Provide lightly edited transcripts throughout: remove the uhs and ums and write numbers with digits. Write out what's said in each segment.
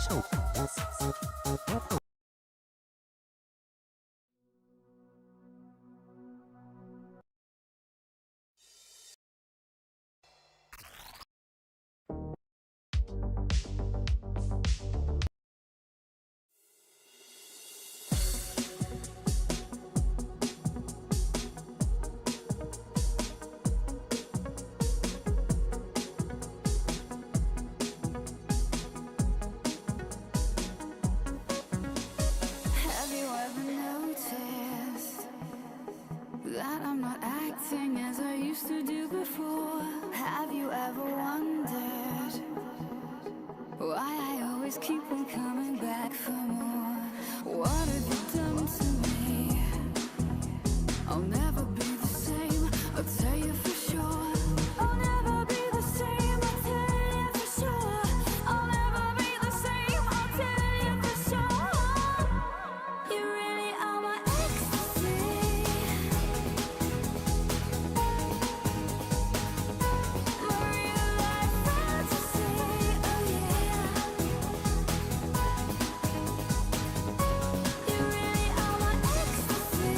Have you ever noticed that I'm not acting as I used to do before? Have you ever wondered why I always keep on coming back for more? What have you done to me? I'll never be the same, I'll tell you for sure. I'll never be the same, I'll tell you for sure. I'll never be the same, I'll tell you for sure. You really are my ecstasy. My real life fantasy, oh yeah. You really are my ecstasy.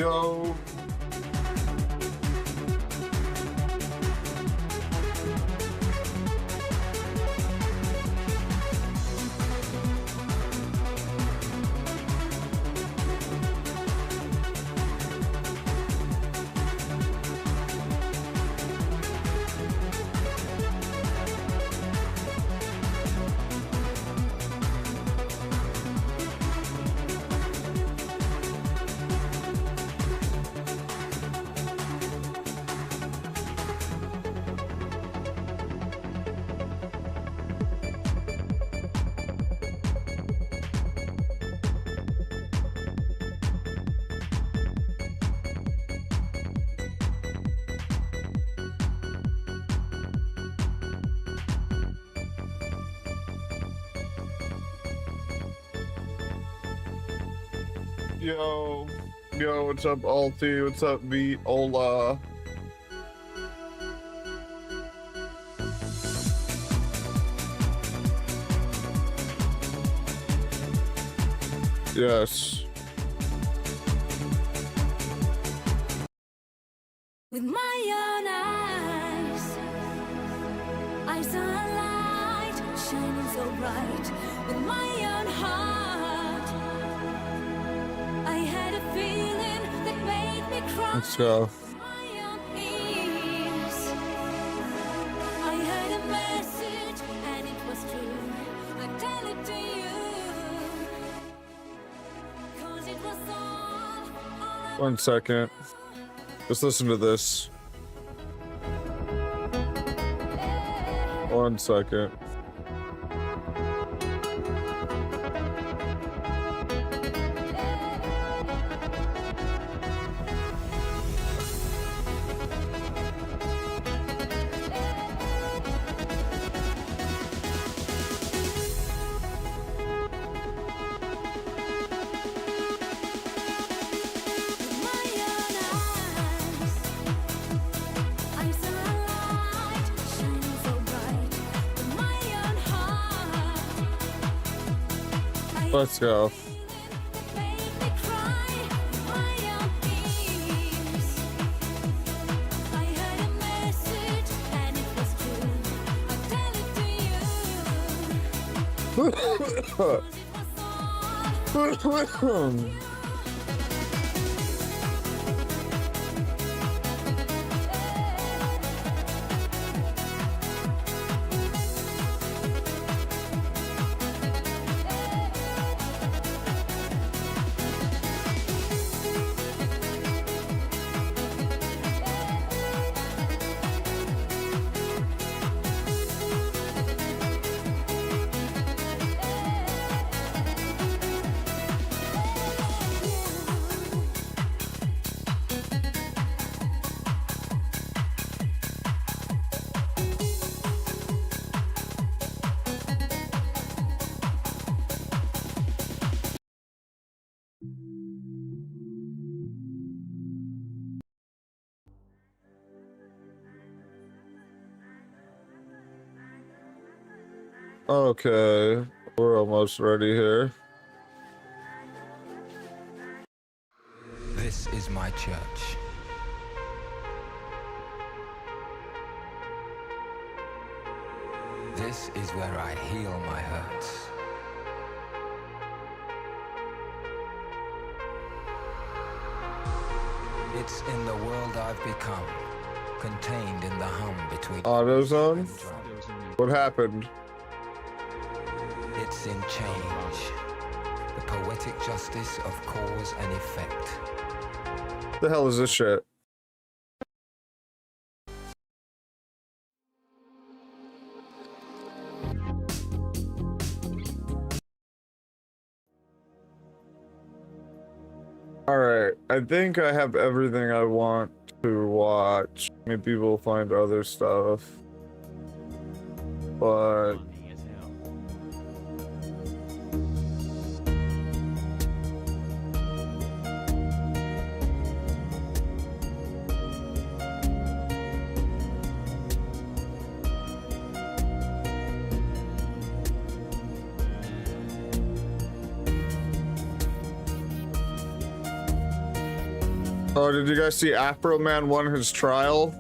Yo. Yo, yo, what's up, Alti? What's up, V? Hola. Yes. With my own eyes, I saw a light shining so bright. With my own heart, I had a feeling that made me cry. Let's go. With my own ears, I heard a message and it was true. I tell it to you, 'cause it was all I 1 second. Just listen to this. 1 second. Let's go. Okay, we're almost ready here. This is my church. This is where I heal my hurts. It's in the world I've become, contained in the hum between AutoZone? and drum. What happened? It's in change, the poetic justice of cause and effect. The hell is this shit? Alright, I think I have everything I want to watch. Maybe we'll find other stuff. But Oh, did you guys see Afro Man won his trial?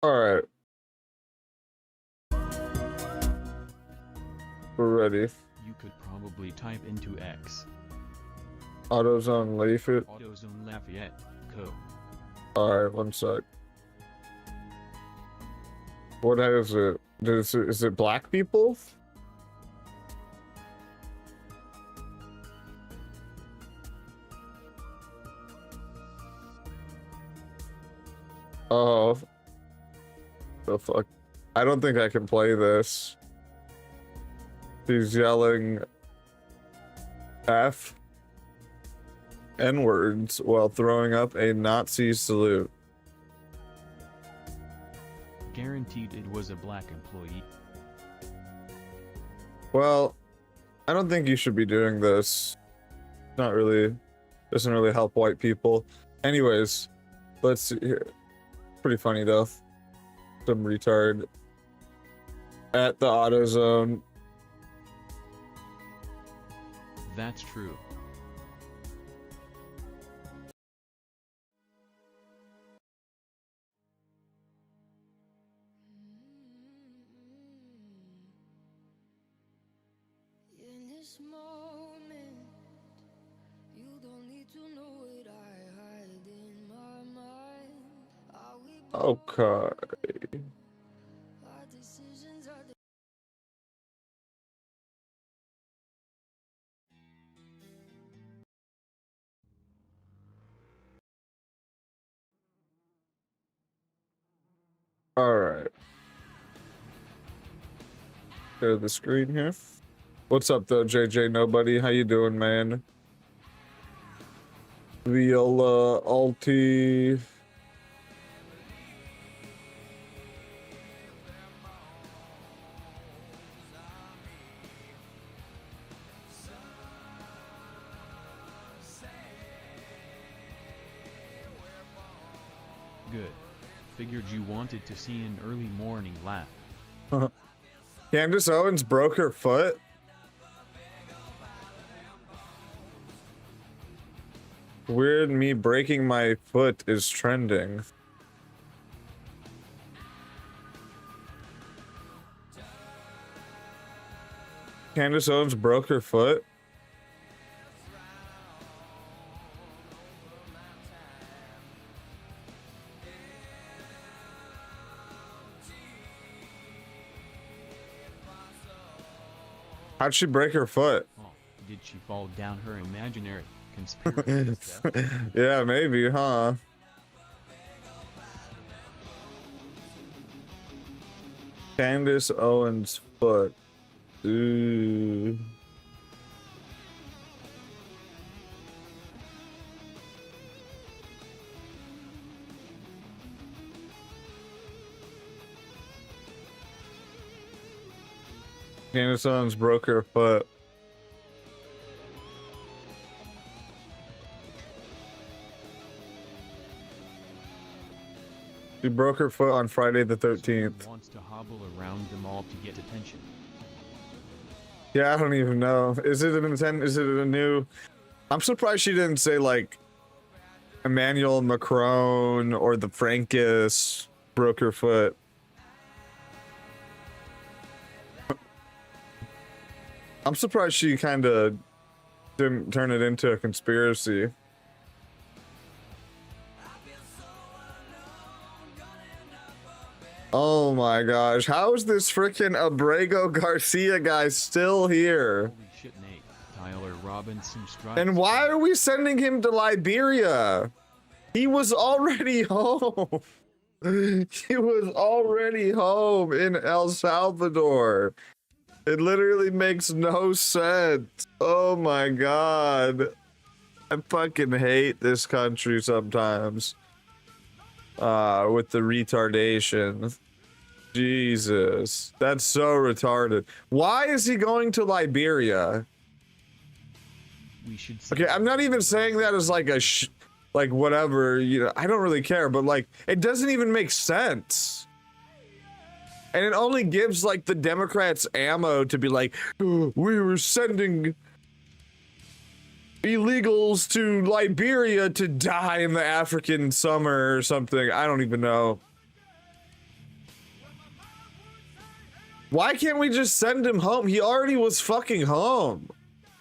Alright. We're ready. You could probably type into X. AutoZone Lafayette. AutoZone Lafayette. Co. Alright, one sec. What is it? Is it black people? Oh. The fuck? I don't think I can play this. He's yelling F N-words while throwing up a Nazi salute. Guaranteed it was a black employee. Well, I don't think you should be doing this. Not really. Doesn't really help white people. Anyways, let's see here. Pretty funny though. Some retard at the AutoZone. That's true. In this moment, you don't need to know what I hide in my mind. Are we Okay. our decisions are Alright. Share the screen here. What's up though, JJ Nobody? How you doing, man? Viola Alti. Good. Figured you wanted to see an early morning laugh. Candace Owens broke her foot. Weird, me breaking my foot is trending. Candace Owens broke her foot. How'd she break her foot? Oh, did she fall down her imaginary conspiracy step? Yeah, maybe, huh? Candace Owens' foot. Ooh. Candace Owens broke her foot. She broke her foot on Friday the 13th. Someone wants to hobble around the mall to get attention. Yeah, I don't even know. Is it a new? I'm surprised she didn't say like Emmanuel Macron or the Frankists broke her foot. I'm surprised she kind of didn't turn it into a conspiracy. Oh my gosh, how is this freaking Abrego Garcia guy still here? Holy shit, Nate. Tyler Robinson strikes. And why are we sending him to Liberia? He was already home. He was already home in El Salvador. It literally makes no sense. Oh my god. I fucking hate this country sometimes. With the retardation. Jesus. That's so retarded. Why is he going to Liberia? We should Okay, I'm not even saying that as like a like whatever, you know, I don't really care, but like it doesn't even make sense. And it only gives like the Democrats ammo to be like, "Oh, we were sending illegals to Liberia to die in the African summer or something." I don't even know. Why can't we just send him home? He already was fucking home.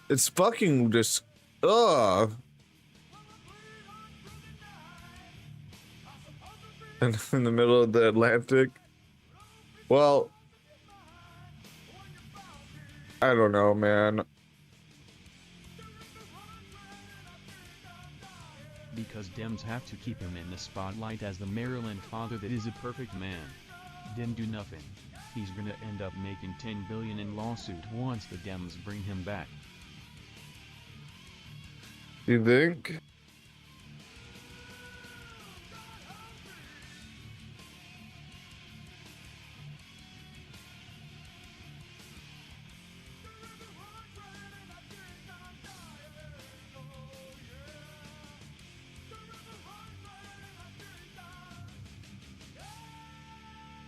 It's fucking just, ugh. And in the middle of the Atlantic. Well, I don't know, man. Because Dems have to keep him in the spotlight as the Maryland father that is a perfect man. Then do nothing. He's gonna end up making $10 billion in lawsuit once the Dems bring him back. You think?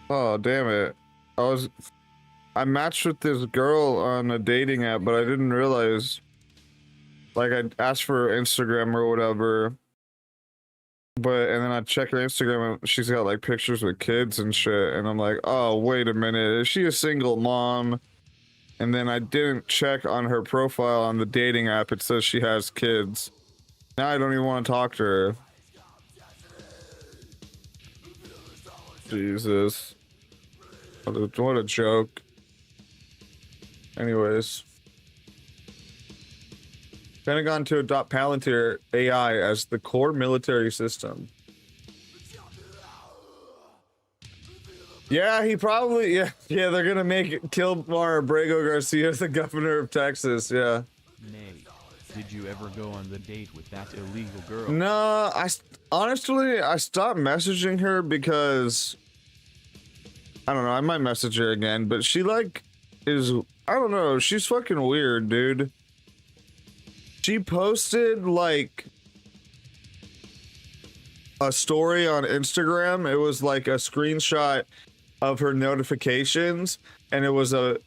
Oh, damn it. I matched with this girl on a dating app, but I didn't realize, like, I asked for her Instagram or whatever, and then I check her Instagram and she's got like pictures with kids and shit, and I'm like, oh, wait a minute, is she a single mom? And then I didn't check on her profile on the dating app, it says she has kids. Now I don't even want to talk to her. Jesus. What a joke. Anyways. Pentagon to adopt Palantir AI as the core military system. Yeah, he probably, yeah, they're gonna kill Abrego Garcia, the governor of Texas, yeah. Nate, did you ever go on the date with that illegal girl? No, honestly, I stopped messaging her because, I don't know, I might message her again, but she like is, I don't know, she's fucking weird, dude. She posted like a story on Instagram. It was like a screenshot of her notifications, and it was a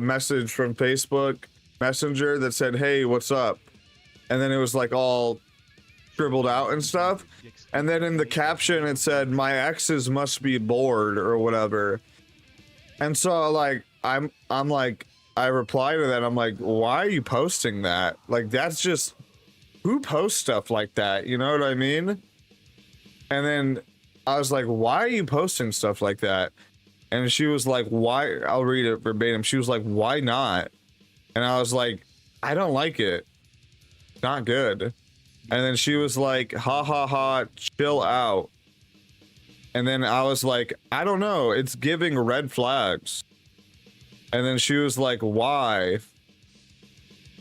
message from Facebook Messenger that said, "Hey, what's up?" And then it was like all scribbled out and stuff. And then in the caption it said, "My exes must be bored," or whatever. And so like I'm like, I reply to that. I'm like, why are you posting that? Like, that's just, who posts stuff like that? You know what I mean? And then I was like, why are you posting stuff like that? And she was like, why? I'll read it verbatim. She was like, why not? And I was like, I don't like it. Not good. And then she was like, ha ha ha, chill out. And then I was like, I don't know. It's giving red flags. And then she was like, why?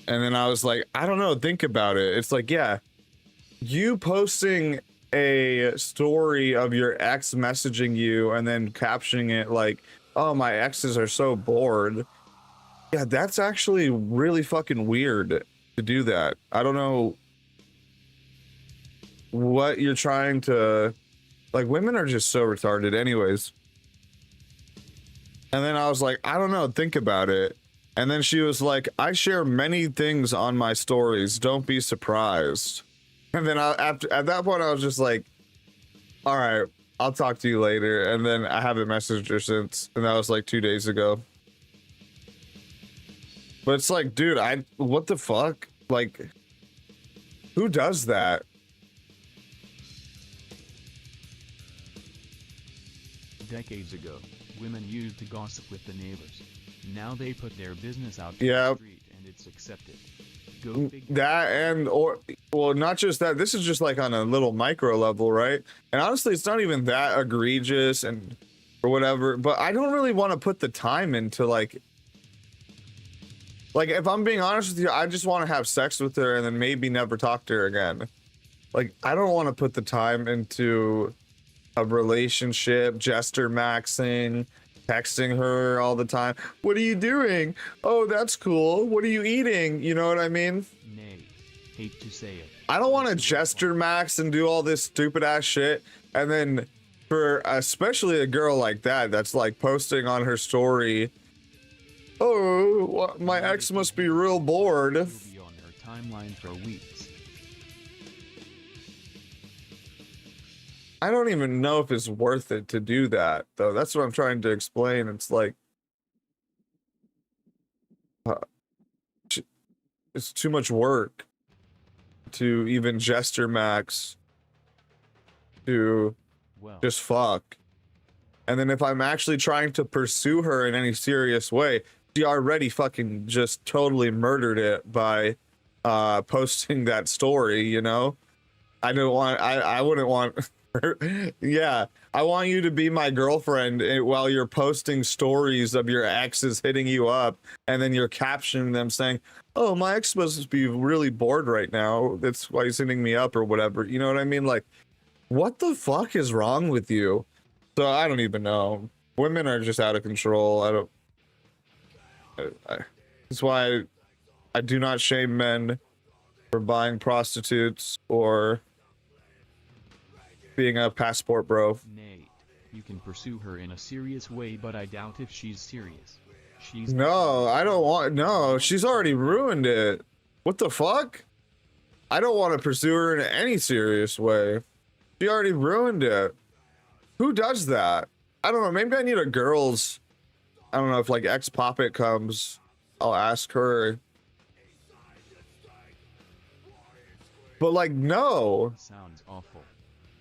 And then I was like, I don't know, think about it. It's like, yeah, you posting a story of your ex messaging you and then captioning it like, oh, my exes are so bored. Yeah, that's actually really fucking weird to do that. I don't know what you're trying to, like, women are just so retarded anyways. And then I was like, I don't know, think about it. And then she was like, I share many things on my stories, don't be surprised. And then at that point I was just like, all right, I'll talk to you later. And then I haven't messaged her since, and that was like 2 days ago. But it's like, dude, what the fuck? Like, who does that? Decades ago, women used to gossip with the neighbors. Now they put their business out Yeah. the street and it's accepted. Go figure. That, and or well, not just that, this is just like on a little micro level, right? And honestly, it's not even that egregious and or whatever, but I don't really want to put the time into like if I'm being honest with you, I just want to have sex with her and then maybe never talk to her again. Like, I don't want to put the time into a relationship, gesture maxing, texting her all the time. What are you doing? Oh, that's cool. What are you eating? You know what I mean? Nay, hate to say it. I don't want to gesture max and do all this stupid ass shit. And then for especially a girl like that, that's like posting on her story, oh, my ex must be real bored. You'll be on her timeline for weeks. I don't even know if it's worth it to do that, though. That's what I'm trying to explain. It's like, it's too much work to even gesture max to just fuck. And then if I'm actually trying to pursue her in any serious way, she already fucking just totally murdered it by posting that story, you know? I don't want, I wouldn't want yeah, I want you to be my girlfriend while you're posting stories of your exes hitting you up, and then you're captioning them saying, oh, my ex must be really bored right now, that's why he's hitting me up or whatever. You know what I mean? Like, what the fuck is wrong with you? So I don't even know. Women are just out of control. That's why I do not shame men for buying prostitutes or being a passport bro. Nate, you can pursue her in a serious way, but I doubt if she's serious. She's No, I don't want, no, she's already ruined it. What the fuck? I don't want to pursue her in any serious way. She already ruined it. Who does that? I don't know, maybe I need a girl's, I don't know, if like ex Poppet comes, I'll ask her. But like, no. Sounds awful.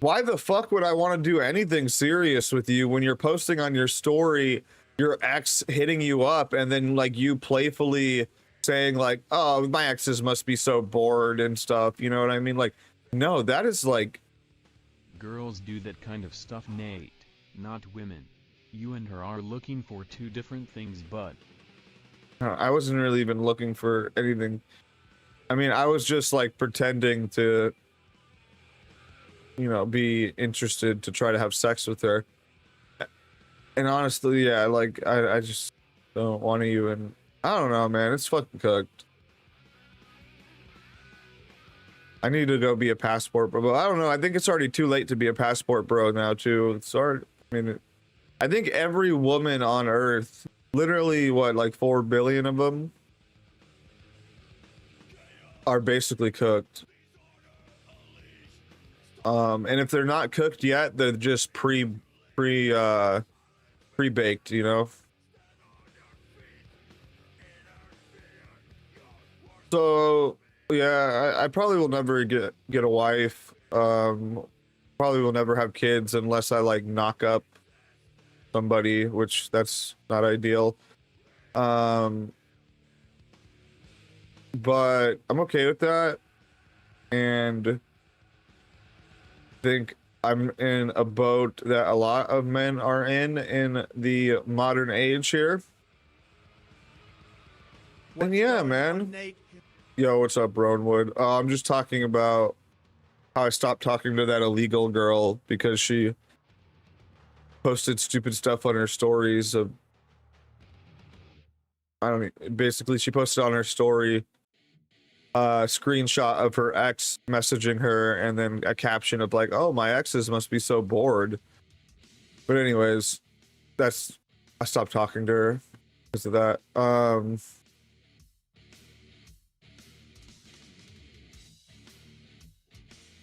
Why the fuck would I want to do anything serious with you when you're posting on your story your ex hitting you up and then like you playfully saying like, oh, my exes must be so bored and stuff, you know what I mean? Like, no, that is like, girls do that kind of stuff, Nate, not women. You and her are looking for two different things, but I wasn't really even looking for anything. I mean, I was just like pretending to, you know, be interested to try to have sex with her. And honestly, yeah, like I just don't want to even, I don't know, man, it's fucking cooked. I need to go be a passport bro. I don't know, I think it's already too late to be a passport bro now too. It's already, I mean, I think every woman on earth, literally what, like 4 billion of them are basically cooked. And if they're not cooked yet, they're just pre-baked, you know? So yeah, I probably will never get a wife. Probably will never have kids unless I like knock up somebody, which that's not ideal. But I'm okay with that, and think I'm in a boat that a lot of men are in the modern age here. And yeah, man. Yo, what's up, Brownwood? I'm just talking about how I stopped talking to that illegal girl because she posted stupid stuff on her stories of, I don't know, basically she posted on her story a screenshot of her ex messaging her and then a caption of like, oh, my exes must be so bored. But anyways, I stopped talking to her because of that.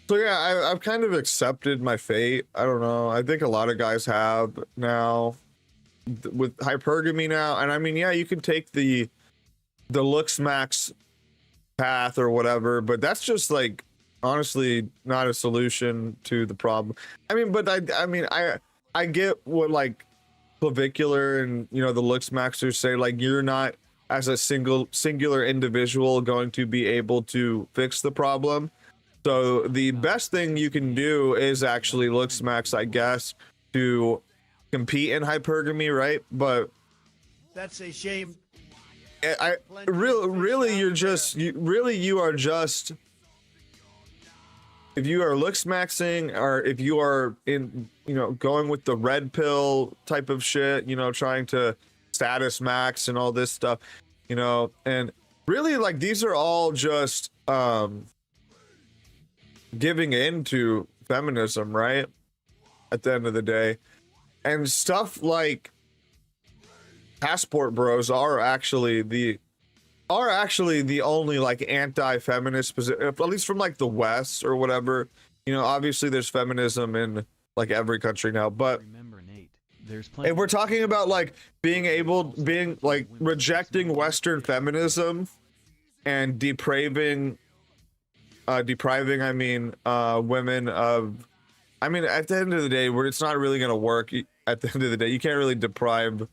So yeah, I've kind of accepted my fate. I don't know, I think a lot of guys have now with hypergamy now. And I mean, yeah, you can take the looks max path or whatever, but that's just like honestly not a solution to the problem. I mean, but I get what like clavicular and, you know, the looks maxers say, like, you're not as a singular individual going to be able to fix the problem. So the best thing you can do is actually look smacks, I guess, to compete in hypergamy, right? But that's a shame. Really you're just you are just, if you are look smaxing, or if you are in, you know, going with the red pill type of shit, you know, trying to status max and all this stuff, you know, and really like these are all just giving in to feminism, right? At the end of the day. And stuff like passport bros are actually the only like anti-feminist position, at least from like the West or whatever. You know, obviously there's feminism in like every country now, but Remember, Nate, there's plenty if we're talking about like being rejecting Western feminism and depriving I mean women of, I mean, at the end of the day, where it's not really going to work. At the end of the day, you can't really deprive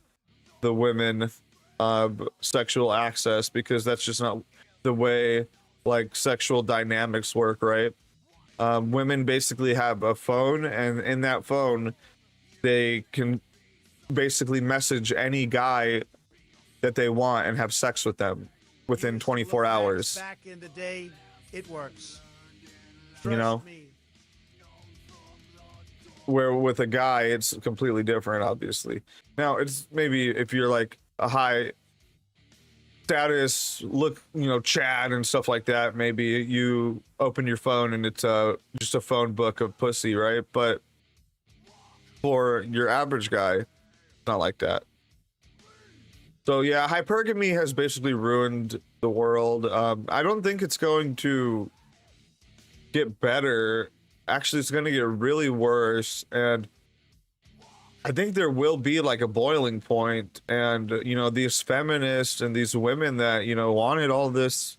the women of sexual access, because that's just not the way like sexual dynamics work, right? Women basically have a phone, and in that phone they can basically message any guy that they want and have sex with them within 24 hours. Back in the day, it works. You know? Trust me. Where with a guy it's completely different, obviously. Now it's maybe if you're like a high status look, you know, Chad and stuff like that, maybe you open your phone and it's just a phone book of pussy, right? But for your average guy, it's not like that. So yeah, hypergamy has basically ruined the world. I don't think it's going to get better. Actually, it's going to get really worse, and I think there will be like a boiling point, and you know, these feminists and these women that, you know, wanted all this,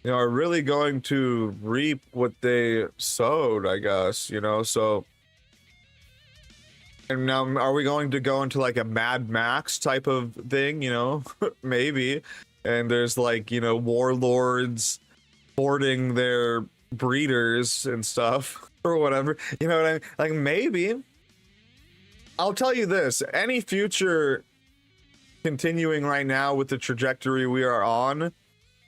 you know, are really going to reap what they sowed, I guess, you know. So, and now are we going to go into like a Mad Max type of thing, you know? Maybe. And there's like, you know, warlords boarding their breeders and stuff or whatever, you know what I mean? Like, maybe. I'll tell you this, any future continuing right now with the trajectory we are on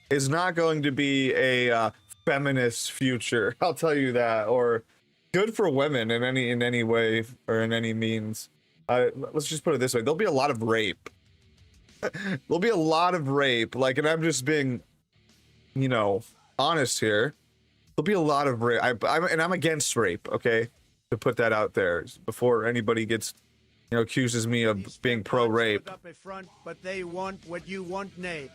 is not going to be a feminist future. I'll tell you that, or good for women in any way or in any means. Let's just put it this way, there'll be a lot of rape. There'll be a lot of rape, like, and I'm just being, you know, honest here. There'll be a lot of rape. I'm against rape, okay? To put that out there before anybody gets, you know, accuses me of being pro-rape. But they want what you want, Nate.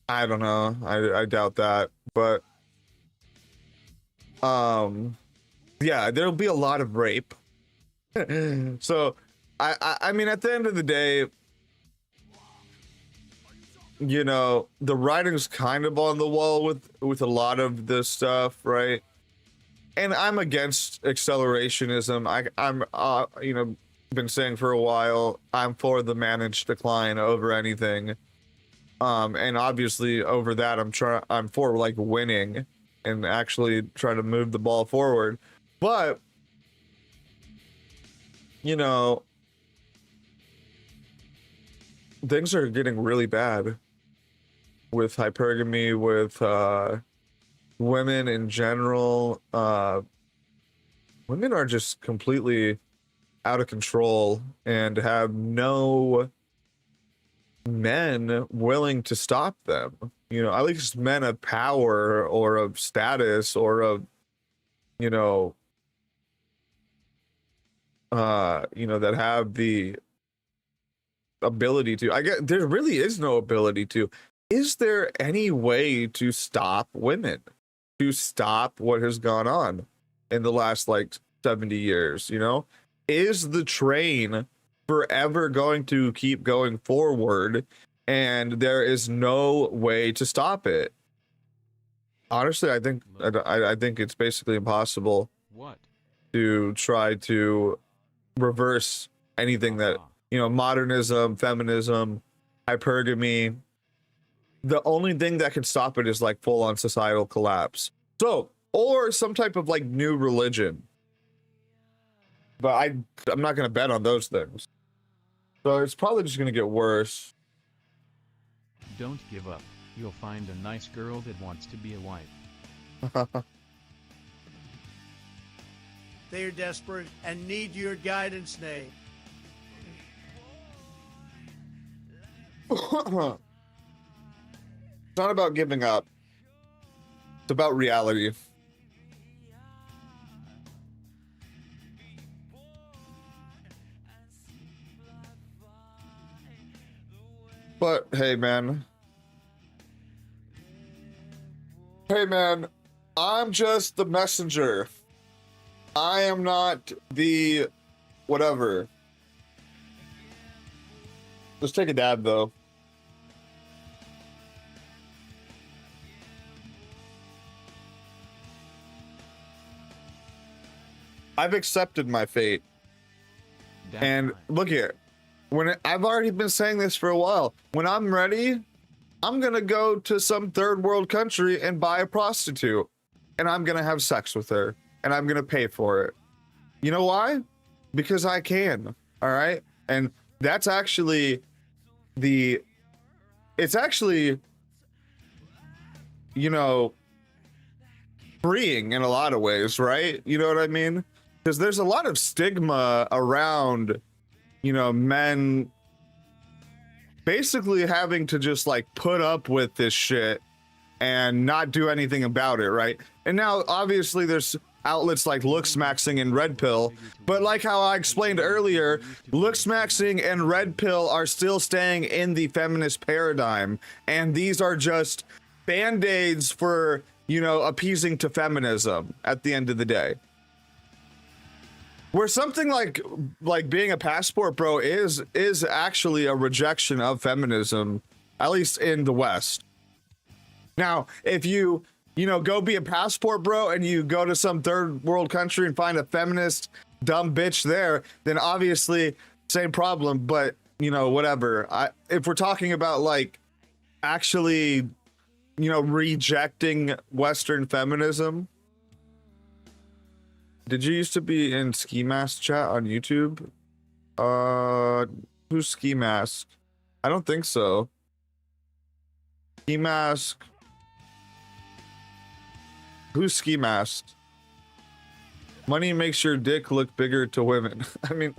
I don't know. I doubt that, but yeah, there'll be a lot of rape. So I mean, at the end of the day, you know, the writing's kind of on the wall with a lot of this stuff, right? And I'm against accelerationism. I'm you know, been saying for a while, I'm for the managed decline over anything. And obviously over that, I'm for like winning and actually trying to move the ball forward. But, you know, things are getting really bad with hypergamy, with women in general. Women are just completely out of control and have no men willing to stop them. You know, at least men of power or of status or of, you know, that have the ability to. I get there really is no ability to. Is there any way to stop women? To stop what has gone on in the last like 70 years, you know? Is the train forever going to keep going forward and there is no way to stop it? Honestly, I think it's basically impossible to try to reverse anything that, you know, modernism, feminism, hypergamy. The only thing that can stop it is like full-on societal collapse. So, or some type of like new religion. But I'm not gonna bet on those things. So it's probably just gonna get worse. Don't give up. You'll find a nice girl that wants to be a wife. They are desperate and need your guidance, Nate. It's not about giving up. It's about reality. But hey, man. Hey, man. I'm just the messenger. I am not the whatever. Let's take a dab, though. I've accepted my fate. And look here. I've already been saying this for a while. When I'm ready, I'm gonna go to some third world country and buy a prostitute. And I'm gonna have sex with her. And I'm gonna pay for it. You know why? Because I can. All right? And that's actually it's actually, you know, freeing in a lot of ways, right? You know what I mean? Because there's a lot of stigma around, you know, men basically having to just like put up with this shit and not do anything about it, right? And now obviously there's outlets like Looksmaxing and Red Pill, but like how I explained earlier, Looksmaxing and Red Pill are still staying in the feminist paradigm, and these are just band-aids for, you know, appeasing to feminism at the end of the day. Where something like being a passport bro is actually a rejection of feminism, at least in the West. Now, if you know, go be a passport bro and you go to some third world country and find a feminist dumb bitch there, then obviously same problem, but you know, whatever. If we're talking about like actually, you know, rejecting Western feminism. Did you used to be in Ski Mask chat on YouTube? Who's Ski Mask? I don't think so. Ski Mask. Who's Ski Mask? Money makes your dick look bigger to women. I mean,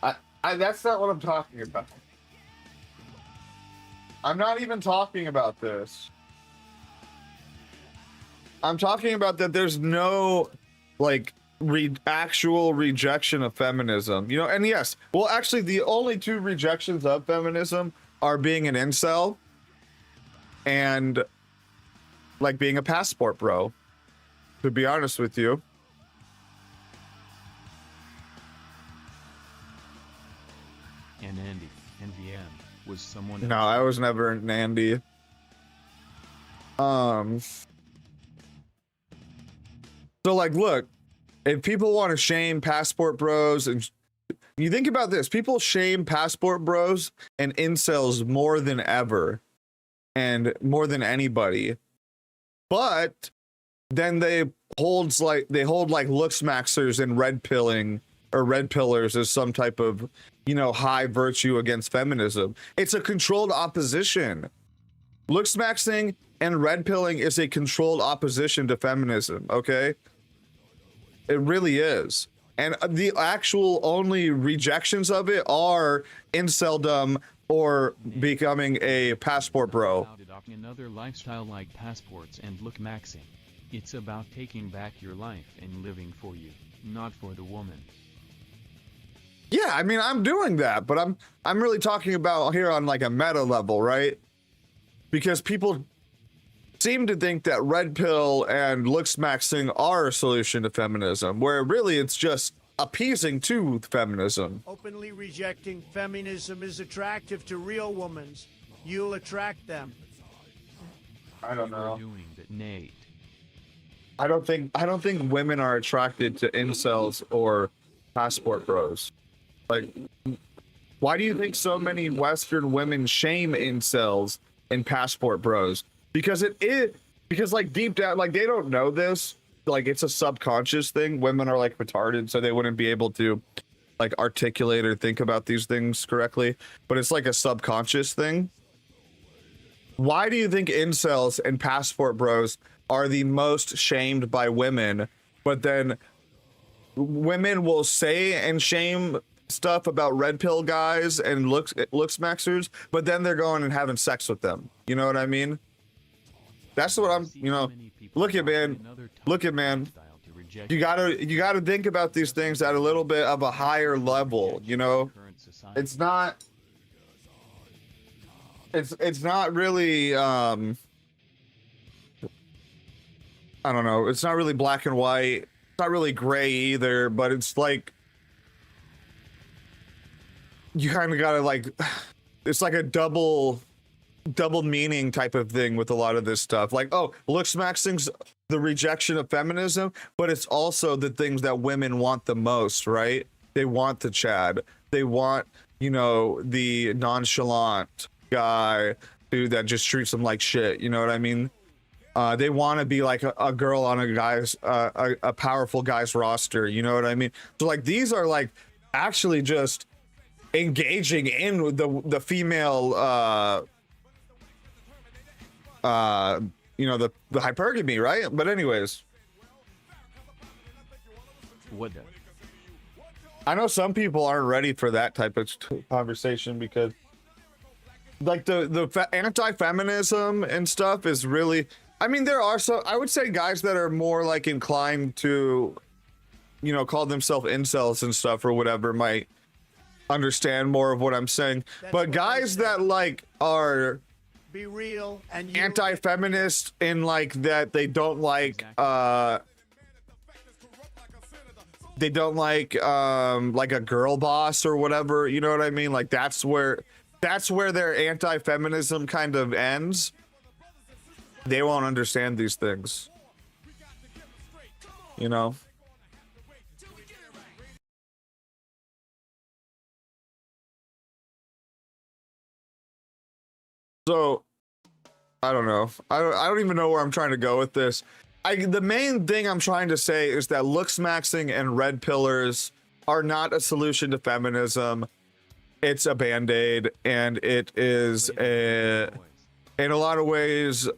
I that's not what I'm talking about. I'm not even talking about this. I'm talking about that there's no like actual rejection of feminism, you know. And yes, well, actually the only two rejections of feminism are being an incel and like being a passport bro, to be honest with you. And Andy, NVM, was someone... No, I was never an Andy. So like, look, if people want to shame passport bros, and you think about this, people shame passport bros and incels more than ever and more than anybody. But then they hold like Looksmaxers and red pilling or red pillars as some type of, you know, high virtue against feminism. It's a controlled opposition. Looksmaxing and red pilling is a controlled opposition to feminism, okay? It really is. And the actual only rejections of it are inceldom or becoming a passport bro. About adopting another lifestyle like passports and Lookmaxing. It's about taking back your life and living for you, not for the woman. Yeah, I mean, I'm doing that, but I'm really talking about here on like a meta level, right? Because people seem to think that red pill and Looksmaxing are a solution to feminism, where really it's just appeasing to feminism. Openly rejecting feminism is attractive to real women. You'll attract them. I don't You know. are doing that, Nate. I don't think women are attracted to incels or passport bros. Like, why do you think so many Western women shame incels and passport bros? Because it because like deep down, like they don't know this, like it's a subconscious thing. Women are like retarded, so they wouldn't be able to like articulate or think about these things correctly, but it's like a subconscious thing. Why do you think incels and passport bros are the most shamed by women, but then women will say and shame stuff about red pill guys and looks maxers, but then they're going and having sex with them? You know what I mean? That's what I'm, you know, look at man, you gotta think about these things at a little bit of a higher level, you know? It's not really I don't know, it's not really black and white, it's not really gray either, but it's like you kind of gotta like, it's like a double meaning type of thing with a lot of this stuff. Like, oh, looks maxing's the rejection of feminism, but it's also the things that women want the most, right? They want the Chad, they want, you know, the nonchalant guy dude that just treats them like shit, you know what I mean? They want to be like a girl on a guy's a powerful guy's roster, you know what I mean? So like these are like actually just engaging in the female you know, the hypergamy, right? But anyways, What the? I know some people aren't ready for that type of conversation because like the anti-feminism and stuff is really, I mean, there are some, I would say guys that are more like inclined to, you know, call themselves incels and stuff or whatever might understand more of what I'm saying. But guys that like are Be real and anti-feminist in like that they don't like like a girl boss or whatever, you know what I mean? Like that's where their anti-feminism kind of ends. They won't understand these things, you know? So I don't know. I don't even know where I'm trying to go with this. The main thing I'm trying to say is that looks maxing and red pillars are not a solution to feminism. It's a band-aid, and it is in a lot of ways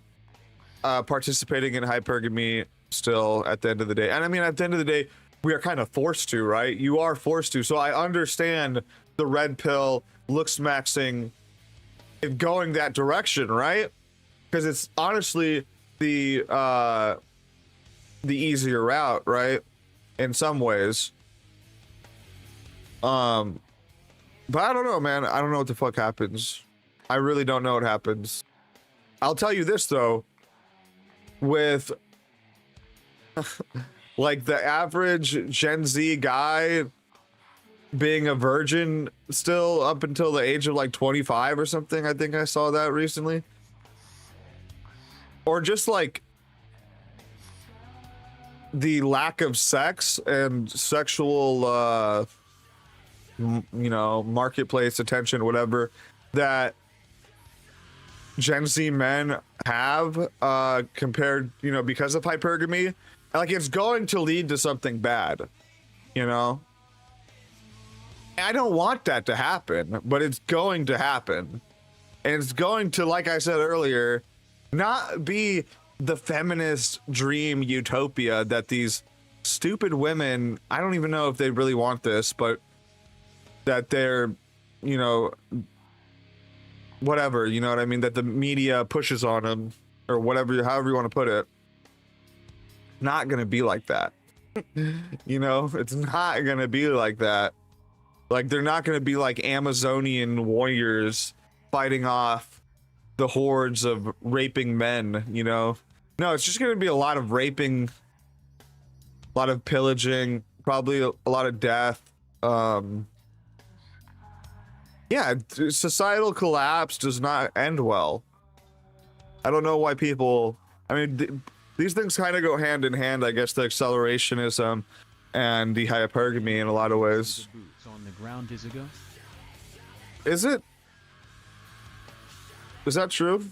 participating in hypergamy still at the end of the day. And I mean, at the end of the day, we are kind of forced to, right? You are forced to. So I understand the red pill looks maxing going that direction, right? Because it's honestly the easier route, right? In some ways. But I don't know, man. I don't know what the fuck happens. I really don't know what happens. I'll tell you this though, with like the average Gen Z guy being a virgin still up until the age of like 25 or something. I think I saw that recently. Or just like the lack of sex and sexual you know, marketplace attention, whatever, that Gen Z men have compared, you know, because of hypergamy. Like it's going to lead to something bad, you know? I don't want that to happen, but it's going to happen. And it's going to, like I said earlier, not be the feminist dream utopia that these stupid women, I don't even know if they really want this, but that they're, you know, whatever, you know what I mean, that the media pushes on them or whatever, however you want to put it. Not gonna be like that. You know, it's not gonna be like that. Like they're not gonna be like Amazonian warriors fighting off the hordes of raping men, you know? No, it's just gonna be a lot of raping, a lot of pillaging, probably a lot of death. Yeah, societal collapse does not end well. I don't know why people, I mean, these things kind of go hand in hand, I guess, the accelerationism and the hypergamy in a lot of ways. Boots on the ground is ago. Is it? Is that true?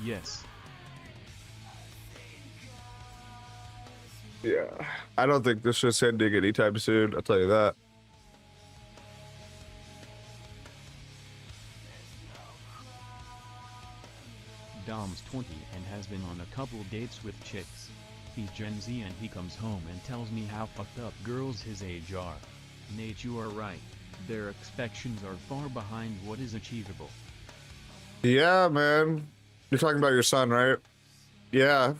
Yes. Yeah. I don't think this shit's ending anytime soon, I'll tell you that. Dom's 20 and has been on a couple dates with chicks. He's Gen Z and he comes home and tells me how fucked up girls his age are. Nate, you are right. Their expectations are far behind what is achievable. Yeah, man. You're talking about your son, right? Yeah.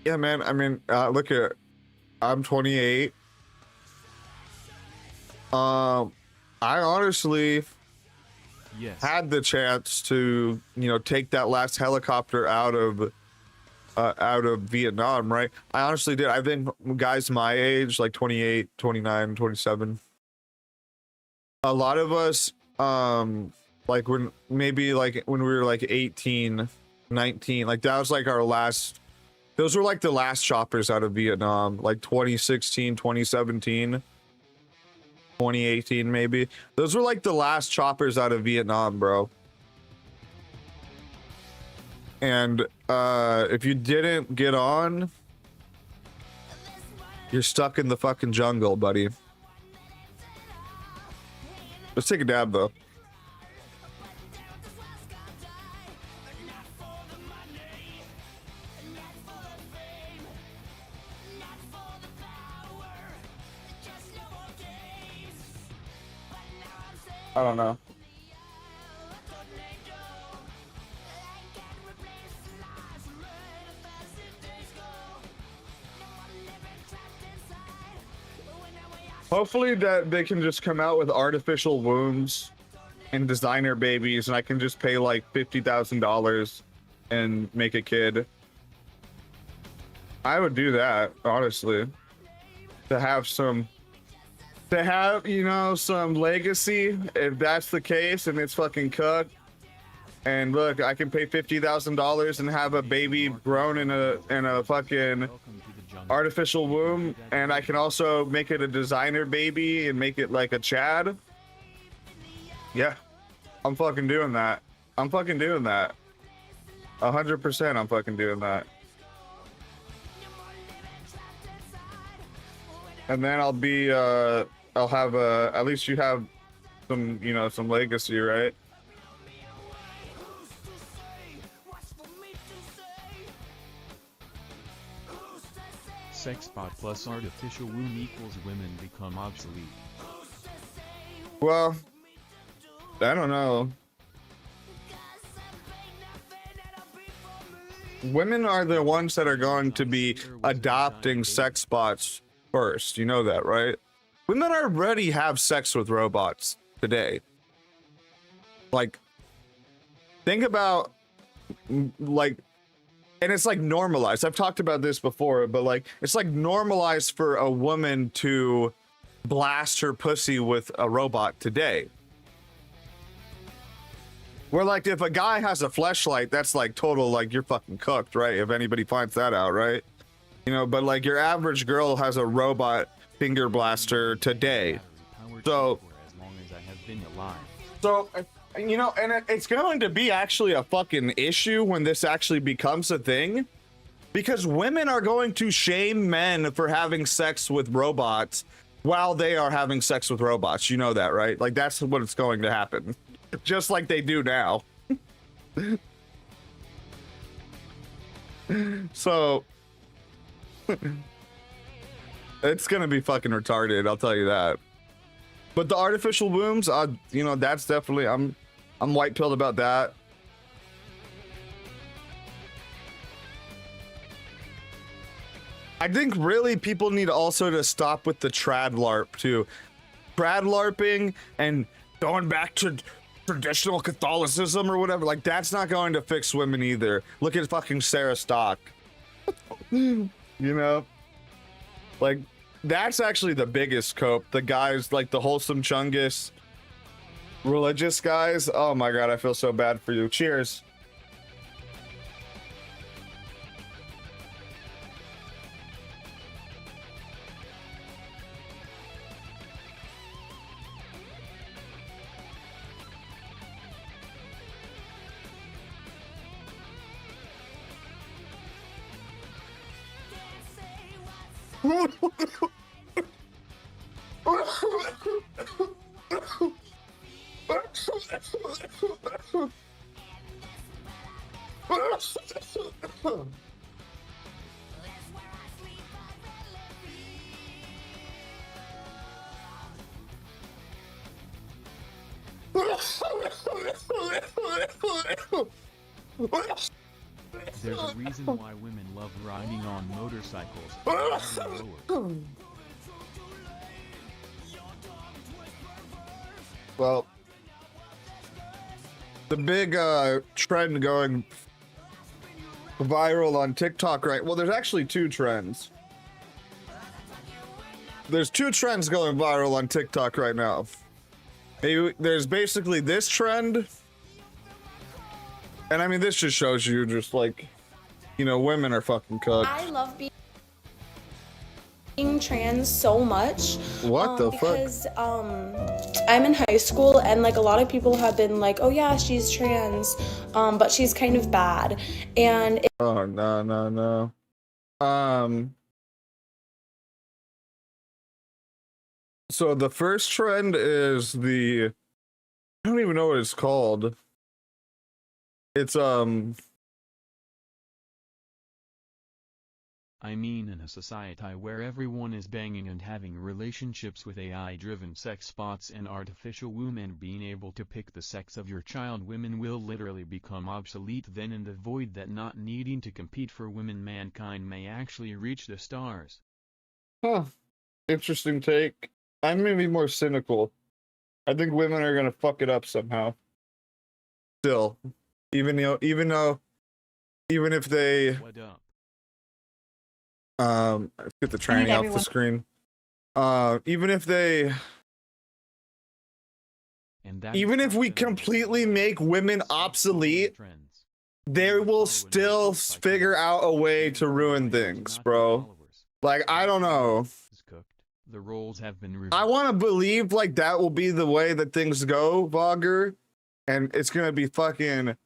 Yeah, man. I mean, look at, I'm 28. I honestly Yes. had the chance to, you know, take that last helicopter out of Vietnam, right? I honestly did. I think guys my age, like 28, 29, 27, a lot of us, like when maybe like when we were like 18, 19, like that was like our last, those were like the last choppers out of Vietnam, like 2016, 2017. 2018 maybe. Those were like the last choppers out of Vietnam, bro. And if you didn't get on, you're stuck in the fucking jungle, buddy. Let's take a dab though. I don't know. Hopefully that they can just come out with artificial wombs and designer babies and I can just pay like $50,000 and make a kid. I would do that, honestly. To have some, you know, some legacy, if that's the case and it's fucking cooked. And look, I can pay $50,000 and have a baby grown in a fucking artificial womb, and I can also make it a designer baby and make it like a Chad. Yeah, I'm fucking doing that. I'm fucking doing that. 100% I'm fucking doing that. And then I'll be, I'll have at least you have some, you know, some legacy, right? Sex bot plus artificial womb equals women become obsolete. Well, I don't know. Women are the ones that are going to be adopting sex bots first. You know that, right? Women already have sex with robots today. Like, think about, like, and it's like normalized. I've talked about this before, but like, it's like normalized for a woman to blast her pussy with a robot today. Where like, if a guy has a fleshlight, that's like total, like you're fucking cooked, right? If anybody finds that out, right? You know, but like your average girl has a robot finger blaster today. So, as long as I have been alive. So, you know, and it's going to be actually a fucking issue when this actually becomes a thing, because women are going to shame men for having sex with robots while they are having sex with robots. You know that, right? Like, that's what's going to happen, just like they do now. So, it's gonna be fucking retarded, I'll tell you that. But the artificial wombs, you know, that's definitely, I'm white pilled about that. I think really people need also to stop with the trad LARP too. Trad LARPing and going back to traditional Catholicism or whatever, like that's not going to fix women either. Look at fucking Sarah Stock. You know? Like, that's actually the biggest cope. The guys, like the wholesome Chungus religious guys. Oh my god, I feel so bad for you. Cheers. There's a reason why women love riding on motorcycles and riding lower. Well, the big trend going viral on TikTok, right? Well, there's actually two trends. There's two trends going viral on TikTok right now. There's basically this trend, and I mean, this just shows you just like, you know, women are fucking cooked. I love being trans so much. What the fuck? Because I'm in high school and like a lot of people have been like, oh yeah, she's trans, but she's kind of bad. And Oh no. So the first trend is I don't even know what it's called. It's I mean, in a society where everyone is banging and having relationships with AI-driven sex bots and artificial women being able to pick the sex of your child, women will literally become obsolete. Then in the void that not needing to compete for women, mankind may actually reach the stars. Huh. Interesting take. I'm gonna be more cynical. I think women are gonna fuck it up somehow. Still, even if they What up? let's get the tranny off the screen. Even if they, even if we completely make women obsolete, they will still figure out a way to ruin things, bro. Like, I don't know. The roles have been reversed. I want to believe like that will be the way that things go, Vogger, and it's gonna be fucking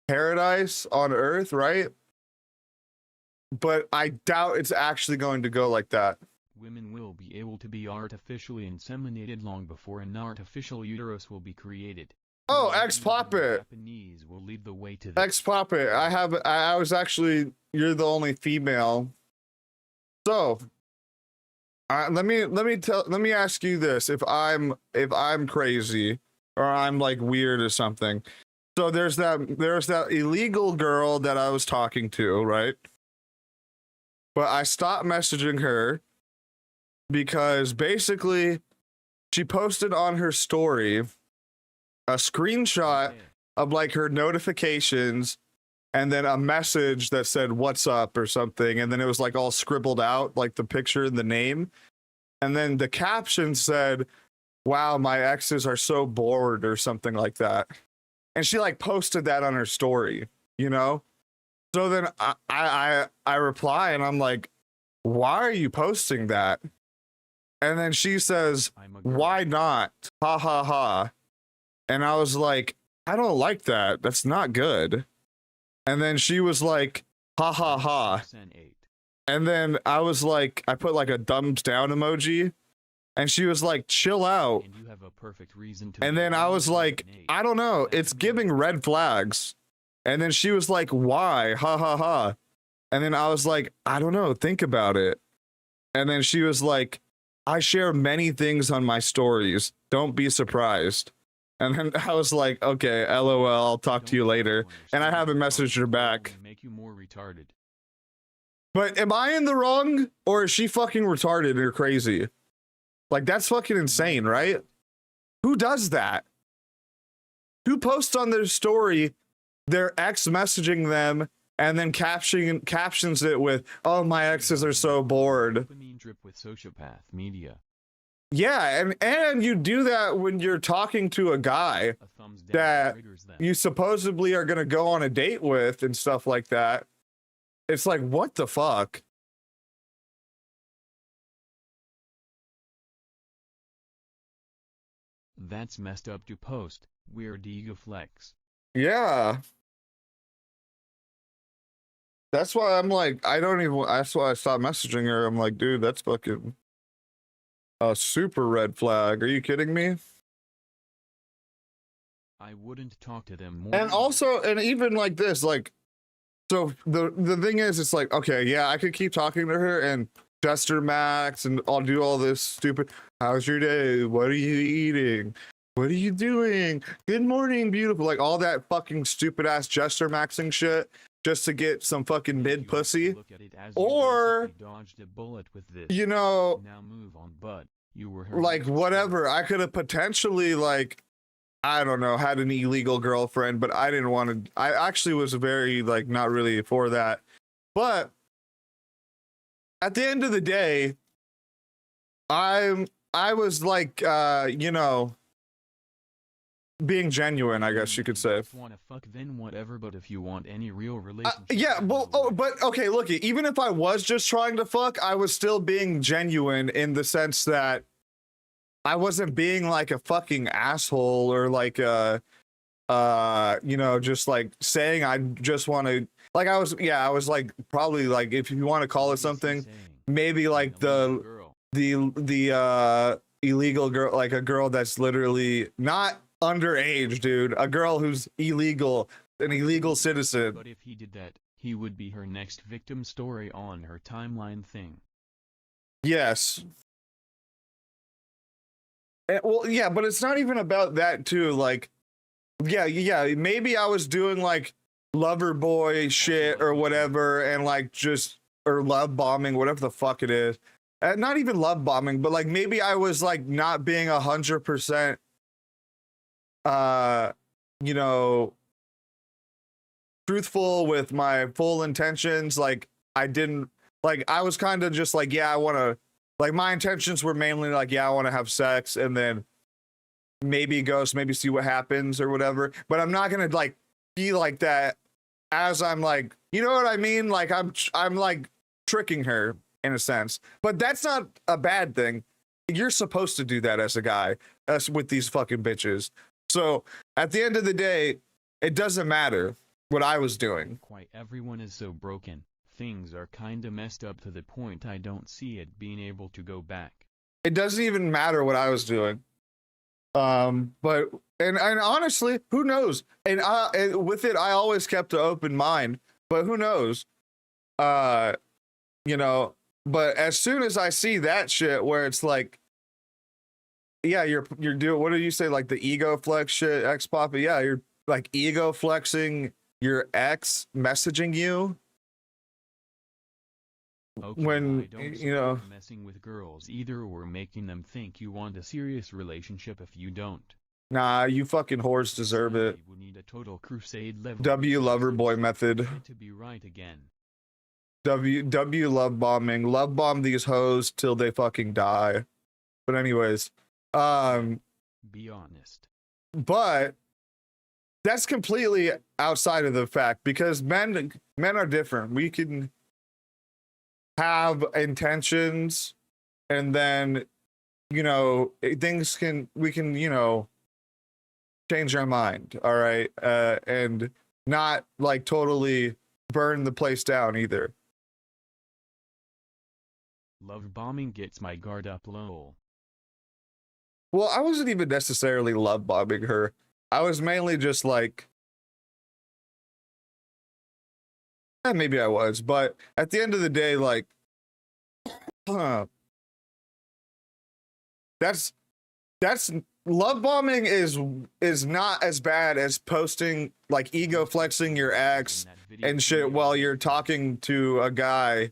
paradise on Earth, right? But I doubt it's actually going to go like that. Women will be able to be artificially inseminated long before an artificial uterus will be created. Oh, X-Pop-It. Japanese will lead the way to this. X-Pop-It. I was actually, you're the only female. So, let me ask you this: if I'm crazy or I'm like weird or something. So there's that illegal girl that I was talking to, right? But I stopped messaging her because basically she posted on her story a screenshot of like her notifications and then a message that said "what's up" or something, and then it was like all scribbled out, like the picture and the name, and then the caption said, "Wow, my exes are so bored" or something like that. And she like posted that on her story, you know? So then I reply and I'm like, "Why are you posting that?" And then she says, "Why not? Ha ha ha." And I was like, "I don't like that. That's not good." And then she was like, "Ha ha ha." And then I was like, I put like a thumbs down emoji. And she was like, "Chill out." And you have a perfect reason to. And then I was like, "I don't know. It's giving red flags." And then she was like, "Why? Ha ha ha." And then I was like, "I don't know. Think about it." And then she was like, "I share many things on my stories. Don't be surprised." And then I was like, "Okay, LOL, I'll talk to you later." And I haven't messaged her back. Make you more retarded. But am I in the wrong? Or is she fucking retarded or crazy? Like, that's fucking insane, right? Who does that? Who posts on their story their ex messaging them and then captions it with, "Oh, my exes are so bored." Dopamine drip with sociopath media. Yeah, and you do that when you're talking to a guy A thumbs down that triggers them. you supposedly are gonna go on a date with and stuff like that. It's like, what the fuck? That's messed up to post. Weird ego flex. Yeah. That's why I'm like, I don't even. That's why I stopped messaging her. I'm like, dude, that's fucking a super red flag. Are you kidding me? I wouldn't talk to them more. And also, and even like this, like, so the thing is, it's like, okay, yeah, I could keep talking to her and Jester Max, and I'll do all this stupid. How's your day? What are you eating? What are you doing? Good morning, beautiful. Like all that fucking stupid ass Jester Maxing shit, just to get some fucking mid pussy. Or dodged a bullet with this. You know, now move on, but you were like whatever. I could have potentially like, I don't know, had an illegal girlfriend, but I didn't want to. I actually was very like not really for that. But at the end of the day, I was like, you know, being genuine, I guess you could say. If you want to fuck, then whatever. But if you want any real relationship, yeah, well, but okay, look, even if I was just trying to fuck, I was still being genuine in the sense that I wasn't being like a fucking asshole or like you know, just like saying I just want to, like I was like probably like, if you want to call it something, maybe like the illegal girl, like a girl that's literally not underage, dude, a girl who's illegal, an illegal citizen. But if he did that, he would be her next victim story on her timeline thing. Yes. Well, yeah, but it's not even about that too. Like, yeah, maybe I was doing like lover boy shit or whatever, and like just, or love bombing, whatever the fuck it is. Not even love bombing, but like maybe I was like not being 100%, you know, truthful with my full intentions. Like I didn't, like I was kind of just like, yeah, I want to. Like my intentions were mainly like, yeah, I want to have sex and then maybe ghost, maybe see what happens or whatever. But I'm not gonna like be like that as I'm like, you know what I mean? Like I'm like tricking her in a sense. But that's not a bad thing. You're supposed to do that as a guy, as with these fucking bitches. So at the end of the day, it doesn't matter what I was doing. Quite everyone is so broken. Things are kinda messed up to the point I don't see it being able to go back. It doesn't even matter what I was doing. But and honestly, who knows? And with it, I always kept an open mind. But who knows? You know. But as soon as I see that shit, where it's like, yeah, you're doing, what do you say, like the ego flex shit, ex papa? Yeah, you're like ego flexing your ex messaging you. Okay, when, I don't you know, messing with girls either, or making them think you want a serious relationship if you don't. Nah, you fucking whores deserve it. We need a total crusade level. W Loverboy method. To be right again. W love bombing. Love bomb these hoes till they fucking die. But anyways, be honest. But that's completely outside of the fact, because men are different. We can have intentions, and then, you know, we can, you know, change our mind, all right, and not like totally burn the place down either. Love bombing gets my guard up, lol. Well, I wasn't even necessarily love bombing her. I was mainly just like, maybe I was, but at the end of the day, like, that's love bombing is not as bad as posting, like, ego flexing your ex and shit while you're talking to a guy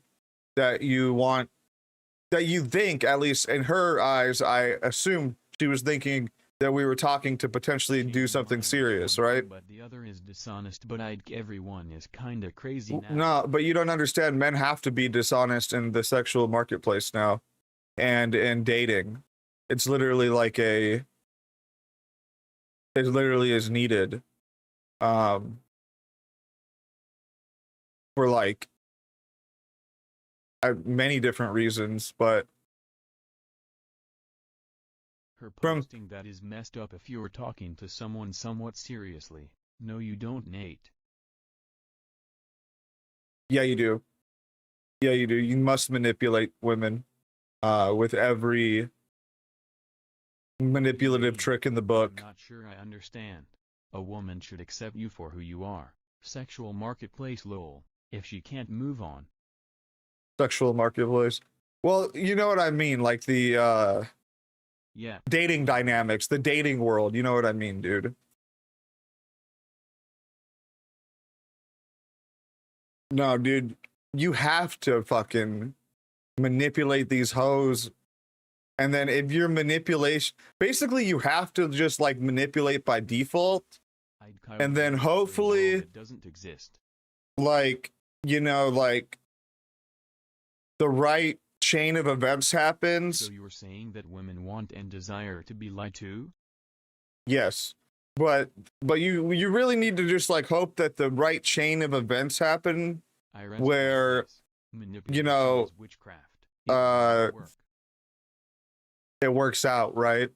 that you want, that you think, at least in her eyes, I assume she was thinking that we were talking to potentially do something serious, right? But the other is dishonest, but everyone is kinda crazy now. No, but you don't understand. Men have to be dishonest in the sexual marketplace now, and in dating. It's literally like it literally is needed. For like many different reasons, but her posting that is messed up if you're talking to someone somewhat seriously. No, you don't, Nate. Yeah, you do. Yeah, you do. You must manipulate women with every manipulative trick in the book. I'm not sure I understand. A woman should accept you for who you are. Sexual marketplace lol. If she can't move on. Sexual marketplace. Well, you know what I mean, like the Yeah. dating dynamics, the dating world. You know what I mean, dude. No, dude, you have to fucking manipulate these hoes. And then if you're manipulation, basically you have to just like manipulate by default. And then hopefully it doesn't exist. Like, you know, like the right chain of events happens. So you're saying that women want and desire to be lied to? Yes. But you really need to just like hope that the right chain of events happen where, you know, witchcraft. it works out, right?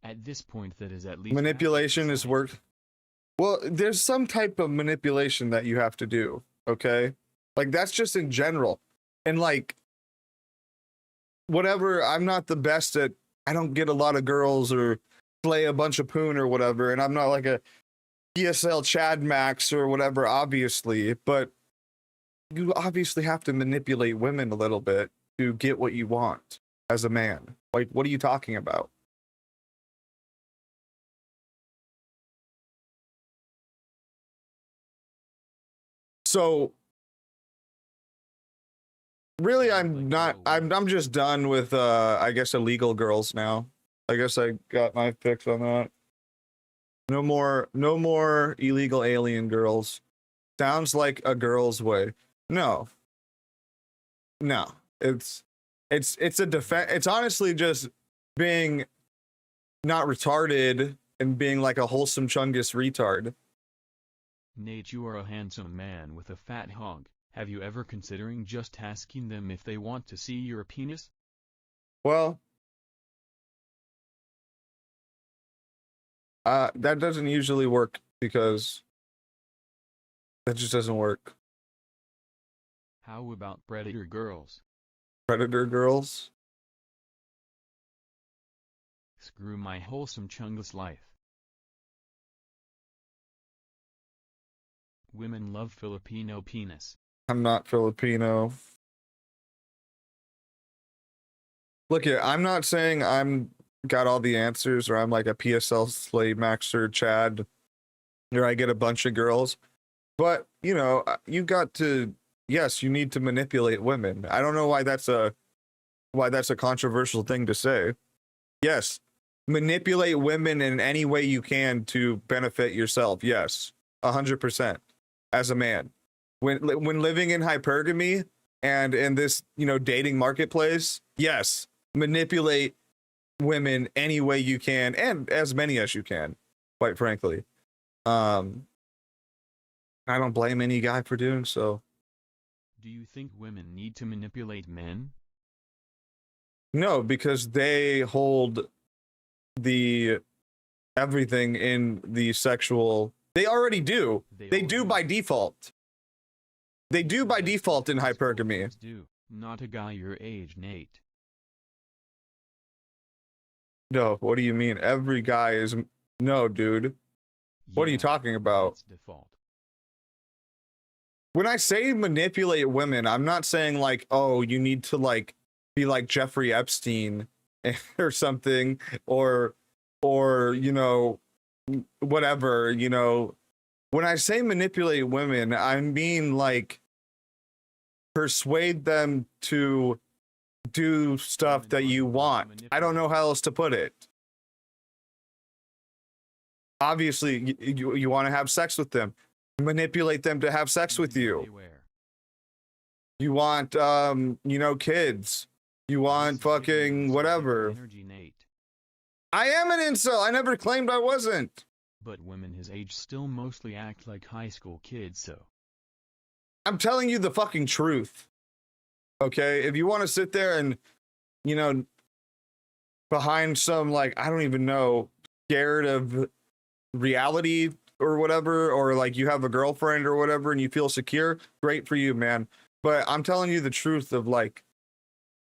At this point, that is at least manipulation is work. Well, there's some type of manipulation that you have to do, okay? Like that's just in general. And like whatever, I'm not the best at, I don't get a lot of girls or play a bunch of poon or whatever, and I'm not like a PSL Chad Max or whatever, obviously, but you obviously have to manipulate women a little bit to get what you want as a man. Like, what are you talking about? So really, I'm just done with I guess illegal girls now. I guess I got my fix on that. No more illegal alien girls. Sounds like a girl's way. No. It's a defense. It's honestly just being not retarded and being like a wholesome chungus retard. Nate, you are a handsome man with a fat hog. Have you ever considering just asking them if they want to see your penis? Well, that doesn't usually work because that just doesn't work. How about predator girls? Predator girls? Screw my wholesome chungus life. Women love Filipino penis. I'm not Filipino. Look here, I'm not saying I'm got all the answers or I'm like a PSL Slay Maxer Chad or I get a bunch of girls. But, you know, you got to, yes, you need to manipulate women. I don't know why that's a controversial thing to say. Yes, manipulate women in any way you can to benefit yourself. Yes, 100%. As a man, when living in hypergamy and in this, you know, dating marketplace, yes, manipulate women any way you can and as many as you can, quite frankly. I don't blame any guy for doing so. Do you think women need to manipulate men? No, because they hold the everything in the sexual. They already do. They do by default. They do by default in hypergamy. Do. Not a guy your age, Nate. No, what do you mean? Every guy is... No, dude. What are you talking about? It's default. When I say manipulate women, I'm not saying like, oh, you need to like be like Jeffrey Epstein or something, or you know, whatever, you know. When I say manipulate women, I mean like persuade them to do stuff that you want. I don't know how else to put it. Obviously, you want to have sex with them. Manipulate them to have sex with you. You want, you know, kids. You want fucking whatever. I am an incel. I never claimed I wasn't. But women his age still mostly act like high school kids, so. I'm telling you the fucking truth. Okay? If you want to sit there and, you know, behind some, like, I don't even know, scared of reality or whatever, or like you have a girlfriend or whatever and you feel secure, great for you, man. But I'm telling you the truth of like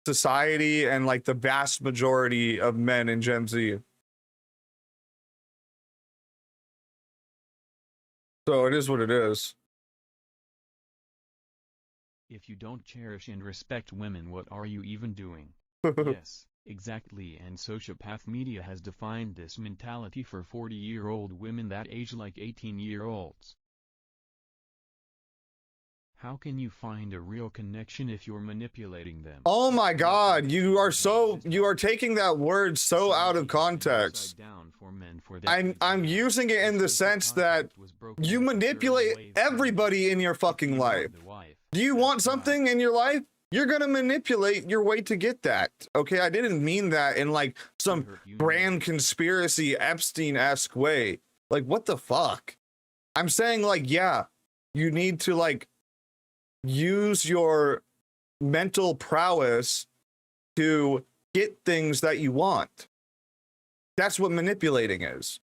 society and like the vast majority of men in Gen Z. So it is what it is. If you don't cherish and respect women, what are you even doing? Yes, exactly, and sociopath media has defined this mentality for 40-year-old women that age like 18-year-olds. How can you find a real connection if you're manipulating them? Oh my God, you are taking that word so out of context. I'm using it in the sense that you manipulate everybody in your fucking life. Do you want something in your life? You're gonna manipulate your way to get that. Okay, I didn't mean that in like some grand conspiracy Epstein-esque way. Like, what the fuck? I'm saying like, yeah, you need to like use your mental prowess to get things that you want. That's what manipulating is.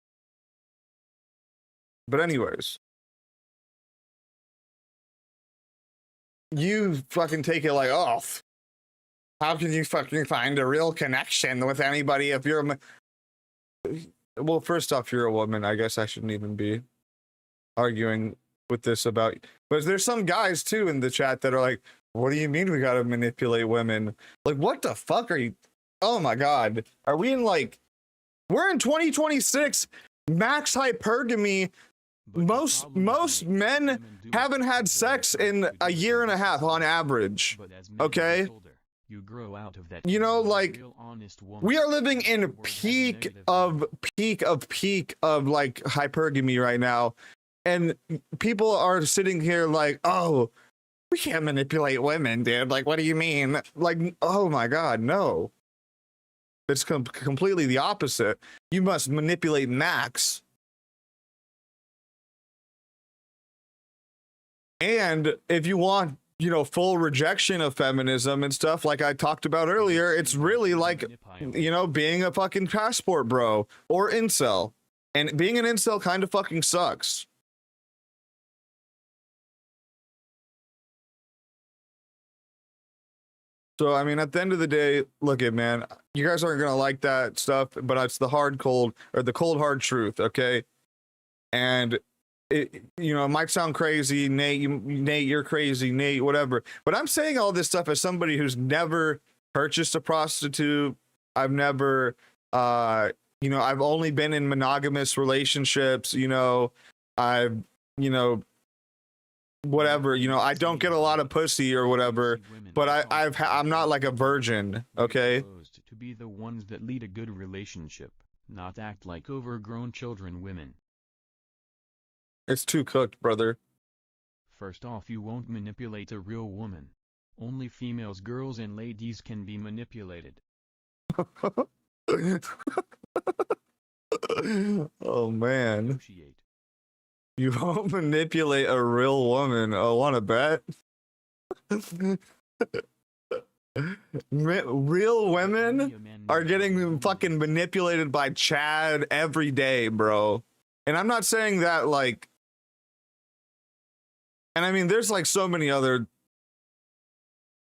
But anyways, you fucking take it like, oh, how can you fucking find a real connection with anybody if you're well, first off, you're a woman. I guess I shouldn't even be arguing with this about, but there's some guys too in the chat that are like, what do you mean we gotta manipulate women? Like, what the fuck are you? Oh my God, are we in like, we're in 2026, max hypergamy. Most men haven't had sex in a year and a half on average. Okay, you grow out of that. You know, like, we are living in peak of like hypergamy right now. And people are sitting here like, oh, we can't manipulate women, dude. Like, what do you mean? Like, oh my God, no. It's completely the opposite. You must manipulate max. And if you want, you know, full rejection of feminism and stuff like I talked about earlier, it's really like, you know, being a fucking passport bro or incel. And being an incel kind of fucking sucks. So, I mean, at the end of the day, look it, man, you guys aren't going to like that stuff, but it's the cold, hard truth, okay? And, it, you know, it might sound crazy, Nate, you're crazy, Nate, whatever. But I'm saying all this stuff as somebody who's never purchased a prostitute. I've never, you know, I've only been in monogamous relationships, you know, I've, you know, whatever, you know, I don't get a lot of pussy or whatever, but I'm not like a virgin, okay? To be the ones that lead a good relationship, not act like overgrown children women. It's too cooked, brother. First off, you won't manipulate a real woman. Only females, girls, and ladies can be manipulated. Oh man. You won't manipulate a real woman. Oh, wanna bet? Real women are getting fucking manipulated by Chad every day, bro. And I'm not saying that like, and I mean, there's like so many other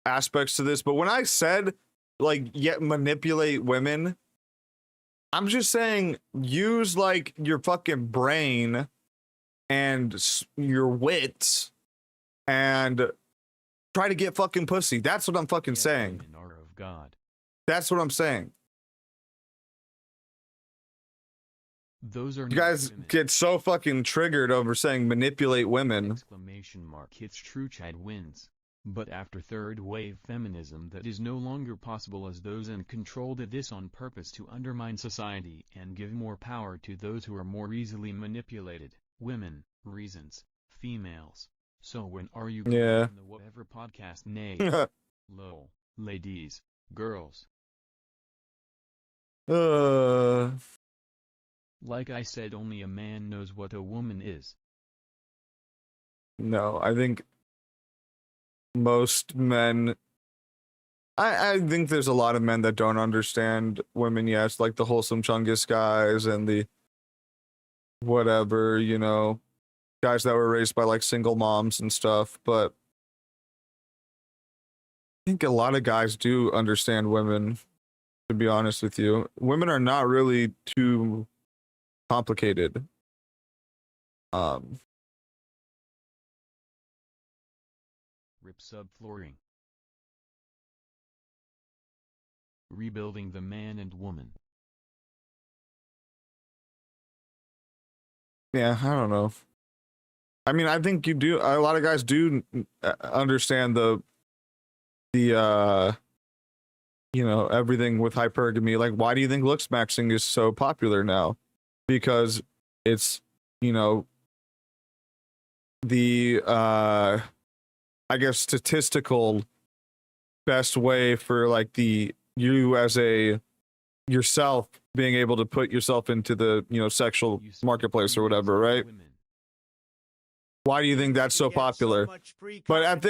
aspects to this, but when I said like, yet manipulate women, I'm just saying use like your fucking brain and your wits and try to get fucking pussy. That's what I'm fucking saying. That's what I'm saying. Those are you guys get so fucking triggered over saying manipulate women. Exclamation mark. It's true, Chad wins. But after third wave feminism, that is no longer possible, as those in control did this on purpose to undermine society and give more power to those who are more easily manipulated. Women, reasons, females. So when are you going on the whatever podcast? Nay. Lol. Ladies, girls. Like I said, only a man knows what a woman is. No, I think most men, I think there's a lot of men that don't understand women, yes, like the wholesome Chungus guys and the whatever, you know, guys that were raised by like single moms and stuff, but I think a lot of guys do understand women, to be honest with you. Women are not really too complicated. Rip subflooring. Rebuilding the man and woman. Yeah, I don't know. I mean, I think you do. A lot of guys do understand the you know, everything with hypergamy. Like, why do you think looks maxing is so popular now? Because it's, you know, the I guess statistical best way for like the you as a yourself being able to put yourself into the, you know, sexual marketplace or whatever, right? Why do you think that's so popular? But at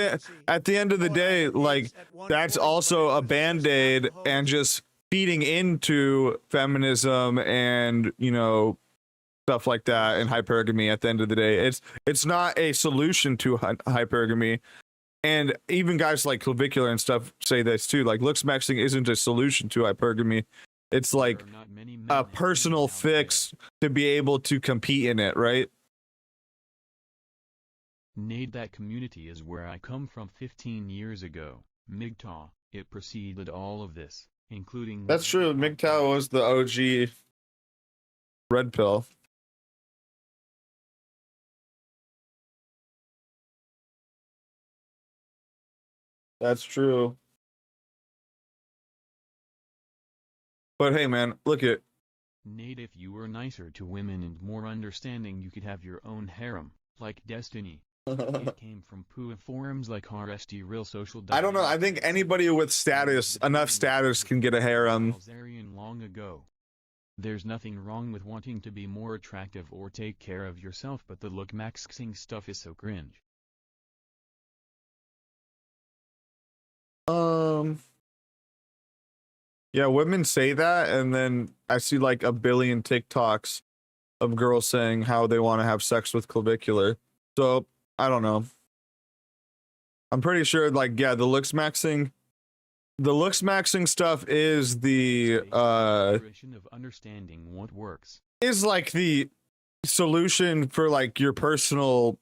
the end of the day, like, that's also a band-aid and just feeding into feminism and, you know, stuff like that and hypergamy. At the end of the day, it's not a solution to hypergamy. And even guys like Clavicular and stuff say this too. Like, looks maxing isn't a solution to hypergamy. It's like a personal fix to be able to compete in it, right? Nade, that community is where I come from 15 years ago. MGTOW, it preceded all of this, including... That's true. MGTOW was the OG red pill. That's true. But hey, man, look at... Nade, if you were nicer to women and more understanding, you could have your own harem, like Destiny. It came from PUA forums like RST Real Social. I don't know. I think anybody with status, enough status, can get a harem. Long ago. There's nothing wrong with wanting to be more attractive or take care of yourself, but the look maxing stuff is so cringe. Yeah, women say that, and then I see like a billion TikToks of girls saying how they want to have sex with Clavicular. So I don't know. I'm pretty sure, like, yeah, the looks maxing stuff is the of understanding what works. Is like the solution for like your personal,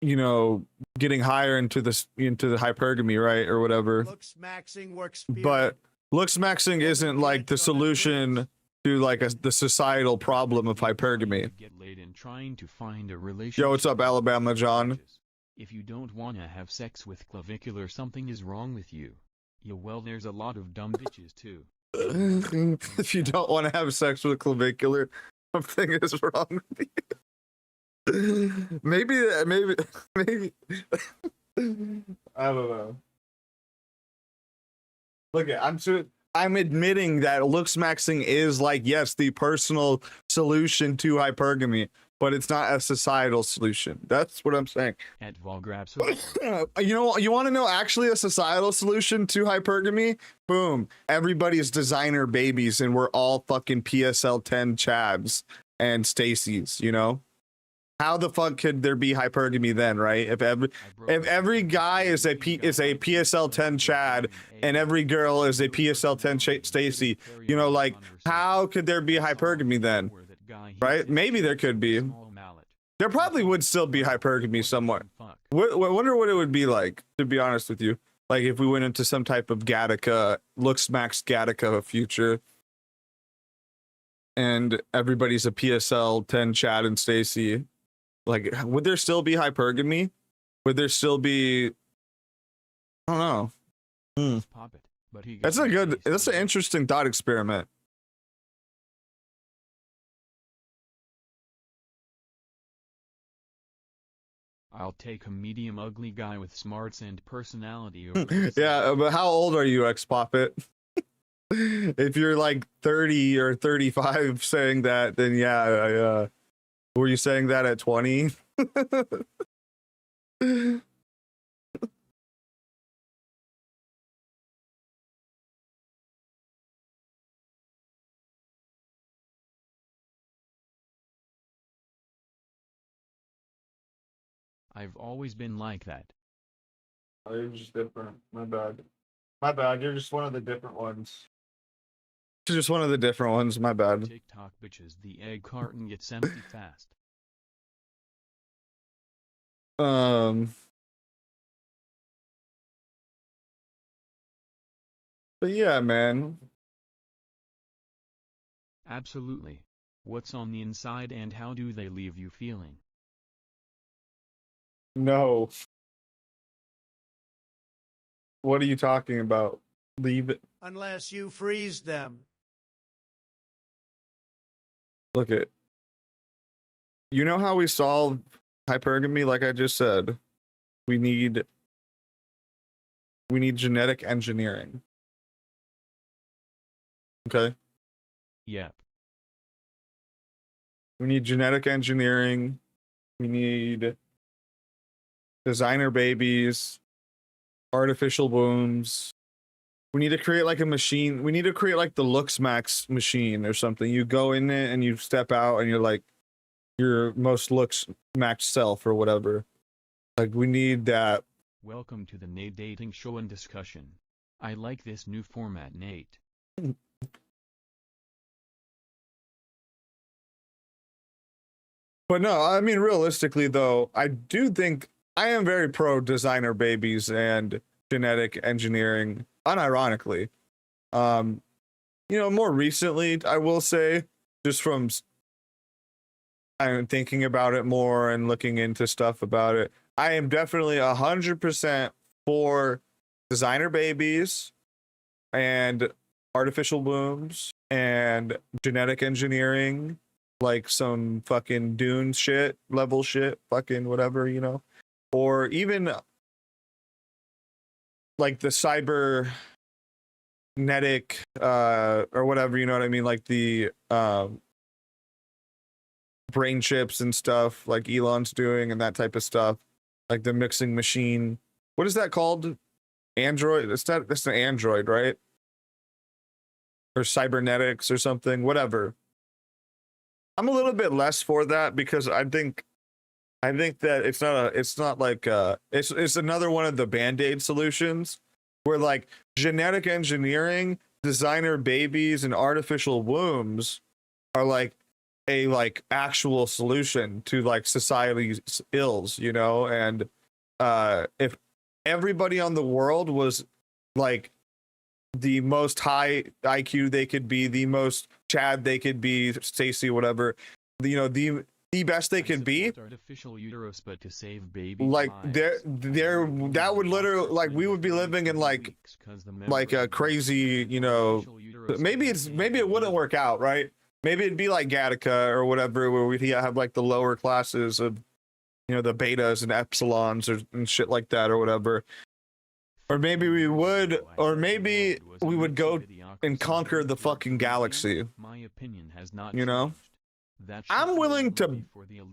you know, getting higher into the hypergamy, right, or whatever. Looks maxing works. But looks maxing isn't like the solution to like the societal problem of hypergamy. Get laid in trying to find a relationship. Yo, what's up, Alabama John? If you don't want to have sex with Clavicular, something is wrong with you. Yeah, well, there's a lot of dumb bitches too. If you don't want to have sex with Clavicular, something is wrong with you. maybe I don't know. Look, I'm admitting that looks maxing is like, yes, the personal solution to hypergamy, but it's not a societal solution. That's what I'm saying. At Volgrabs. You know, you want to know actually a societal solution to hypergamy? Boom. Everybody's designer babies and we're all fucking PSL 10 Chads and Stacys, you know? How the fuck could there be hypergamy then, right? If every guy is a PSL 10 Chad and every girl is a PSL 10 Stacy, you know, like, how could there be hypergamy then? Right? Maybe there could be. There probably would still be hypergamy somewhere. Wonder what it would be like, to be honest with you. Like if we went into some type of Gattaca, looks max Gattaca future, and everybody's a PSL 10 Chad and Stacy. Like, would there still be hypergamy? Would there still be? I don't know. That's an interesting thought experiment. I'll take a medium ugly guy with smarts and personality. Yeah, but how old are you, X-Poppet? If you're like 30 or 35 saying that, then yeah, were you saying that at 20? I've always been like that. Oh, you're just different. My bad. My bad. You're just one of the different ones. You're just one of the different ones. My bad. TikTok bitches, the egg carton gets empty fast. But yeah, man. Absolutely. What's on the inside and how do they leave you feeling? No. What are you talking about? Leave it. Unless you freeze them. Look at. You know how we solve hypergamy? Like I just said, we need genetic engineering. Okay. Yep. We need genetic engineering. We need designer babies, artificial wombs. We need to create like a machine. We need to create like the Looks Max machine or something. You go in it and you step out and you're like your most Looks Max self or whatever. Like we need that. Welcome to the Nate Dating Show and Discussion. I like this new format, Nate. But no, I mean, realistically, though, I do think I am very pro designer babies and genetic engineering, unironically. More recently, I will say, just from I'm thinking about it more and looking into stuff about it, I am definitely 100% for designer babies and artificial wombs and genetic engineering. Like some fucking Dune shit, level shit, fucking whatever, or even like the cybernetic or whatever, you know what I mean, like the brain chips and stuff like Elon's doing and that type of stuff, like the mixing machine. What is that called? Android? That's an android, right? Or cybernetics or something, whatever. I'm a little bit less for that because I think that it's another one of the Band-Aid solutions where like genetic engineering, designer babies, and artificial wombs are like a like actual solution to like society's ills, and if everybody on the world was like the most high IQ they could be, the most Chad they could be, Stacy, whatever, the best they could be. Artificial uterus, but to save baby like lives. that would literally like we would be living in like a crazy, maybe it wouldn't work out, right? Maybe it'd be like Gattaca or whatever, where we'd have like the lower classes of, the betas and epsilons and shit like that or whatever. Or maybe we would go and conquer the fucking galaxy. My opinion has not I'm willing to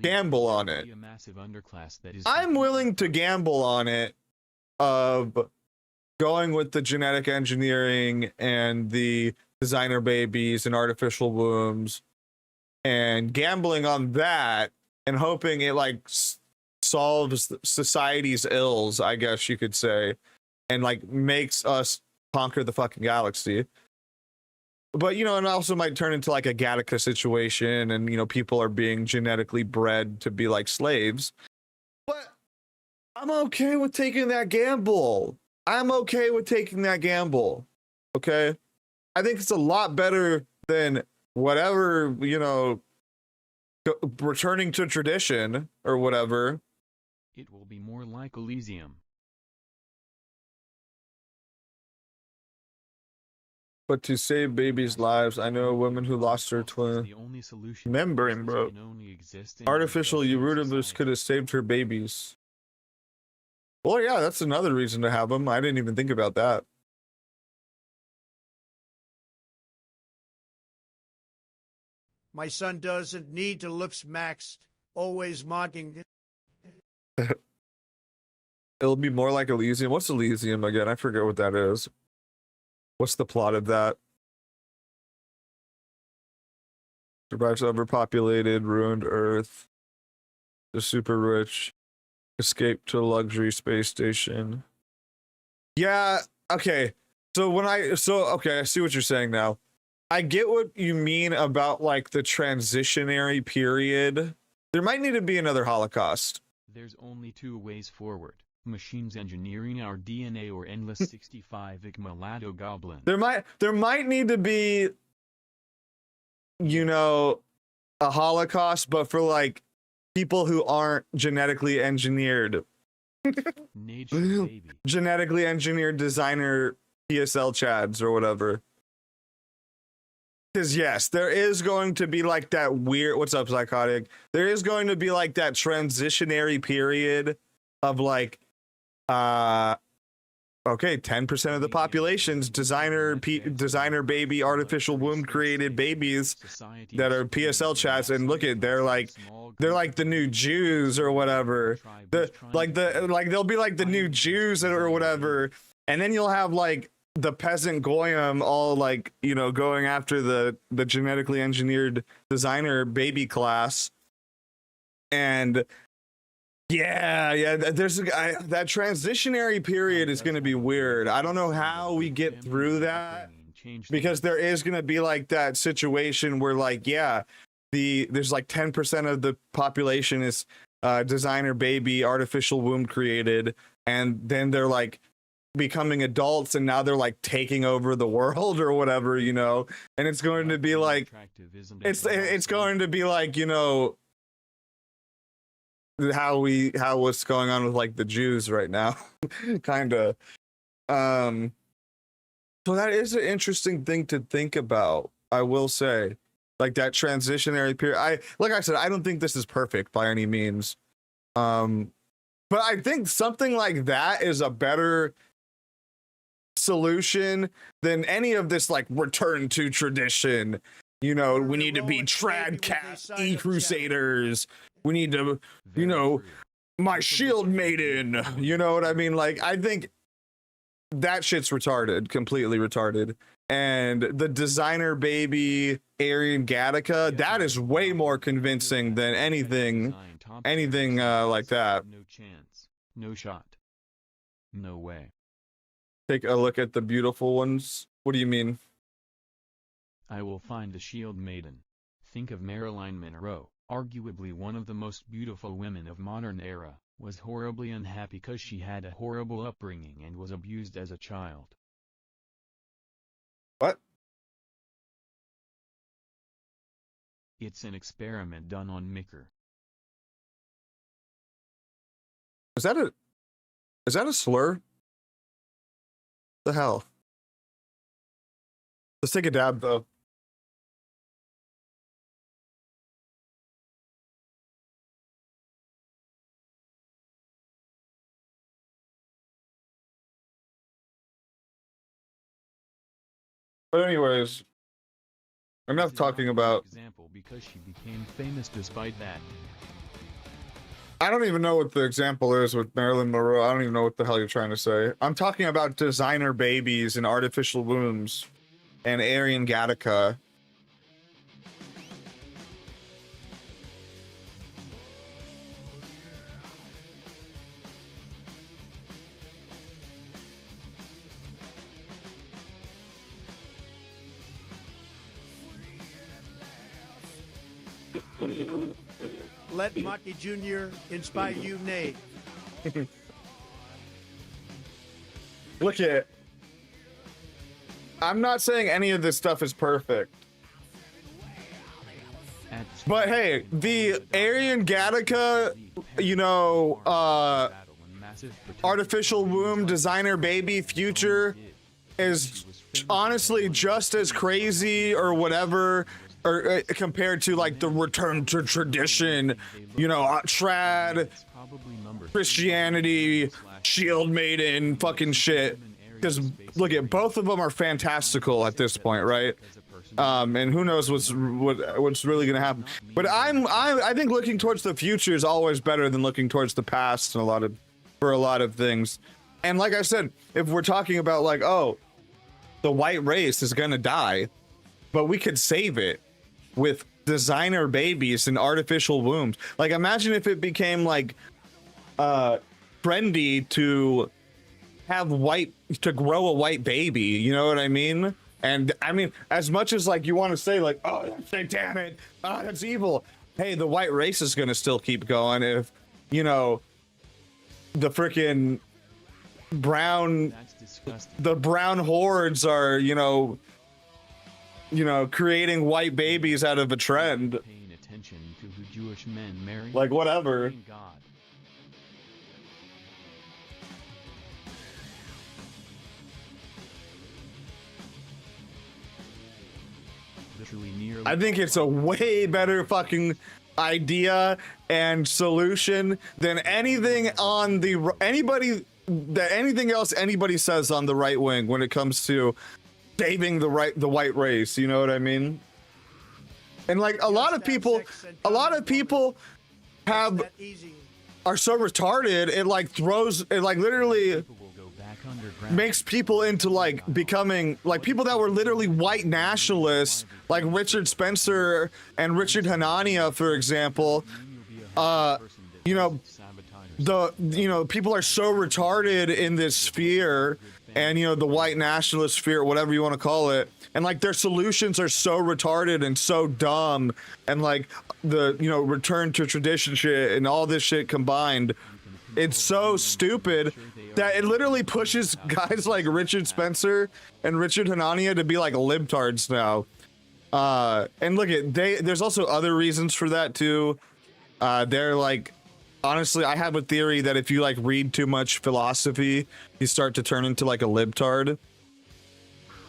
gamble on it. I'm willing to gamble on it of going with the genetic engineering and the designer babies and artificial wombs and gambling on that and hoping it like solves society's ills, I guess you could say, and like makes us conquer the fucking galaxy. But it also might turn into like a Gattaca situation and people are being genetically bred to be like slaves. But I'm okay with taking that gamble. Okay? I think it's a lot better than whatever, returning to tradition or whatever. It will be more like Elysium. But to save babies' lives, I know a woman who lost her twin membrane, bro. Artificial uterus could have saved her babies. Well, yeah, that's another reason to have them. I didn't even think about that. My son doesn't need to look maxed, always mocking. It'll be more like Elysium. What's Elysium again? I forget what that is. What's the plot of that? Survives overpopulated, ruined Earth. The super rich Escape to a luxury space station. Yeah, okay. So okay, I see what you're saying now. I get what you mean about like the transitionary period. There might need to be another Holocaust. There's only two ways forward. Machines engineering our DNA or endless 65 mulatto goblin. There might need to be, you know, a Holocaust, but for like people who aren't genetically engineered. Nature baby. Genetically engineered designer PSL chads or whatever. Because yes, there is going to be like that weird, what's up, Psychotic? There is going to be like that transitionary period of like, okay, 10% of the population's designer baby, artificial womb created babies that are PSL chats, and look at they're like the new Jews or whatever. They'll be like the new Jews or whatever, and then you'll have like the peasant goyim all like, you know, going after the genetically engineered designer baby class. And yeah, there's that transitionary period is going to be weird. I don't know how we get through that, because there is going to be like that situation where like, yeah, there's like 10% of the population is designer baby, artificial womb created, and then they're like becoming adults, and now they're like taking over the world or whatever, you know. And it's going to be like, it's going to be like, you know, how what's going on with like the Jews right now. Kind of. So that is an interesting thing to think about, I will say. Like that transitionary period. Like I said, I don't think this is perfect by any means. But I think something like that is a better solution than any of this like return to tradition. You know, we need to be trad cat e-crusaders. We need to, you know, my shield maiden. You know what I mean? Like, I think that shit's retarded, completely retarded. And the designer baby Aryan Gattaca, that is way more convincing than anything like that. No chance. No shot. No way. Take a look at the beautiful ones. What do you mean? I will find the shield maiden. Think of Marilyn Monroe, arguably one of the most beautiful women of modern era, was horribly unhappy because she had a horrible upbringing and was abused as a child. What? It's an experiment done on Micker. Is that a slur? The hell? Let's take a dab though. But anyways, enough talking about. Example because she became famous despite that. I don't even know what the example is with Marilyn Monroe. I don't even know what the hell you're trying to say. I'm talking about designer babies and artificial wombs and Aryan Gattaca. Let Maki Jr. inspire you, Nate. Look at it. I'm not saying any of this stuff is perfect. But hey, the Aryan Gattaca, you know, artificial womb designer baby future is honestly just as crazy or whatever, or compared to like the return to tradition, you know, trad, Christianity, shield maiden, fucking shit. Because look at both of them are fantastical at this point, right? And who knows what's really gonna happen. But I think looking towards the future is always better than looking towards the past for a lot of things. And like I said, if we're talking about like, oh, the white race is gonna die, but we could save it with designer babies and artificial wombs. Like imagine if it became like trendy to grow a white baby, you know what I mean? And I mean, as much as like you want to say like, oh, that's satanic, oh, that's evil. Hey, the white race is gonna still keep going if, you know, the freaking brown, the brown hordes are, you know, creating white babies out of a trend. Paying attention to who Jewish men marry. Like whatever. God. I think it's a way better fucking idea and solution than anything on the anything else anybody says on the right wing when it comes to saving the white race. You know what I mean? And like a lot of people are so retarded it like literally makes people into like becoming like people that were literally white nationalists, like Richard Spencer and Richard Hanania, for example. You know, people are so retarded in this sphere, and you know, the white nationalist sphere, whatever you want to call it, and like their solutions are so retarded and so dumb, and like the, you know, return to tradition shit and all this shit combined, it's so stupid that it literally pushes guys like Richard Spencer and Richard Hanania to be like libtards now. And look at there's also other reasons for that too. They're like, honestly, I have a theory that if you like read too much philosophy, you start to turn into like a libtard.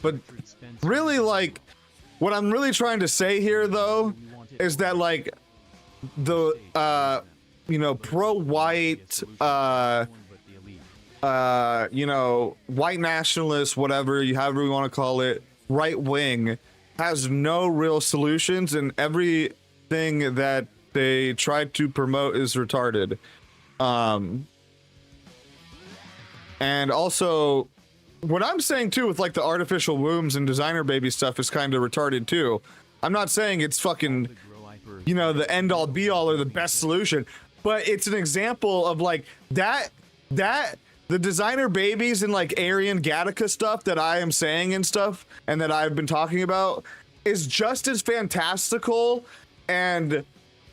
But really, like, what I'm really trying to say here though is that like the you know, pro-white you know, white nationalists, whatever however you want to call it, right wing has no real solutions, and everything that they try to promote is retarded. And also what I'm saying too with like the artificial wombs and designer baby stuff is kind of retarded too. I'm not saying it's fucking, you know, the end all be all or the best solution, but it's an example of like that the designer babies and like Aryan Gattaca stuff that I am saying and stuff and that I've been talking about is just as fantastical and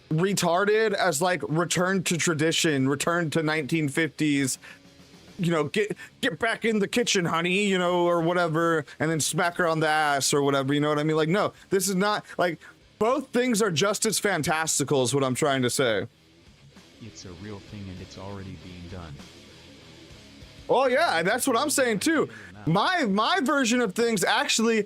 retarded as like return to tradition, return to 1950s, you know, get back in the kitchen, honey, you know, or whatever, and then smack her on the ass or whatever, you know what I mean? Like, no, this is not like, both things are just as fantastical is what I'm trying to say. It's a real thing and it's already being done. Oh yeah, that's what I'm saying too. My version of things actually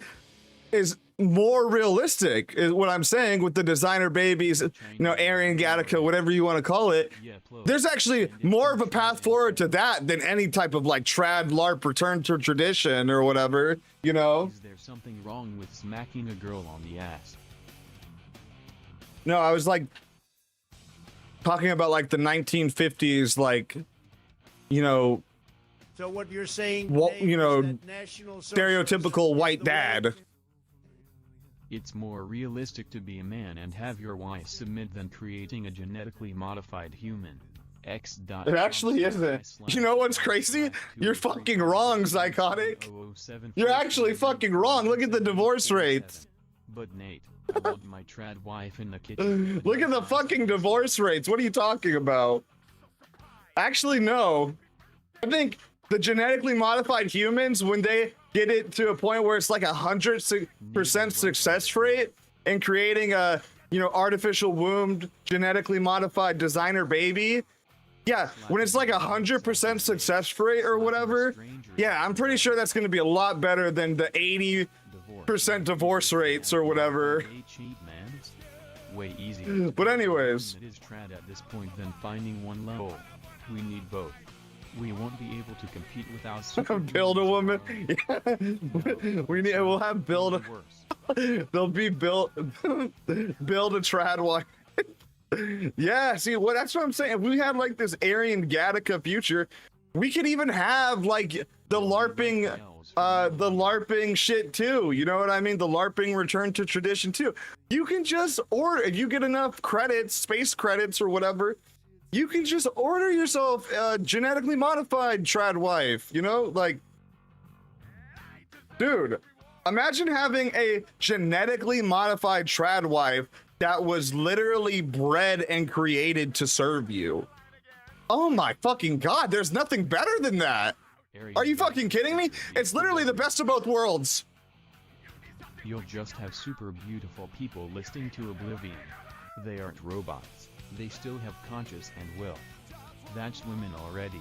is more realistic, is what I'm saying with the designer babies, you know, Aryan Gattaca, whatever you want to call it. There's actually more of a path forward to that than any type of like trad LARP return to tradition or whatever, you know? Is there something wrong with smacking a girl on the ass? No, I was like talking about like the 1950s, like, you know, so what you're saying, you know, stereotypical white dad. It's more realistic to be a man and have your wife submit than creating a genetically modified human. It actually isn't. You know what's crazy? You're fucking wrong, Psychotic. You're actually fucking wrong. Look at the divorce rates. But Nate, I want my trad wife in the kitchen. Look at the fucking divorce rates. What are you talking about? Actually, no. I think the genetically modified humans, when they get it to a point where it's like 100% success rate in creating a, you know, artificial wombed, genetically modified designer baby. Yeah, when it's like 100% success rate or whatever. Yeah, I'm pretty sure that's going to be a lot better than the 80% divorce rates or whatever. Way easy. But anyways, it is trad at this point than finding one level. We need both. We won't be able to compete without build a woman. Yeah. We'll have build. They'll be built. Build a trad wife. Yeah, see, that's what I'm saying. If we had like this Aryan Gattaca future, we could even have like the LARPing shit too. You know what I mean? The LARPing return to tradition too. You can just order, if you get enough credits, space credits or whatever, You can just order yourself a genetically modified trad wife, you know? Like, dude, imagine having a genetically modified trad wife that was literally bred and created to serve you. Oh my fucking god, there's nothing better than that. Are you fucking kidding me? It's literally the best of both worlds. You'll just have super beautiful people listing to oblivion. They aren't robots. They still have conscience and will. That's women already.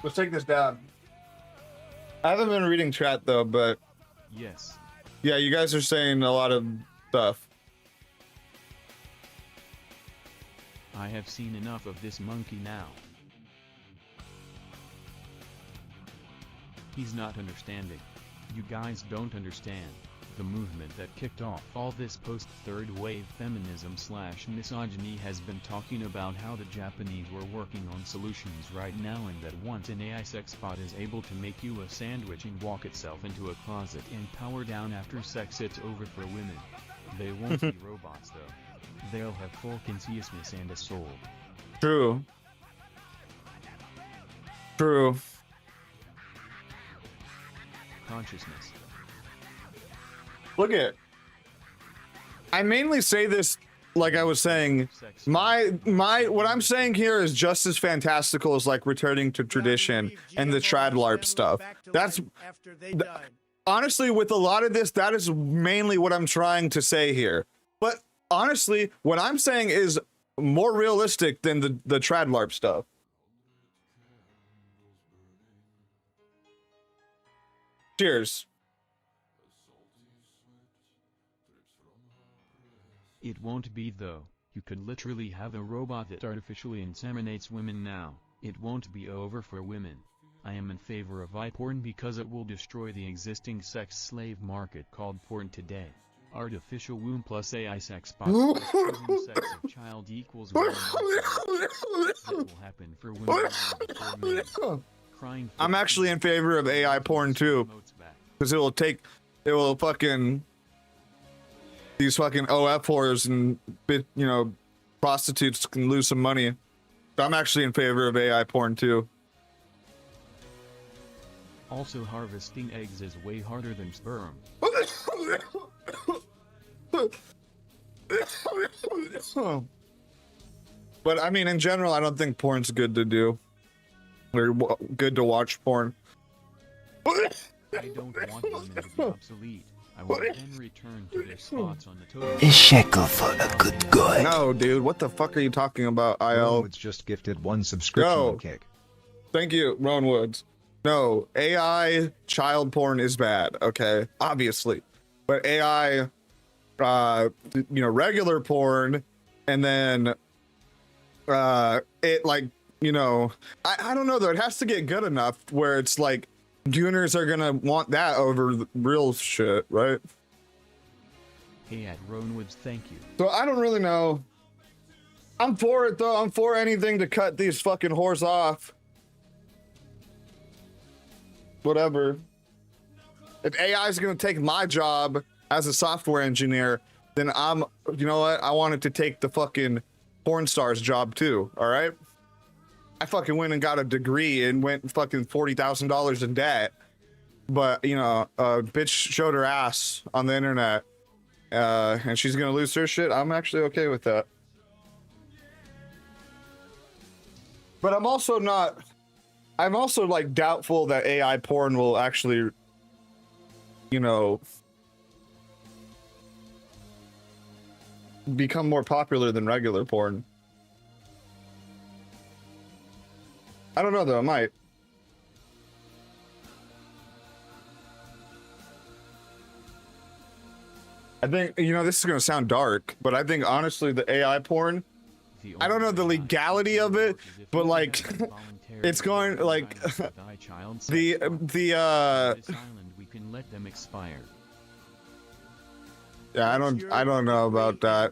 Let's take this down. I haven't been reading chat though, but Yes. yeah, you guys are saying a lot of stuff. I have seen enough of this monkey now. He's not understanding. You guys don't understand. The movement that kicked off all this post-third wave feminism / misogyny has been talking about how the Japanese were working on solutions right now, and that once an AI sex bot is able to make you a sandwich and walk itself into a closet and power down after sex, it's over for women. They won't be robots though. They'll have full consciousness and a soul. True. True. Consciousness. Look at. I mainly say this, like I was saying, what I'm saying here is just as fantastical as like returning to tradition and the trad LARP stuff. That's honestly, with a lot of this, that is mainly what I'm trying to say here. But honestly, what I'm saying is more realistic than the trad LARP stuff. Cheers. It won't be though. You could literally have a robot that artificially inseminates women now. It won't be over for women. I am in favor of porn because it will destroy the existing sex slave market called porn today. Artificial womb plus AI sex bot plus sex of child equals women. That will happen for women before men. Crying. I'm actually in favor of AI porn too, because it will fucking these fucking OF whores and prostitutes can lose some money. So I'm actually in favor of AI porn too. Also, harvesting eggs is way harder than sperm. But I mean, in general, I don't think porn's good to do. Or good to watch porn. I don't want women to be obsolete. I want them return to their spots on the totem. A shekel for a good guy. No, dude, what the fuck are you talking about, IL? Woods just gifted 1 subscription kick. Thank you, Ron Woods. No, AI child porn is bad, okay? Obviously. But AI, regular porn, and then, it like, I don't know though, it has to get good enough where it's like, juniors are gonna want that over the real shit, right? Hey, at Roanwoods, thank you. So I don't really know. I'm for it though. I'm for anything to cut these fucking whores off. Whatever. If AI is gonna take my job as a software engineer, then you know what? I wanted to take the fucking porn star's job too. All right. I fucking went and got a degree and went fucking $40,000 in debt. But, a bitch showed her ass on the internet. And she's gonna lose her shit. I'm actually okay with that. But I'm also like doubtful that AI porn will actually, become more popular than regular porn. I don't know though, it might. I think, this is gonna sound dark, but I think honestly the AI porn, I don't know the legality of it, but like it's going like we can let them expire. Yeah, I don't know about that.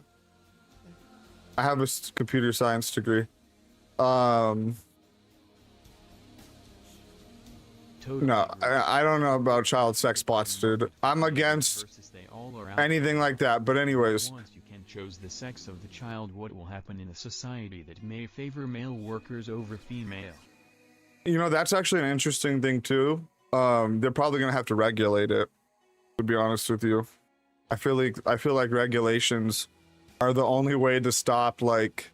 I have a computer science degree. Totally No, gross. I don't know about child sex bots, dude. I'm against Versus they all are out anything like that. But anyways, Once you can choose the sex of the child, what will happen in a society that may favor male workers over female? you know, that's actually an interesting thing too. They're probably gonna have to regulate it, to be honest with you. I feel like regulations are the only way to stop like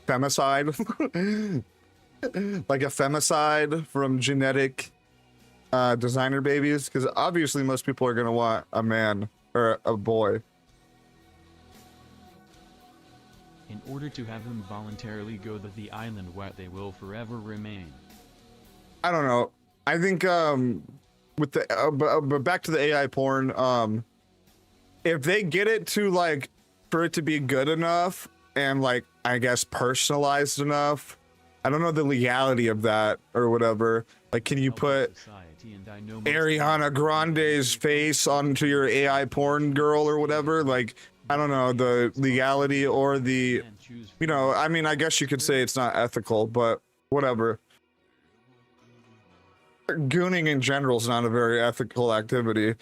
femicide. Like a femicide from genetic designer babies, because obviously most people are gonna want a man or a boy. In order to have them voluntarily go to the island where they will forever remain. I don't know. I think with the but back to the AI porn, if they get it to like for it to be good enough and like I guess personalized enough, I don't know the legality of that or whatever. Like, can you put Ariana Grande's face onto your AI porn girl or whatever? Like, I don't know the legality or the, you know, I mean, I guess you could say it's not ethical, but whatever. Gooning in general is not a very ethical activity,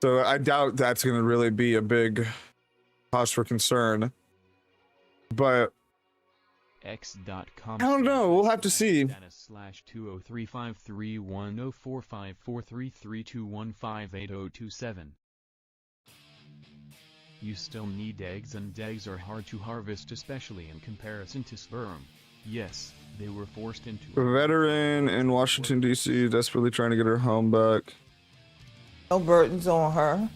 so I doubt that's going to really be a big cause for concern. But X.com. I don't know. We'll have to see. /20353104543321580027. You still need eggs, and eggs are hard to harvest, especially in comparison to sperm. Yes, they were forced into A veteran in Washington, D.C. desperately trying to get her home back. No burdens on her,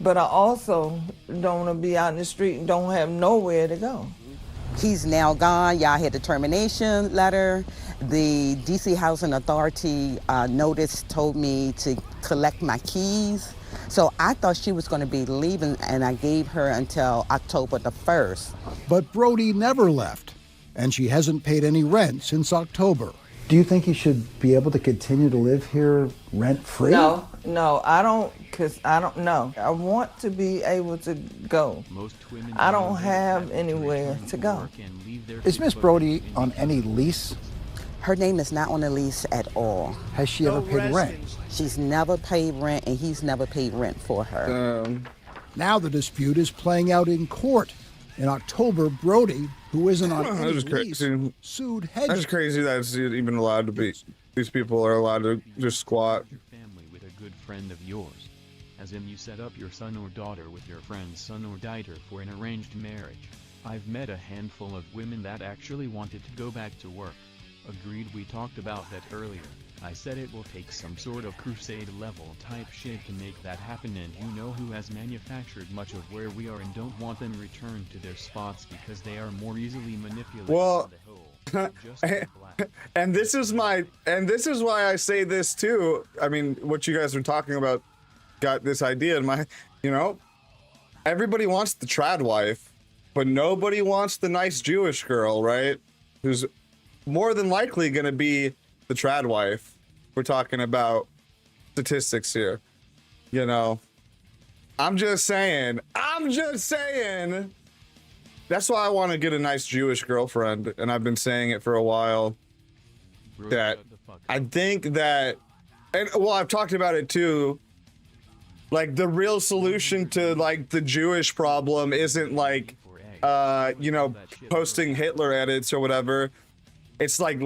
but I also don't want to be out in the street and don't have nowhere to go. He's now gone. Y'all had the termination letter. The DC Housing Authority notice told me to collect my keys. So I thought she was going to be leaving, and I gave her until October the 1st. But Brody never left, and she hasn't paid any rent since October. Do you think you should be able to continue to live here rent-free? No, I don't, because I don't know. I want to be able to go. I don't have anywhere to go. Is Miss Brody on any lease? Her name is not on the lease at all. Has she ever paid rent? She's never paid rent, and he's never paid rent for her. Now the dispute is playing out in court. In October, Brody, who isn't on any lease, sued Hedges. That's crazy that it's even allowed to be. These people are allowed to just squat. Family with a good friend of yours. As in, you set up your son or daughter with your friend's son or daughter for an arranged marriage. I've met a handful of women that actually wanted to go back to work. Agreed, we talked about that earlier. I said it will take some sort of crusade level type shit to make that happen, and you know who has manufactured much of where we are and don't want them returned to their spots because they are more easily manipulated. Well, and this is why I say this too. I mean, what you guys are talking about got this idea in my, you know, everybody wants the trad wife, but nobody wants the nice Jewish girl, right? Who's more than likely going to be the trad wife. We're talking about statistics here, you know. I'm just saying. That's why I want to get a nice Jewish girlfriend, and I've been saying it for a while. That I think that, and well, I've talked about it too. Like, the real solution to like the Jewish problem isn't like, you know, posting Hitler edits or whatever. It's like,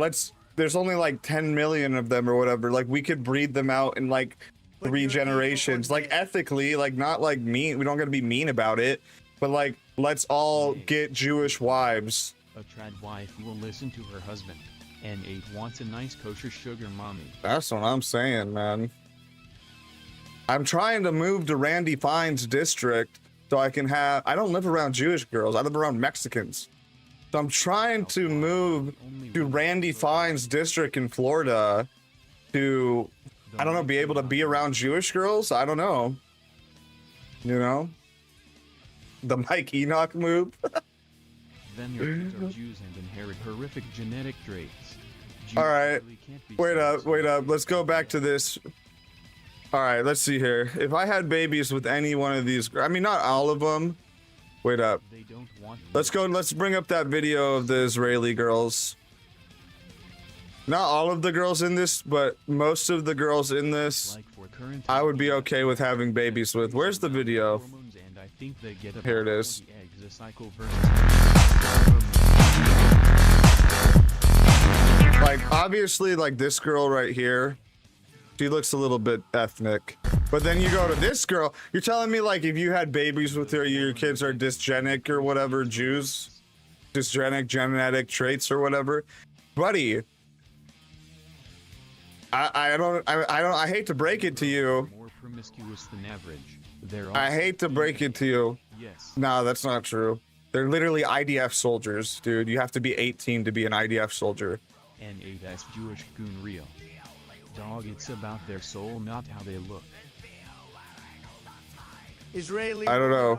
there's only like 10 million of them or whatever. Like, we could breed them out in like 3 generations, like ethically, like not like mean. We don't gotta be mean about it, but like, let's all get Jewish wives. A trad wife will listen to her husband. N8 wants a nice kosher sugar mommy. That's what I'm saying, man. I'm trying to move to Randy Fine's district so I can have, I don't live around Jewish girls, I live around Mexicans. So I'm trying to move to Randy Fine's district in Florida to, I don't know, be able to be around Jewish girls? I don't know. You know? The Mike Enoch move. Then your kids are Jews and inherit horrific genetic traits. All right. Wait up. Let's go back to this. All right, let's see here. If I had babies with any one of these, I mean, not all of them. Wait up. Let's bring up that video of the Israeli girls. Not all of the girls in this, but most of the girls in this, I would be okay with having babies with. Where's the video? Here it is. Like, obviously, like this girl right here, she looks a little bit ethnic. But then you go to this girl, you're telling me, like, if you had babies with her, your kids are dysgenic or whatever, Jews? Dysgenic genetic traits or whatever? Buddy, I hate to break it to you. More promiscuous than average. I hate to break it to you. Yes. No, that's not true. They're literally IDF soldiers, dude. You have to be 18 to be an IDF soldier. And that's Jewish goon real. Dog, it's about their soul, not how they look. Israeli I don't know.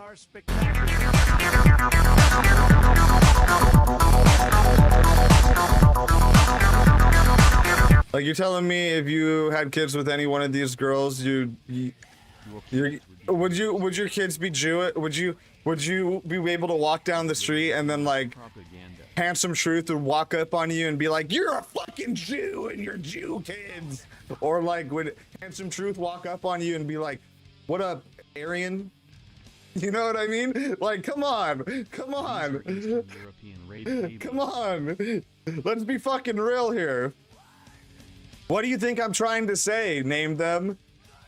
Like, you're telling me if you had kids with any one of these girls, would your kids be Jewish? Would you be able to walk down the street and then, like, Handsome Truth would walk up on you and be like, "You're a fucking Jew and you're Jew kids," or like would Handsome Truth walk up on you and be like, "What up, Aryan?" You know what I mean? Like, come on, come on, come on. Let's be fucking real here. What do you think I'm trying to say? Name them.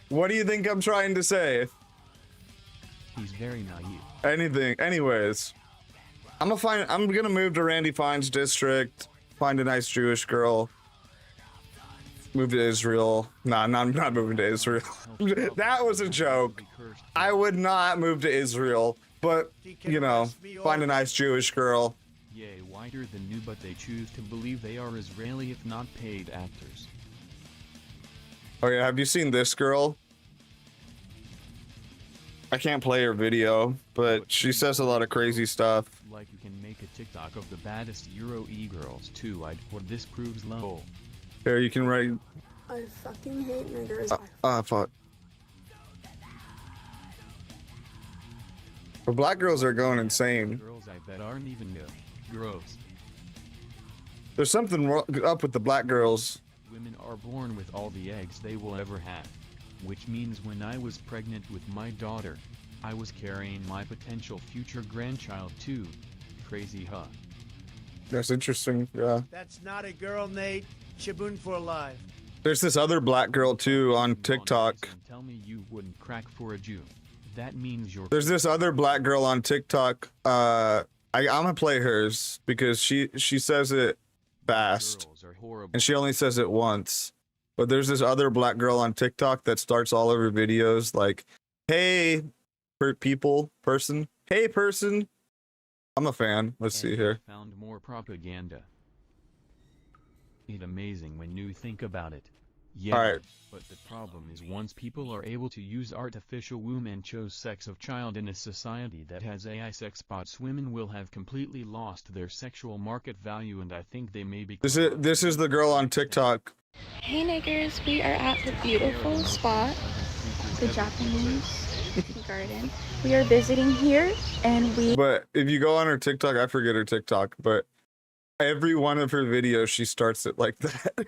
What do you think I'm trying to say? He's very naive. Anything. Anyways, I'm gonna move to Randy Fine's district, find a nice Jewish girl, move to Israel. Nah, I'm not moving to Israel. That was a joke. I would not move to Israel, but you know, find a nice Jewish girl. Yay, whiter than new, but they choose to believe they are Israeli if not paid actors. Oh yeah, have you seen this girl? I can't play her video, but she says a lot of crazy stuff. Like, you can make a TikTok of the baddest Euro e-girls too. This proves low. Here, you can write. I fucking hate niggers. Fuck. The black girls are going insane. Girls I bet aren't even new. Gross. There's something up with the black girls. Women are born with all the eggs they will ever have. Which means when I was pregnant with my daughter, I was carrying my potential future grandchild too. Crazy, huh? That's interesting, yeah. That's not a girl, Nate. Shaboon for life. There's this other black girl too on TikTok. Tell me you wouldn't crack for a Jew. That means you're... There's this other black girl on TikTok. I'm gonna play hers because she says it fast. And she only says it once. But there's this other black girl on TikTok that starts all of her videos like, "Hey, person. Hey, person." I'm a fan. Let's see here. Found more propaganda. It's amazing when you think about it. Yeah, Alright. But the problem is once people are able to use artificial womb and chose sex of child in a society that has AI sex bots, women will have completely lost their sexual market value, and I think they may be... This is the girl on TikTok. Hey niggers, we are at the beautiful spot, the Japanese garden. We are visiting here, and But if you go on her TikTok, I forget her TikTok, but every one of her videos, she starts it like that.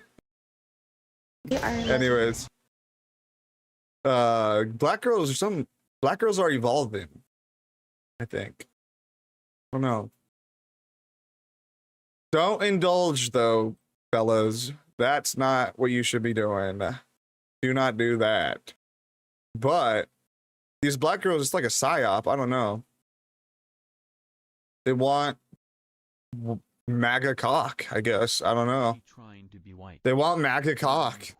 Anyways. Black girls are evolving, I think. I don't know. Don't indulge though, fellas. That's not what you should be doing. Do not do that. But these black girls, it's like a psyop. I don't know. They want MAGA cock, I guess. I don't know. They want MAGA cock.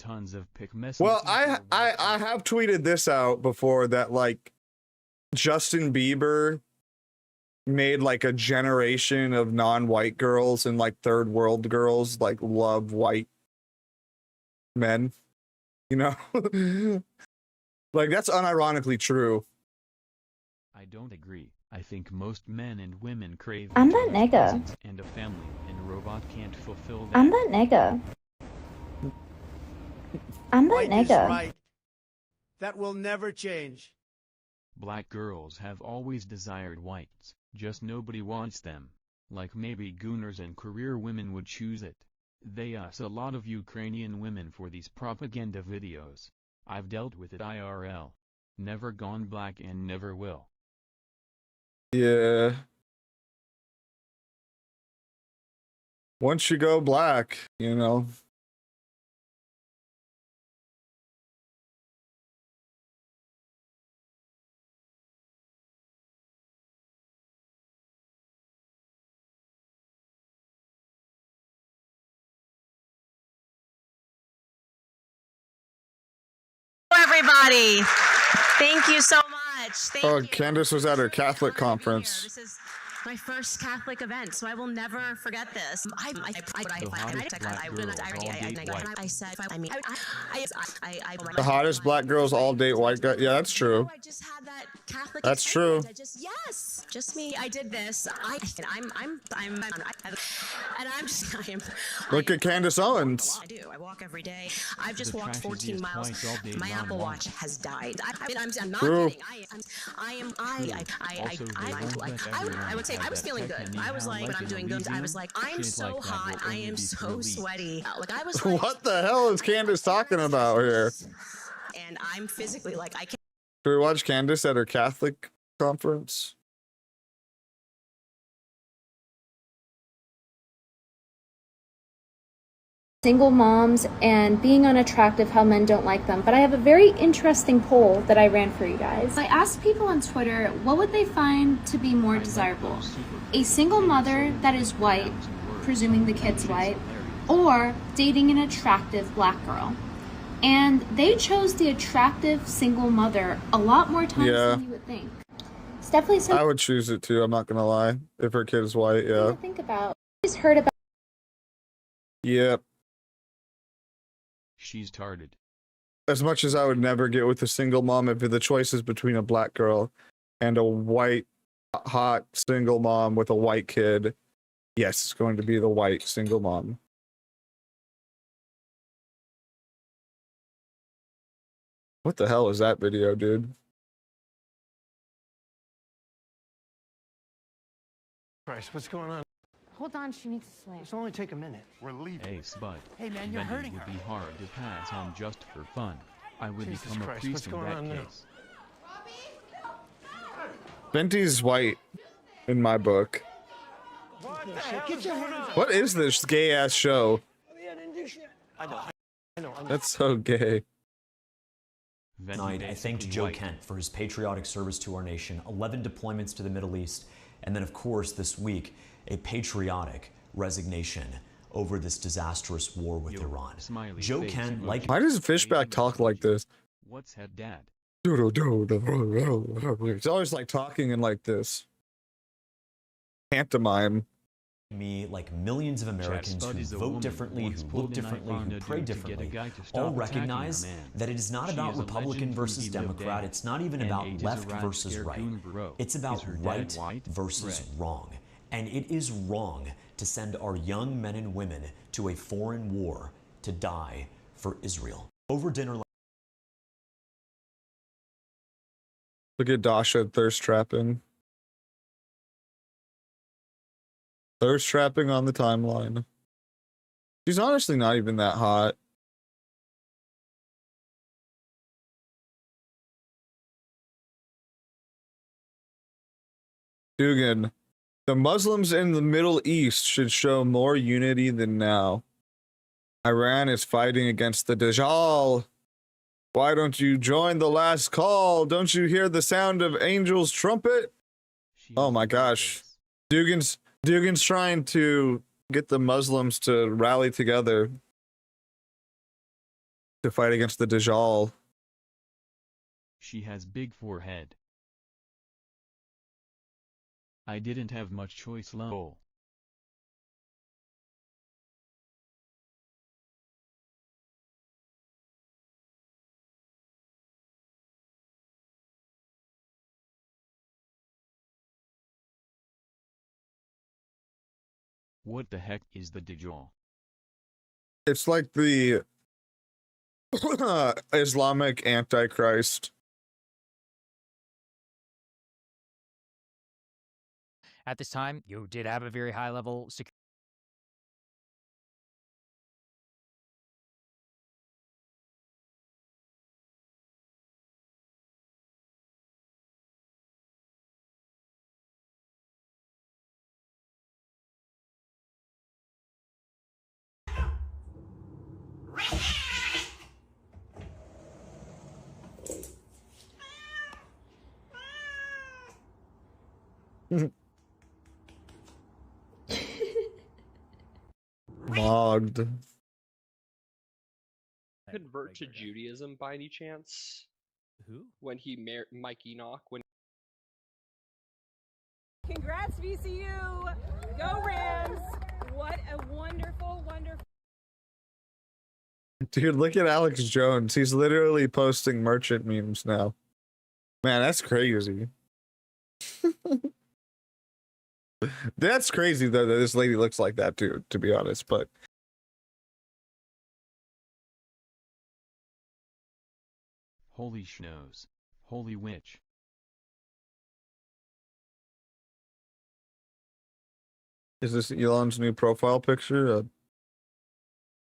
Tons of pic messages. Well, I have tweeted this out before that, like, Justin Bieber made like a generation of non-white girls and like third world girls like love white men, you know. Like, that's unironically true. I don't agree. I think most men and women crave I'm that nigga. And a family, and a robot can't fulfill that. I'm that nigga. I'm that White is nigga. right. That will never change. Black girls have always desired whites. Just nobody wants them. Like maybe gooners and career women would choose it. They ask a lot of Ukrainian women for these propaganda videos. I've dealt with it IRL. Never gone black and never will. Yeah. Once you go black, you know. Everybody, thank you so much. Oh, Candace was at her Catholic conference. This is my first Catholic event, so I will never forget this. The hottest black girls all date white guys. Yeah, that's true. I just had that Catholic. That's true. Yes, just me. I did this. And I'm just. Look at Candace Owens. I do. I walk every day. I've just walked 14 miles. My Apple Watch has died. I'm not kidding. I would say I was feeling good. I was like, when I'm doing good, I was like, I'm so hot. I am so sweaty. Like I was. Like, what the hell is Candace talking about here? And I'm physically like I can't. Should we watch Candace at her Catholic conference? Single moms and being unattractive, how men don't like them. But I have a very interesting poll that I ran for you guys. I asked people on Twitter, what would they find to be more desirable? A single mother that is white, presuming the kid's white, or dating an attractive black girl. And they chose the attractive single mother a lot more times than you would think. It's definitely something I would choose it too, I'm not gonna lie. If her kid is white, yeah. to think about. I've always heard about. Yep. She's tarded. As much as I would never get with a single mom, if the choice is between a black girl and a white, hot single mom with a white kid, yes, it's going to be the white single mom. What the hell is that video, dude? Christ, what's going on? Hold on, she needs to slam. It's only take a minute. We're leaving. Hey, Spud. Hey, man, you're hurting would her. be hard to pass on just for fun. I would Jesus become a Christ, priest what's in going that on now? case. Venti's white in my book. Get your hands up. What is this gay ass show? I know. That's so gay. Tonight, I thanked Joe Kent for his patriotic service to our nation, 11 deployments to the Middle East, and then, of course, this week, a patriotic resignation over this disastrous war with Iran. Joe Kent, like... Why does Fishback talk like this? What's head dad? It's always like talking in like this. Pantomime. Me, like millions of Americans who vote differently, who look differently, who pray differently, all recognize that it is not about Republican versus Democrat. It's not even about left versus right. It's about right versus wrong. And it is wrong to send our young men and women to a foreign war to die for Israel. Over dinner. Look at Dasha thirst trapping. Thirst trapping on the timeline. She's honestly not even that hot. Dugan, the Muslims in the Middle East should show more unity than now. Iran is fighting against the Dajjal. Why don't you join the last call? Don't you hear the sound of Angel's trumpet? Oh my gosh. Dugan's trying to get the Muslims to rally together to fight against the Dajjal. She has big forehead. I didn't have much choice, lol. What the heck is the Dajjal? It's like the Islamic Antichrist. At this time, you did have a very high level security. Logged. Convert to Judaism by any chance? Who? When he married Mike Enoch. When. Congrats, VCU! Go Rams! What a wonderful, wonderful. Dude, look at Alex Jones. He's literally posting merchant memes now. Man, that's crazy. That's crazy though that this lady looks like that too, to be honest, but Holy schnoz. Holy witch. is this Elon's new profile picture?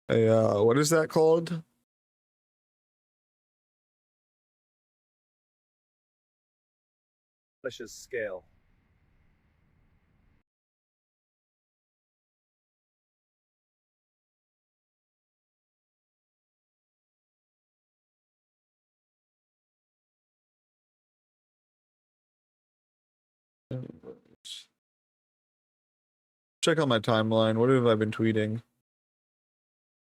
What is that called? Delicious scale. Check out my timeline. What have I been tweeting?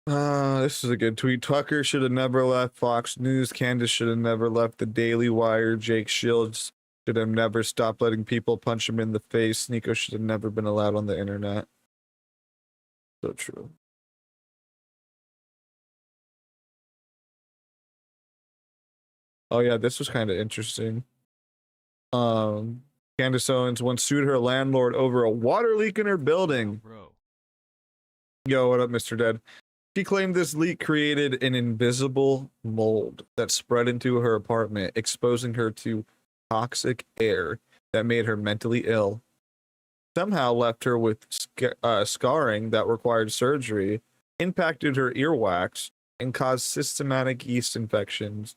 This is a good tweet. Tucker should have never left Fox News. Candace should have never left the Daily Wire. Jake Shields should have never stopped letting people punch him in the face. Nico should have never been allowed on the internet. So true. Oh yeah, this was kind of interesting. Candace Owens once sued her landlord over a water leak in her building. Bro. Yo, what up, Mr. Dead? She claimed this leak created an invisible mold that spread into her apartment, exposing her to toxic air that made her mentally ill. Somehow left her with scarring that required surgery, impacted her earwax, and caused systematic yeast infections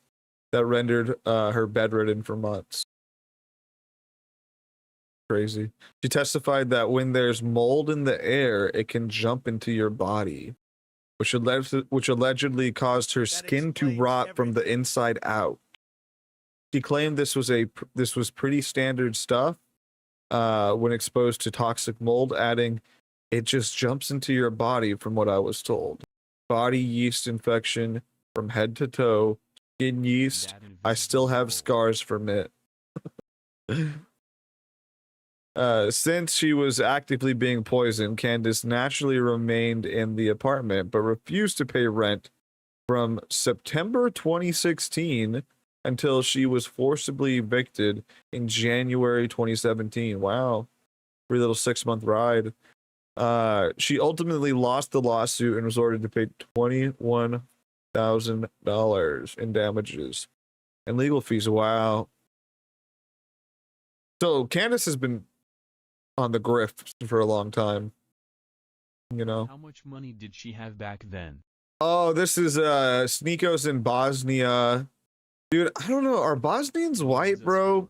that rendered her bedridden for months. Crazy. She testified that when there's mold in the air, it can jump into your body, which allegedly caused her skin to rot from the inside out. She claimed this was pretty standard stuff when exposed to toxic mold, adding, "It just jumps into your body from what I was told. Body yeast infection from head to toe, skin yeast. I still have scars from it." Since she was actively being poisoned, Candace naturally remained in the apartment, but refused to pay rent from September 2016 until she was forcibly evicted in January 2017. Wow. Free little 6-month ride. She ultimately lost the lawsuit and was ordered to pay $21,000 in damages and legal fees. Wow. So Candace has been on the grift for a long time, you know. How much money did she have back then? Oh, this is Sneakos in Bosnia. Dude, I don't know, are Bosnians white, bro?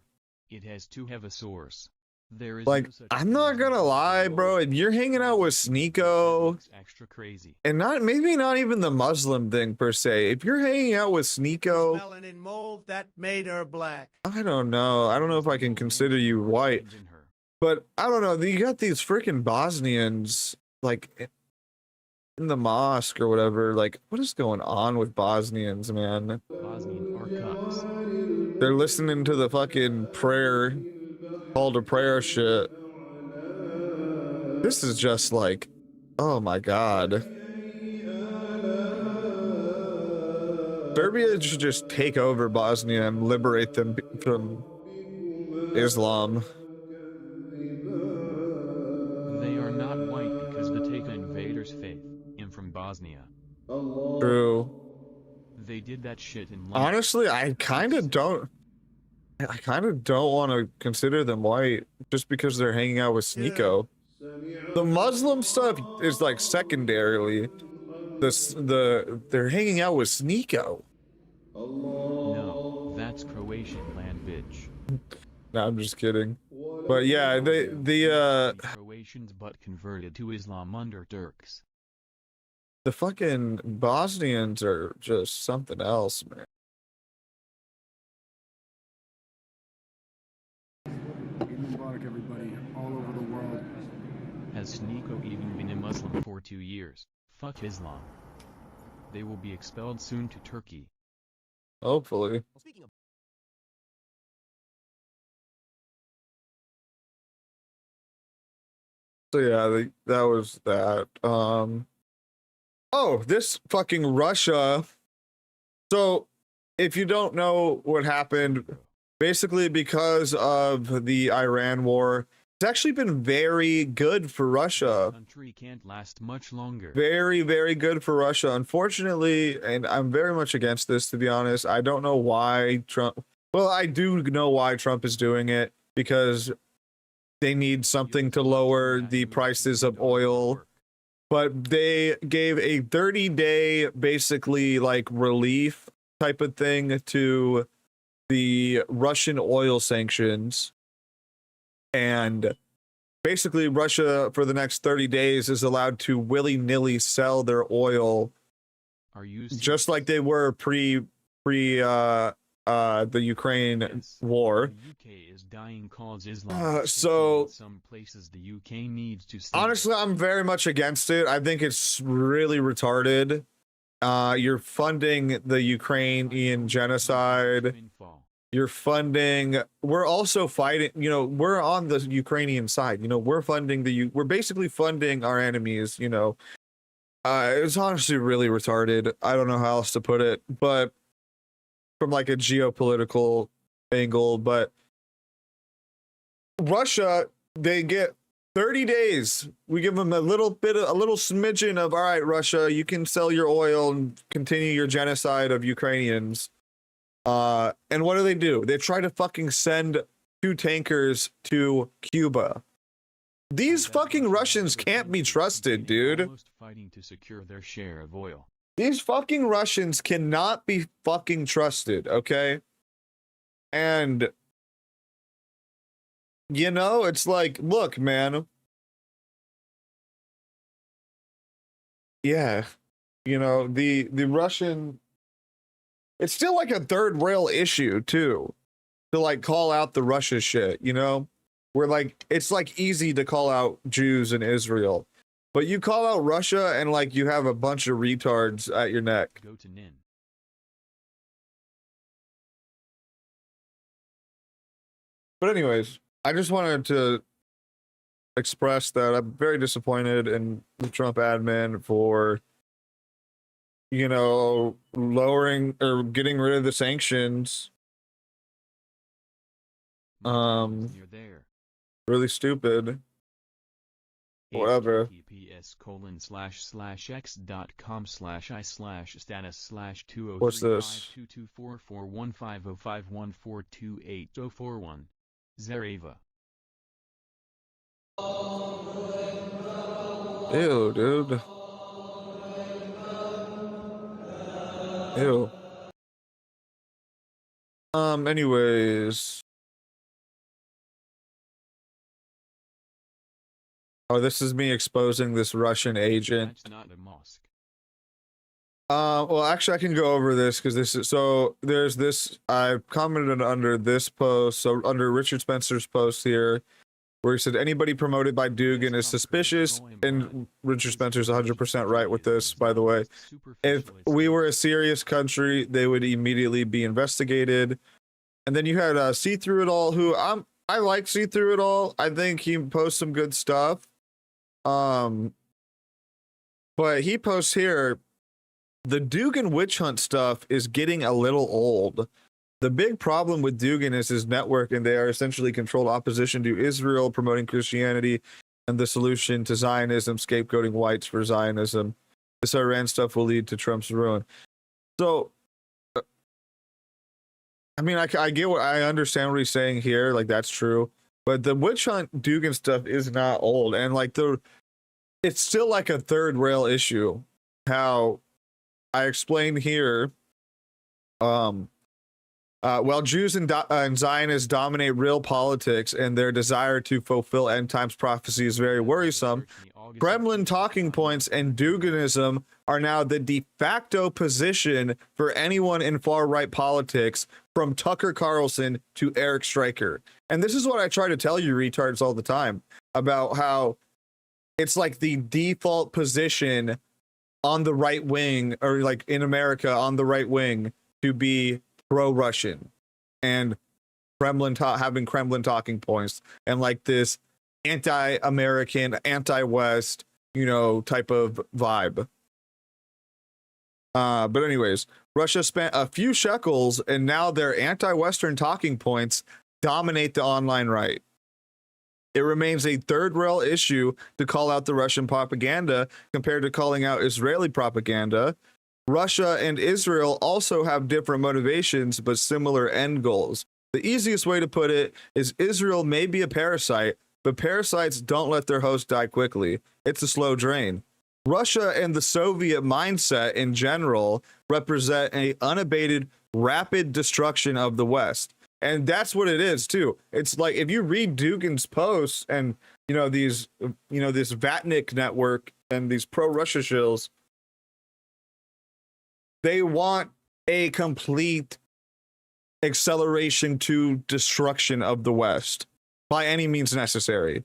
It has to have a source. There is like, no such I'm not gonna lie, bro, if you're hanging out with Sneeko, extra crazy. And maybe not even the Muslim thing per se, if you're hanging out with Sneeko, Melanin mold that made her black. I don't know if I can consider you white. But I don't know, you got these freaking Bosnians, like, in the mosque or whatever. Like, what is going on with Bosnians, man? Bosnian are cucks. They're listening to the fucking prayer, call to prayer shit. This is just like, oh my god. Serbia should just take over Bosnia and liberate them from Islam. They are not white because the Taka invaders' faith, from Bosnia. True. They did that shit in London. Honestly, I kind of don't. I kind of don't want to consider them white just because they're hanging out with Sneeko. The Muslim stuff is like secondarily. They're hanging out with Sneeko. No, that's Croatian land, bitch. No, I'm just kidding. But yeah, the Croatians but converted to Islam under Turks. The fucking Bosnians are just something else, man. Mubarak, everybody, all over the world. Has Sneeko even been a Muslim for 2 years? Fuck Islam. They will be expelled soon to Turkey. Hopefully. So yeah, that was that. Oh, this fucking Russia. So, if you don't know what happened, basically because of the Iran war, it's actually been very good for Russia. The country can't last much longer. Very, very good for Russia. Unfortunately, and I'm very much against this, to be honest. I don't know why Trump... Well, I do know why Trump is doing it, because they need something to lower the prices of oil. But they gave a 30-day, basically, like, relief type of thing to the Russian oil sanctions. And basically, Russia, for the next 30 days, is allowed to willy-nilly sell their oil. Are you just like they were pre the Ukraine war. The UK is dying cause Islam. So some places the UK needs to honestly, I'm very much against it. I think it's really retarded. You're funding the Ukrainian genocide. You're funding. We're also fighting. You know, we're on the Ukrainian side. You know, we're funding we're basically funding our enemies. You know, it's honestly really retarded. I don't know how else to put it, but from like a geopolitical angle, but Russia, they get 30 days. We give them a little smidgen of, all right, Russia, you can sell your oil and continue your genocide of Ukrainians. And what do? They try to fucking send 2 tankers to Cuba. These fucking Russians can't be trusted, dude. Fighting to secure their share of oil. These fucking Russians cannot be fucking trusted, okay? And, you know, it's like, look, man. Yeah. You know, the Russian... It's still like a third rail issue, too. To, like, call out the Russia shit, you know? Where, like, it's, like, easy to call out Jews in Israel. But you call out Russia and like you have a bunch of retards at your neck. Go to Nin. But anyways, I just wanted to express that I'm very disappointed in the Trump admin for, you know, lowering or getting rid of the sanctions. You're there. Really stupid. Whatever. https://x.com/i/status/2035224415051428 What's this? 224415051428041. Zareva. Ew, dude. Ew. Anyways. Oh, this is me exposing this Russian agent. That's not a mosque. Well, actually, I can go over this because this is so. There's this. I commented under this post, so under Richard Spencer's post here, where he said anybody promoted by Dugin is suspicious, and Richard Spencer's 100% right with this. By the way, if we were a serious country, they would immediately be investigated. And then you had See Through It All, who I like See Through It All. I think he posts some good stuff. But he posts here, the Dugin witch hunt stuff is getting a little old. The big problem with Dugin is his network, and they are essentially controlled opposition to Israel, promoting Christianity, and the solution to Zionism, scapegoating whites for Zionism. This Iran stuff will lead to Trump's ruin. So, I mean, I get what I understand what he's saying here. Like, that's true. But the witch hunt Dugan stuff is not old. And like it's still like a third rail issue. How I explained here, while Jews and Zionists dominate real politics and their desire to fulfill end times prophecy is very worrisome, Kremlin talking points and Duganism are now the de facto position for anyone in far right politics, from Tucker Carlson to Eric Stryker. And this is what I try to tell you retards all the time about how it's like the default position on the right wing, or like in America on the right wing, to be pro-Russian and having Kremlin talking points and like this anti-American, anti-West, type of vibe. But anyways, Russia spent a few shekels and now their anti-Western talking points dominate the online right. It remains a third rail issue to call out the Russian propaganda compared to calling out Israeli propaganda. Russia and Israel also have different motivations, but similar end goals. The easiest way to put it is Israel may be a parasite, but parasites don't let their host die quickly. It's a slow drain. Russia and the Soviet mindset in general represent an unabated, rapid destruction of the West. And that's what it is too. It's like, if you read Dugan's posts and, this Vatnik network and these pro-Russia shills, they want a complete acceleration to destruction of the West by any means necessary.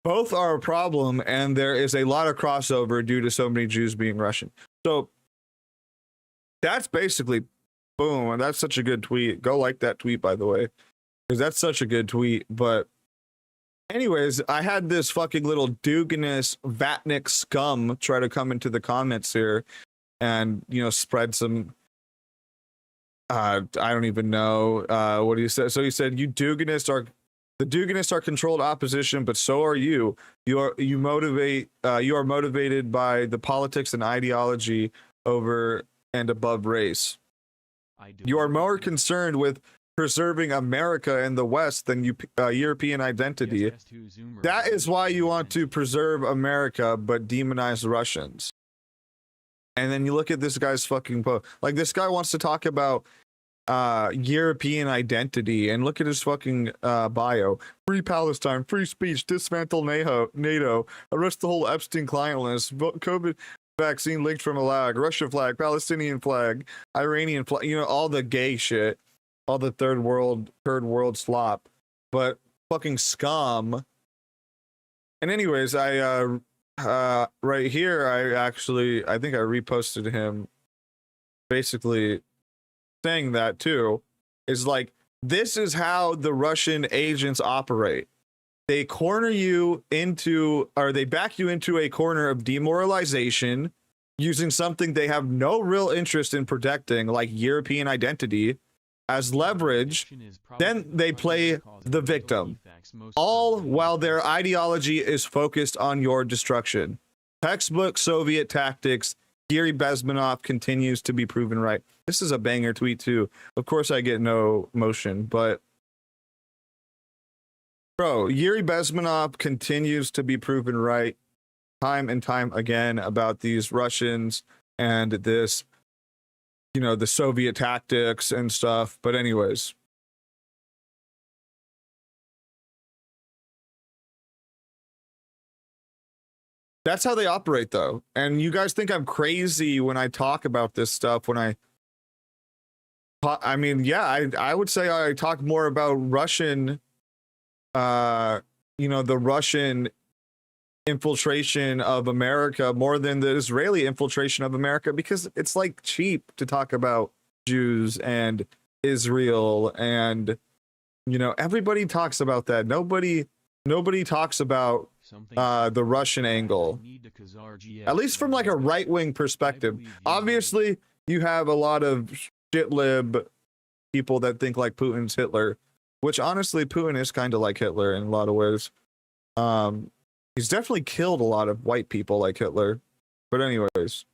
Both are a problem, and there is a lot of crossover due to so many Jews being Russian. So that's basically boom. And that's such a good tweet. Go like that tweet, by the way, because that's such a good tweet. But anyways, I had this fucking little Duganist Vatnik scum try to come into the comments here and, spread some, I don't even know what he said. So he said, the Duganists are controlled opposition, but so are you. You are motivated by the politics and ideology over and above race. You are more concerned with preserving America and the West than European identity. That is why you want to preserve America, but demonize Russians. And then you look at this guy's fucking post. Like, this guy wants to talk about European identity, and look at his fucking bio. Free Palestine, free speech, dismantle NATO, arrest the whole Epstein client list, COVID vaccine linked from a lag, Russia flag, Palestinian flag, Iranian flag, all the gay shit, all the third world slop, but fucking scum. And anyways, I right here, I think I reposted him basically saying that too, is like, this is how the Russian agents operate. They corner you into, or they back you into a corner of demoralization using something they have no real interest in protecting, like European identity, as leverage. Then they play the victim, all while their ideology is focused on your destruction. Textbook Soviet tactics. Yuri Bezmenov continues to be proven right. This is a banger tweet too. Of course I get no motion, but bro, Yuri Bezmenov continues to be proven right time and time again about these Russians and this, the Soviet tactics and stuff. But anyways, that's how they operate though. And you guys think I'm crazy when I talk about this stuff. I would say I talk more about Russian, the Russian infiltration of America more than the Israeli infiltration of America, because it's like cheap to talk about Jews and Israel, and everybody talks about that. Nobody talks about the Russian angle, at least from like a right-wing perspective. Obviously you have a lot of shitlib people that think like Putin's Hitler, which honestly Putin is kind of like Hitler in a lot of ways. He's definitely killed a lot of white people like Hitler. But anyways,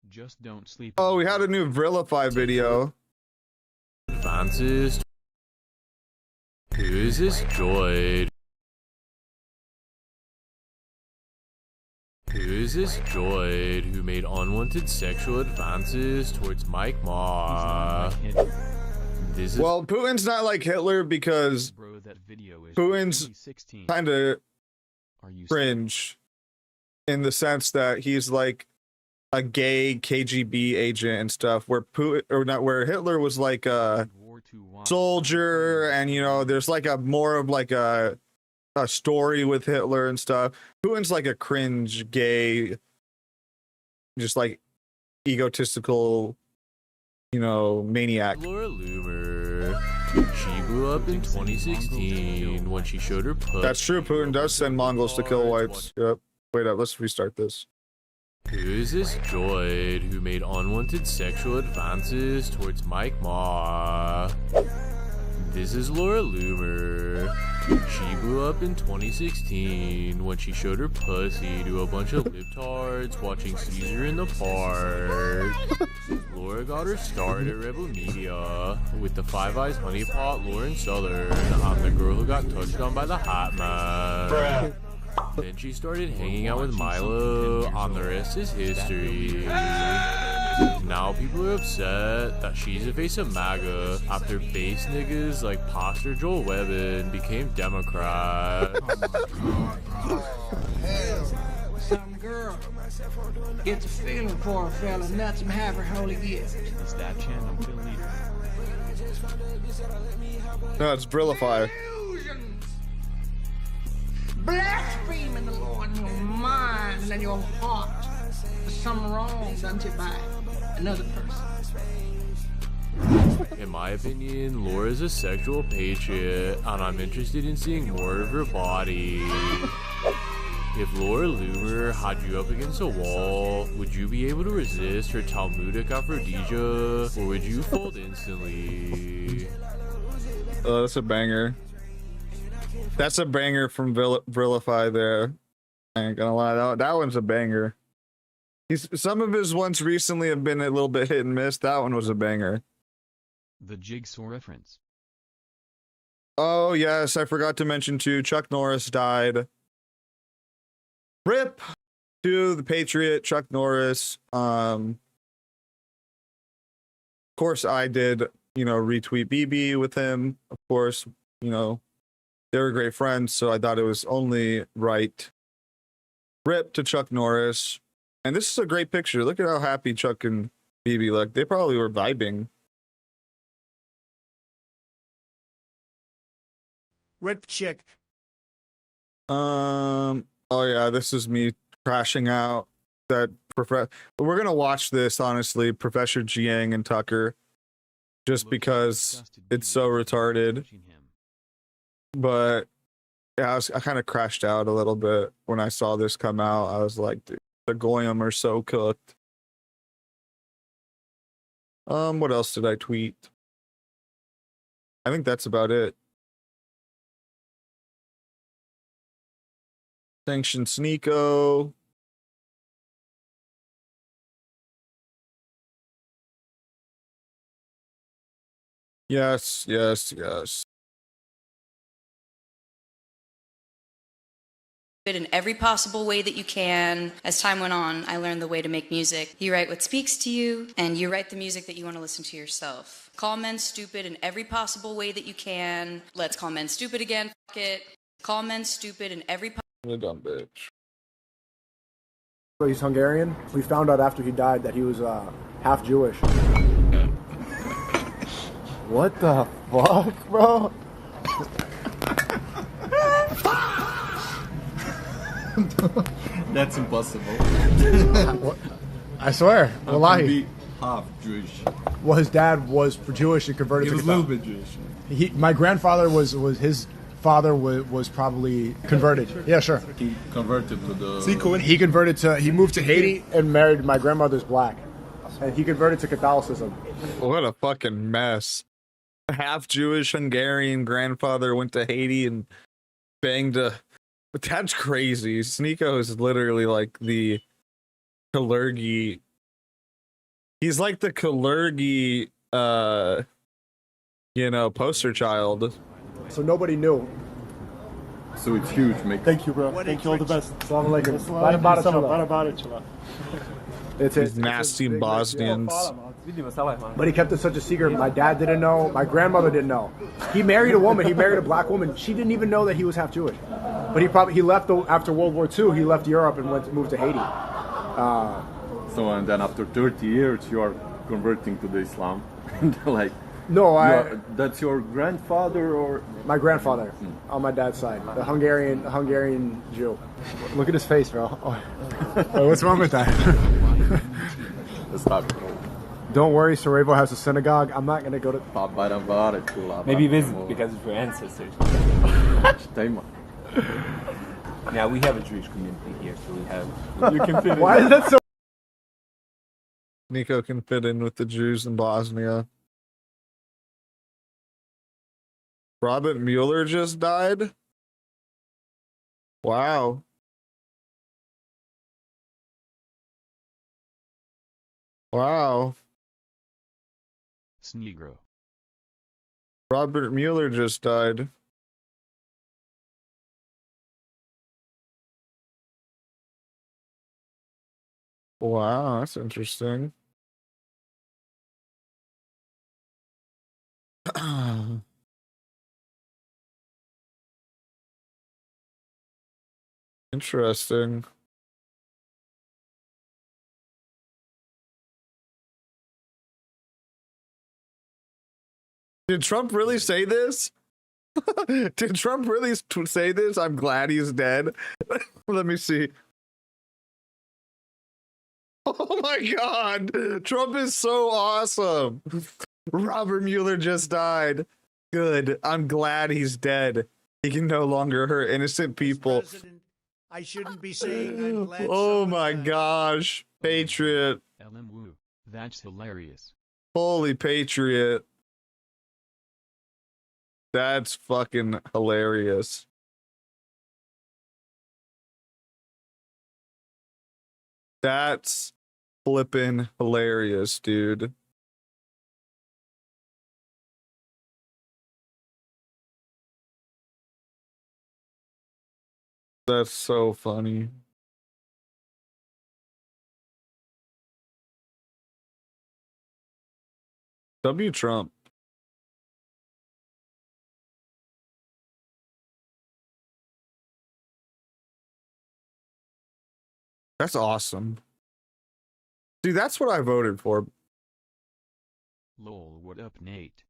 Just don't sleep. Oh, we had a new Vrilify video. Advances. Who is this droid? Who is this droid who made unwanted sexual advances towards Mike Ma? This is Well, Putin's not like Hitler because Putin's kind of cringe in the sense that he's like a gay KGB agent and stuff, where Putin, or not, where Hitler was like a soldier, and you know, there's like a more of like a story with Hitler and stuff. Putin's like a cringe gay, just like egotistical, you know, maniac. Laura Loomer. She blew up in 2016 when she showed her pussy. That's true. Putin does send Mongols to kill whites. Yep. Wait up. Let's restart this. Who is this droid who made unwanted sexual advances towards Mike Ma? This is Laura Loomer. She blew up in 2016 when she showed her pussy to a bunch of libtards watching Caesar in the park. Laura got her start at Rebel Media with the Five Eyes honeypot Lauren Southern. I'm the girl who got touched on by the Hat Man. Then she started hanging out with Milo. On the rest is history. Now people are upset that she's the face of MAGA after base niggas like Pastor Joel Webbin became Democrat. Some girl gets a feeling for a fella, nuts him have her holy gift. It's that channel, Billy. No, it's Brilify. Blaspheming the Lord in your mind and in your heart for some wrong done to you by another person. In my opinion, Laura's a sexual patriot, and I'm interested in seeing more of her body. If Laura Loomer had you up against a wall, would you be able to resist her Talmudic aphrodisia, or would you fold instantly? Oh, that's a banger. That's a banger from Brilify there. I ain't gonna lie, that one's a banger. Some of his ones recently have been a little bit hit and miss. That one was a banger. The Jigsaw reference. Oh, yes, I forgot to mention too, Chuck Norris died. RIP to the Patriot, Chuck Norris. Of course, I did, you know, retweet BB with him. Of course, you know, they were great friends, so I thought it was only right. RIP to Chuck Norris. And this is a great picture. Look at how happy Chuck and BB look. They probably were vibing. RIP chick. Oh yeah, this is me crashing out. That we're gonna watch this, honestly, Professor Jiang and Tucker, just because it's so retarded. But yeah, I kind of crashed out a little bit when I saw this come out. I was like, dude, the Goyim are so cooked. What else did I tweet? I think that's about it. Sanction Sneeko. Yes, yes, yes. In every possible way that you can. As time went on, I learned the way to make music. You write what speaks to you, and you write the music that you want to listen to yourself. Call men stupid in every possible way that you can. Let's call men stupid again. Fuck it. Call men stupid in every The dumb bitch. He's Hungarian. We found out after he died that he was half Jewish. What the fuck, bro? That's impossible. I swear. How Wallahi. can he be half Jewish? Well, his dad was Jewish and converted He to was a little bit Jewish. My grandfather was his father was probably converted. Yeah, sure. He converted to the... He moved to Haiti and married, my grandmother's black. And he converted to Catholicism. What a fucking mess. Half Jewish Hungarian grandfather went to Haiti and banged a... But that's crazy. Sneeko is literally like the Kalergi He's like the Kalergi, you know, poster child. So nobody knew. So it's huge, mate. Thank you, bro. Thank you. All the best. Assalamu alaikum. It's These nasty Bosnians. But he kept it such a secret. My dad didn't know. My grandmother didn't know. He married a woman. He married a black woman. She didn't even know that he was half Jewish. But he left after World War II. He left Europe and moved to Haiti. So and then after 30 years, you are converting to the Islam. Like, no, that's your grandfather or my grandfather on my dad's side, the Hungarian Jew. Look at his face, bro. Oh, what's wrong with that? Don't worry, Sarajevo has a synagogue. I'm not gonna go to. Maybe visit because of your ancestors. Now we have a Jewish community here, so we have. You can fit in. Why is that so? Nico can fit in with the Jews in Bosnia. Robert Mueller just died? Wow. Wow. Negro. Robert Mueller just died. Wow, that's interesting. Interesting. Did Trump really say this? Did Trump really say this? I'm glad he's dead. Let me see. Oh my God. Trump is so awesome. Robert Mueller just died. Good. I'm glad he's dead. He can no longer hurt innocent people. I shouldn't be saying I'm glad. Oh my gosh. Patriot. LMW. That's hilarious. Holy Patriot. That's fucking hilarious. That's flippin' hilarious, dude. That's so funny. W. Trump. That's awesome. See, that's what I voted for. Lol, what up, Nate?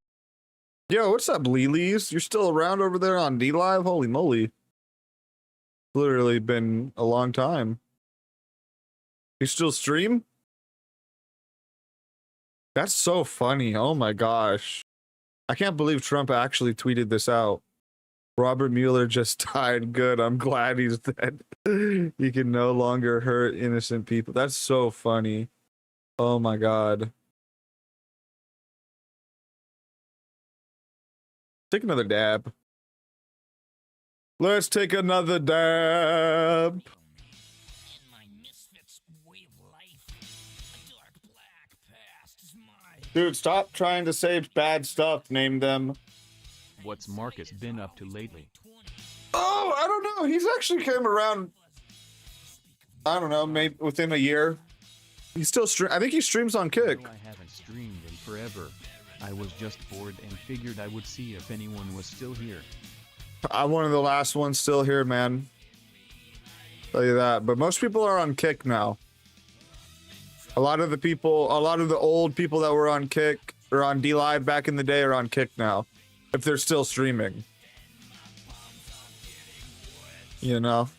Yo, what's up, Lilies? You're still around over there on D-Live? Holy moly. Literally been a long time. You still stream? That's so funny. Oh my gosh. I can't believe Trump actually tweeted this out. Robert Mueller just died. Good. I'm glad he's dead. He can no longer hurt innocent people. That's so funny. Oh my God. Take another dab. Let's take another dab. Dude, stop trying to say bad stuff. Name them. What's Marcus been up to lately? Oh, I don't know. He's actually came around. I don't know, maybe within a year. He's still I think he streams on Kick. I haven't streamed in forever. I was just bored and figured I would see if anyone was still here. I'm one of the last ones still here, man. Tell you that. But most people are on Kick now. A lot of the old people that were on Kick or on D-Live back in the day are on Kick now. If they're still streaming. You know?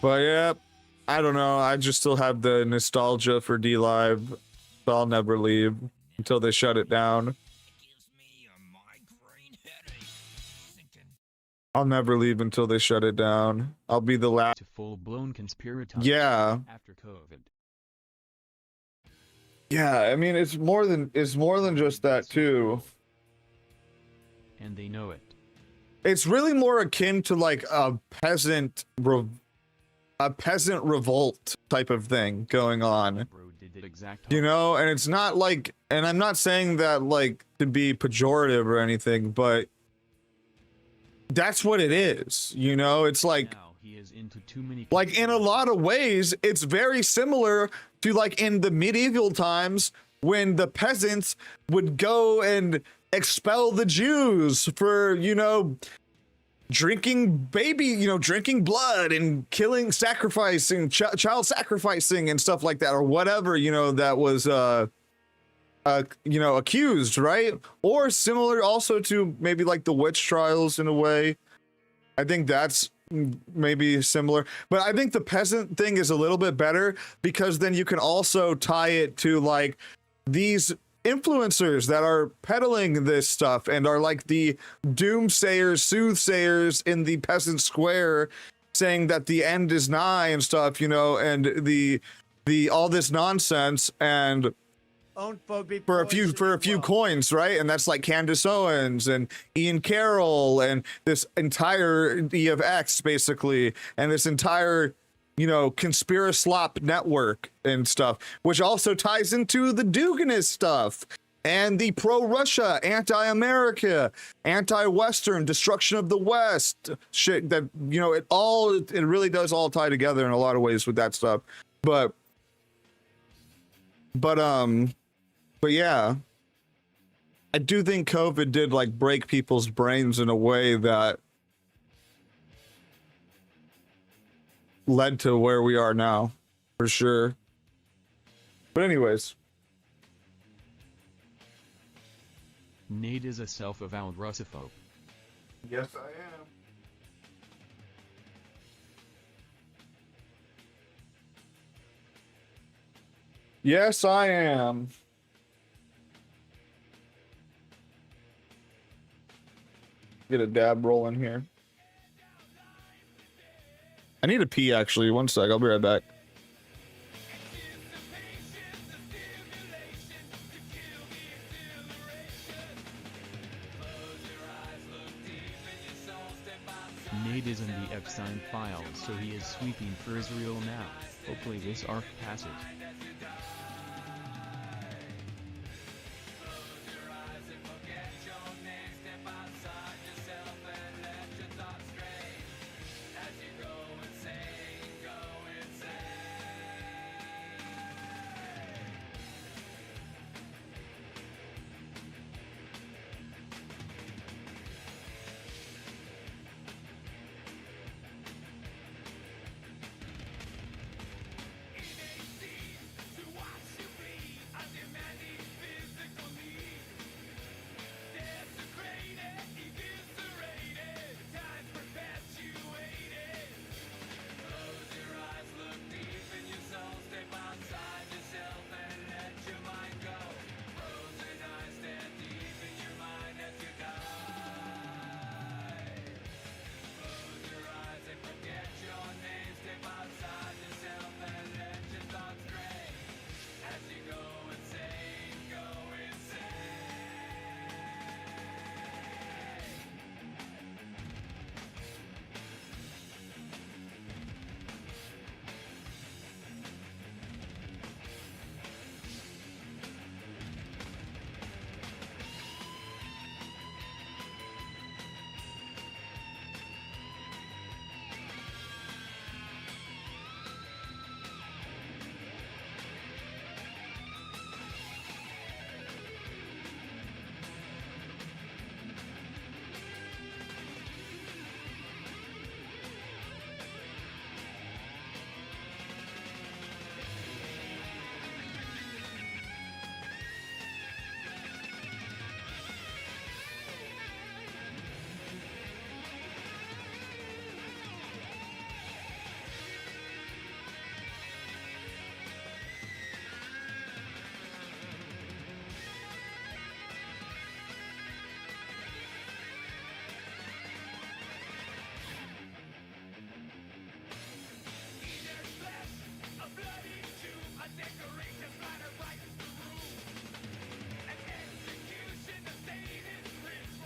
But yeah, I don't know. I just still have the nostalgia for D-Live. So I'll never leave until they shut it down. I'll never leave until they shut it down. I'll be the last. To full-blown conspiracy. Yeah. After COVID. Yeah, I mean it's more than just that too. And they know it. It's really more akin to like a peasant revolt type of thing going on. Bro, did did exact. You know, and it's not like, and I'm not saying that like to be pejorative or anything, but that's what it is. You know, it's like, He is into too many. like in a lot of ways, it's very similar to like in the medieval times when the peasants would go and expel the Jews for, you know, drinking drinking blood and killing, sacrificing, child sacrificing and stuff like that, or whatever, you know, that was, you know, accused, right? Or similar also to maybe like the witch trials in a way. I think that's maybe similar, but I think the peasant thing is a little bit better because then you can also tie it to like these influencers that are peddling this stuff and are like the doomsayers, soothsayers in the peasant square, saying that the end is nigh and stuff, you know, and the all this nonsense, and for a few coins, right? And that's like Candace Owens and Ian Carroll and this entire E of X basically, and this entire, you know, Conspiraslop network and stuff, which also ties into the Duganist stuff and the pro-Russia, anti-America, anti-Western, destruction of the West shit that, you know, it really does all tie together in a lot of ways with that stuff. But yeah, I do think COVID did like break people's brains in a way that led to where we are now, for sure. But anyways, Nate is a self-avowed Russophobe. yes, I am. Yes, I am. Get a dab rolling here. I need a pee actually. One sec, I'll be right back. Nate is in the Epstein files, so he is sweeping for Israel now. Hopefully this arc passes.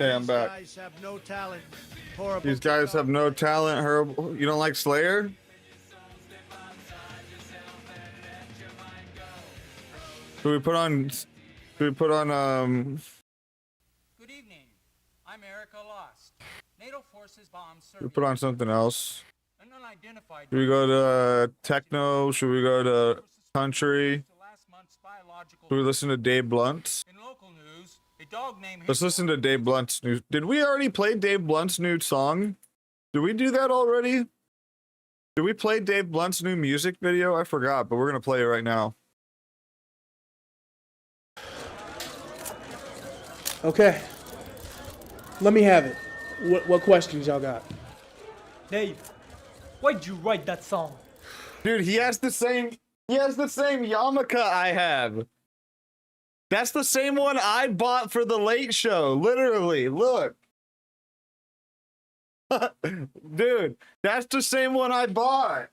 Okay, I'm back. These guys have no talent. Horrible. These guys have no talent. Horrible. You don't like Slayer? Should we put on? Should we put on? Good evening. I'm Erica Lost. NATO forces bombed Should Serbia. we put on something else? An unidentified. Should we go to techno? Should we go to country? Should we listen to Dave Blunt? In local news, a dog named Let's listen to Dave Blunt's new. Did we already play Dave Blunt's new song? Did we do that already? Did we play Dave Blunt's new music video? I forgot, but we're gonna play it right now. Okay. Let me have it. What questions y'all got? Dave, why'd you write that song? Dude, he has the same yarmulke I have. That's the same one I bought for the Late Show. Literally, look. Dude, that's the same one I bought.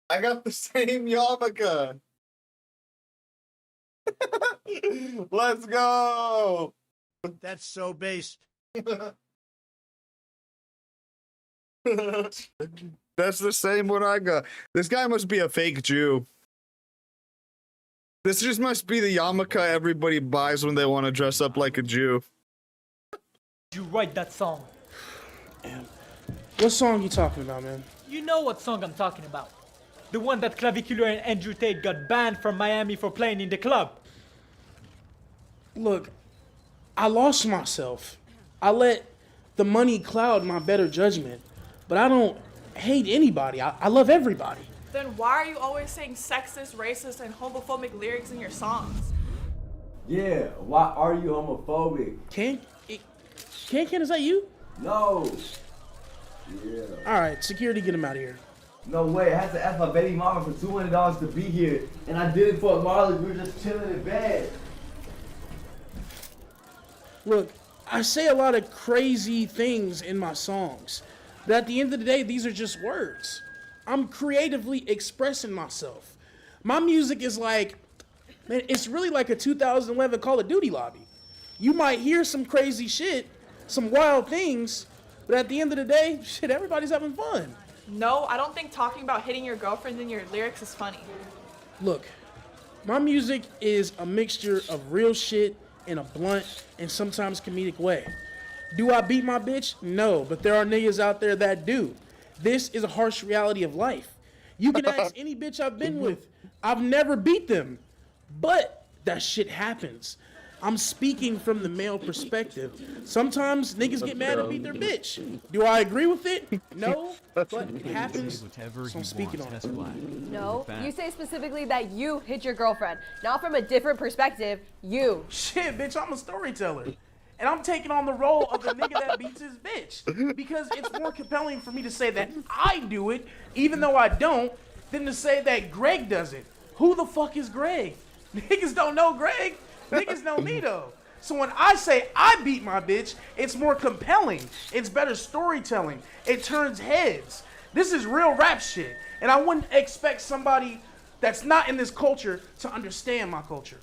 I got the same yarmulke. Let's go. That's so based. That's the same one I got. This guy must be a fake Jew. This just must be the yarmulke everybody buys when they want to dress up like a Jew. You write that song. What song you talking about, man? You know what song I'm talking about. The one that Clavicular and Andrew Tate got banned from Miami for playing in the club. Look, I lost myself. I let the money cloud my better judgment. But I don't hate anybody. I love everybody. Then why are you always saying sexist, racist, and homophobic lyrics in your songs? Yeah, why are you homophobic? Ken, is that you? No. Yeah. All right, security, get him out of here. No way, I had to ask my baby mama for $200 to be here, and I did it for Marley. We were just chilling in bed. Look, I say a lot of crazy things in my songs, but at the end of the day, these are just words. I'm creatively expressing myself. My music is like, man, it's really like a 2011 Call of Duty lobby. You might hear some crazy shit, some wild things, but at the end of the day, shit, everybody's having fun. No, I don't think talking about hitting your girlfriend in your lyrics is funny. Look, my music is a mixture of real shit in a blunt and sometimes comedic way. Do I beat my bitch? No, but there are niggas out there that do. This is a harsh reality of life. You can ask any bitch I've been with. I've never beat them, but that shit happens. I'm speaking from the male perspective. Sometimes niggas get mad and beat their bitch. Do I agree with it? No, but it happens, so I'm speaking on it. No, you say specifically that you hit your girlfriend, not from a different perspective, you. Shit, bitch, I'm a storyteller. And I'm taking on the role of the nigga that beats his bitch. Because it's more compelling for me to say that I do it, even though I don't, than to say that Greg does it. Who the fuck is Greg? Niggas don't know Greg. Niggas know me though. So when I say I beat my bitch, it's more compelling. It's better storytelling. It turns heads. This is real rap shit. And I wouldn't expect somebody that's not in this culture to understand my culture.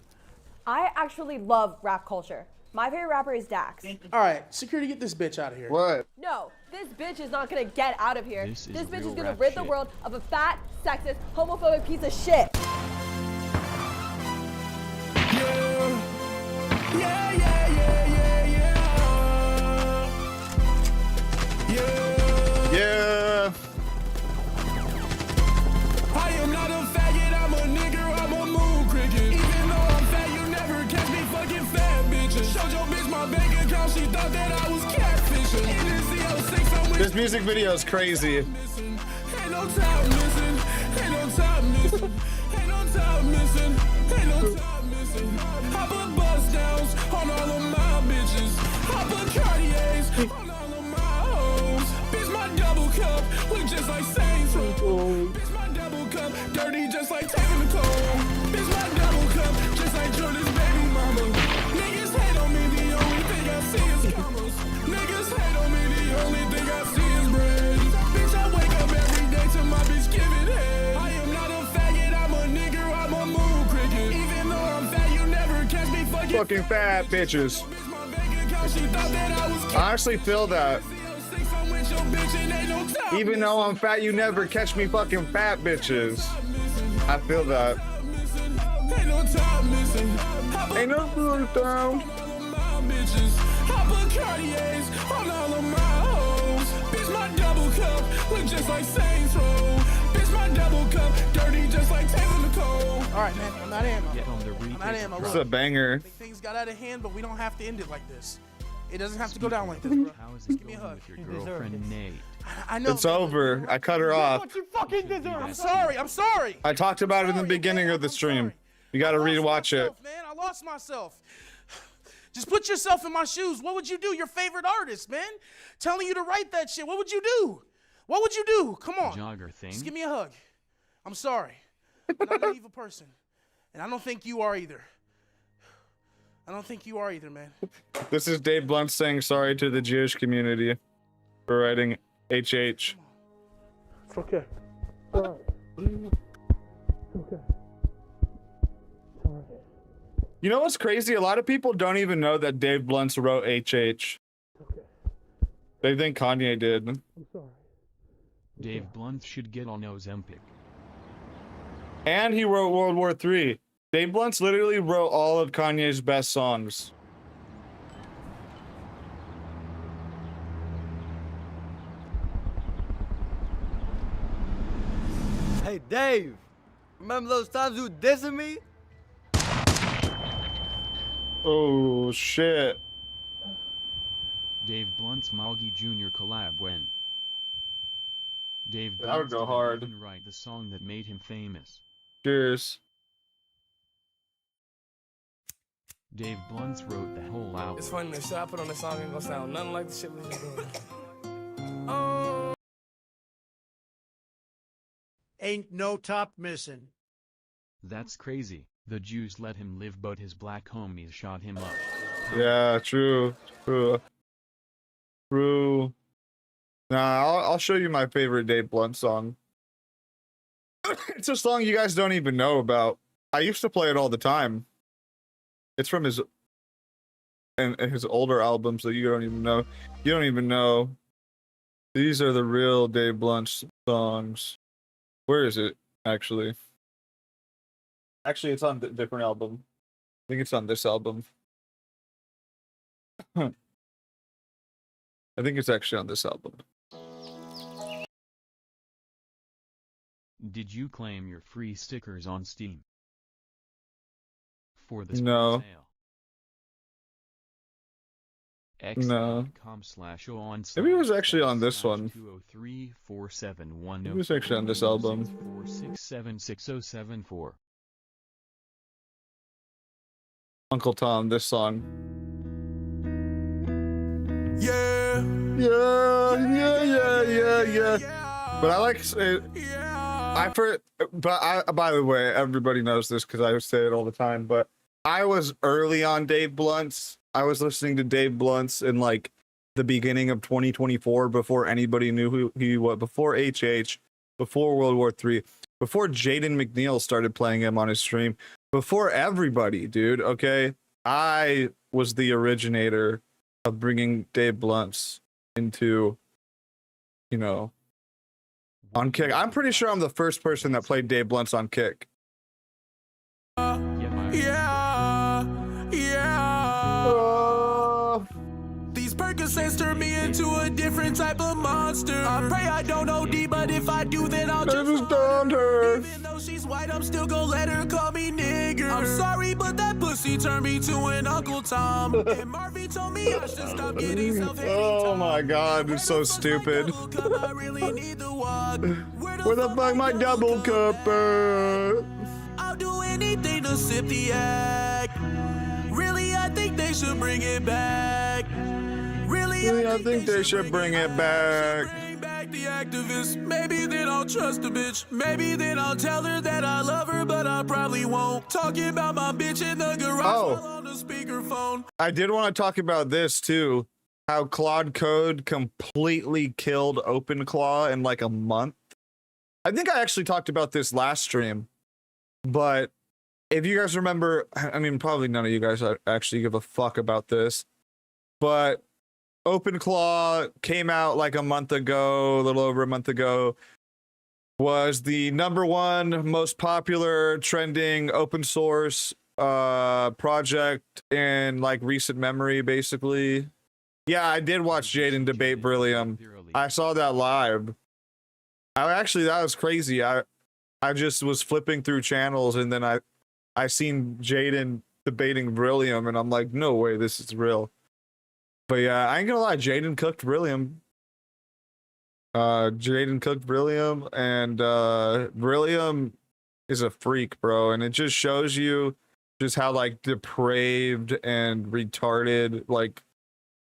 I actually love rap culture. My favorite rapper is Dax. All right, security, get this bitch out of here. What? No, this bitch is not gonna get out of here. This bitch is gonna rap rid the shit. world of a fat, sexist, homophobic piece of shit. Yeah. I am not a faggot, I'm a nigger, I'm a moon cricket. Even though I'm fat, you never catch me fucking fat bitches. Showed your bitch my bank account, she thought that I was catfishing. In this Z06, I'm with This music video is crazy. Ain't no top missing, ain't no top missing, ain't no top missing, ain't no top missing. I put bust downs on all of my bitches. I put Cartiers on all of my hoes. Bitch, my double cup look just like Saints Row. Bitch, my double cup dirty just like taking the cold. Bitch, my double cup just like Jordan's baby mama. Niggas hate on me, the only thing I see is commas. Niggas hate on me, the only thing I see is bread. Bitch, I wake up every day to my bitch giving head. I am not a faggot, I'm a nigger, I'm a moon cricket. Even though I'm fat, you never catch me Fucking fat bitches. She thought that I was I honestly feel that. I'm with your bitch and ain't no time. Even though I'm fat, you never catch me fucking fat, bitches. I feel that. Ain't no time missing. Ain't no food down. Bitches, I put Cartiers on all of my hoes. Bitch, my double cup look just like Saints Row. Bitch, my double cup dirty just like Taylor Nicole. All right, man. I'm not ammo. Get on the I'm not ammo. It's Look, a banger. things got out of hand, but we don't have to end it like this. It doesn't have to go down like this, bro. How is Just it give me a going hug. with your girlfriend Nate? I know. It's over. I cut her off. What you fucking deserve. I'm sorry. I'm sorry. I talked about it in the beginning of the stream. You gotta rewatch it. Man, I lost myself. Just put yourself in my shoes. What would you do? Your favorite artist, man, telling you to write that shit. What would you do? What would you do? Come on. Jogger thing. Just give me a hug. I'm sorry. I'm not an evil person. And I don't think you are either. I don't think you are either, man. This is Dave Blunt saying sorry to the Jewish community for writing HH. It's okay. All right. It's okay. It's all right. You know what's crazy? A lot of people don't even know that Dave Blunt wrote HH. Okay. They think Kanye did. I'm sorry. Dave Blunt should get on Ozempic. And he wrote World War III. Dave Blunt literally wrote all of Kanye's best songs. Hey, Dave. Remember those times you were dissing me? Oh, shit. Dave Blunt's Moggy Jr. collab when? Dave That would go hard. Didn't write the song that made him famous. Cheers. Dave Blunt wrote the whole album. It's funny, the shit I put on the song ain't gonna sound nothing like the shit we was doing. Ain't no top missing. That's crazy. The Jews let him live, but his black homies shot him up. Yeah, true. True. True. Nah, I'll show you my favorite Dave Blunt song. It's a song you guys don't even know about. I used to play it all the time. It's from his and his older albums that you don't even know. You don't even know. These are the real Dave Blunt songs. Where is it, actually? Actually, it's on a different album. I think it's on this album. I think it's actually on this album. Did you claim your free stickers on Steam? For the No. sale. No. x.com/on Maybe it was actually on this one. 203-471. It was actually on this album. 4676074. Uncle Tom, this song. Yeah. Yeah. But I like it. By the way, everybody knows this because I say it all the time, but I was early on Dave Blunt's. I was listening to Dave Blunt's in like the beginning of 2024 before anybody knew who he was, before HH, before World War III, before Jaden McNeil started playing him on his stream, before everybody, dude, okay? I was the originator of bringing Dave Blunt's into, you know, on Kick. I'm pretty sure I'm the first person that played Dave Blunt's on Kick. These Percocets turn me into a different type of monster. I pray I don't OD, but if I do, then I'll just down her. Even though she's white, I'm still gonna let her call me nigger. I'm sorry, but that pussy turned me to an Uncle Tom. And Marvy told me I should stop getting self-hating. Oh my god, it's so stupid. I really need the walk. Where the fuck my double cup? I'll do anything to sip the act. Really, I think they should bring it back. Really, I think they should bring it back. Bring back the activist. Maybe then I'll trust the bitch. Maybe then I'll tell her that I love her, but I probably won't. Talking about my bitch in the garage while on the speakerphone. I did want to talk about this too. How Claude Code completely killed OpenClaw in like a month. I think I actually talked about this last stream, but if you guys remember, I mean, probably none of you guys actually give a fuck about this, but OpenClaw came out like a month ago, a little over a month ago, was the #1 most popular trending open source project in like recent memory, basically. Yeah, I did watch Jaden debate Brillium. I saw that live. That was crazy. I just was flipping through channels and then I seen Jaden debating Brillium and I'm like, no way, this is real. But yeah, I ain't gonna lie, Jaden cooked Brillium. Jaden cooked Brillium, and Brillium is a freak, bro. And it just shows you just how like depraved and retarded, like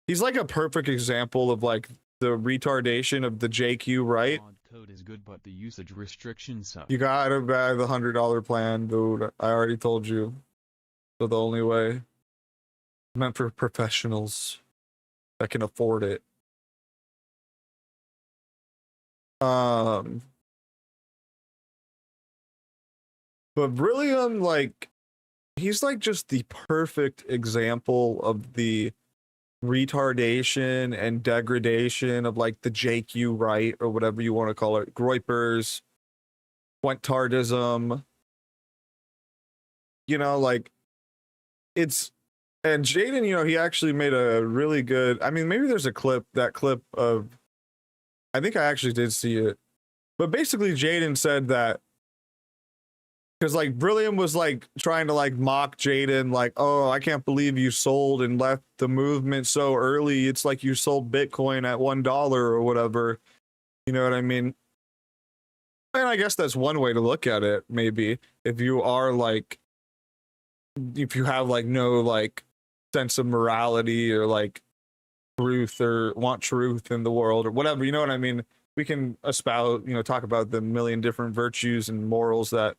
he's like a perfect example of like the retardation of the JQ, right? Code is good, but the usage restrictions suck. You gotta buy the $100 plan, dude. I already told you. So the only way. Meant for professionals that can afford it. But Brillium, like, he's like just the perfect example of the retardation and degradation of like the JQ right, or whatever you want to call it, Groypers, Fuentardism, you know, like it's, and Jaden, you know, he actually made a really good, I mean, maybe there's a clip of, I think I actually did see it, but basically Jaden said that, because like Brillium was like trying to like mock Jaden, like, oh, I can't believe you sold and left the movement so early. It's like you sold Bitcoin at $1 or whatever. You know what I mean? And I guess that's one way to look at it, maybe. If you are like, if you have like no like sense of morality or like truth or want truth in the world or whatever, you know what I mean? We can espouse, you know, talk about the million different virtues and morals that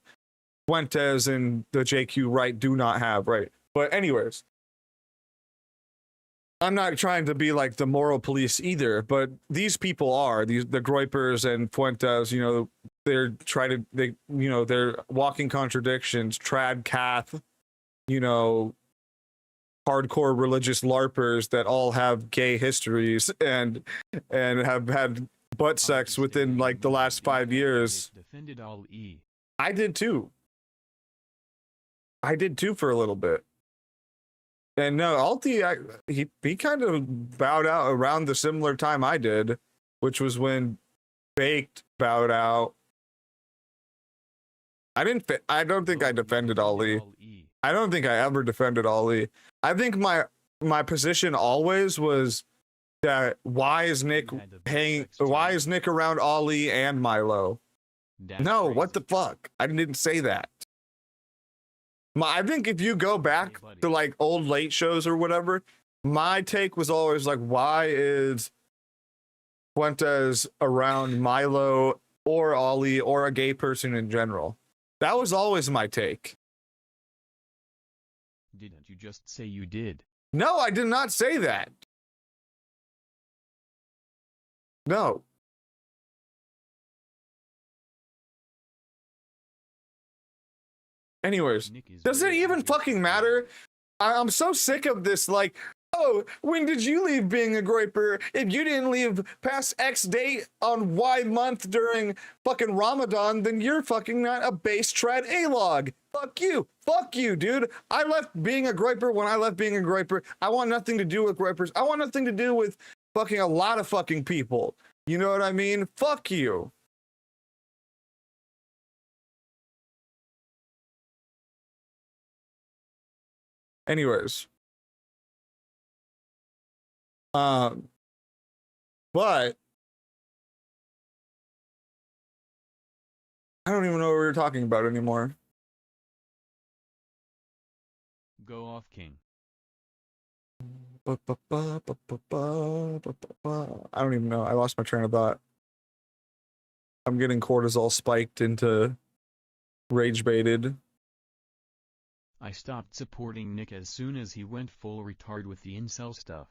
Fuentes and the JQ right do not have, right? But anyways, I'm not trying to be like the moral police either, but these people are, the Groypers and Fuentes, you know, they're walking contradictions, trad cath, you know, hardcore religious LARPers that all have gay histories and have had butt sex within like the last 5 years. Defended all E. I did too for a little bit. And no, Alti, he kind of bowed out around the similar time I did, which was when Baked bowed out. I don't think I defended Ali. I don't think I ever defended Ali. I think my position always was that why is Nick around Ali and Milo? No, what the fuck? I didn't say that. I think if you go back to like old late shows or whatever, my take was always like, why is Fuentes around Milo or Ollie or a gay person in general? That was always my take. Didn't you just say you did? No, I did not say that. No. Anyways, does it even fucking matter? I'm so sick of this, like, oh, when did you leave being a Groyper? If you didn't leave past X date on Y month during fucking Ramadan, then you're fucking not a base trad A-log. Fuck you, dude. I left being a Groyper when I left being a Groyper. I want nothing to do with Groypers. I want nothing to do with fucking a lot of fucking people. You know what I mean? Fuck you. Anyways. But I don't even know what we were talking about anymore. Go off, King. I don't even know. I lost my train of thought. I'm getting cortisol spiked into rage baited. I stopped supporting Nick as soon as he went full retard with the incel stuff.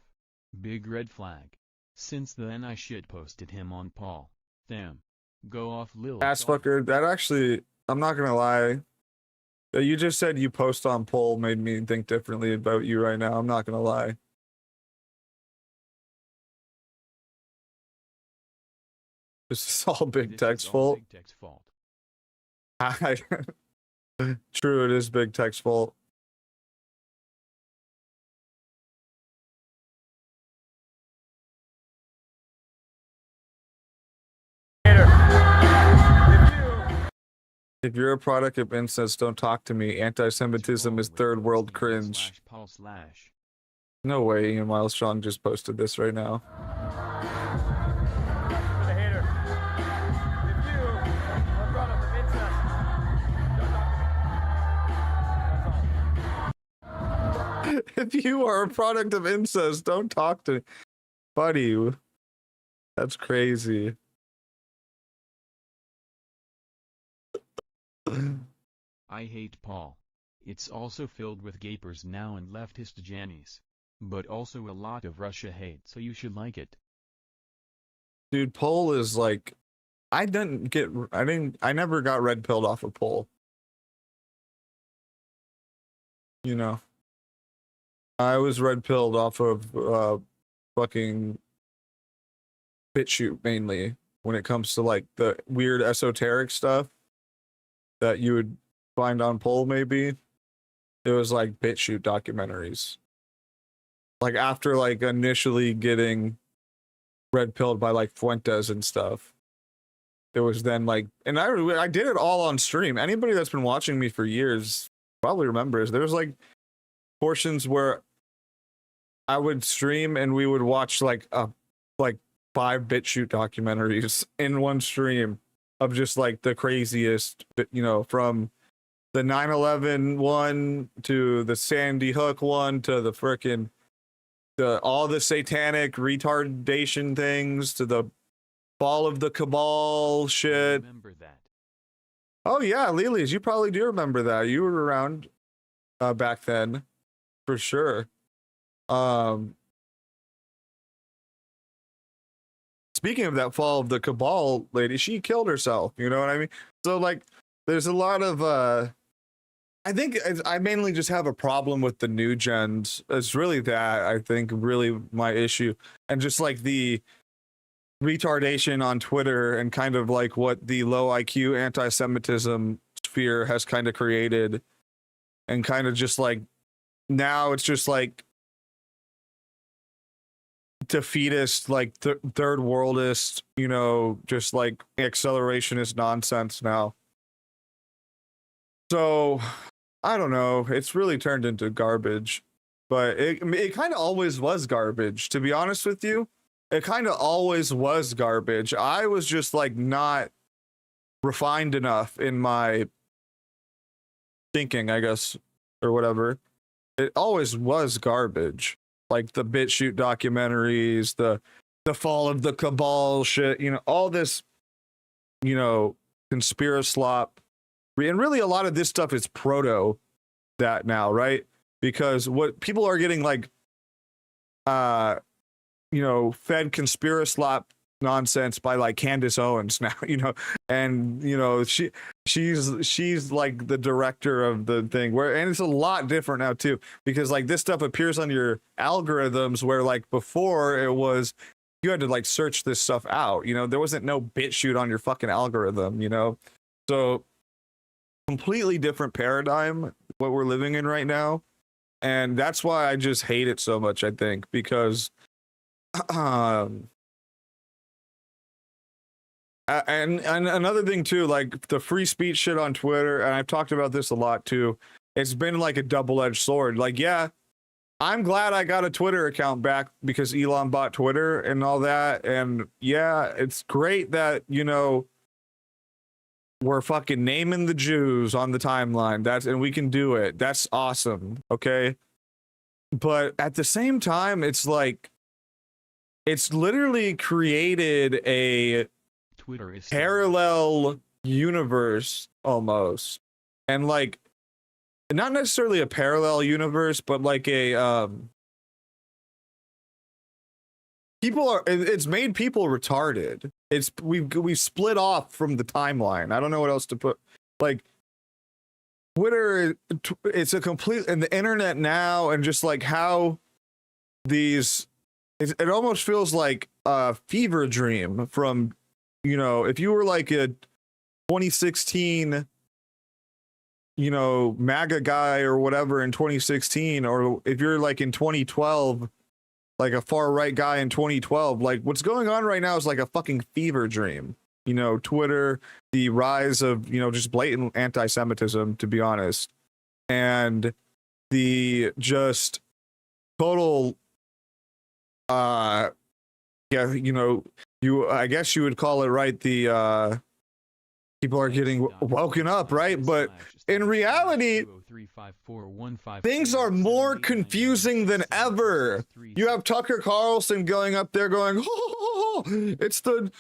Big red flag. Since then I shitposted him on Paul. Damn. Go off, Lil. Ass fucker, that actually, I'm not gonna lie. That you just said you post on Paul made me think differently about you right now. I'm not gonna lie. This is all Big This Tech's is all fault. Big Tech's fault. True, it is Big Tech's fault. If you're a product of incest, don't talk to me. Anti-Semitism is third world cringe. Paul slash. No way, Ian Miles Strong just posted this right now. If you are a product of incest, don't talk to me. Buddy, that's crazy. I hate Paul. It's also filled with gapers now and leftist Jannies. But also a lot of Russia hate, so you should like it. Dude, Pole is like, I never got red pilled off of Pole. You know, I was red pilled off of fucking BitChute mainly when it comes to like the weird esoteric stuff that you would find on Pole. Maybe it was like BitChute documentaries. Like after like initially getting red pilled by like Fuentes and stuff, there was then like, and I did it all on stream. Anybody that's been watching me for years probably remembers there was like portions where I would stream and we would watch like 5 BitChute documentaries in one stream of just like the craziest, you know, from the 9/11 one to the Sandy Hook one to the frickin' all the satanic retardation things to the fall of the cabal shit. Remember that. Oh yeah, Lilies, you probably do remember that. You were around back then, for sure. Speaking of that fall of the cabal lady, she killed herself. You know what I mean? So like, there's a lot of I think I mainly just have a problem with the new gens. It's really that, I think, really my issue. And just like the retardation on Twitter and kind of like what the low IQ anti-Semitism sphere has kind of created. And kind of just like, now it's just like defeatist, like third worldist, you know, just like accelerationist nonsense now. So I don't know. It's really turned into garbage, but it kind of always was garbage. To be honest with you, it kind of always was garbage. I was just like not refined enough in my thinking, I guess, or whatever. It always was garbage. Like the BitChute documentaries, the fall of the cabal shit, you know, all this, you know, conspiraslop. And really a lot of this stuff is proto that now, right? Because what people are getting like, you know, fed conspiraslop nonsense by like Candace Owens now, you know, and you know, she's like the director of the thing and it's a lot different now too, because like this stuff appears on your algorithms where like before it was, you had to like search this stuff out, you know, there wasn't no BitChute on your fucking algorithm, you know, so completely different paradigm what we're living in right now, and that's why I just hate it so much, I think, because and another thing too, like the free speech shit on Twitter, and I've talked about this a lot too, it's been like a double-edged sword. Like, yeah, I'm glad I got a Twitter account back because Elon bought Twitter and all that, and yeah, it's great that, you know, we're fucking naming the Jews on the timeline. And we can do it. That's awesome. Okay. But at the same time, it's like, it's literally created a Twitter is parallel universe almost. And like, not necessarily a parallel universe, but like a, it's made people retarded. We've split off from the timeline. I don't know what else to put. Like Twitter, it's a complete, and the internet now, and just like how these, it almost feels like a fever dream from, you know, if you were like a 2016, you know, MAGA guy or whatever in 2016, or if you're like in 2012, like a far right guy in 2012, like what's going on right now is like a fucking fever dream. You know, Twitter, the rise of, you know, just blatant anti-Semitism, to be honest, and the just total, yeah, you know, I guess you would call it, right, the people are getting woken up, right? But in reality, things are more confusing than ever. You have Tucker Carlson going up there going, oh, it's the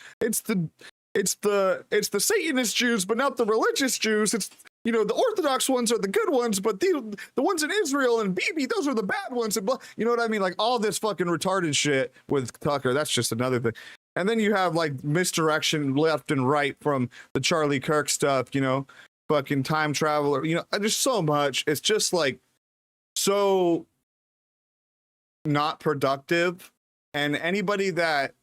Satanist Jews, but not the religious Jews. It's, you know, the Orthodox ones are the good ones, but the ones in Israel and Bibi, those are the bad ones. And blah, you know what I mean? Like all this fucking retarded shit with Tucker. That's just another thing. And then you have like misdirection left and right from the Charlie Kirk stuff, you know, fucking time traveler, you know, there's so much. It's just like so not productive. And anybody that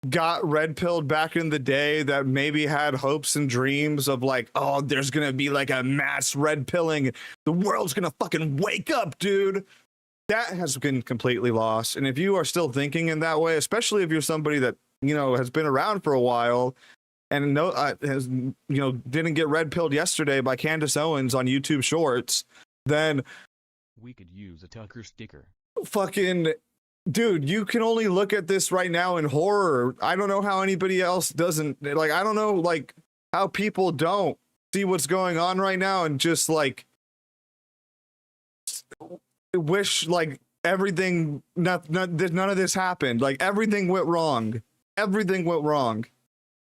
got red pilled back in the day that maybe had hopes and dreams of like, oh, there's gonna be like a mass red pilling, the world's gonna fucking wake up, dude. That has been completely lost. And if you are still thinking in that way, especially if you're somebody that, you know, has been around for a while and has, you know, didn't get red pilled yesterday by Candace Owens on YouTube Shorts, then we could use a Tucker sticker. Fucking dude, you can only look at this right now in horror. I don't know how anybody else doesn't, like, I don't know, like, how people don't see what's going on right now and just like wish like everything, none of this happened. Like everything went wrong. Everything went wrong.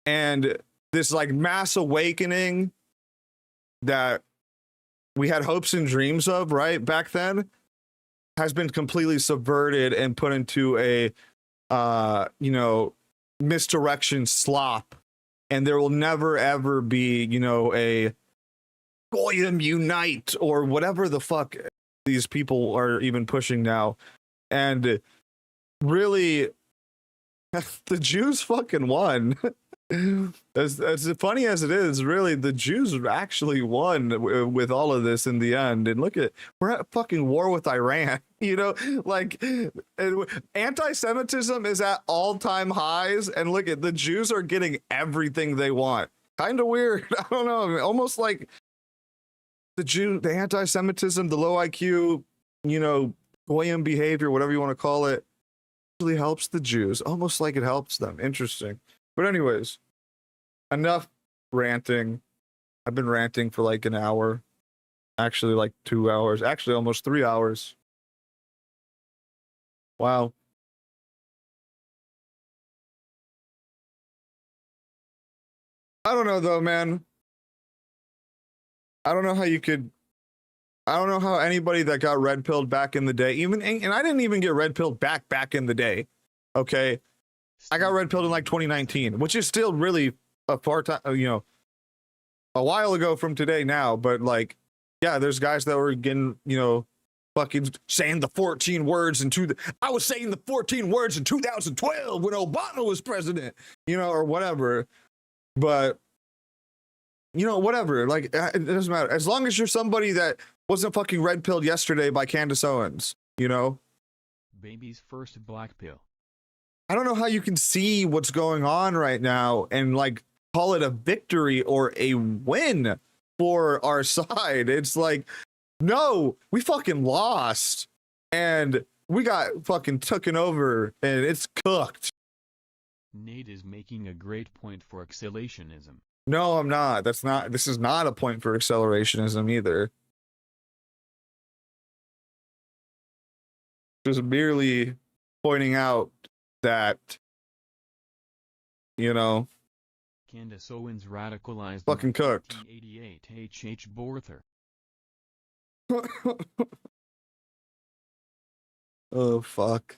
And this like mass awakening that we had hopes and dreams of, right, back then, has been completely subverted and put into a you know, misdirection slop. And there will never ever be, you know, a Goyim Unite or whatever the fuck these people are even pushing now. And really, the Jews fucking won. As funny as it is, really, the Jews actually won with all of this in the end. And look at, we're at fucking war with Iran. You know, like anti-Semitism is at all-time highs, and look at the Jews are getting everything they want. Kind of weird. I don't know. Almost like the anti-Semitism, the low IQ, you know, Goyim behavior, whatever you want to call it, actually helps the Jews. Almost like it helps them. Interesting. But anyways, enough ranting. I've been ranting for like an hour. Actually, like 2 hours. Actually, almost 3 hours. Wow. I don't know though, man. I don't know how you could, I don't know how anybody that got red pilled back in the day, even, and I didn't even get red pilled back in the day. Okay. I got red pilled in like 2019, which is still really a far time, you know, a while ago from today now. But like, yeah, there's guys that were getting, you know, fucking saying the 14 words I was saying the 14 words in 2012 when Obama was president, you know, or whatever. But you know, whatever, like, it doesn't matter. As long as you're somebody that wasn't fucking red pilled yesterday by Candace Owens, you know? Baby's first black pill. I don't know how you can see what's going on right now and like call it a victory or a win for our side. It's like, no, we fucking lost and we got fucking taken over and it's cooked. Nate is making a great point for accelerationism. No, I'm not. This is not a point for accelerationism either. Just merely pointing out that, you know, Candace Owens radicalized fucking cooked. 1988 H.H. Borther. Oh, fuck.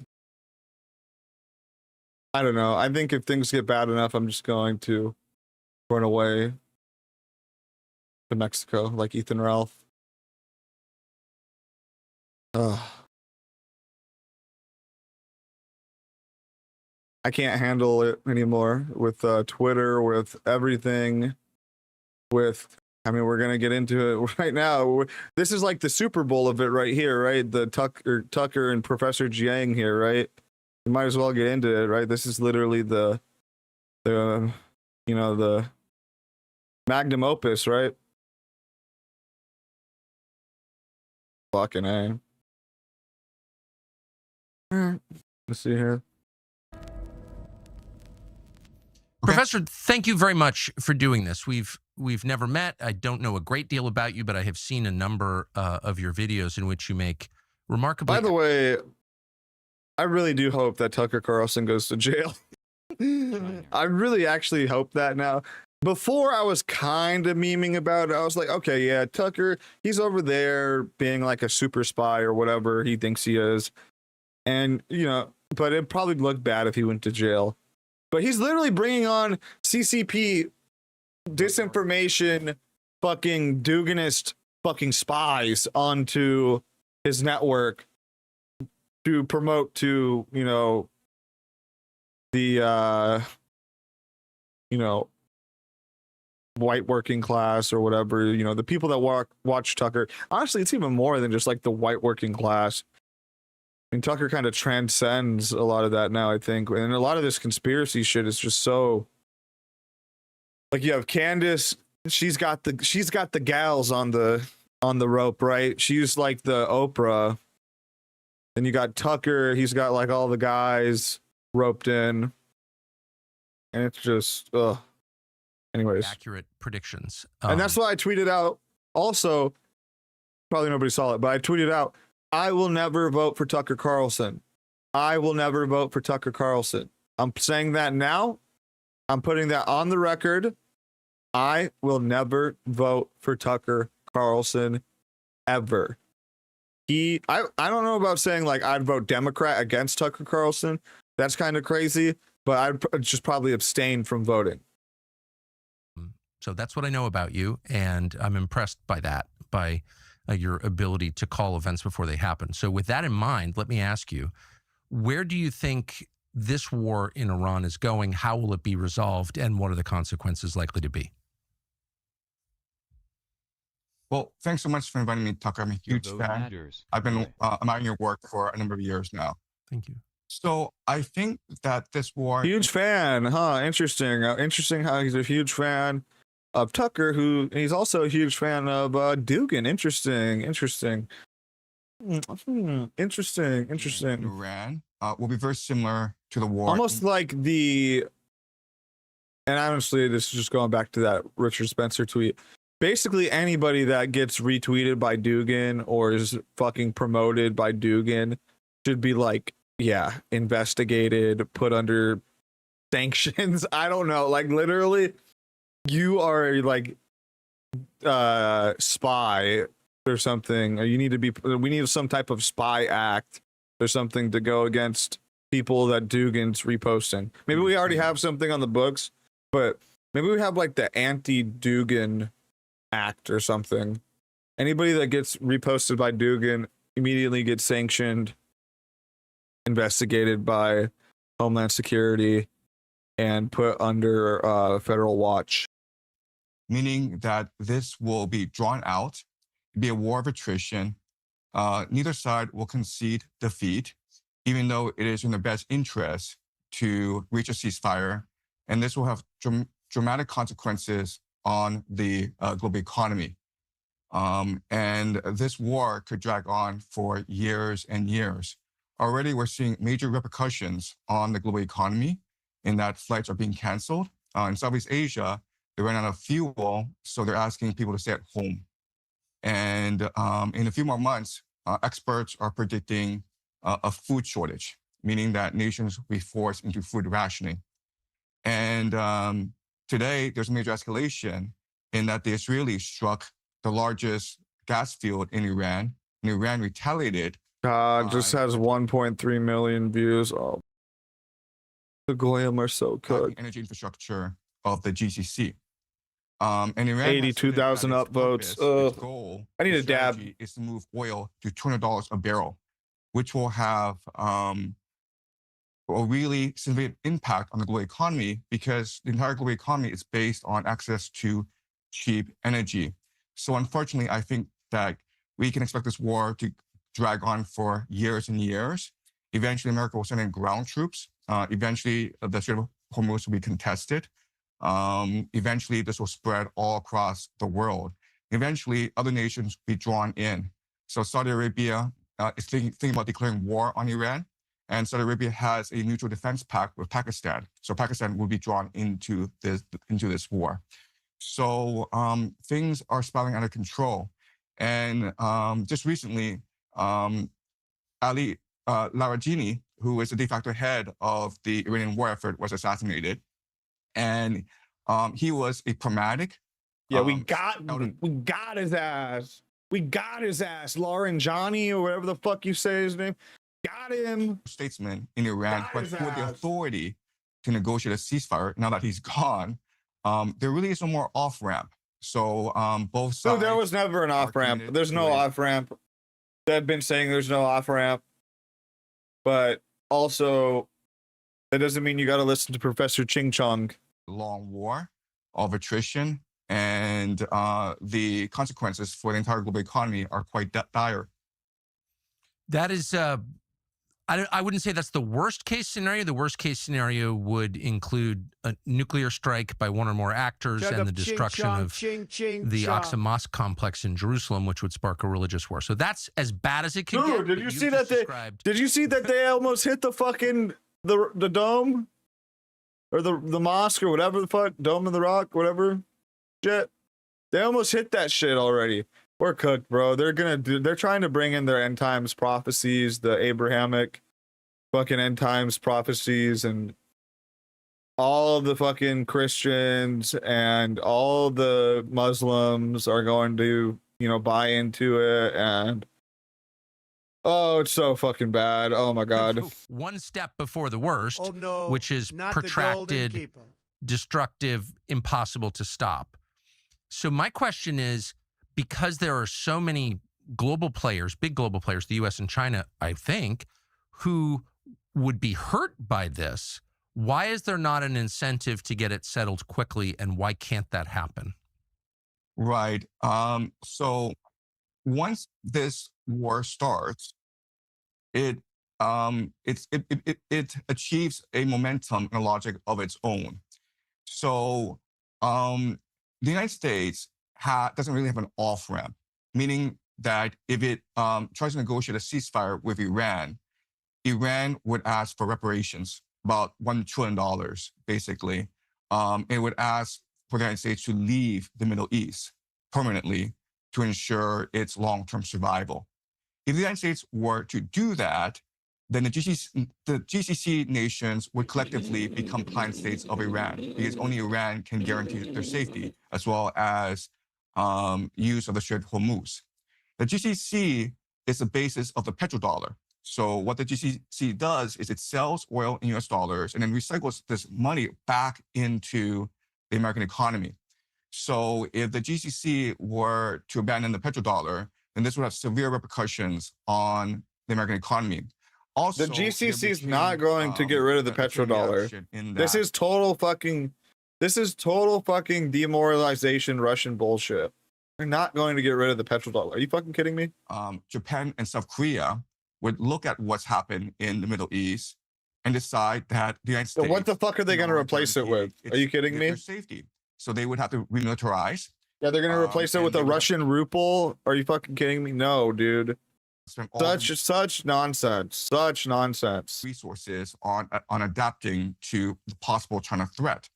I don't know. I think if things get bad enough, I'm just going to run away to Mexico like Ethan Ralph. Ugh. I can't handle it anymore with Twitter, with everything, with. I mean, we're gonna get into it right now. This is like the Super Bowl of it right here, right? The Tucker and Professor Jiang here, right? You might as well get into it, right? This is literally the magnum opus, right? Fucking A. Let's see here. Professor, thank you very much for doing this. We've never met. I don't know a great deal about you, but I have seen a number of your videos in which you make remarkably. By the way, I really do hope that Tucker Carlson goes to jail. I really actually hope that now. Before I was kind of memeing about it. I was like, okay, yeah, Tucker, he's over there being like a super spy or whatever he thinks he is. And, you know, but it'd probably look bad if he went to jail. But he's literally bringing on CCP disinformation, fucking Duganist fucking spies onto his network to promote to, you know, the, you know, white working class or whatever, you know, the people that watch Tucker. Honestly, it's even more than just like the white working class. I mean, Tucker kind of transcends a lot of that now, I think. And a lot of this conspiracy shit is just so, like, you have Candace, she's got the gals on the rope, right? She's like the Oprah. Then you got Tucker, he's got like all the guys roped in. And it's just anyways. Accurate predictions. And that's why I tweeted out also, probably nobody saw it, but I tweeted out, I will never vote for Tucker Carlson. I will never vote for Tucker Carlson. I'm saying that now. I'm putting that on the record. I will never vote for Tucker Carlson ever. I don't know about saying like I'd vote Democrat against Tucker Carlson. That's kind of crazy, but I'd just probably abstain from voting. So that's what I know about you, and I'm impressed by that, by your ability to call events before they happen. So with that in mind, let me ask you, where do you think this war in Iran is going? How will it be resolved? And what are the consequences likely to be? Well, thanks so much for inviting me, Tucker. I'm a huge fan. I've been admiring your work for a number of years now. Thank you. So I think that this war... Huge fan, huh? Interesting. Interesting how he's a huge fan of Tucker, who he's also a huge fan of Dugan. Interesting. Interesting. Iran will be very similar to the war. Almost like the... And honestly, this is just going back to that Richard Spencer tweet. Basically, anybody that gets retweeted by Dugan or is fucking promoted by Dugan should be like, yeah, investigated, put under sanctions. I don't know. Like, literally, you are like spy or something. Or you need to be, we need some type of spy act or something to go against people that Dugan's reposting. Maybe we already have something on the books, but maybe we have like the anti-Dugan act or something. Anybody that gets reposted by Dugan immediately gets sanctioned, investigated by Homeland Security, and put under federal watch. Meaning that this will be drawn out, be a war of attrition. Neither side will concede defeat, even though it is in their best interest to reach a ceasefire. And this will have dramatic consequences on the global economy. And this war could drag on for years and years. Already we're seeing major repercussions on the global economy in that flights are being canceled. In Southeast Asia, they ran out of fuel, so they're asking people to stay at home. And in a few more months, experts are predicting a food shortage, meaning that nations will be forced into food rationing. And today, there's a major escalation in that the Israelis struck the largest gas field in Iran, and Iran retaliated. Just has 1.3 million views. Oh, the Goyim are so good. Energy infrastructure of the GCC. And Iran 82,000 upvotes. Goal, I need a dab. Is to move oil to $200 a barrel, which will have a really significant impact on the global economy because the entire global economy is based on access to cheap energy. So unfortunately, I think that we can expect this war to drag on for years and years. Eventually, America will send in ground troops. Eventually, the Strait of Hormuz will be contested. Eventually, this will spread all across the world. Eventually, other nations will be drawn in. So Saudi Arabia is thinking about declaring war on Iran. And Saudi Arabia has a mutual defense pact with Pakistan. So Pakistan will be drawn into this war. So things are spiraling out of control. And just recently, Ali Larijani, who is the de facto head of the Iranian war effort, was assassinated. And he was a pragmatic. Yeah, we got his ass. We got his ass. Larijani, or whatever the fuck you say his name. Got him. Statesman in Iran, but with the authority to negotiate a ceasefire. Now that he's gone, there really is no more off ramp. So both sides. Dude, there was never an off ramp. There's no off ramp. They've been saying there's no off ramp, but also that doesn't mean you got to listen to Professor Ching Chong. Long war of attrition, and the consequences for the entire global economy are quite dire. That is, I wouldn't say that's the worst case scenario. The worst case scenario would include a nuclear strike by one or more actors and the destruction of the Aqsa Mosque complex in Jerusalem, which would spark a religious war. So that's as bad as it could get. Did you see that did you see that they almost hit the fucking the dome or the mosque or whatever the fuck, Dome of the Rock, whatever shit? They almost hit that shit already. We're cooked, bro. They're trying to bring in their end times prophecies, the Abrahamic fucking end times prophecies, and all of the fucking Christians and all the Muslims are going to, buy into it. And oh, it's so fucking bad. Oh my God. One step before the worst, which is not the protracted, destructive, impossible to stop. So my question is, because there are so many global players, big global players, the US and China, I think, who would be hurt by this, why is there not an incentive to get it settled quickly, and why can't that happen? Right. So once this war starts, it achieves a momentum and a logic of its own. So the United States doesn't really have an off-ramp, meaning that if it tries to negotiate a ceasefire with Iran, Iran would ask for reparations, about $1 trillion, basically. It would ask for the United States to leave the Middle East permanently to ensure its long-term survival. If the United States were to do that, then the GCC nations would collectively become client states of Iran, because only Iran can guarantee their safety, as well as use of the Strait of Hormuz. The GCC is the basis of the petrodollar. So what the GCC does is it sells oil in US dollars and then recycles this money back into the American economy. So if the GCC were to abandon the petrodollar, then this would have severe repercussions on the American economy. Also, the GCC is not going to get rid of the petrodollar. This is total fucking demoralization Russian bullshit. They're not going to get rid of the petrodollar. Are you fucking kidding me? Japan and South Korea would look at what's happened in the Middle East and decide that the United States. So what the fuck are they going to replace it with? Are you kidding me? Their safety. So they would have to remilitarize. Yeah, they're going to replace it with a Russian ruble. Are you fucking kidding me? No, dude. Such nonsense. Such nonsense. Resources on adapting to the possible China threat.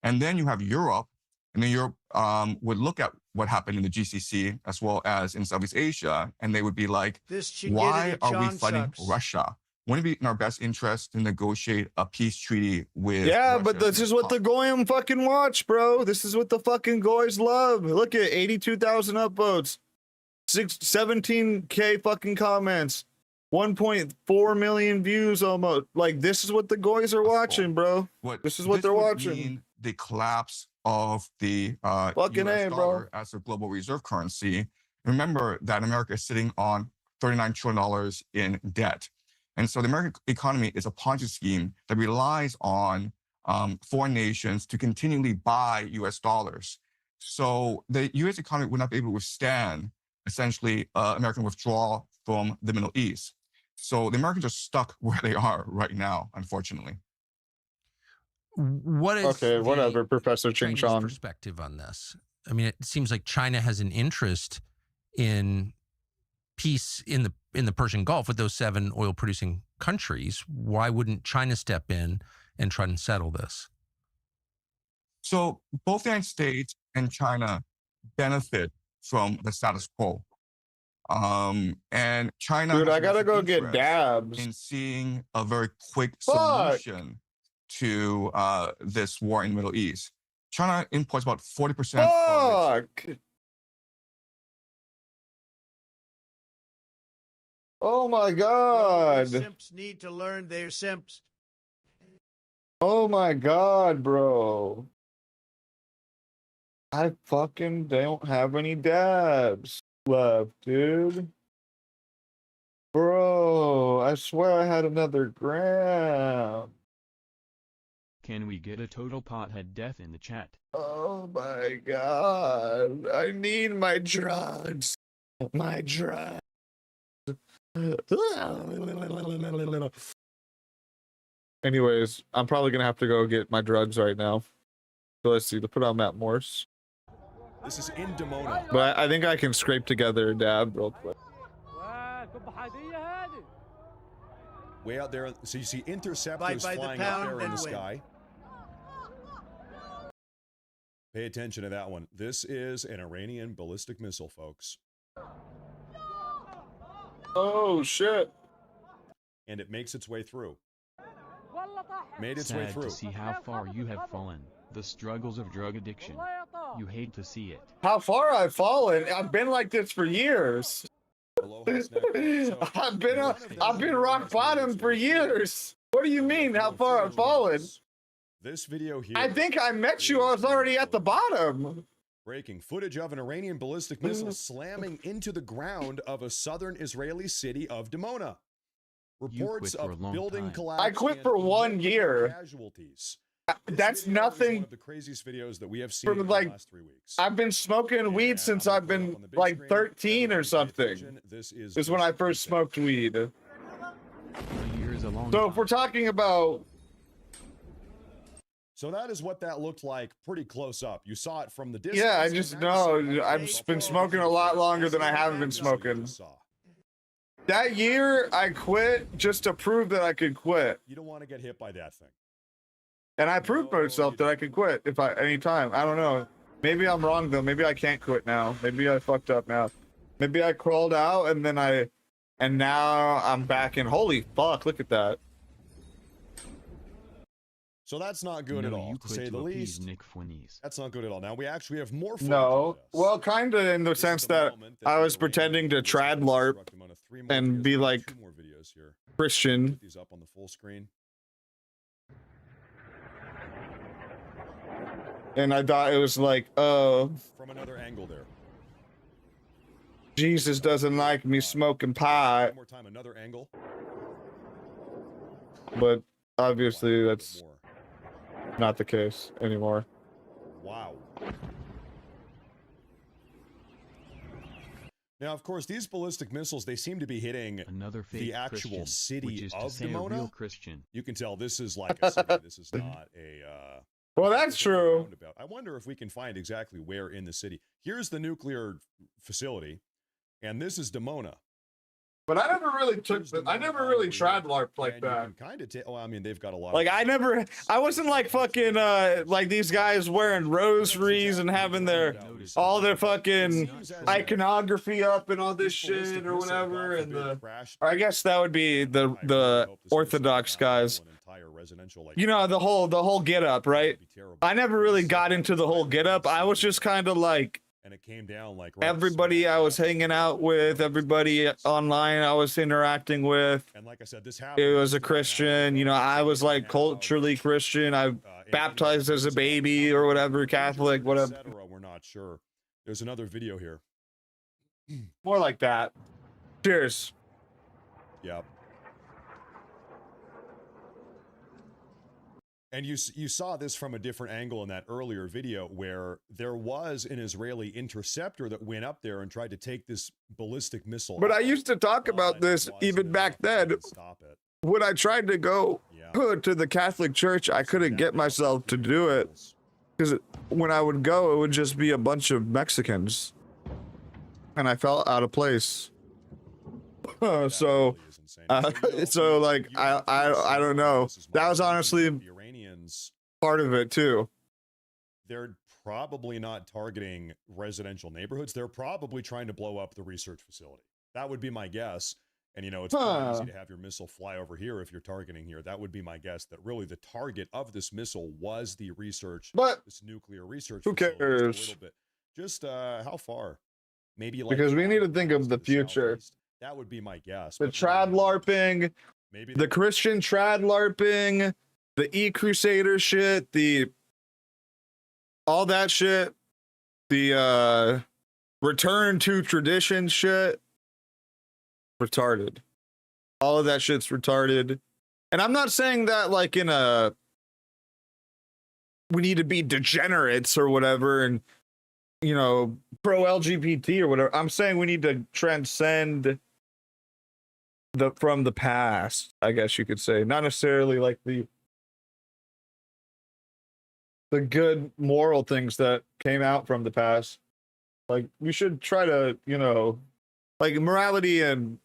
And then you have Europe, and then Europe would look at what happened in the GCC as well as in Southeast Asia, and they would be like, why are we fighting Russia? Wouldn't it be in our best interest to negotiate a peace treaty with Russia? But this is what the Goyim fucking watch, bro. This is what the fucking Goys love. Look at 82,000 upvotes, 17K fucking comments, 1.4 million views almost. Like, this is what the Goys are watching, bro. This is what they're watching. The collapse of the US dollar as a global reserve currency. Remember that America is sitting on $39 trillion in debt. And so the American economy is a Ponzi scheme that relies on foreign nations to continually buy US dollars. So the US economy would not be able to withstand essentially American withdrawal from the Middle East. So the Americans are stuck where they are right now, unfortunately. What is okay? Whatever, Professor Ching Chinese Chong. perspective on this? I mean, it seems like China has an interest in peace in the Persian Gulf with those 7 oil-producing countries. Why wouldn't China step in and try and settle this? So both the United States and China benefit from the status quo. And China, dude, I gotta go get dabs in seeing a very quick solution to this war in the Middle East. China imports about 40% of its. Oh my God. Simps need to learn they're simps. Oh my God, bro. I fucking don't have any dabs left, dude. Bro, I swear I had another gram. Can we get a total pothead death in the chat? Oh my God. I need my drugs. My drugs. Anyways, I'm probably gonna have to go get my drugs right now. So let's see, let's put on Matt Morse. This is in Dimona. But I think I can scrape together a dab real quick. Way out there, so you see interceptors flying out there in the sky. Pay attention to that one. This is an Iranian ballistic missile, folks. Oh shit. And it makes its way through. Made its way Sad through. to see how far you have fallen. The struggles of drug addiction. You hate to see it. How far I've fallen? I've been like this for years. I've been rock bottom for years. What do you mean? How far I've fallen? This video here. I think I met you. I was already at the bottom. Breaking footage of an Iranian ballistic missile slamming into the ground of a southern Israeli city of Dimona. Reports of building collapse. I quit for 1 year. Casualties. That's nothing. One of the craziest videos that we have seen in the last 3 weeks. I've been smoking weed since I've been like 13 or something. This is when I first smoked weed. So if we're talking about. So that is what that looked like pretty close up. You saw it from the distance. Yeah, I just know. I've been smoking a lot longer than I haven't been smoking. That year, I quit just to prove that I could quit. You don't want to get hit by that thing. And I proved myself that I could quit if anytime. I don't know. Maybe I'm wrong though. Maybe I can't quit now. Maybe I fucked up now. Maybe I crawled out and then and now I'm back in. Holy fuck, look at that. So that's not good at all, to say the least. That's not good at all. Now we actually have more footage. No, well, kind of in the sense that I was pretending to trad LARP and be like Christian. Put these up on the full screen. And I thought it was like, oh, from another angle there. Jesus doesn't like me smoking pot. One more time, another angle. But obviously that's not the case anymore. Wow. Now, of course, these ballistic missiles, they seem to be hitting the actual Christian, city of Dimona. Real Christian. You can tell this is like a city. This is not a... well, that's true. I wonder if we can find exactly where in the city. Here's the nuclear facility, and this is Dimona. But I never really I never really tried LARP like that. Kind of. Oh, I mean, they've got a lot. Like I wasn't like fucking like these guys wearing rosaries and having all their fucking iconography up and all this shit or whatever. And or I guess that would be the Orthodox guys. You know, the whole get up, right? I never really got into the whole get up. I was just kind of like. And it came down like everybody I was hanging out with, everybody online I was interacting with. And like I said, it was a Christian. You know, I was like culturally Christian. I baptized as a baby or whatever, Catholic, whatever. We're not sure. There's another video here. More like that. Cheers. Yep. And you saw this from a different angle in that earlier video where there was an Israeli interceptor that went up there and tried to take this ballistic missile. But I used to talk about this even back then. When I tried to go to the Catholic Church, I couldn't get myself to do it because when I would go, it would just be a bunch of Mexicans, and I felt out of place. So like I don't know. That was honestly part of it too. They're probably not targeting residential neighborhoods. They're probably trying to blow up the research facility. That would be my guess. And, you know, it's pretty easy to have your missile fly over here if you're targeting here. That would be my guess, that really the target of this missile was the research, this nuclear research who facility. cares? Just a little bit. Just how far? Maybe like Because we need to think of the future. That would be my guess. The trad LARPing, the Christian trad LARPing, the E-Crusader shit, all that shit, the return to tradition shit, retarded. All of that shit's retarded. And I'm not saying that like in a, we need to be degenerates or whatever and, you know, pro LGBT or whatever. I'm saying we need to transcend from the past, I guess you could say. Not necessarily like the good moral things that came out from the past. Like we should try to, you know, like morality, and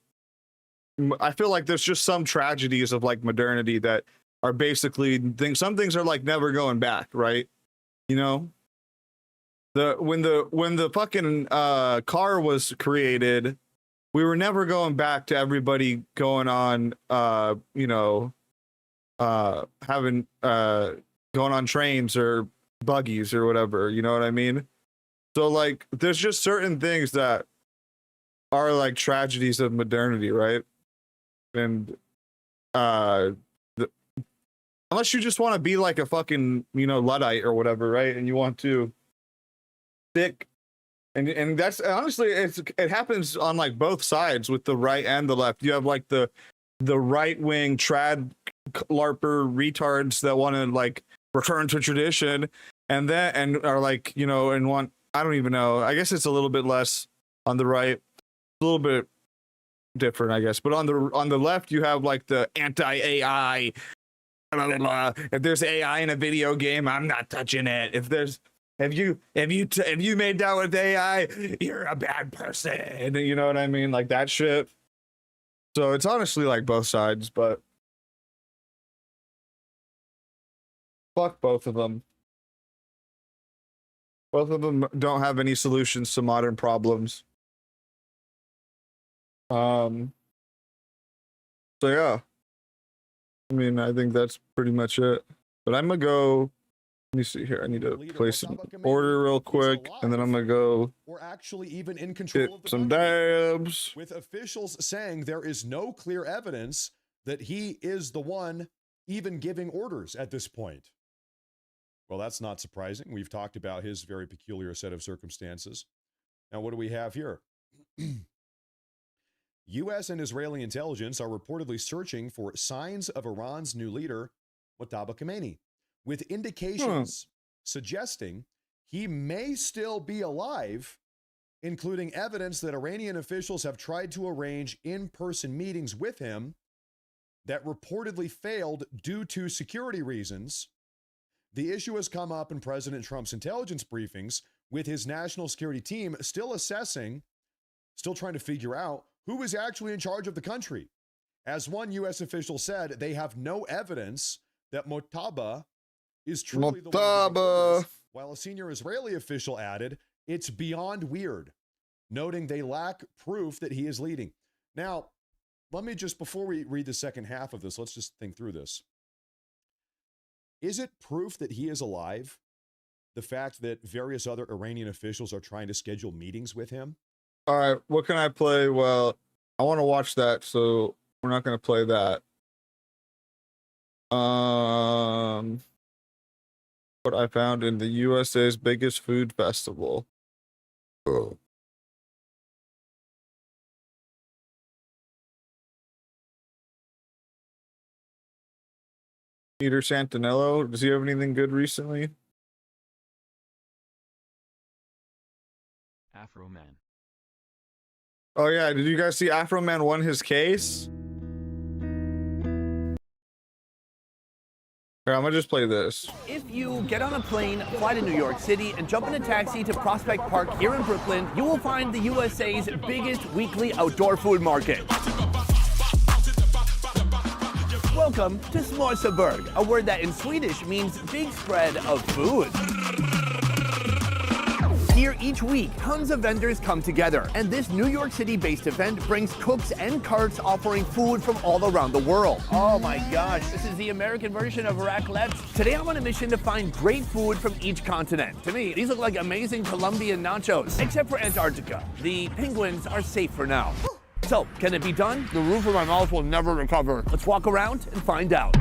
I feel like there's just some tragedies of like modernity that are basically some things are like never going back, right? You know, when the fucking car was created, we were never going back to everybody going on you know, having going on trains or buggies or whatever, you know what I mean? So like there's just certain things that are like tragedies of modernity, right? And unless you just want to be like a fucking, you know, Luddite or whatever, right? And you want to stick, and that's honestly, it happens on like both sides with the right and the left. You have like the right wing trad LARPer retards that want to like return to tradition, and are like, you know, and want, I don't even know, I guess it's a little bit less on the right, a little bit different, I guess. But on the left, you have like the anti-AI. Blah, blah, blah. If there's AI in a video game, I'm not touching it. If you made that with AI, you're a bad person. You know what I mean? Like that shit. So it's honestly like both sides, but fuck both of them. Both of them don't have any solutions to modern problems. So yeah. I mean, I think that's pretty much it. But I'm gonna go. Let me see here. I need to place an order real quick, and then I'm gonna go. Or actually even in control of the some country, dabs. with officials saying there is no clear evidence that he is the one even giving orders at this point. Well, that's not surprising. We've talked about his very peculiar set of circumstances. Now, what do we have here? U.S. and Israeli intelligence are reportedly searching for signs of Iran's new leader, Mojtaba Khomeini, with indications suggesting he may still be alive, including evidence that Iranian officials have tried to arrange in-person meetings with him that reportedly failed due to security reasons. The issue has come up in President Trump's intelligence briefings, with his national security team still assessing, still trying to figure out who is actually in charge of the country. As one U.S. official said, they have no evidence that Mojtaba is truly the one giving orders, while a senior Israeli official added, it's beyond weird, noting they lack proof that he is leading. Now, let me just, before we read the second half of this, let's just think through this. Is it proof that he is alive, the fact that various other Iranian officials are trying to schedule meetings with him? All right, what can I play? Well, I want to watch that, so we're not going to play that. What I found in the USA's biggest food festival. Oh. Peter Santinello, does he have anything good recently? Afro Man. Oh yeah, did you guys see Afro Man won his case? Here, I'm gonna just play this. If you get on a plane, fly to New York City, and jump in a taxi to Prospect Park here in Brooklyn, you will find the USA's biggest weekly outdoor food market. Welcome to Småsöberg, a word that in Swedish means big spread of food. Here each week, tons of vendors come together, and this New York City-based event brings cooks and carts offering food from all around the world. Oh my gosh, this is the American version of raclette. Today I'm on a mission to find great food from each continent. To me, these look like amazing Colombian nachos, except for Antarctica. The penguins are safe for now. So, can it be done? The roof of my mouth will never recover. Let's walk around and find out.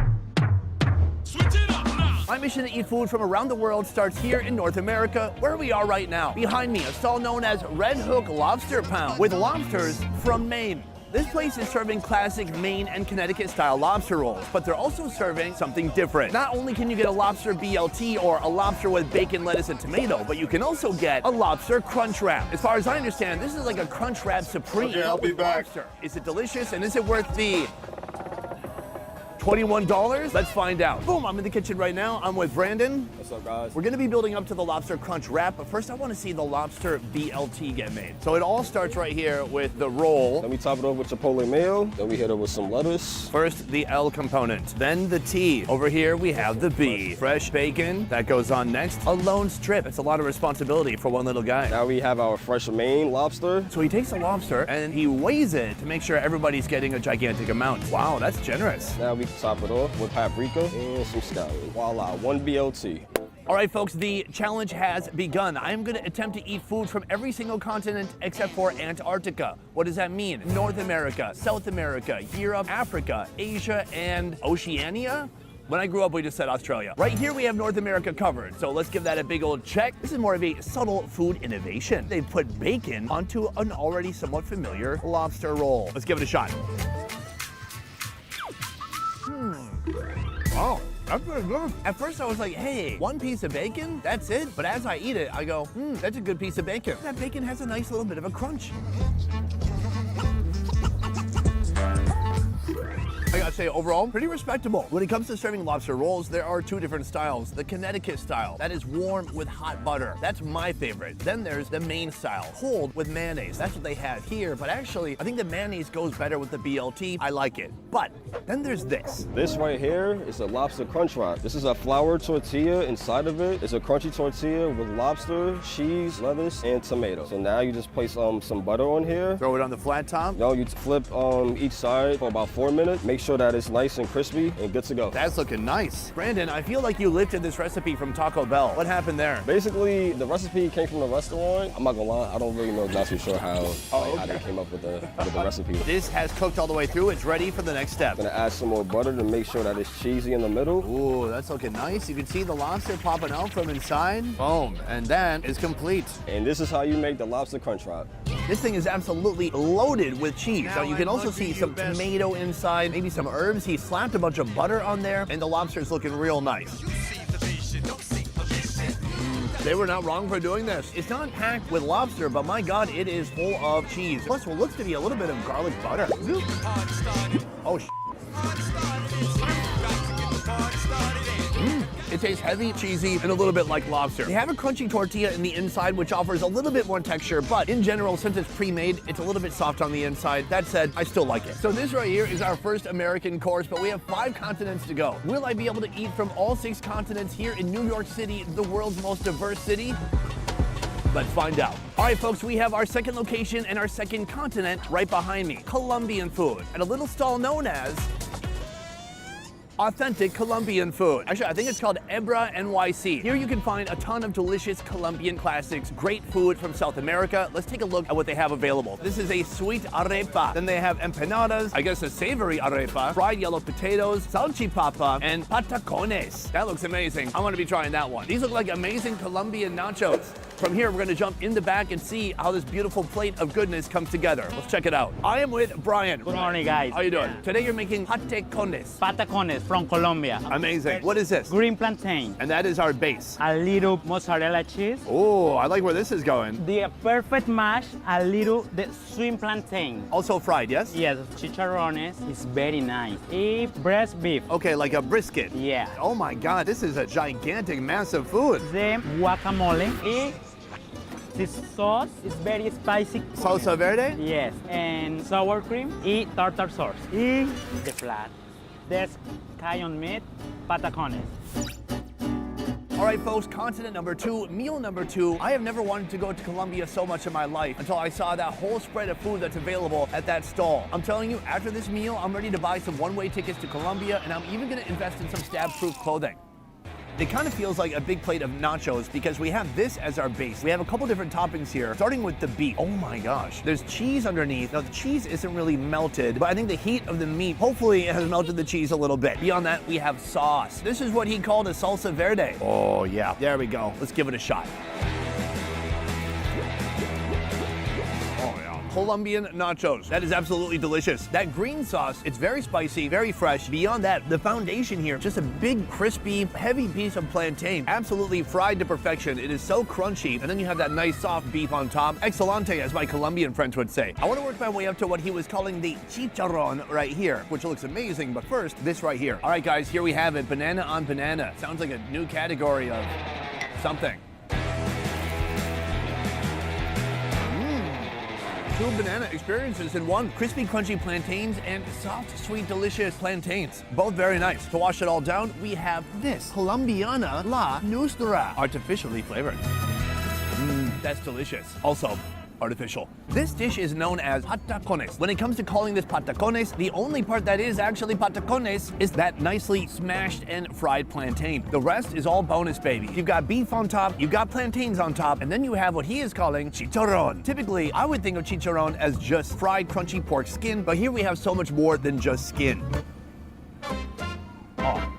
My mission to eat food from around the world starts here in North America, where we are right now. Behind me, a stall known as Red Hook Lobster Pound, with lobsters from Maine. This place is serving classic Maine and Connecticut style lobster rolls, but they're also serving something different. Not only can you get a lobster BLT or a lobster with bacon, lettuce, and tomato, but you can also get a lobster crunch wrap. As far as I understand, this is like a crunch wrap supreme. Okay, I'll be back. Lobster. Is it delicious, and is it worth the $21? Let's find out. Boom, I'm in the kitchen right now. I'm with Brandon. What's up, guys? We're gonna be building up to the lobster crunch wrap, but first I wanna see the lobster BLT get made. So it all starts right here with the roll. Then we top it off with chipotle mayo. Then we hit it with some lettuce. First, the L component, then the T. Over here, we have the B. Fresh bacon, that goes on next. A lone strip, it's a lot of responsibility for one little guy. Now we have our fresh Maine lobster. So he takes the lobster and he weighs it to make sure everybody's getting a gigantic amount. Wow, that's generous. Now we top it off with paprika and some scallion. Voila, 1 BLT. All right, folks, the challenge has begun. I am gonna attempt to eat food from every single continent except for Antarctica. What does that mean? North America, South America, Europe, Africa, Asia, and Oceania? When I grew up, we just said Australia. Right here, we have North America covered, so let's give that a big old check. This is more of a subtle food innovation. They put bacon onto an already somewhat familiar lobster roll. Let's give it a shot. Oh, that's pretty good. At first I was like, hey, 1 piece of bacon, that's it? But as I eat it, I go, that's a good piece of bacon. That bacon has a nice little bit of a crunch. I gotta say, overall, pretty respectable. When it comes to serving lobster rolls, there are 2 different styles. The Connecticut style, that is warm with hot butter. That's my favorite. Then there's the Maine style, cold with mayonnaise. That's what they have here, but actually, I think the mayonnaise goes better with the BLT. I like it. But then there's this. This right here is a lobster crunch wrap. This is a flour tortilla. Inside of it is a crunchy tortilla with lobster, cheese, lettuce, and tomato. So now you just place some butter on here. Throw it on the flat top. No, you flip each side for about 4 minutes. Make sure that it's nice and crispy and good to go. That's looking nice. Brandon, I feel like you lifted this recipe from Taco Bell. What happened there? Basically, the recipe came from the restaurant. I'm not gonna lie, I don't really know exactly sure how they came up with the recipe. This has cooked all the way through. It's ready for the next step. Gonna add some more butter to make sure that it's cheesy in the middle. Ooh, that's looking nice. You can see the lobster popping out from inside. Boom, and that is complete. And this is how you make the lobster crunch wrap. This thing is absolutely loaded with cheese. Now you can also see some tomato inside, maybe some herbs. He slapped a bunch of butter on there, and the lobster's looking real nice. They were not wrong for doing this. It's not packed with lobster, but my God, it is full of cheese. Plus, what looks to be a little bit of garlic butter. Oh, It tastes heavy, cheesy, and a little bit like lobster. They have a crunchy tortilla in the inside, which offers a little bit more texture, but in general, since it's pre-made, it's a little bit soft on the inside. That said, I still like it. So this right here is our first American course, but we have 5 continents to go. Will I be able to eat from all 6 continents here in New York City, the world's most diverse city? Let's find out. All right, folks, we have our second location and our second continent right behind me. Colombian food at a little stall known as Authentic Colombian Food. Actually, I think it's called Ebra NYC. Here you can find a ton of delicious Colombian classics, great food from South America. Let's take a look at what they have available. This is a sweet arepa. Then they have empanadas, I guess a savory arepa, fried yellow potatoes, salchipapa, and patacones. That looks amazing. I want to be trying that one. These look like amazing Colombian nachos. From here, we're going to jump in the back and see how this beautiful plate of goodness comes together. Let's check it out. I am with Brian. Good morning, guys. How you doing? Today you're making patacones. Patacones. from Colombia. Amazing. What is this? Green plantain. And that is our base. A little mozzarella cheese. Oh, I like where this is going. The perfect mash, a little the sweet plantain. Also fried, yes? Yes, chicharrones is very nice. Breast beef. Okay, like a brisket. Yeah. Oh my God, this is a gigantic, massive food. The guacamole. This sauce is very spicy. Salsa verde? Yes. And sour cream y tartar sauce. Y the flat. There's cayenne meat, patacones. All right, folks, continent number 2, meal number 2. I have never wanted to go to Colombia so much in my life until I saw that whole spread of food that's available at that stall. I'm telling you, after this meal, I'm ready to buy some one-way tickets to Colombia, and I'm even gonna invest in some stab-proof clothing. It kind of feels like a big plate of nachos because we have this as our base. We have a couple different toppings here, starting with the beef. Oh my gosh. There's cheese underneath. Now, the cheese isn't really melted, but I think the heat of the meat hopefully has melted the cheese a little bit. Beyond that, we have sauce. This is what he called a salsa verde. Oh yeah, there we go. Let's give it a shot. Colombian nachos. That is absolutely delicious. That green sauce, it's very spicy, very fresh. Beyond that, the foundation here, just a big, crispy, heavy piece of plantain. Absolutely fried to perfection. It is so crunchy. And then you have that nice soft beef on top. Excelente, as my Colombian friends would say. I want to work my way up to what he was calling the chicharron right here, which looks amazing. But first, this right here. All right, guys, here we have it. Banana on banana. Sounds like a new category of something. Two banana experiences in one. Crispy, crunchy plantains and soft, sweet, delicious plantains. Both very nice. To wash it all down, we have this. Colombiana La Nostra. Artificially flavored. That's delicious. Also, artificial. This dish is known as patacones. When it comes to calling this patacones, the only part that is actually patacones is that nicely smashed and fried plantain. The rest is all bonus, baby. You've got beef on top, you've got plantains on top, and then you have what he is calling chicharron. Typically, I would think of chicharron as just fried, crunchy pork skin, but here we have so much more than just skin. Oh,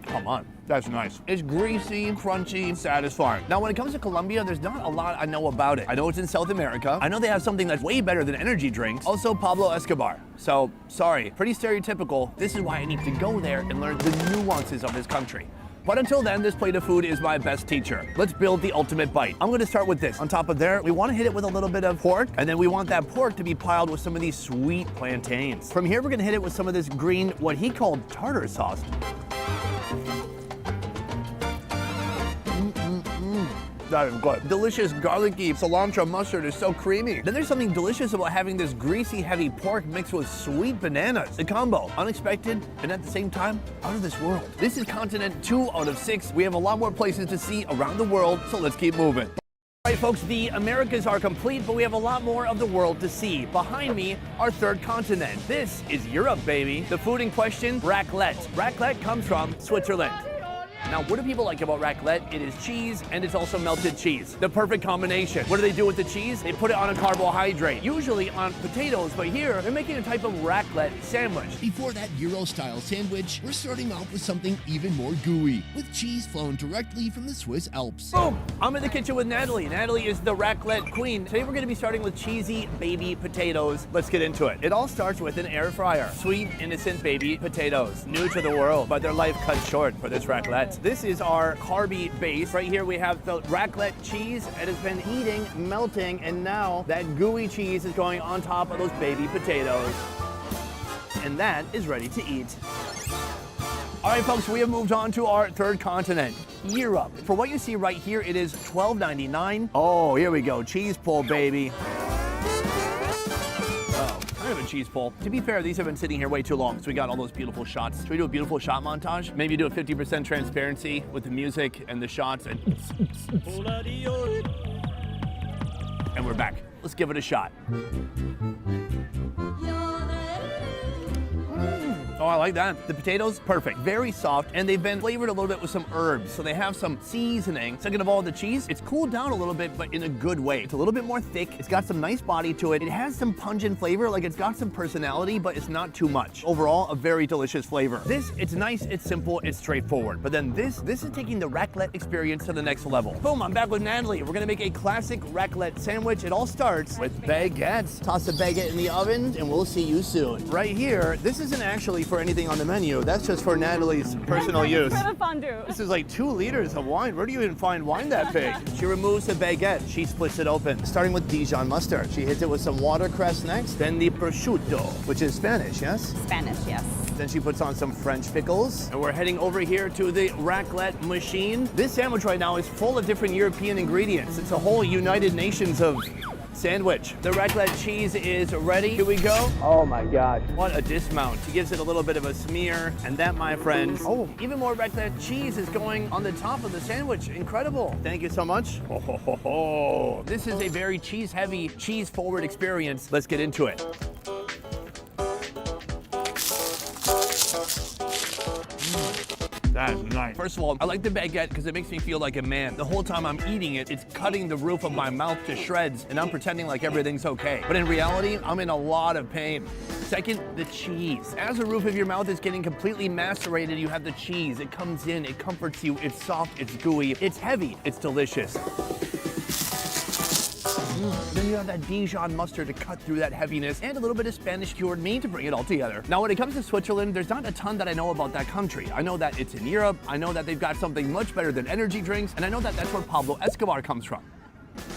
come on. That's nice. It's greasy, crunchy, satisfying. Now, when it comes to Colombia, there's not a lot I know about it. I know it's in South America. I know they have something that's way better than energy drinks. Also, Pablo Escobar. So, sorry, pretty stereotypical. This is why I need to go there and learn the nuances of this country. But until then, this plate of food is my best teacher. Let's build the ultimate bite. I'm gonna start with this. On top of there, we wanna hit it with a little bit of pork, and then we want that pork to be piled with some of these sweet plantains. From here, we're gonna hit it with some of this green, what he called tartar sauce. That is good. Delicious garlicky cilantro mustard is so creamy. Then there's something delicious about having this greasy, heavy pork mixed with sweet bananas. The combo, unexpected and at the same time, out of this world. This is continent 2 out of 6. We have a lot more places to see around the world, so let's keep moving. All right, folks, the Americas are complete, but we have a lot more of the world to see. Behind me, our third continent. This is Europe, baby. The food in question, raclette. Raclette comes from Switzerland. Now, what do people like about raclette? It is cheese, and it's also melted cheese. The perfect combination. What do they do with the cheese? They put it on a carbohydrate, usually on potatoes, but here, they're making a type of raclette sandwich. Before that Euro-style sandwich, we're starting off with something even more gooey, with cheese flown directly from the Swiss Alps. Boom! I'm in the kitchen with Natalie. Natalie is the raclette queen. Today, we're gonna be starting with cheesy baby potatoes. Let's get into it. It all starts with an air fryer. Sweet, innocent baby potatoes. New to the world, but their life cut short for this raclette. This is our carby base. Right here we have the raclette cheese. It has been heating, melting, and now that gooey cheese is going on top of those baby potatoes. And that is ready to eat. All right, folks, we have moved on to our third continent, Europe. For what you see right here, it is $12.99. Oh, here we go, cheese pull, baby. I have a cheese pull. To be fair, these have been sitting here way too long, so we got all those beautiful shots. Should we do a beautiful shot montage? Maybe do a 50% transparency with the music and the shots. And we're back. Let's give it a shot. Oh, I like that. The potatoes, perfect. Very soft, and they've been flavored a little bit with some herbs, so they have some seasoning. Second of all, the cheese, it's cooled down a little bit, but in a good way. It's a little bit more thick. It's got some nice body to it. It has some pungent flavor, like it's got some personality, but it's not too much. Overall, a very delicious flavor. This, it's nice, it's simple, it's straightforward. But then this is taking the raclette experience to the next level. Boom, I'm back with Natalie. We're gonna make a classic raclette sandwich. It all starts with baguettes. Toss a baguette in the oven, and we'll see you soon. Right here, this isn't actually for for anything on the menu. That's just for Natalie's personal use. For the fondue. This is like 2 liters of wine. Where do you even find wine that big? She removes the baguette. She splits it open, starting with Dijon mustard. She hits it with some watercress next, then the prosciutto, which is Spanish, yes? Spanish, yes. Then she puts on some French pickles. And we're heading over here to the raclette machine. This sandwich right now is full of different European ingredients. It's a whole United Nations of sandwich. The raclette cheese is ready. Here we go. Oh my God. What a dismount. She gives it a little bit of a smear. And that, my friends, oh, even more raclette cheese is going on the top of the sandwich. Incredible. Thank you so much. Oh, ho, ho, ho. This is a very cheese-heavy, cheese-forward experience. Let's get into it. That's nice. First of all, I like the baguette because it makes me feel like a man. The whole time I'm eating it, it's cutting the roof of my mouth to shreds, and I'm pretending like everything's okay. But in reality, I'm in a lot of pain. Second, the cheese. As the roof of your mouth is getting completely macerated, you have the cheese. It comes in, it comforts you, it's soft, it's gooey, it's heavy, it's delicious. Then you have that Dijon mustard to cut through that heaviness and a little bit of Spanish cured meat to bring it all together. Now, when it comes to Switzerland, there's not a ton that I know about that country. I know that it's in Europe, I know that they've got something much better than energy drinks, and I know that that's where Pablo Escobar comes from.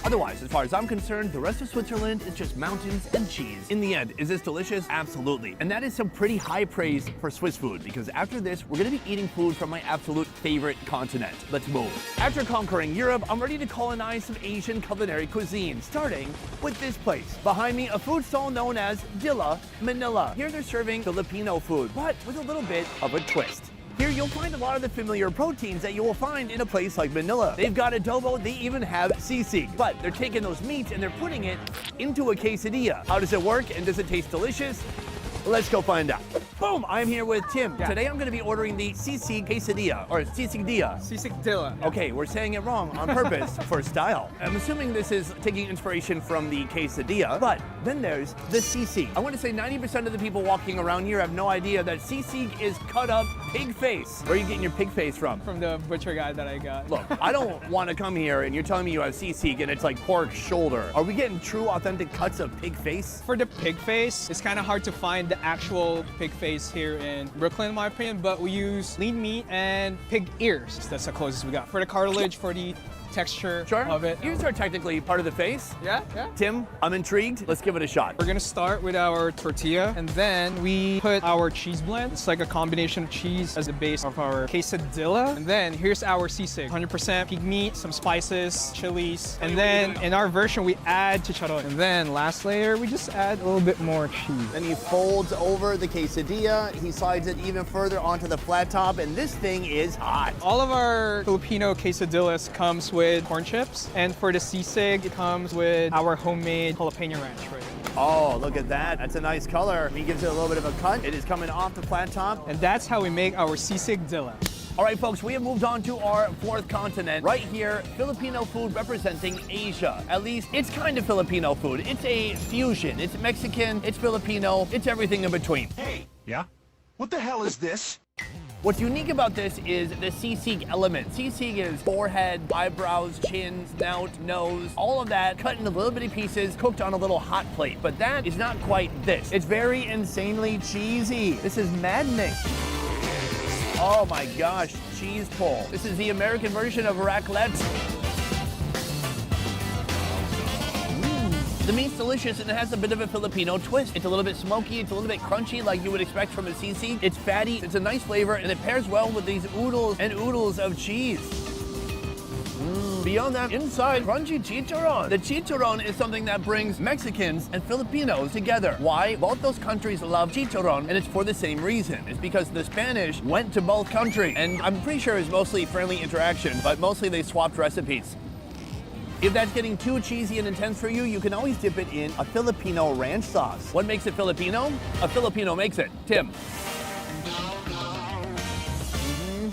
Otherwise, as far as I'm concerned, the rest of Switzerland is just mountains and cheese. In the end, is this delicious? Absolutely. And that is some pretty high praise for Swiss food, because after this, we're gonna be eating food from my absolute favorite continent. Let's move. After conquering Europe, I'm ready to colonize some Asian culinary cuisine, starting with this place. Behind me, a food stall known as Dilla Manila. Here they're serving Filipino food, but with a little bit of a twist. Here you'll find a lot of the familiar proteins that you will find in a place like Manila. They've got adobo, they even have sisig. But they're taking those meats and they're putting it into a quesadilla. How does it work and does it taste delicious? Let's go find out. Boom, I'm here with Tim. Yeah. Today I'm gonna be ordering the sisig quesadilla, or sisigdilla. Sisigdilla. Yeah. Okay, we're saying it wrong on purpose for style. I'm assuming this is taking inspiration from the quesadilla, but then there's the sisig. I want to say 90% of the people walking around here have no idea that sisig is cut up pig face. Where are you getting your pig face from? From the butcher guy that I got. Look, I don't want to come here and you're telling me you have sisig and it's like pork shoulder. Are we getting true, authentic cuts of pig face? For the pig face, it's kind of hard to find the actual pig face here in Brooklyn, in my opinion, but we use lean meat and pig ears. That's the closest we got. For the cartilage, for the texture of it. Ears are technically part of the face. Yeah, yeah. Tim, I'm intrigued. Let's give it a shot. We're gonna start with our tortilla, and then we put our cheese blend. It's like a combination of cheese as the base of our quesadilla. And then here's our sisig. 100% pig meat, some spices, chilies. And then in our version, we add chicharron. And then last layer, we just add a little bit more cheese. Then he folds over the quesadilla. He slides it even further onto the flat top, and this thing is hot. All of our Filipino quesadillas comes with corn chips, and for the sisig, it comes with our homemade jalapeno ranch right here. Oh, look at that. That's a nice color. He gives it a little bit of a cut. It is coming off the flat top. And that's how we make our sisigdilla. All right, folks, we have moved on to our fourth continent. Right here, Filipino food representing Asia. At least, it's kind of Filipino food. It's a fusion. It's Mexican, it's Filipino, it's everything in between. Hey. Yeah? What the hell is this? What's unique about this is the sisig element. Sisig is forehead, eyebrows, chin, snout, nose, all of that cut into little bitty pieces, cooked on a little hot plate. But that is not quite this. It's very insanely cheesy. This is maddening. Oh my gosh, cheese pull. This is the American version of raclette. The meat's delicious and it has a bit of a Filipino twist. It's a little bit smoky, it's a little bit crunchy like you would expect from a sisig. It's fatty, it's a nice flavor, and it pairs well with these oodles and oodles of cheese. Beyond that, inside, crunchy chicharron. The chicharron is something that brings Mexicans and Filipinos together. Why? Both those countries love chicharron, and it's for the same reason. It's because the Spanish went to both countries, and I'm pretty sure it's mostly friendly interaction, but mostly they swapped recipes. If that's getting too cheesy and intense for you, you can always dip it in a Filipino ranch sauce. What makes it Filipino? A Filipino makes it. Tim.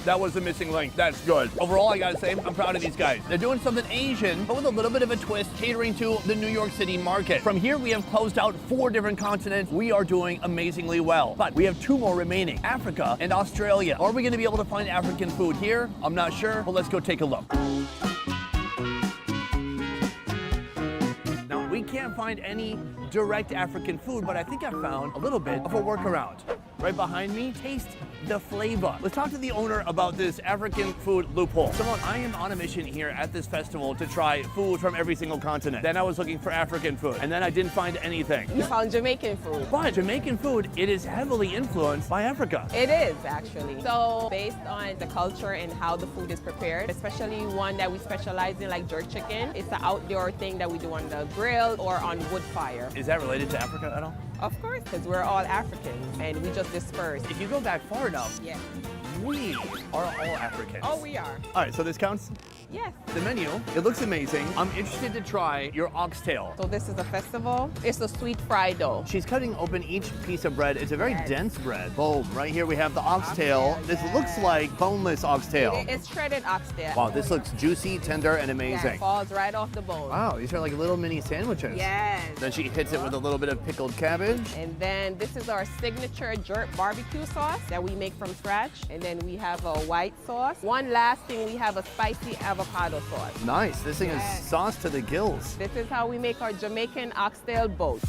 That was the missing link. That's good. Overall, I gotta say, I'm proud of these guys. They're doing something Asian, but with a little bit of a twist, catering to the New York City market. From here, we have closed out 4 different continents. We are doing amazingly well. But we have 2 more remaining, Africa and Australia. Are we gonna be able to find African food here? I'm not sure, but let's go take a look. Now, we can't find any direct African food, but I think I found a little bit of a workaround. right behind me. Taste the flavor. Let's talk to the owner about this African food loophole. Simone, I am on a mission here at this festival to try food from every single continent. Then I was looking for African food, and then I didn't find anything. You found Jamaican food. But Jamaican food, it is heavily influenced by Africa. It is, actually. So based on the culture and how the food is prepared, especially one that we specialize in, like jerk chicken, it's an outdoor thing that we do on the grill or on wood fire. Is that related to Africa at all? Of course, because we're all Africans and we just disperse. If you go back far enough, yeah, we are all Africans. Oh, we are. All right, so this counts? Yes. The menu, it looks amazing. I'm interested to try your oxtail. So this is a festival. It's a sweet fried dough. She's cutting open each piece of bread. It's a very dense bread. Boom, right here we have the oxtail. This looks like boneless oxtail. It's shredded oxtail. Wow, this looks juicy, tender, and amazing. Yeah, it falls right off the bone. Wow, these are like little mini sandwiches. Yes. Then she hits it with a little bit of pickled cabbage. And then this is our signature jerk barbecue sauce that we make from scratch. And then we have a white sauce. One last thing, we have a spicy avocado sauce. Nice, this thing is sauce to the gills. This is how we make our Jamaican oxtail boat.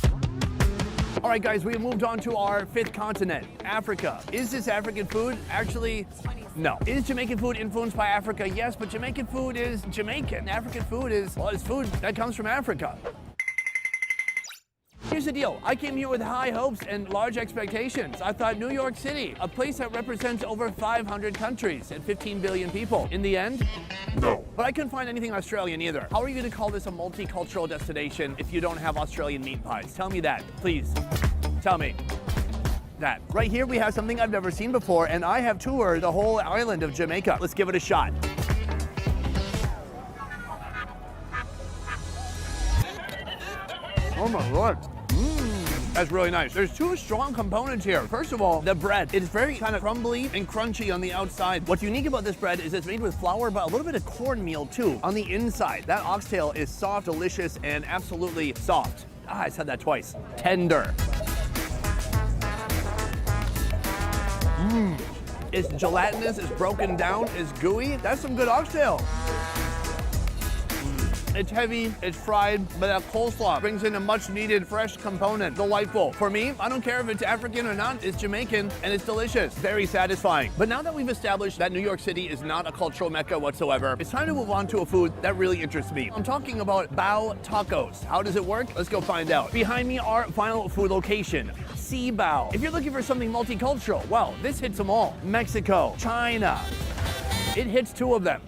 All right, guys, we moved on to our fifth continent, Africa. Is this African food? Actually, no. Is Jamaican food influenced by Africa? Yes, but Jamaican food is Jamaican. African food is, well, it's food that comes from Africa. Here's the deal. I came here with high hopes and large expectations. I thought New York City, a place that represents over 500 countries and 15 billion people. In the end, no. But I couldn't find anything Australian either. How are you going to call this a multicultural destination if you don't have Australian meat pies? Tell me that, please. Tell me that. Right here, we have something I've never seen before, and I have toured the whole island of Jamaica. Let's give it a shot. Oh my Lord. That's really nice. There's two strong components here. First of all, the bread. It's very kind of crumbly and crunchy on the outside. What's unique about this bread is it's made with flour, but a little bit of cornmeal too on the inside. That oxtail is soft, delicious, and absolutely soft. Ah, I said that twice. Tender. It's gelatinous, it's broken down, it's gooey. That's some good oxtail. It's heavy, it's fried, but that coleslaw brings in a much needed fresh component. Delightful. For me, I don't care if it's African or not, it's Jamaican and it's delicious. Very satisfying. But now that we've established that New York City is not a cultural mecca whatsoever, it's time to move on to a food that really interests me. I'm talking about bao tacos. How does it work? Let's go find out. Behind me, our final food location, Si Bao. If you're looking for something multicultural, well, this hits them all. Mexico, China. It hits two of them.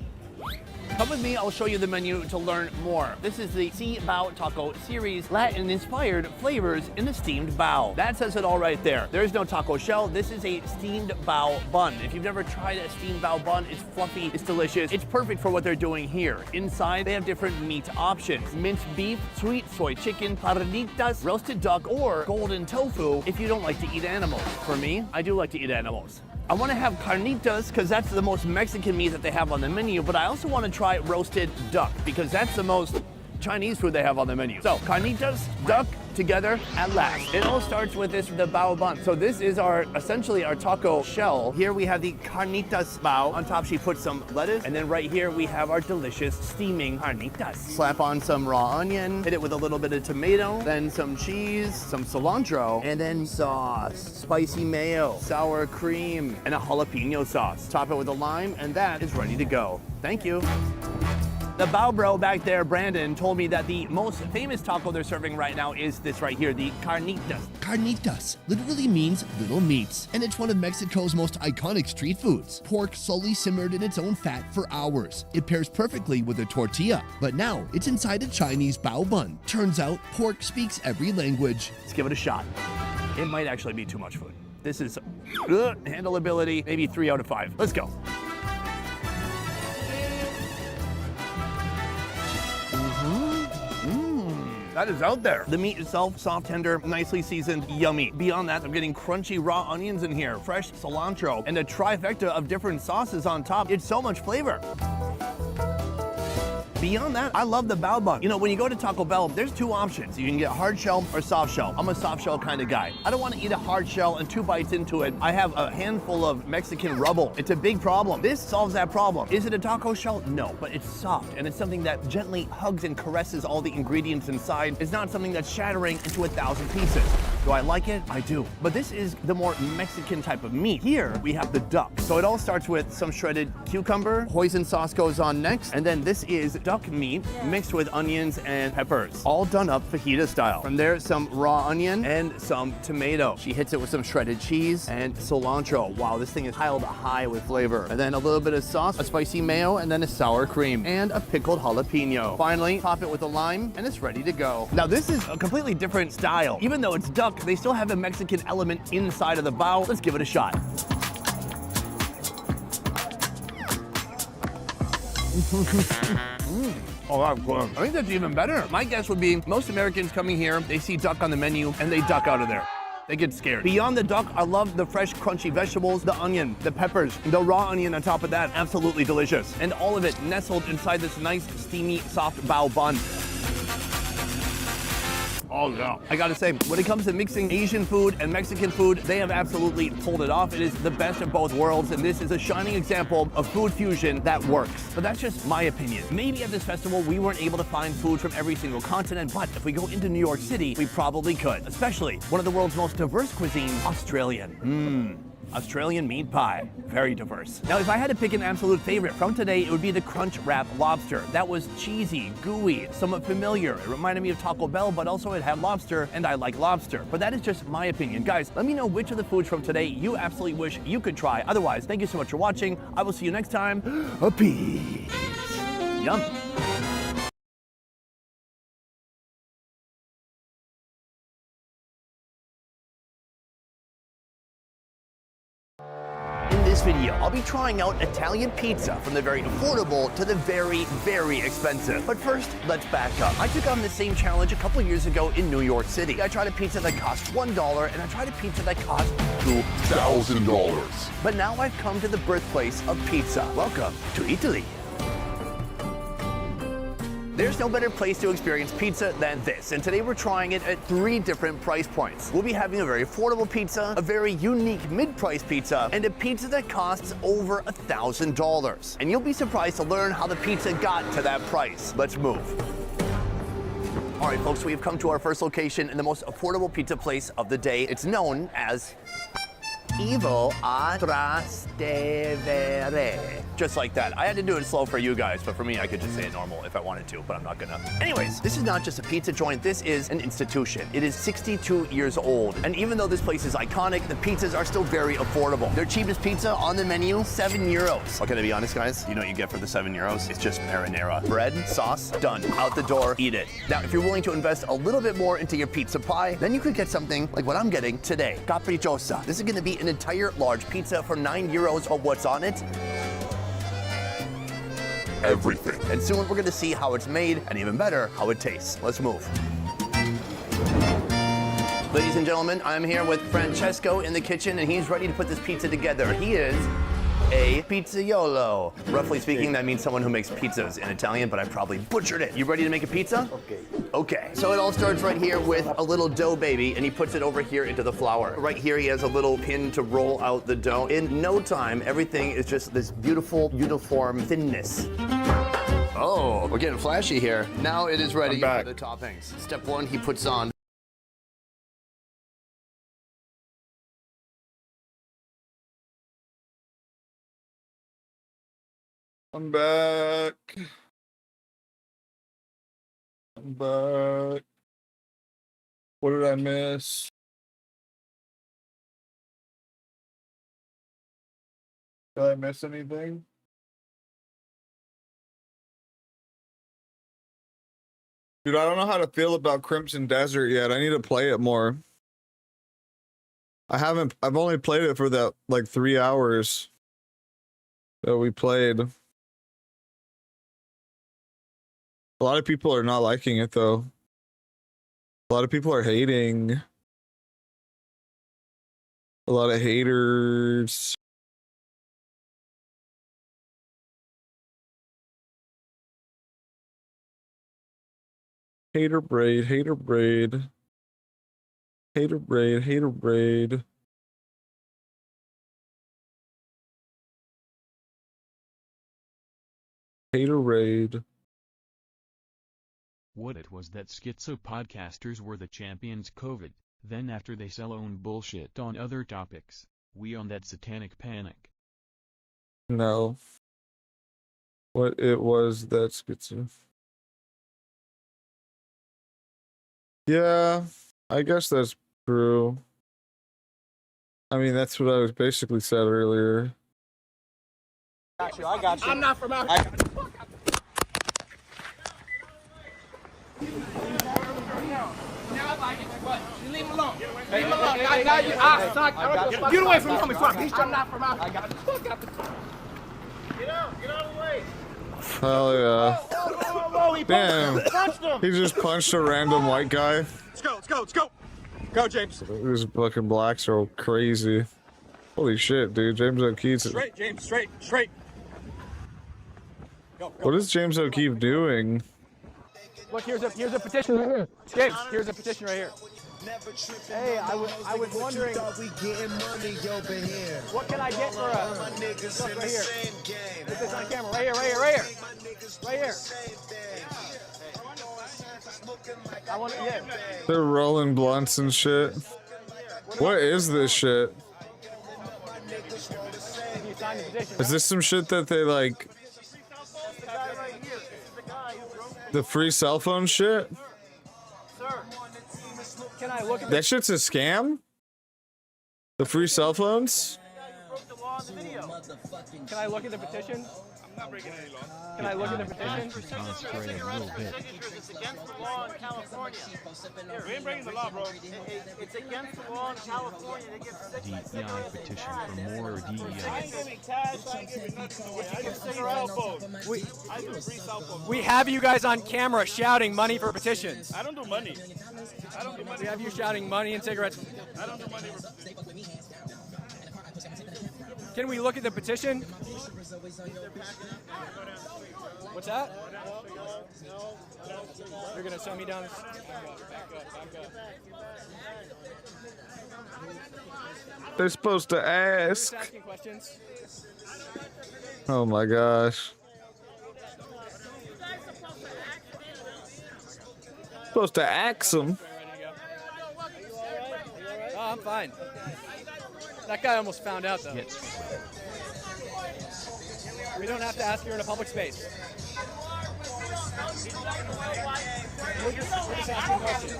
Come with me, I'll show you the menu to learn more. This is the Si Bao Taco series, Latin-inspired flavors in the steamed bao. That says it all right there. There is no taco shell. This is a steamed bao bun. If you've never tried a steamed bao bun, it's fluffy, it's delicious. It's perfect for what they're doing here. Inside, they have different meat options. Minced beef, sweet soy chicken, carnitas, roasted duck, or golden tofu if you don't like to eat animals. For me, I do like to eat animals. I want to have carnitas because that's the most Mexican meat that they have on the menu, but I also want to try roasted duck because that's the most Chinese food they have on the menu. So carnitas, duck, together at last. It all starts with the bao bun. So this is essentially our taco shell. Here we have the carnitas bao. On top she puts some lettuce, and then right here we have our delicious steaming carnitas. Slap on some raw onion, hit it with a little bit of tomato, then some cheese, some cilantro, and then sauce, spicy mayo, sour cream, and a jalapeno sauce. Top it with a lime, and that is ready to go. Thank you. The bao bro back there, Brandon, told me that the most famous taco they're serving right now is this right here, the carnitas. Carnitas literally means little meats, and it's one of Mexico's most iconic street foods. Pork slowly simmered in its own fat for hours. It pairs perfectly with a tortilla, but now it's inside a Chinese bao bun. Turns out, pork speaks every language. Let's give it a shot. It might actually be too much food. This is handleability, maybe 3 out of 5. Let's go. That is out there. The meat itself, soft, tender, nicely seasoned, yummy. Beyond that, I'm getting crunchy raw onions in here, fresh cilantro, and a trifecta of different sauces on top. It's so much flavor. Beyond that, I love the bao bun. You know, when you go to Taco Bell, there's 2 options. You can get hard shell or soft shell. I'm a soft shell kind of guy. I don't want to eat a hard shell and 2 bites into it, I have a handful of Mexican rubble. It's a big problem. This solves that problem. Is it a taco shell? No, but it's soft, and it's something that gently hugs and caresses all the ingredients inside. It's not something that's shattering into 1,000 pieces. Do I like it? I do. But this is the more Mexican type of meat. Here, we have the duck. So it all starts with some shredded cucumber. Hoisin sauce goes on next. And then this is duck meat mixed with onions and peppers. All done up fajita style. From there, some raw onion and some tomato. She hits it with some shredded cheese and cilantro. Wow, this thing is piled high with flavor. And then a little bit of sauce, a spicy mayo, and then a sour cream. And a pickled jalapeno. Finally, top it with a lime, and it's ready to go. Now, this is a completely different style. Even though it's duck, they still have a Mexican element inside of the bao. Let's give it a shot. Oh, that's good. I think that's even better. My guess would be most Americans coming here, they see duck on the menu, and they duck out of there. They get scared. Beyond the duck, I love the fresh, crunchy vegetables, the onion, the peppers, the raw onion on top of that. Absolutely delicious. And all of it nestled inside this nice, steamy, soft bao bun. Oh, yeah. I gotta say, when it comes to mixing Asian food and Mexican food, they have absolutely pulled it off. It is the best of both worlds, and this is a shining example of food fusion that works. But that's just my opinion. Maybe at this festival, we weren't able to find food from every single continent, but if we go into New York City, we probably could. Especially one of the world's most diverse cuisines, Australian. Australian meat pie, very diverse. Now, if I had to pick an absolute favorite from today, it would be the Crunch Wrap Lobster. That was cheesy, gooey, somewhat familiar. It reminded me of Taco Bell, but also it had lobster, and I like lobster. But that is just my opinion. Guys, let me know which of the foods from today you absolutely wish you could try. Otherwise, thank you so much for watching. I will see you next time. Peace. Yum. In this video, I'll be trying out Italian pizza from the very affordable to the very, very expensive. But first, let's back up. I took on the same challenge a couple years ago in New York City. I tried a pizza that cost $1 and I tried a pizza that cost $2,000. But now I've come to the birthplace of pizza. Welcome to Italy. There's no better place to experience pizza than this, and today we're trying it at 3 different price points. We'll be having a very affordable pizza, a very unique mid-price pizza, and a pizza that costs over $1,000. And you'll be surprised to learn how the pizza got to that price. Let's move. All right, folks, we've come to our first location in the most affordable pizza place of the day. It's known as Evo a Trastevere. Just like that. I had to do it slow for you guys, but for me, I could just say it normal if I wanted to, but I'm not gonna. Anyways, this is not just a pizza joint, this is an institution. It is 62 years old, and even though this place is iconic, the pizzas are still very affordable. Their cheapest pizza on the menu, €7. Okay, to be honest, guys, you know what you get for the €7? It's just marinara. Bread, sauce, done. Out the door, eat it. Now, if you're willing to invest a little bit more into your pizza pie, then you could get something like what I'm getting today. Capricciosa. This is gonna be an entire large pizza for €9, but what's on it? Everything. And soon we're gonna see how it's made, and even better, how it tastes. Let's move. Ladies and gentlemen, I'm here with Francesco in the kitchen, and he's ready to put this pizza together. He is a pizzaiolo. Roughly speaking, that means someone who makes pizzas in Italian, but I probably butchered it. You ready to make a pizza? Okay. Okay. So it all starts right here with a little dough baby, and he puts it over here into the flour. Right here, he has a little pin to roll out the dough. In no time, everything is just this beautiful, uniform thinness. Oh, we're getting flashy here. Now it is ready for the toppings. Step 1, he puts on I'm back. I'm back. What did I miss? Did I miss anything? Dude, I don't know how to feel about Crimson Desert yet. I need to play it more. I've only played it for that like 3 hours that we played. A lot of people are not liking it though. A lot of people are hating. A lot of haters. Hater braid, hater braid. Hater braid, hater braid. Hater raid. What it was that schizo podcasters were the champions COVID. Then after they sell own bullshit on other topics, we on that satanic panic. No. What it was that's schizo. Yeah, I guess that's true. I mean, that's what I was basically said earlier. I got you. I'm not from out here. Leave him alone. Leave him alone. Now you get away from me. I'm not from out here. I got you. Get out. Get out of the way. Hell yeah. Whoa, he Damn. punched him. He just punched a random white guy. Let's go, let's go, let's go. Go, James. These fucking blacks are crazy. Holy shit, dude. James O'Keefe. Straight, James, straight, straight. Go, go. What is James O'Keefe doing? Look, here's a petition right here. James, here's a petition right here. Hey, I was wondering, what can I get for a, look right here. Get this on camera, right here. Right here. I want to, yeah. They're rolling blunts and shit. What is this shit? Is this some shit that they like? The free cell phone shit? Can I look at That shit's a scam? The free cell phones? Can I look at the petition? I'm not breaking any law. Can I look at the petition? It's against the law in California. We ain't breaking the law, bro. It's against the law in California to give cigarettes. DEI petition for more DEI. I ain't giving cash, I ain't giving nothing away. I give cell phones. I do free cell phones. We have you guys on camera shouting money for petitions. I don't do money. I don't do money. We have you shouting money and cigarettes. I don't do money. Can we look at the petition? What's that? You're gonna send me down this? They're supposed to ask. Asking questions. Oh my gosh. Supposed to ask them. Oh, I'm fine. That guy almost found out though. We don't have to ask you in a public space. We're just asking questions.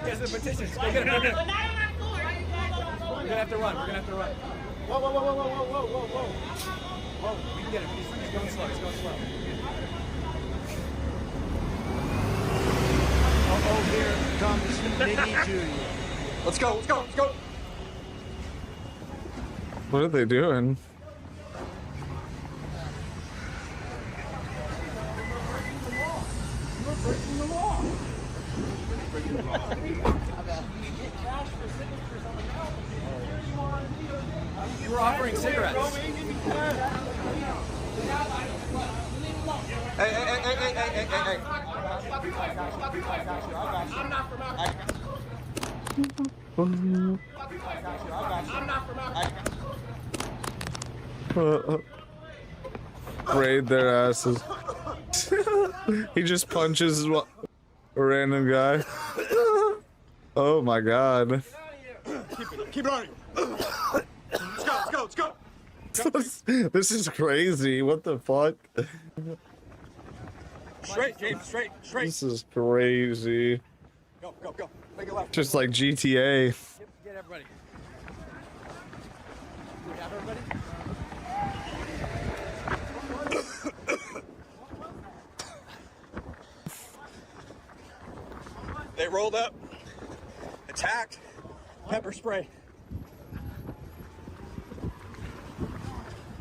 Here's the petitions. Go get it. We're gonna have to run. Whoa. Whoa, we can get him. He's going slow. Oh, here comes Nitty Jr. Let's go. What are they doing? You were offering cigarettes. Hey. I'm not from out here. Braid their asses. He just punches a random guy. Oh my god. Keep running. Let's go. This is crazy. What the fuck? Straight, James, straight. This is crazy. Go. Make it left. Just like GTA. Get everybody. Do we have everybody? They rolled up, attacked, pepper spray.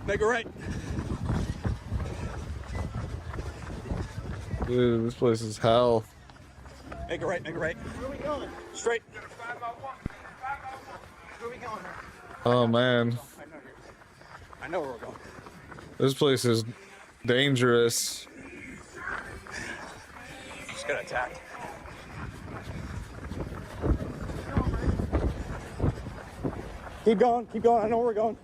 Make it right. Dude, this place is hell. Make it right. Where are we going? Straight. Where are we going? Oh man. I know where we're going. This place is dangerous. Just got attacked. Keep going. I know where we're going.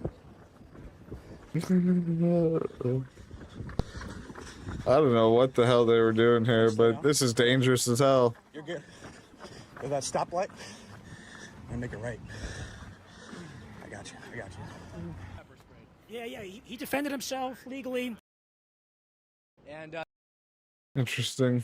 I don't know what the hell they were doing here, but this is dangerous as hell. You're good. At that stoplight, I'm gonna make it right. I got you. I got you. Yeah. He defended himself legally. And Interesting.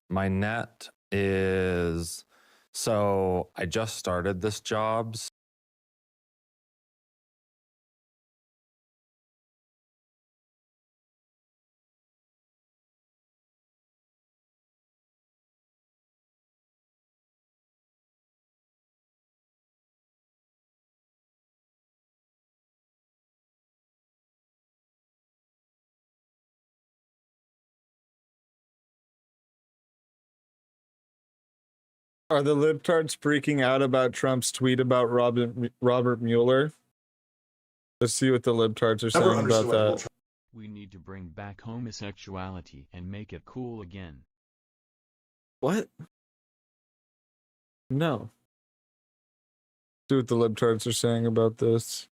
My net is, so I just started this job. Are the libtards freaking out about Trump's tweet about Robert Mueller? Let's see what the libtards are saying about that. We need to bring back homosexuality and make it cool again. What? No. See what the libtards are saying about this.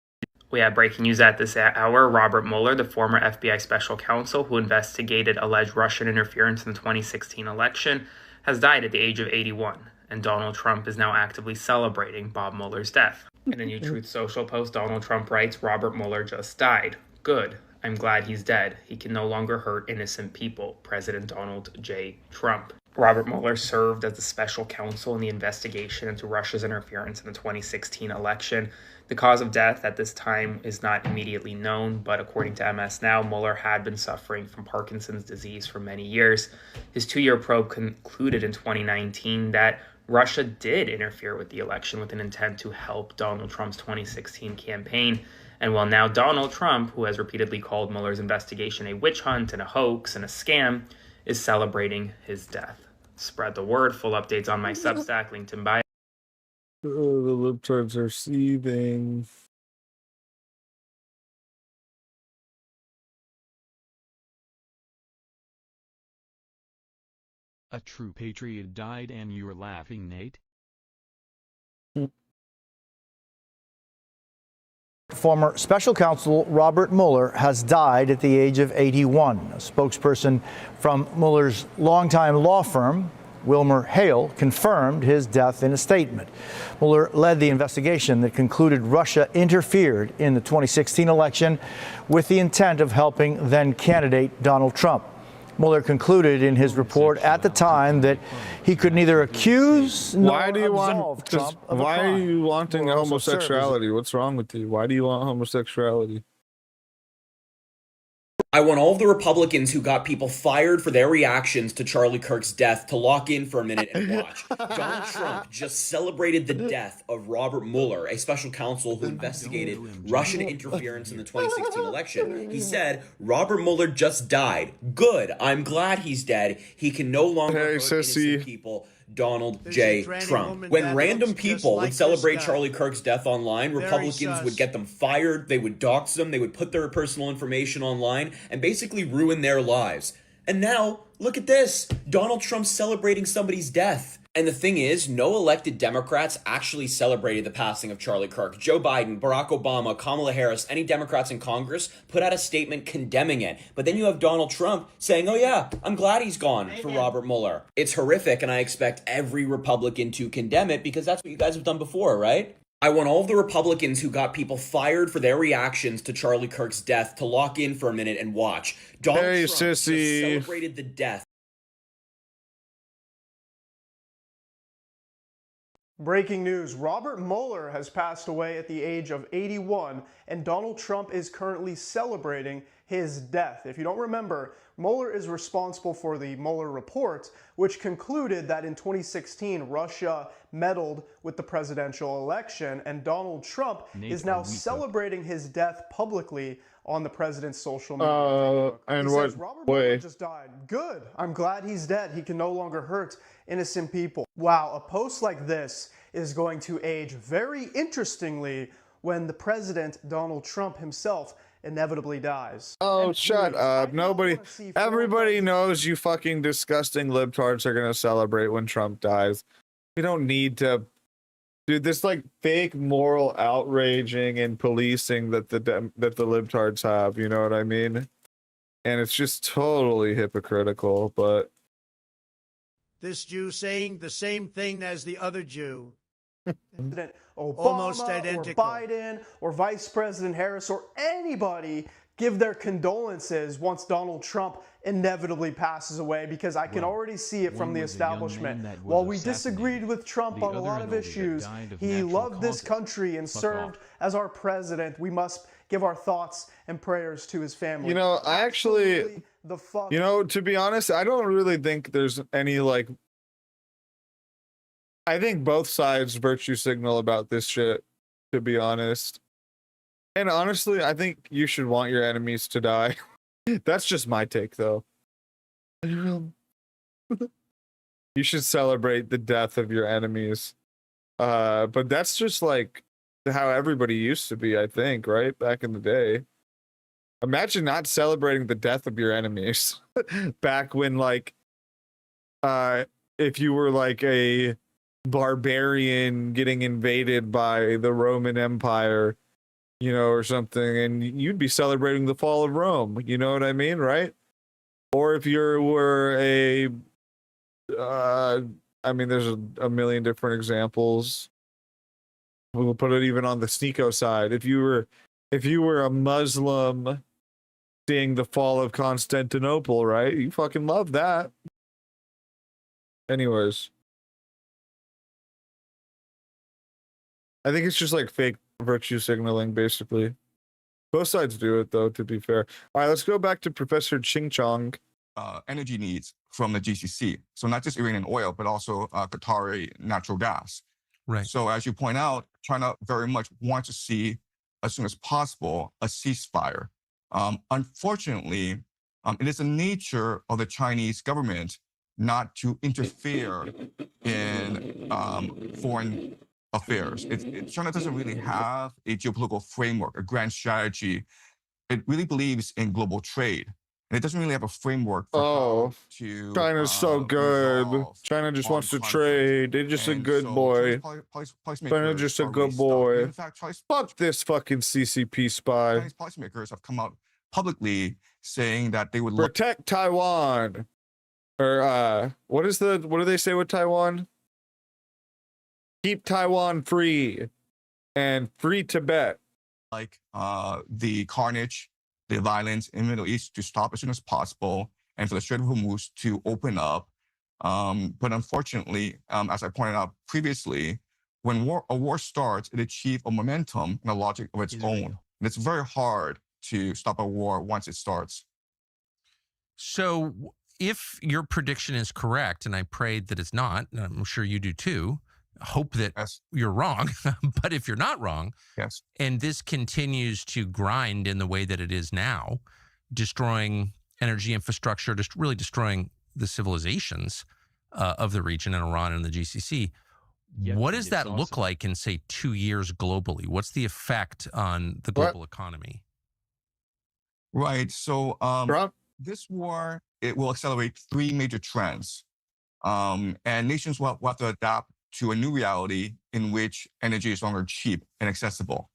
We have breaking news at this hour. Robert Mueller, the former FBI special counsel who investigated alleged Russian interference in the 2016 election, has died at the age of 81, and Donald Trump is now actively celebrating Bob Mueller's death. In a new Truth Social post, Donald Trump writes, "Robert Mueller just died. Good. I'm glad he's dead. He can no longer hurt innocent people. President Donald J. Trump." Robert Mueller served as the special counsel in the investigation into Russia's interference in the 2016 election. The cause of death at this time is not immediately known, but according to MS Now, Mueller had been suffering from Parkinson's disease for many years. His 2-year probe concluded in 2019 that Russia did interfere with the election with an intent to help Donald Trump's 2016 campaign. And while now Donald Trump, who has repeatedly called Mueller's investigation a witch hunt and a hoax and a scam, is celebrating his death. Spread the word. Full updates on my Substack, linked in bio. Oh, the libtards are seething. A true patriot died and you're laughing, Nate? Former special counsel Robert Mueller has died at the age of 81. A spokesperson from Mueller's longtime law firm, Wilmer Hale, confirmed his death in a statement. Mueller led the investigation that concluded Russia interfered in the 2016 election with the intent of helping then candidate Donald Trump. Mueller concluded in his report at the time that he could neither accuse nor absolve Trump of a crime. Why are you wanting Mueller also served as homosexuality? What's wrong with you? Why do you want homosexuality? I want all of the Republicans who got people fired for their reactions to Charlie Kirk's death to lock in for a minute and watch. Donald Trump just celebrated the death of Robert Mueller, a special counsel who investigated Russian interference in the 2016 election. He said, "Robert Mueller just died. Good. I'm glad he's dead. He can no longer hurt innocent people. Donald J. Trump." When random people would celebrate Charlie Kirk's death online, Republicans would get them fired, they would dox them, they would put their personal information online, and basically ruin their lives. And now, look at this. Donald Trump celebrating somebody's death. And the thing is, no elected Democrats actually celebrated the passing of Charlie Kirk. Joe Biden, Barack Obama, Kamala Harris, any Democrats in Congress put out a statement condemning it. But then you have Donald Trump saying, "Oh yeah, I'm glad he's gone for Robert Mueller." It's horrific, and I expect every Republican to condemn it because that's what you guys have done before, right? I want all of the Republicans who got people fired for their reactions to Charlie Kirk's death to lock in for a minute and watch. Donald Trump just celebrated the death. Breaking news, Robert Mueller has passed away at the age of 81, and Donald Trump is currently celebrating his death. If you don't remember, Mueller is responsible for the Mueller report, which concluded that in 2016, Russia meddled with the presidential election, and Donald Trump is now celebrating his death publicly on the president's social media. And He what says, Robert way? Mueller just died. Good. I'm glad he's dead. He can no longer hurt innocent people. Wow, a post like this is going to age very interestingly when the president, Donald Trump himself, inevitably dies. Oh, shut up. Everybody knows you fucking disgusting libtards are gonna celebrate when Trump dies. We don't need to do this like fake moral outraging and policing that the libtards have, you know what I mean? And it's just totally hypocritical, but This Jew saying the same thing as the other Jew. President Obama Almost identical. or Biden or Vice President Harris or anybody give their condolences once Donald Trump inevitably passes away, because I can already see it from the establishment. While we disagreed with Trump on a lot of issues, he loved this country and served as our president. We must give our thoughts and prayers to his family. you know, I actually, you know, to be honest, I don't really think there's any like, I think both sides virtue signal about this shit, to be honest. And honestly, I think you should want your enemies to die. That's just my take, though. You should celebrate the death of your enemies. But that's just like how everybody used to be, I think, right? Back in the day. Imagine not celebrating the death of your enemies. Back when, like, if you were like a barbarian getting invaded by the Roman Empire, you know, or something, and you'd be celebrating the fall of Rome, you know what I mean, right? Or if you were a I mean, there's a million different examples. We'll put it even on the Sneeko side. If you were a Muslim seeing the fall of Constantinople, right? You fucking love that. Anyways, I think it's just like fake virtue signaling, basically. Both sides do it, though, to be fair. All right, let's go back to Professor Ching Chong. Energy needs from the GCC. So not just Iranian oil, but also Qatari natural gas. Right. So as you point out, China very much wants to see, as soon as possible, a ceasefire. Unfortunately, it is the nature of the Chinese government not to interfere in foreign affairs. China doesn't really have a geopolitical framework, a grand strategy. It really believes in global trade. And it doesn't really have a framework for how to China's so good. China just wants to trade. They're just a good boy. China's just a good boy. In fact, fuck this fucking CCP spy. Chinese policymakers have come out publicly saying that they would protect Taiwan. Or what do they say with Taiwan? Keep Taiwan free and free Tibet. Like the carnage, the violence in the Middle East to stop as soon as possible, and for the Strait of Hormuz to open up. But unfortunately, as I pointed out previously, when a war starts, it achieves a momentum and a logic of its own. And it's very hard to stop a war once it starts. So if your prediction is correct, and I prayed that it's not, and I'm sure you do too, hope that you're wrong, but if you're not wrong, and this continues to grind in the way that it is now, destroying energy infrastructure, just really destroying the civilizations of the region and Iran and the GCC, what does that look like in, say, 2 years globally? What's the effect on the global economy? Right. So this war, it will accelerate 3 major trends. And nations will have to adapt to a new reality in which energy is no longer cheap and accessible.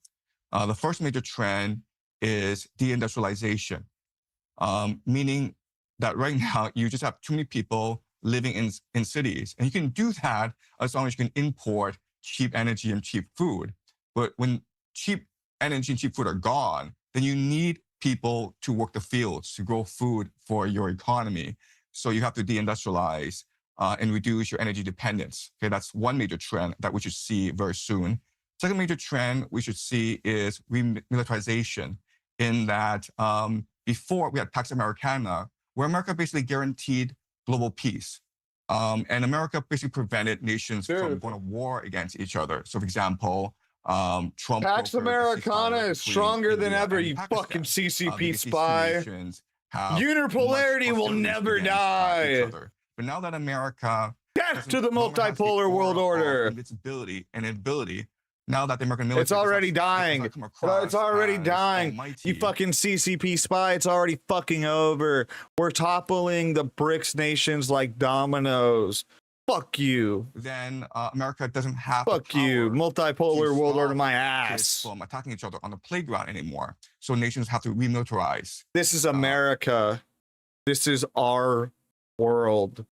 The first major trend is deindustrialization, meaning that right now you just have too many people living in cities. And you can do that as long as you can import cheap energy and cheap food. But when cheap energy and cheap food are gone, then you need people to work the fields, to grow food for your economy. So you have to deindustrialize and reduce your energy dependence. Okay, that's one major trend that we should see very soon. Second major trend we should see is remilitarization, in that before we had Pax Americana, where America basically guaranteed global peace. And America basically prevented nations from going to war against each other. So, for example, Trump. Pax Americana is stronger than ever, you fucking CCP spy. Unipolarity will never die. But now that America death to the multipolar world order, invincibility and ability, now that the American military, it's already dying. It's already dying. Almighty. You fucking CCP spy. It's already fucking over. We're toppling the BRICS nations like dominoes. Fuck you. Then America doesn't have fuck you. Multipolar world order my ass. From attacking each other on the playground anymore. So nations have to remilitarize. This is America. This is our world.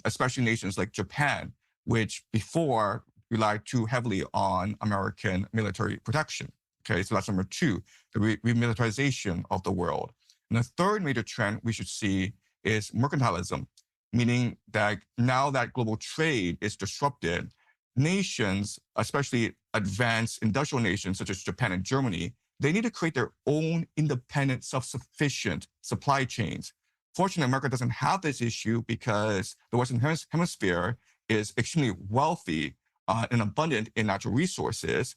Especially nations like Japan, which before relied too heavily on American military protection. Okay, so that's number two, the remilitarization of the world. And the third major trend we should see is mercantilism, meaning that now that global trade is disrupted, nations, especially advanced industrial nations such as Japan and Germany, they need to create their own independent, self-sufficient supply chains. Fortunately, America doesn't have this issue because the Western Hemisphere is extremely wealthy and abundant in natural resources.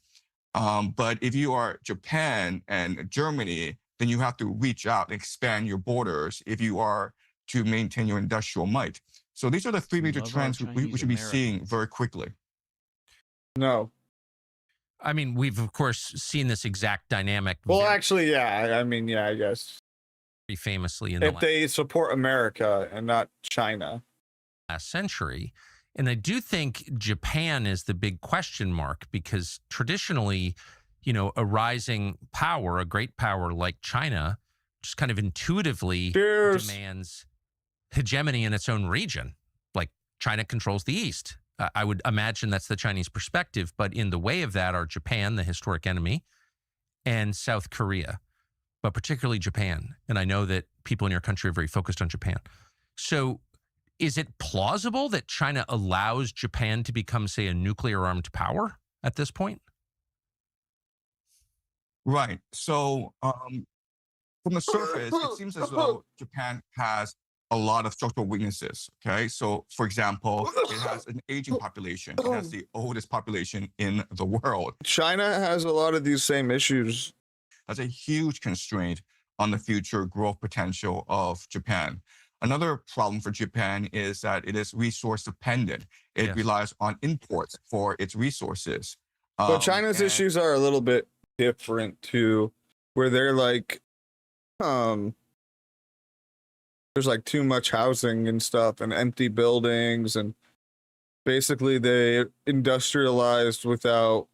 But if you are Japan and Germany, then you have to reach out and expand your borders if you are to maintain your industrial might. So these are the three major trends we should be seeing very quickly. No. I mean, we've, of course, seen this exact dynamic. Well, actually, yeah. I mean, yeah, I guess. Famously in if they support America and not China. Last century. And I do think Japan is the big question mark because traditionally, you know, a rising power, a great power like China, just kind of intuitively demands hegemony in its own region. Like China controls the East. I would imagine that's the Chinese perspective. But in the way of that are Japan, the historic enemy, and South Korea, but particularly Japan. And I know that people in your country are very focused on Japan. So is it plausible that China allows Japan to become, say, a nuclear armed power at this point? Right. So from the surface, it seems as though Japan has a lot of structural weaknesses. Okay. So, for example, it has an aging population. It has the oldest population in the world. China has a lot of these same issues. That's a huge constraint on the future growth potential of Japan. Another problem for Japan is that it is resource dependent. It relies on imports for its resources. But China's issues are a little bit different too, where they're like, there's like too much housing and stuff and empty buildings, and basically they industrialized without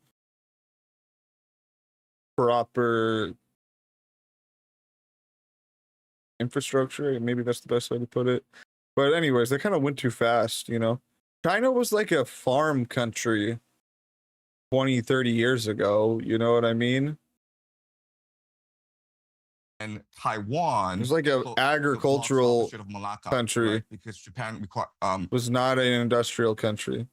proper infrastructure. Maybe that's the best way to put it. But anyways, they kind of went too fast, you know. China was like a farm country 20, 30 years ago, you know what I mean? And Taiwan was like an agricultural country, right? Because Japan was not an industrial country.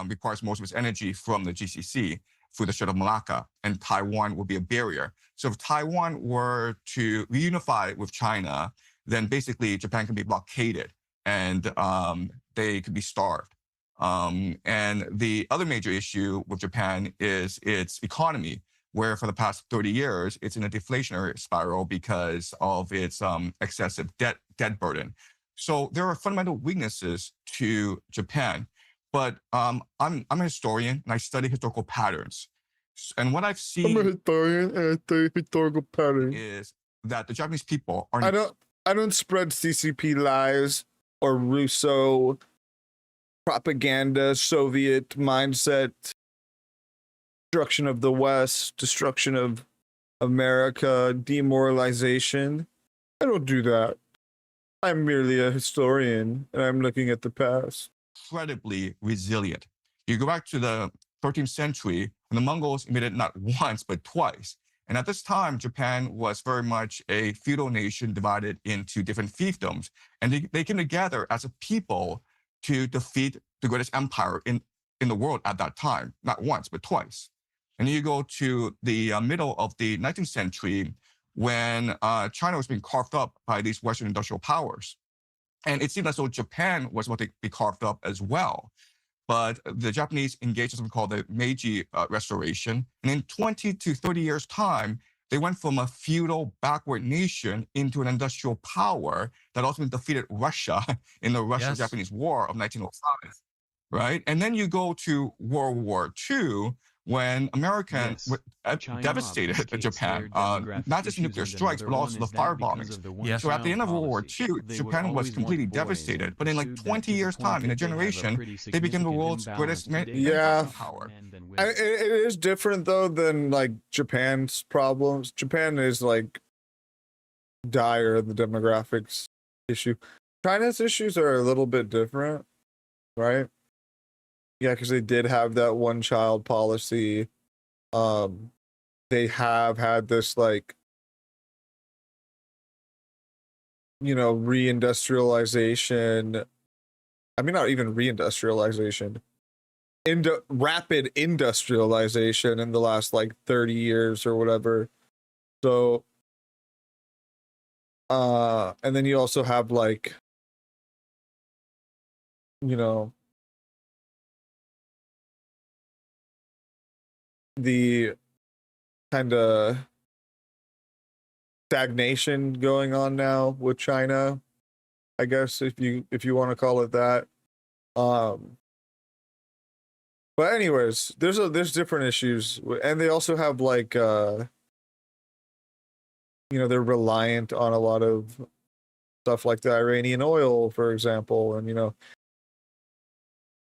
Requires most of its energy from the GCC through the Strait of Malacca, and Taiwan would be a barrier. So if Taiwan were to reunify with China, then basically Japan can be blockaded and they could be starved. And the other major issue with Japan is its economy, where for the past 30 years, it's in a deflationary spiral because of its excessive debt burden. So there are fundamental weaknesses to Japan. But I'm a historian and I study historical patterns. And what I've seen I'm a historian and I study historical patterns is that the Japanese people are I don't spread CCP lies or Russo propaganda, Soviet mindset, destruction of the West, destruction of America, demoralization. I don't do that. I'm merely a historian and I'm looking at the past. Incredibly resilient. You go back to the 13th century, and the Mongols invaded not once, but twice. And at this time, Japan was very much a feudal nation divided into different fiefdoms. And they came together as a people to defeat the greatest empire in the world at that time, not once, but twice. And then you go to the middle of the 19th century, when China was being carved up by these Western industrial powers. And it seemed as though Japan was about to be carved up as well. But the Japanese engaged in something called the Meiji Restoration. And in 20 to 30 years' time, they went from a feudal backward nation into an industrial power that ultimately defeated Russia in the Russo-Japanese War of 1905, right? And then you go to World War II, when America devastated Japan, not just nuclear strikes, but also the fire bombings. So at the end of World War II, Japan was completely devastated. But in like 20 years' time, in a generation, they became the world's greatest power. It is different though than like Japan's problems. Japan is like dire in the demographics issue. China's issues are a little bit different, right? Yeah, because they did have that one-child policy. They have had this like, you know, reindustrialization. I mean, not even reindustrialization. Rapid industrialization in the last like 30 years or whatever. So, and then you also have like, you know, the kind of stagnation going on now with China, I guess, if you want to call it that. But anyways, there's different issues, and they also have like you know, they're reliant on a lot of stuff like the Iranian oil, for example, and you know,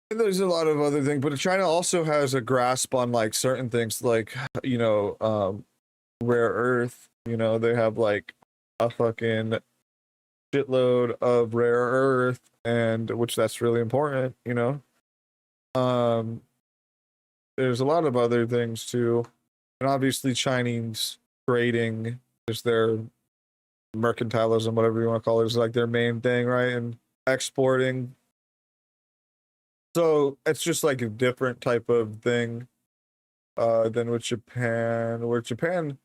and there's a lot of other things. But China also has a grasp on like certain things, like, you know, rare earth. You know, they have like a fucking shitload of rare earth, and which that's really important, you know. There's a lot of other things too, and obviously Chinese trading is their mercantilism, whatever you want to call it, is like their main thing, right? And exporting. So it's just like a different type of thing than with Japan, where Japan,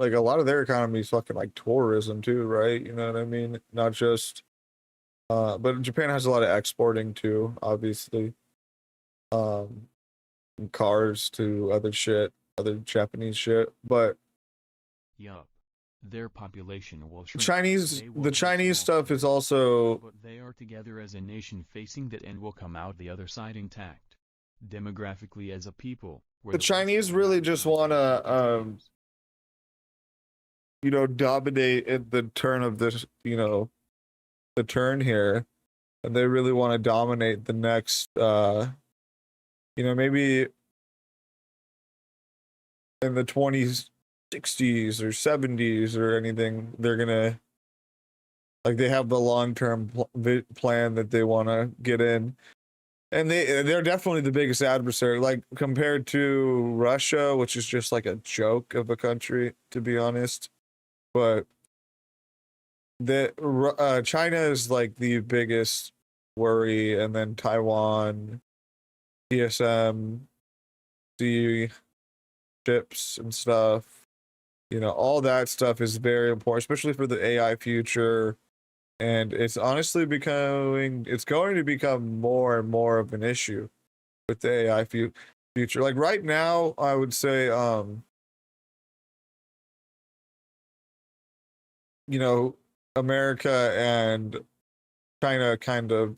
like a lot of their economy is fucking like tourism too, right? You know what I mean? Not just, but Japan has a lot of exporting too, obviously. Cars to other shit, other Japanese shit, but yup, their population will shrink. The Chinese stuff is also, but they are together as a nation facing that and will come out the other side intact. Demographically as a people, the Chinese really just want to, you know, dominate at the turn of this, you know, the turn here, and they really want to dominate the next, you know, maybe in the 20s, 60s or 70s or anything, they're gonna, like, they have the long-term plan that they want to get in, and they're definitely the biggest adversary, like compared to Russia, which is just like a joke of a country, to be honest. But China is like the biggest worry, and then Taiwan, TSMC chips and stuff, you know, all that stuff is very important, especially for the AI future. And it's honestly it's going to become more and more of an issue with the AI future. Like right now, I would say, you know, America and China kind of,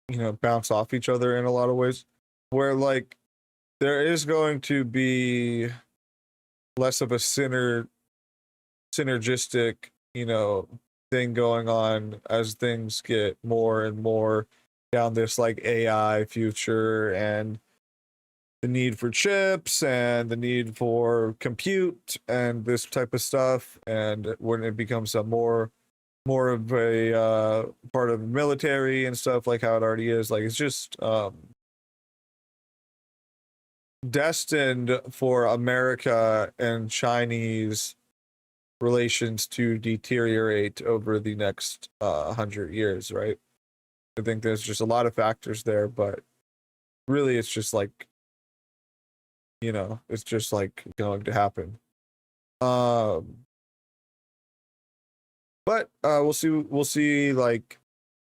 you know, bounce off each other in a lot of ways, where like there is going to be less of a synergistic, you know, thing going on as things get more and more down this like AI future, and the need for chips and the need for compute and this type of stuff. And when it becomes a more of a part of the military and stuff, like how it already is, like it's just destined for America and Chinese relations to deteriorate over the next 100 years, right? I think there's just a lot of factors there, but really it's just like, you know, it's just like going to happen. But we'll see. We'll see. Like,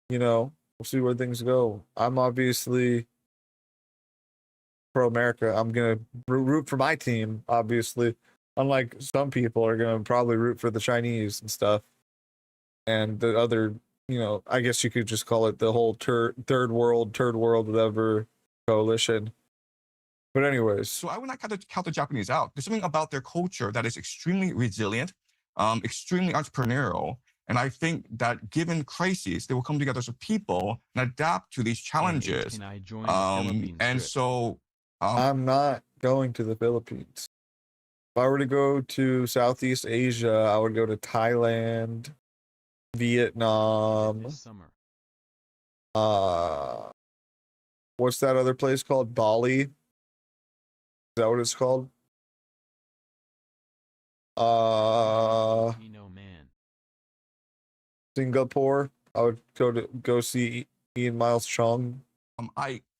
we'll see where things go. I'm obviously pro America. I'm gonna root for my team, obviously. Unlike some people are gonna probably root for the Chinese and stuff, and the other. I guess you could just call it the whole third world, whatever coalition. But anyways, so I would not count the Japanese out. There's something about their culture that is extremely resilient, extremely entrepreneurial. And I think that given crises, they will come together as a people and adapt to these challenges. Can I join the Philippines and trip? so I'm not going to the Philippines. If I were to go to Southeast Asia, I would go to Thailand, Vietnam. This summer. What's that other place called? Bali? Is that what it's called? Singapore. I would go see Ian Miles Chung.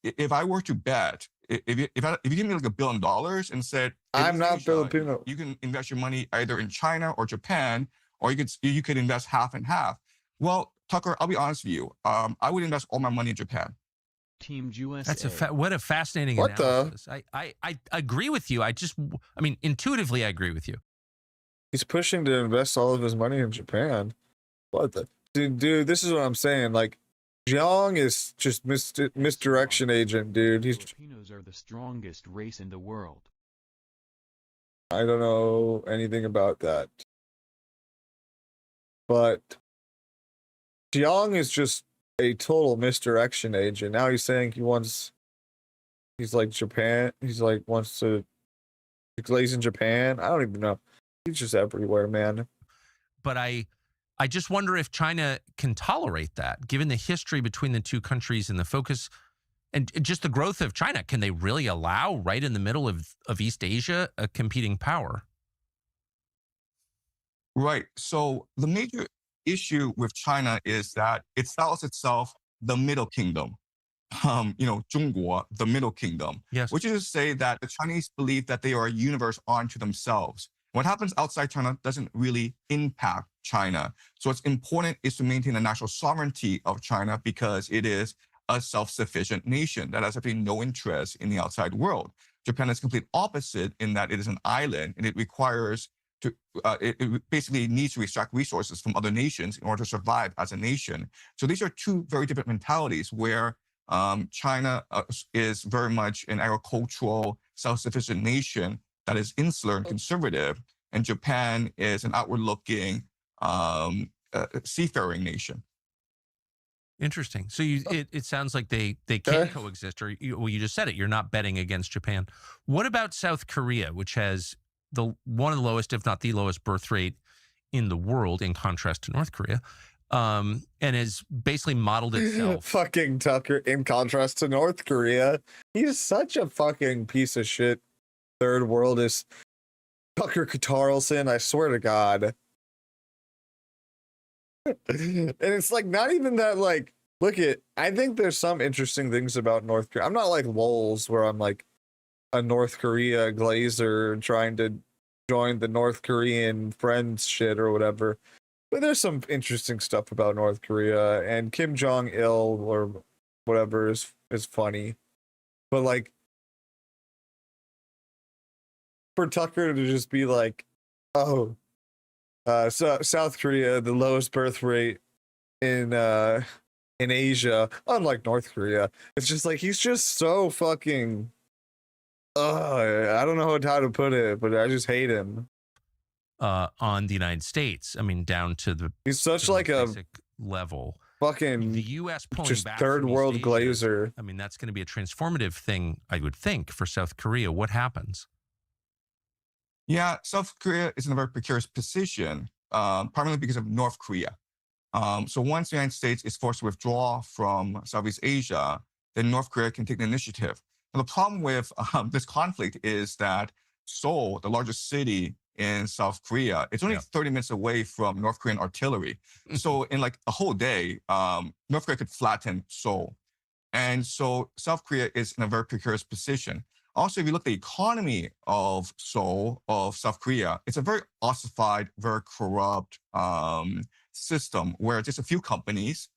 If I were to bet, if you give me like $1 billion and said, I'm not Filipino, you can invest your money either in China or Japan, or you could invest half and half. Well, Tucker, I'll be honest with you. I would invest all my money in Japan. Team USA. That's what a fascinating analysis. I agree with you. I mean, intuitively, I agree with you. He's pushing to invest all of his money in Japan. What the dude? This is what I'm saying. Like, Jiang is just misdirection agent, dude. Filipinos are the strongest race in the world. I don't know anything about that, but Jiang is just a total misdirection agent. Now he's saying he's like Japan. He's like wants to glaze in Japan. I don't even know. He's just everywhere, man. But I just wonder if China can tolerate that, given the history between the two countries and the focus and just the growth of China. Can they really allow right in the middle of East Asia a competing power? Right. So the major issue with China is that it styles itself the Middle Kingdom. 中国, the Middle Kingdom. Yes. Which is to say that the Chinese believe that they are a universe unto themselves. What happens outside China doesn't really impact China. So what's important is to maintain the national sovereignty of China because it is a self-sufficient nation that has absolutely no interest in the outside world. Japan is complete opposite in that it is an island and it requires it basically needs to extract resources from other nations in order to survive as a nation. So these are two very different mentalities where China is very much an agricultural, self-sufficient nation that is insular and conservative, and Japan is an outward-looking, seafaring nation. Interesting. So it sounds like they can coexist, or you just said it. You're not betting against Japan. What about South Korea, which has one of the lowest, if not the lowest, birth rate in the world, in contrast to North Korea, and has basically modeled itself. Fucking Tucker, in contrast to North Korea, he's such a fucking piece of shit. Third world is Tucker Carlson. I swear to God. And it's like not even that. Like, I think there's some interesting things about North Korea. I'm not like Lols, where I'm like a North Korea glazer trying to join the North Korean friends shit or whatever. But there's some interesting stuff about North Korea, and Kim Jong-il or whatever is funny. But like, for Tucker to just be like, oh, so South Korea, the lowest birth rate in Asia, unlike North Korea. It's just like he's just so fucking I don't know how to put it, but I just hate him. On the United States, I mean, down to he's such like a basic level. Fucking the U.S. pulling just back third from world East Asia, glazer. I mean, that's going to be a transformative thing, I would think, for South Korea. What happens? Yeah, South Korea is in a very precarious position, primarily because of North Korea. So once the United States is forced to withdraw from Southeast Asia, then North Korea can take the initiative. And the problem with this conflict is that Seoul, the largest city in South Korea, it's only 30 minutes away from North Korean artillery. So in like a whole day, North Korea could flatten Seoul. And so South Korea is in a very precarious position. Also, if you look at the economy of Seoul, of South Korea, it's a very ossified, very corrupt system where just a few companies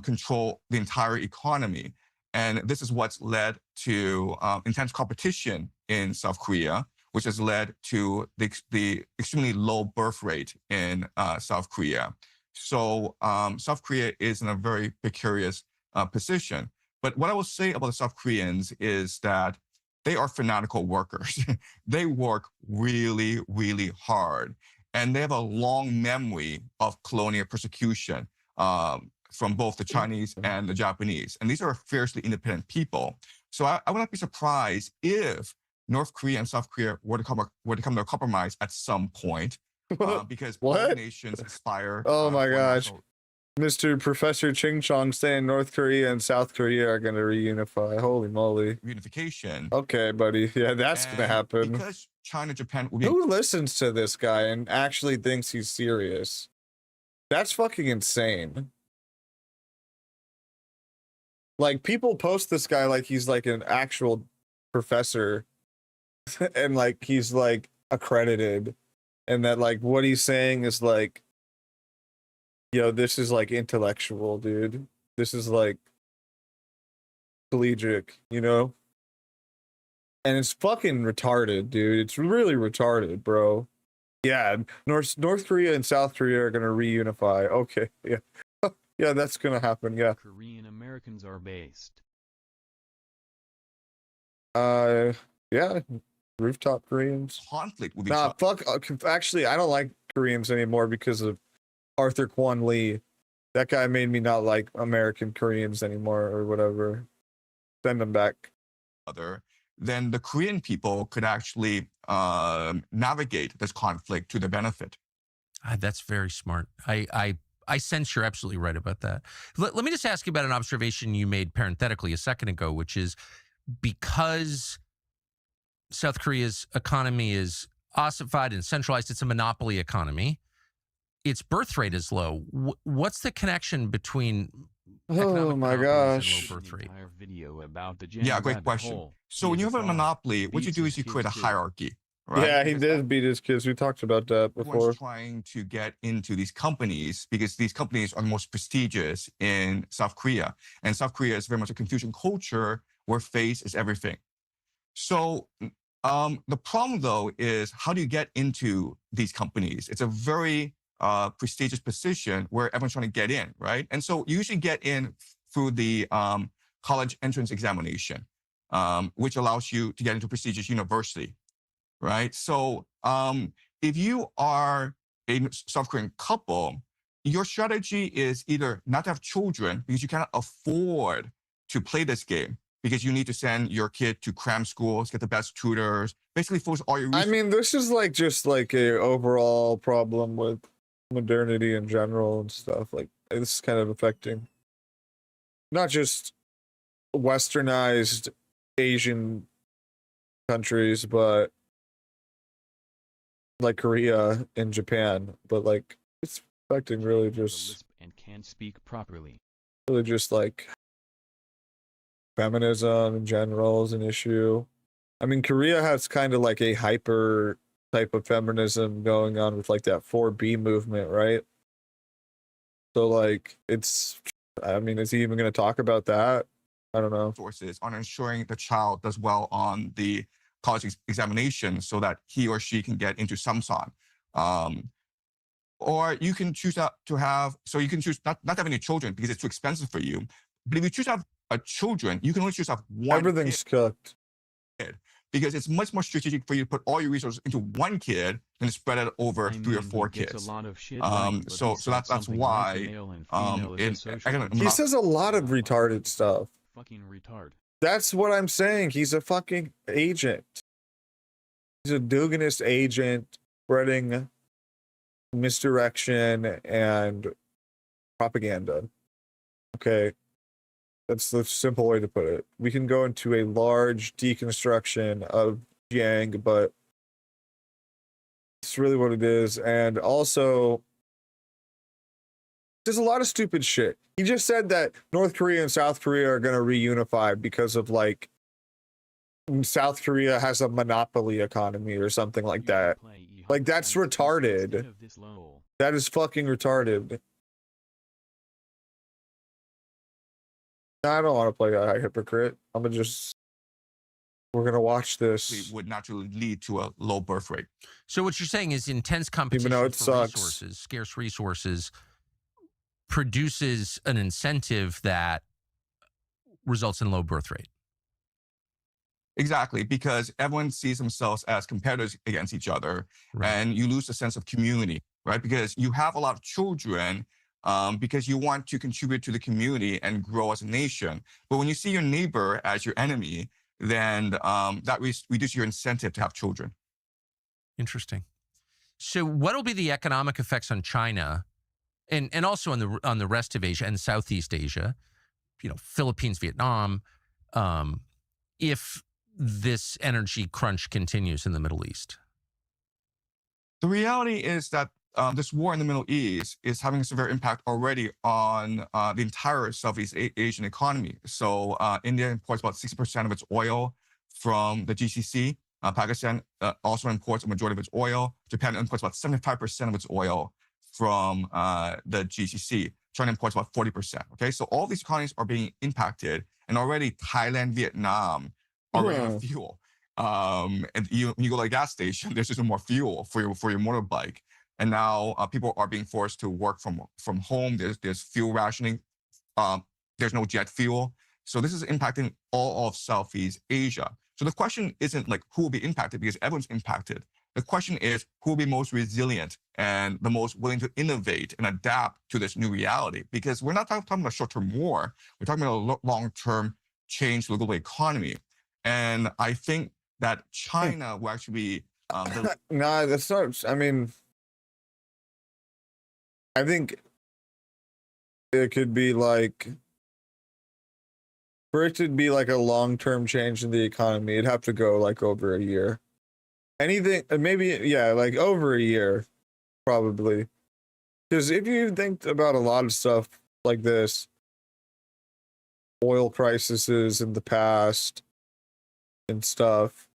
control the entire economy. And this is what's led to intense competition in South Korea, which has led to the extremely low birth rate in South Korea. So South Korea is in a very precarious position. But what I will say about the South Koreans is that they are fanatical workers. They work really, really hard. And they have a long memory of colonial persecution from both the Chinese and the Japanese. And these are fiercely independent people. So I would not be surprised if North Korea and South Korea were to come to a compromise at some point, because both nations aspire. Oh my gosh. Mr. Professor Ching Chong saying North Korea and South Korea are going to reunify. Holy moly. Reunification. Okay, buddy. Yeah, that's going to happen. Because China, Japan will be... Who listens to this guy and actually thinks he's serious? That's fucking insane. Like, people post this guy like he's like an actual professor and like he's like accredited, and that like what he's saying is like, yo, this is like intellectual, dude. This is like collegiate, you know? And it's fucking retarded, dude. It's really retarded, bro. Yeah, North Korea and South Korea are gonna reunify. Okay, yeah. Yeah, that's gonna happen, yeah. Korean Americans are based. Yeah. Rooftop Koreans. Conflict will be... Nah, fuck. Actually, I don't like Koreans anymore because of Arthur Kwon Lee. That guy made me not like American Koreans anymore or whatever. Send them back. Then the Korean people could actually navigate this conflict to their benefit. That's very smart. I sense you're absolutely right about that. Let me just ask you about an observation you made parenthetically a second ago, which is because South Korea's economy is ossified and centralized, it's a monopoly economy, its birth rate is low. What's the connection between oh my gosh, and low birth rate? Video about the yeah, great question. So when you have a monopoly, what you do is you create a hierarchy. Right? Yeah, he did beat his kids. We talked about that before. Everyone's trying to get into these companies because these companies are the most prestigious in South Korea. And South Korea is very much a Confucian culture where face is everything. So the problem, though, is how do you get into these companies? It's a very prestigious position where everyone's trying to get in, right? And so you usually get in through the college entrance examination, which allows you to get into a prestigious university. Right. So if you are a South Korean couple, your strategy is either not to have children because you cannot afford to play this game because you need to send your kid to cram schools, get the best tutors, basically force all your resources. I mean, this is like just like a overall problem with modernity in general and stuff. Like this is kind of affecting not just westernized Asian countries, but like Korea and Japan, but like it's affecting really just and can't speak properly. Really just like feminism in general is an issue. I mean, Korea has kind of like a hyper type of feminism going on with like that 4B movement, right? So like it's, I mean, is he even going to talk about that? I don't know. Sources on ensuring the child does well on the college examination so that he or she can get into Samsung. Or you can choose to have, so you can choose not to have any children because it's too expensive for you. But if you choose to have a children, you can only choose to have one Everything's cooked. kid because it's much more strategic for you to put all your resources into one kid than to spread it over 3 or 4 kids. A lot of shit so that's why he says a lot of retarded stuff. Fucking retard. That's what I'm saying. He's a fucking agent. He's a Duganist agent spreading misdirection and propaganda. Okay. That's the simple way to put it. We can go into a large deconstruction of Yang, but it's really what it is. And also, there's a lot of stupid shit. He just said that North Korea and South Korea are going to reunify because of like South Korea has a monopoly economy or something like that. Like, that's retarded. That is fucking retarded. I don't want to play a hypocrite. I'm gonna just. We're gonna watch this. Would naturally lead to a low birth rate. So what you're saying is intense competition Even though it for sucks. resources, scarce resources, produces an incentive that results in low birth rate. Exactly, because everyone sees themselves as competitors against each other, and you lose a sense of community, right? Because you have a lot of children because you want to contribute to the community and grow as a nation. But when you see your neighbor as your enemy, then that reduces your incentive to have children. Interesting. So what will be the economic effects on China and also on the rest of Asia and Southeast Asia, Philippines, Vietnam, if this energy crunch continues in the Middle East? The reality is that this war in the Middle East is having a severe impact already on the entire Southeast Asian economy. So India imports about 60% of its oil from the GCC. Pakistan also imports a majority of its oil. Japan imports about 75% of its oil from the GCC. China imports about 40%. Okay, so all these economies are being impacted, and already Thailand, Vietnam are running out of fuel. And you go to a gas station, there's just more fuel for your motorbike. And now people are being forced to work from home. There's fuel rationing. There's no jet fuel. So this is impacting all of Southeast Asia. So the question isn't like who will be impacted, because everyone's impacted. The question is who will be most resilient and the most willing to innovate and adapt to this new reality. Because we're not talking about short-term war. We're talking about a long-term change to the global economy. And I think that China will actually be... Nah, that's not... I mean... I think it could be like... For it to be like a long-term change in the economy, it'd have to go like over a year. Anything, maybe, yeah, like over a year, probably. Because if you think about a lot of stuff like this, oil crises in the past and stuff,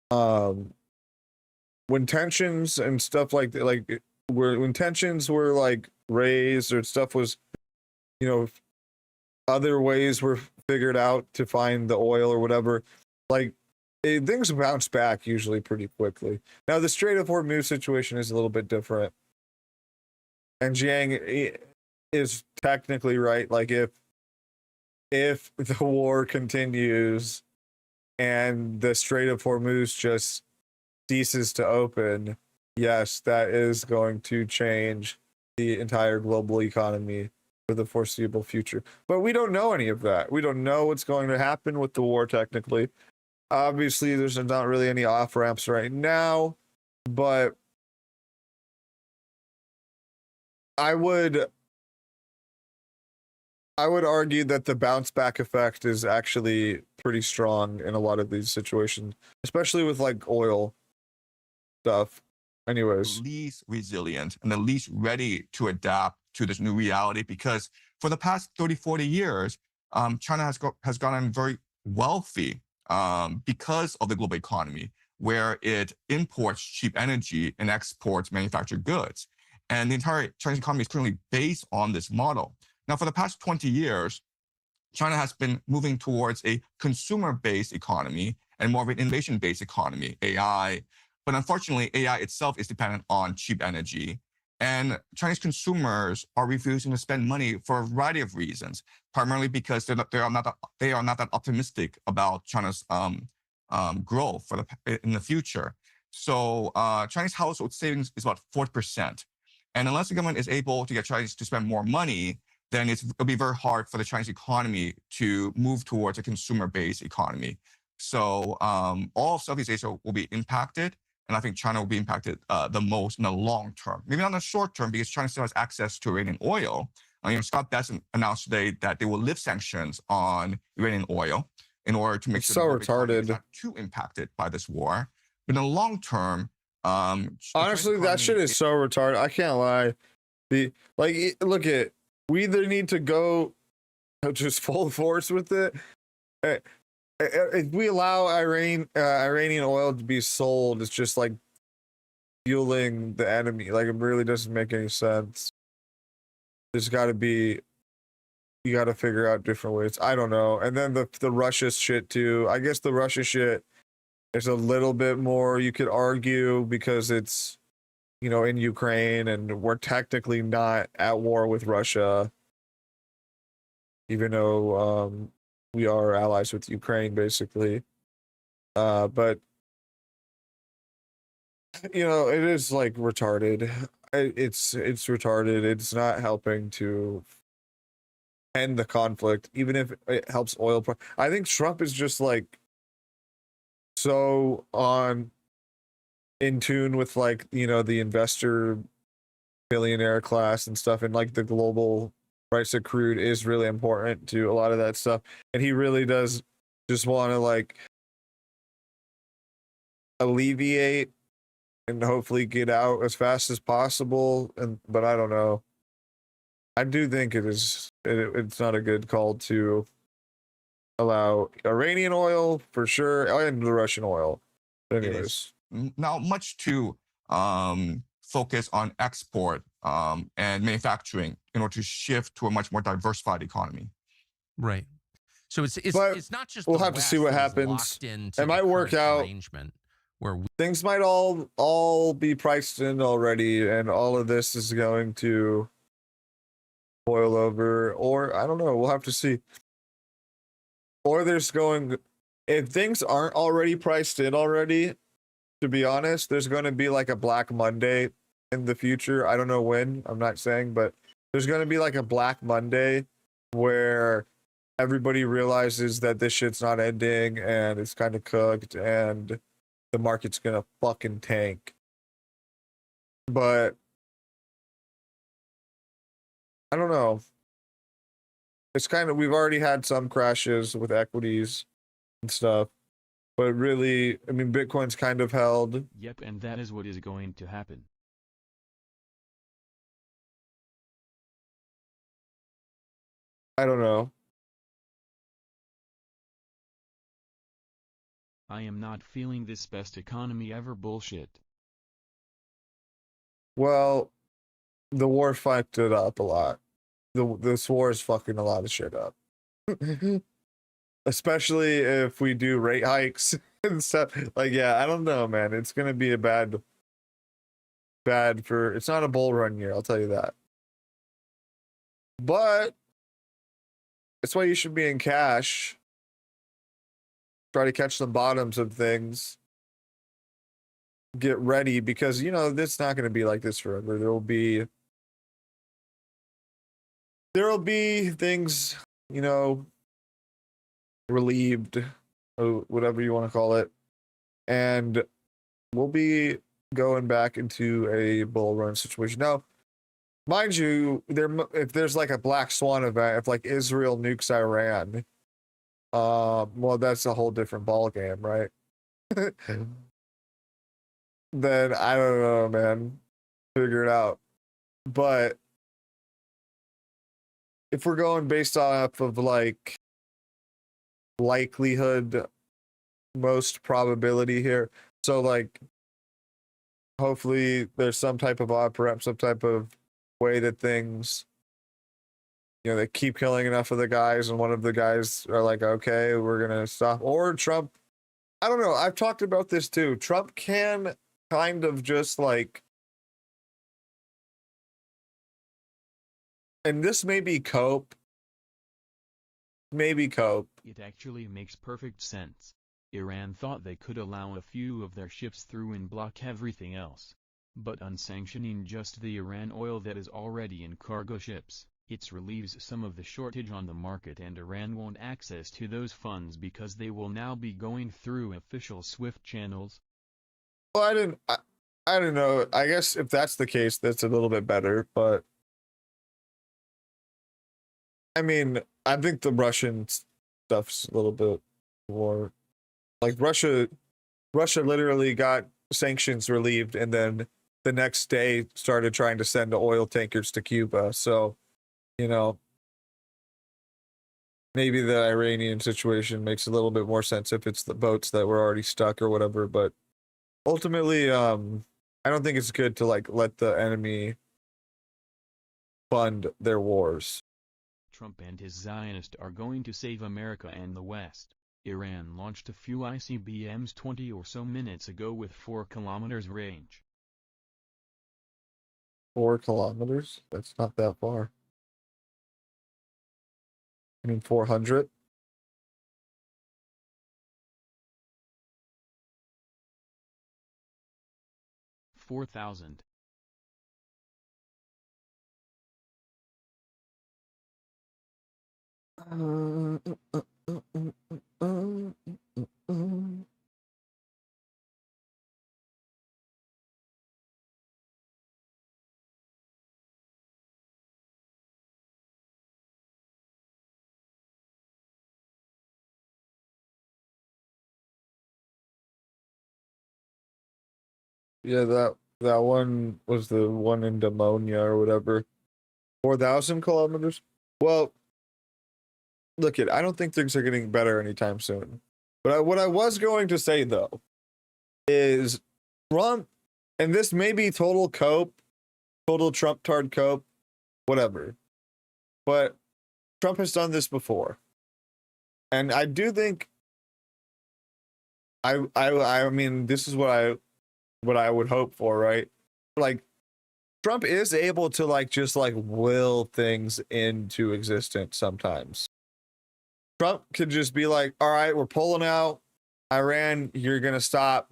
when tensions and stuff like that, like when tensions were like raised or stuff was, other ways were figured out to find the oil or whatever, like things bounce back usually pretty quickly. Now the Strait of Hormuz situation is a little bit different, and Jiang is technically right. Like if the war continues and the Strait of Hormuz just ceases to open, yes, that is going to change the entire global economy for the foreseeable future. But we don't know any of that. We don't know what's going to happen with the war technically. Obviously, there's not really any off-ramps right now, but I would argue that the bounce back effect is actually pretty strong in a lot of these situations, especially with like oil stuff. Anyways, the least resilient and the least ready to adapt to this new reality, because for the past 30, 40 years, China has gotten very wealthy because of the global economy, where it imports cheap energy and exports manufactured goods. And the entire Chinese economy is currently based on this model. Now, for the past 20 years, China has been moving towards a consumer-based economy and more of an innovation-based economy, AI. But unfortunately, AI itself is dependent on cheap energy. And Chinese consumers are refusing to spend money for a variety of reasons, primarily because they are not that optimistic about China's growth in the future. So Chinese household savings is about 40%. And unless the government is able to get Chinese to spend more money, then it'll be very hard for the Chinese economy to move towards a consumer-based economy. So all of Southeast Asia will be impacted. And I think China will be impacted the most in the long term. Maybe not in the short term, because China still has access to Iranian oil. Scott Bessent announced today that they will lift sanctions on Iranian oil in order to make sure the economy is not too impacted by this war. But in the long term, honestly, that shit is so retarded. I can't lie. Look at, we either need to go just full force with it. if we allow Iranian oil to be sold, it's just like fueling the enemy. Like, it really doesn't make any sense. There's got to be, you got to figure out different ways. I don't know. And then the Russia shit too. I guess the Russia shit is a little bit more, you could argue, because it's, you know, in Ukraine, and we're technically not at war with Russia, even though we are allies with Ukraine, basically. But you know, it is like retarded. It's retarded. It's not helping to end the conflict, even if it helps oil. I think Trump is just like so in tune with, like, you know, the investor billionaire class and stuff, and like the global price of crude is really important to a lot of that stuff, and he really does just want to like alleviate and hopefully get out as fast as possible. And but I don't know, I do think it's not a good call to allow Iranian oil for sure, and the Russian oil. Anyways, now much to focus on export and manufacturing in order to shift to a much more diversified economy. Right. So it's not just we'll the have to see West what that is happens. locked into It might the work current out. arrangement where Things might all be priced in already, and all of this is going to boil over, or I don't know. We'll have to see. Or if things aren't already priced in already, to be honest, there's going to be like a Black Monday in the future. I don't know when, I'm not saying, but there's going to be like a Black Monday where everybody realizes that this shit's not ending and it's kind of cooked and the market's going to fucking tank. But I don't know. It's kind of, we've already had some crashes with equities and stuff, but really, I mean, Bitcoin's kind of held. Yep, and that is what is going to happen. I don't know. I am not feeling this best economy ever bullshit. Well, the war fucked it up a lot. This war is fucking a lot of shit up. Especially if we do rate hikes and stuff. Like, yeah, I don't know, man. It's gonna be a bad for, it's not a bull run year, I'll tell you that. But that's why you should be in cash. Try to catch the bottoms of things. Get ready, because you know this is not going to be like this forever. There will be things, you know, relieved, or whatever you want to call it, and we'll be going back into a bull run situation. Now, mind you, if there's like a black swan event, if like Israel nukes Iran, well, that's a whole different ball game, right? Then I don't know, man. Figure it out. But if we're going based off of like likelihood, most probability here, so like hopefully there's some type of operate, some type of way that things, you know, they keep killing enough of the guys, and one of the guys are like, okay, we're gonna stop. Or Trump, I don't know. I've talked about this too. Trump can kind of just like, and this may be cope. Maybe cope. It actually makes perfect sense. Iran thought they could allow a few of their ships through and block everything else. But unsanctioning just the Iran oil that is already in cargo ships, it relieves some of the shortage on the market, and Iran won't access to those funds because they will now be going through official SWIFT channels. Well, I don't know. I guess if that's the case, that's a little bit better, but I mean, I think the Russian stuff's a little bit more like Russia literally got sanctions relieved, and then the next day started trying to send oil tankers to Cuba. So, you know, maybe the Iranian situation makes a little bit more sense if it's the boats that were already stuck or whatever. But ultimately, I don't think it's good to like let the enemy fund their wars. Trump and his Zionists are going to save America and the West. Iran launched a few ICBMs 20 or so minutes ago with 4 kilometers range. 4 kilometers? That's not that far. I mean, 400? $4,000. Yeah, that one was the one in Demonia or whatever. 4,000 kilometers? Well, look I don't think things are getting better anytime soon. But what I was going to say though is Trump, and this may be total cope, total Trump-tard cope, whatever. But Trump has done this before. And I do think I mean this is what I would hope for, right? Like Trump is able to like just like will things into existence sometimes. Trump could just be like, all right, we're pulling out. Iran, you're going to stop.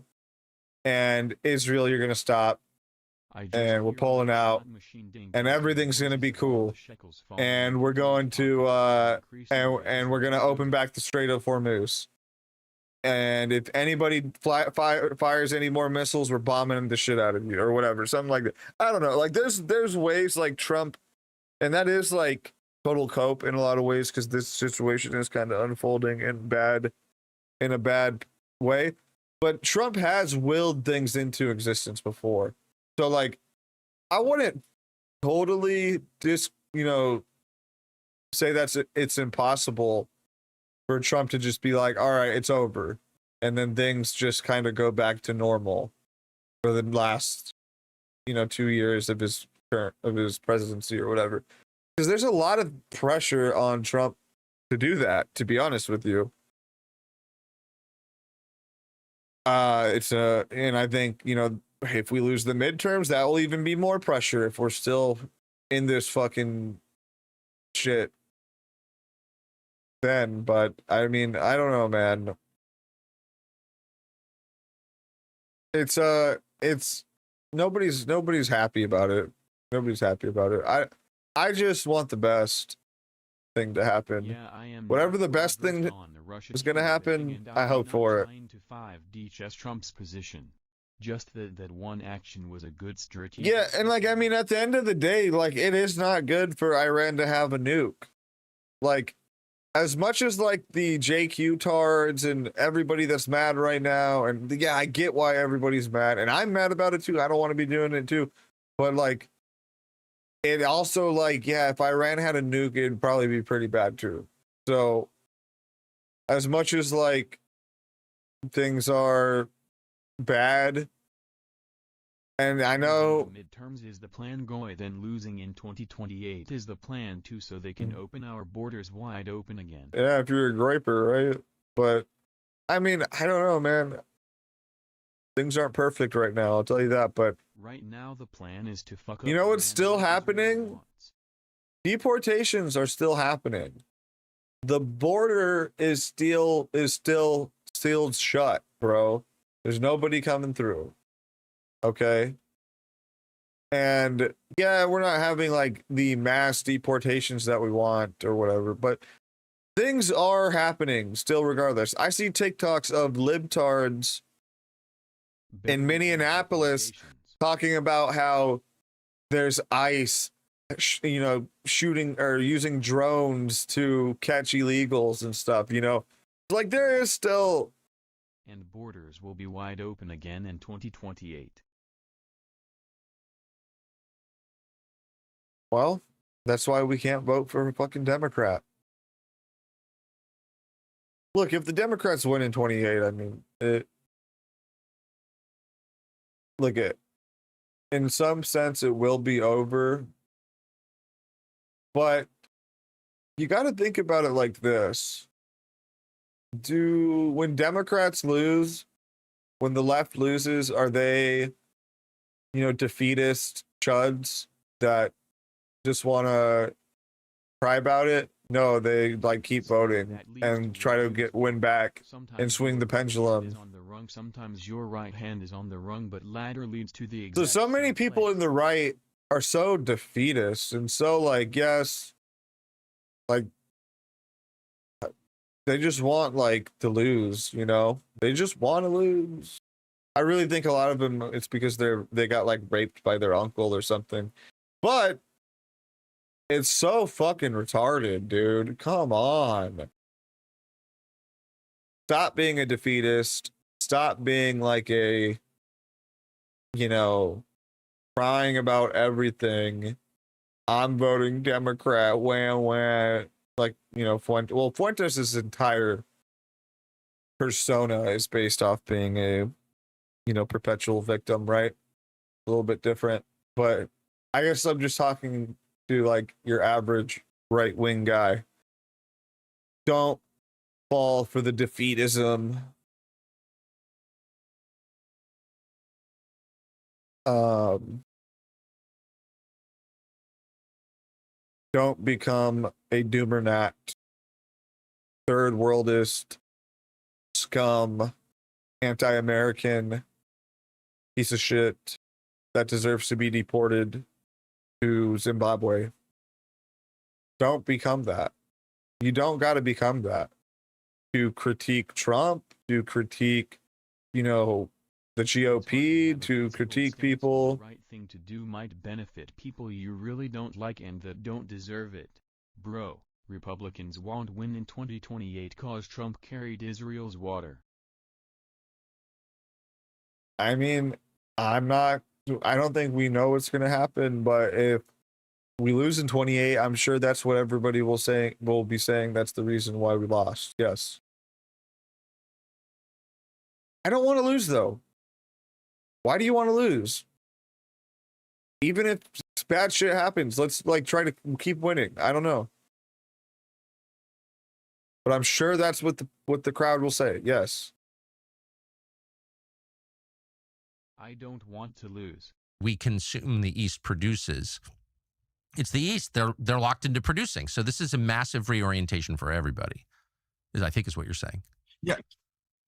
And Israel, you're going to stop. And we're pulling out. And everything's going to be cool. And we're going to, and we're going to open back the Strait of Hormuz. And if anybody fires any more missiles, we're bombing the shit out of you or whatever. Something like that. I don't know. Like there's ways like Trump, and that is like total cope in a lot of ways because this situation is kind of unfolding in a bad way. But Trump has willed things into existence before. So like I wouldn't totally say it's impossible for Trump to just be like, all right, it's over. And then things just kind of go back to normal for the last, 2 years of his presidency or whatever. Because there's a lot of pressure on Trump to do that, to be honest with you. And I think, if we lose the midterms, that will even be more pressure if we're still in this fucking shit then. But I mean, I don't know, man. It's nobody's happy about it. Nobody's happy about it. I just want the best thing to happen. Yeah, I am. Whatever the best thing is going to happen, I hope for it. 9 to 5 Trump's position. Just that one action was a good strategy. Yeah, and like I mean, at the end of the day, like it is not good for Iran to have a nuke. Like, as much as like the JQ tards and everybody that's mad right now, and yeah, I get why everybody's mad, and I'm mad about it too. I don't want to be doing it too, but like, it also like, yeah, if Iran had a nuke, it'd probably be pretty bad too. So, as much as like things are bad, and I know midterms is the plan going, then losing in 2028 is the plan too, so they can open our borders wide open again. Yeah, if you're a griper, right? But I mean, I don't know, man. Things aren't perfect right now, I'll tell you that. But right now the plan is to fuck up. You know what's still happening? Deportations are still happening. The border is still sealed shut, bro. There's nobody coming through. Okay. And yeah, we're not having like the mass deportations that we want or whatever, but things are happening still regardless. I see TikToks of libtards in Minneapolis talking about how there's ICE, shooting or using drones to catch illegals and stuff, Like there is still. And borders will be wide open again in 2028. Well, that's why we can't vote for a fucking Democrat. Look, if the Democrats win in 28, I mean, look at, in some sense, it will be over. But you got to think about it like this. When Democrats lose, when the left loses, are they, defeatist chuds that just want to cry about it? No, they like keep voting and try to win back and swing the pendulum. Sometimes your right hand is on the rung, but ladder leads to the So exact many people in the right are so defeatist and so like, yes, like they just want like to lose, they just want to lose. I really think a lot of them, it's because they got like raped by their uncle or something, but it's so fucking retarded, dude. Come on. Stop being a defeatist. Stop being like a, crying about everything. I'm voting Democrat. Wham. Like, Fuentes' entire persona is based off being a, perpetual victim, right? A little bit different. But I guess I'm just talking to like your average right-wing guy. Don't fall for the defeatism. Don't become a doomernat, third worldist, scum, anti-American piece of shit that deserves to be deported to Zimbabwe. Don't become that. You don't got to become that. To critique Trump, to critique, the GOP, to critique people. The right thing to do might benefit people you really don't like and that don't deserve it. Bro, Republicans won't win in 2028 cause Trump carried Israel's water. I mean, I don't think we know what's going to happen, but if we lose in 28, I'm sure that's what everybody will be saying that's the reason why we lost. Yes. I don't want to lose though. Why do you want to lose? Even if bad shit happens, let's like try to keep winning. I don't know. But I'm sure that's what the crowd will say. Yes. I don't want to lose. We consume the East produces. It's the East. They're locked into producing. So this is a massive reorientation for everybody, I think is what you're saying. Yeah.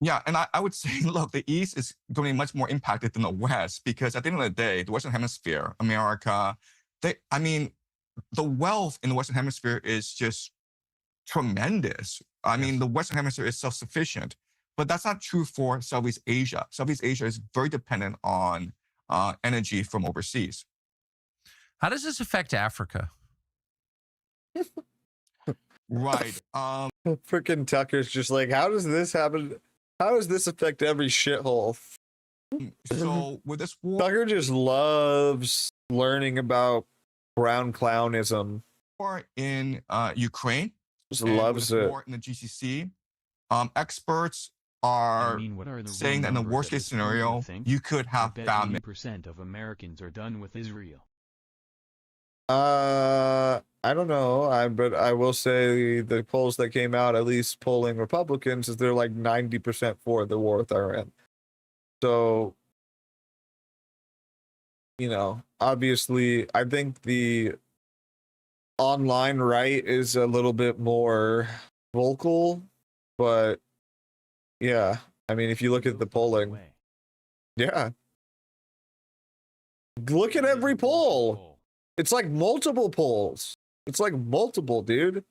Yeah, and I would say, look, the East is going to be much more impacted than the West because at the end of the day, the Western Hemisphere, America, the wealth in the Western Hemisphere is just tremendous. I mean, the Western Hemisphere is self-sufficient, but that's not true for Southeast Asia. Southeast Asia is very dependent on energy from overseas. How does this affect Africa? Right. Freaking Tucker's just like, how does this happen? How does this affect every shithole? So with this war, Tucker just loves learning about brown clownism. War in Ukraine, just loves it. War in the GCC, experts are saying that in the worst case scenario, you could have famine. 80% of Americans are done with Israel. I don't know. But I will say the polls that came out, at least polling Republicans, is they're like 90% for the war with Iran. So, obviously, I think the online right is a little bit more vocal, but yeah, I mean, if you look at the polling, yeah, look at every poll. It's like multiple polls. It's like multiple, dude.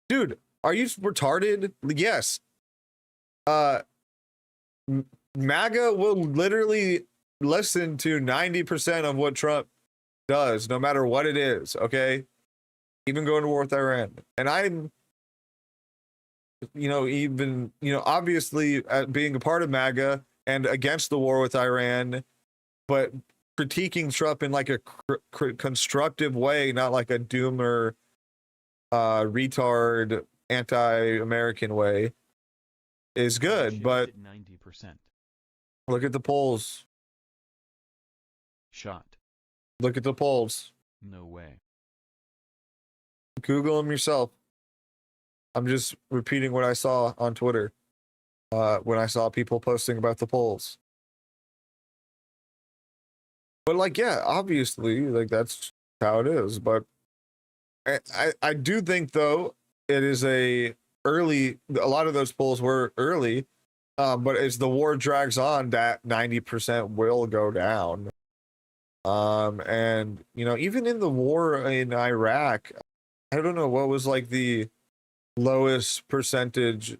Dude, are you retarded? Yes. MAGA will literally listen to 90% of what Trump does, no matter what it is, okay? Even going to war with Iran. And I'm, obviously being a part of MAGA and against the war with Iran, but critiquing Trump in like a constructive way, not like a doomer, retard anti-American way is good, but 90%. look at the polls. Shot. Look at the polls. No way. Google them yourself. I'm just repeating what I saw on Twitter when I saw people posting about the polls. But like, yeah, obviously, like that's how it is. But I do think though it is a lot of those polls were early, but as the war drags on, that 90% will go down. And you know, even in the war in Iraq, I don't know what was like the lowest percentage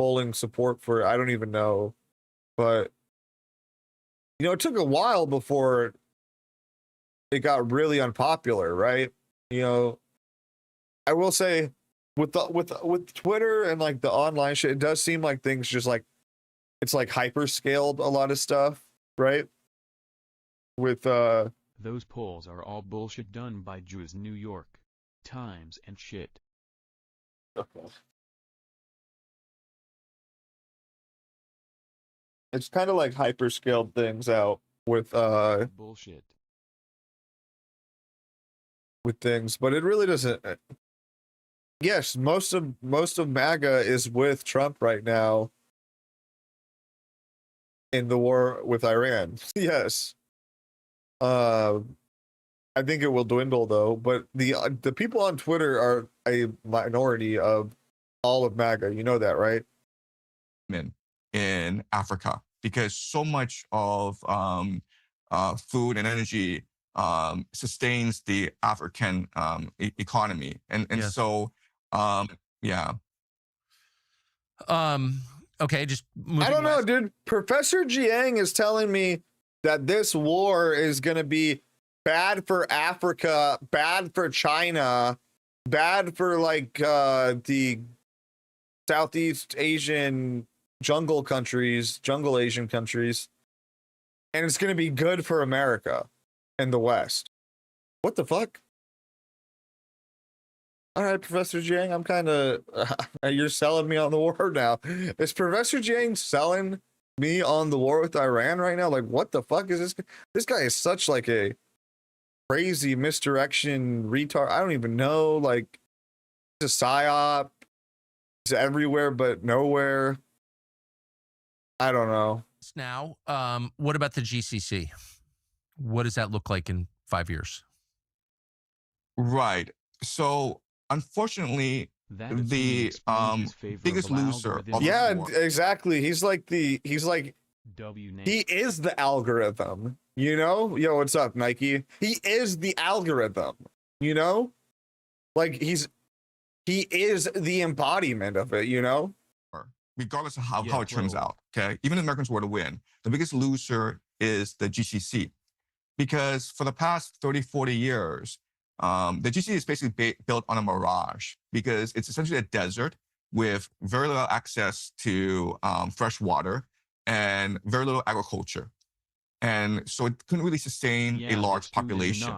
polling support for, I don't even know, but you know, it took a while before it got really unpopular, right? You know, I will say with Twitter and like the online shit, it does seem like things just like it's like hyper scaled a lot of stuff, right? With Those polls are all bullshit done by Jews, New York Times and shit. It's kind of like hyper scaled things out with bullshit with things, but it really doesn't. Yes, most of MAGA is with Trump right now in the war with Iran. Yes. I think it will dwindle though, but the people on Twitter are a minority of all of MAGA. You know that, right? In Africa, because so much of food and energy sustains the African economy, and Yes. so yeah. Okay, just moving I don't know, west. dude. Professor Jiang is telling me that this war is going to be bad for Africa, bad for China, bad for like the Southeast Asian jungle Asian countries, and it's going to be good for America and the West. What the fuck? All right, Professor Jiang, I'm kind of you're selling me on the war now. Is Professor Jiang selling me on the war with Iran right now? Like, what the fuck is this? This guy is such like a crazy misdirection retard. I don't even know. Like, it's a psyop. It's everywhere but nowhere. I don't know. Now, what about the GCC? What does that look like in 5 years? Right. So unfortunately, the biggest loser of yeah, the war. exactly. He's like he is the algorithm. You know? Yo, what's up, Nike? He is the algorithm. You know? Like he is the embodiment of it, you know? Regardless of how it turns out, okay? Even if Americans were to win, the biggest loser is the GCC. Because for the past 30, 40 years, the GCC is basically built on a mirage because it's essentially a desert with very little access to fresh water and very little agriculture. And so it couldn't really sustain a large population.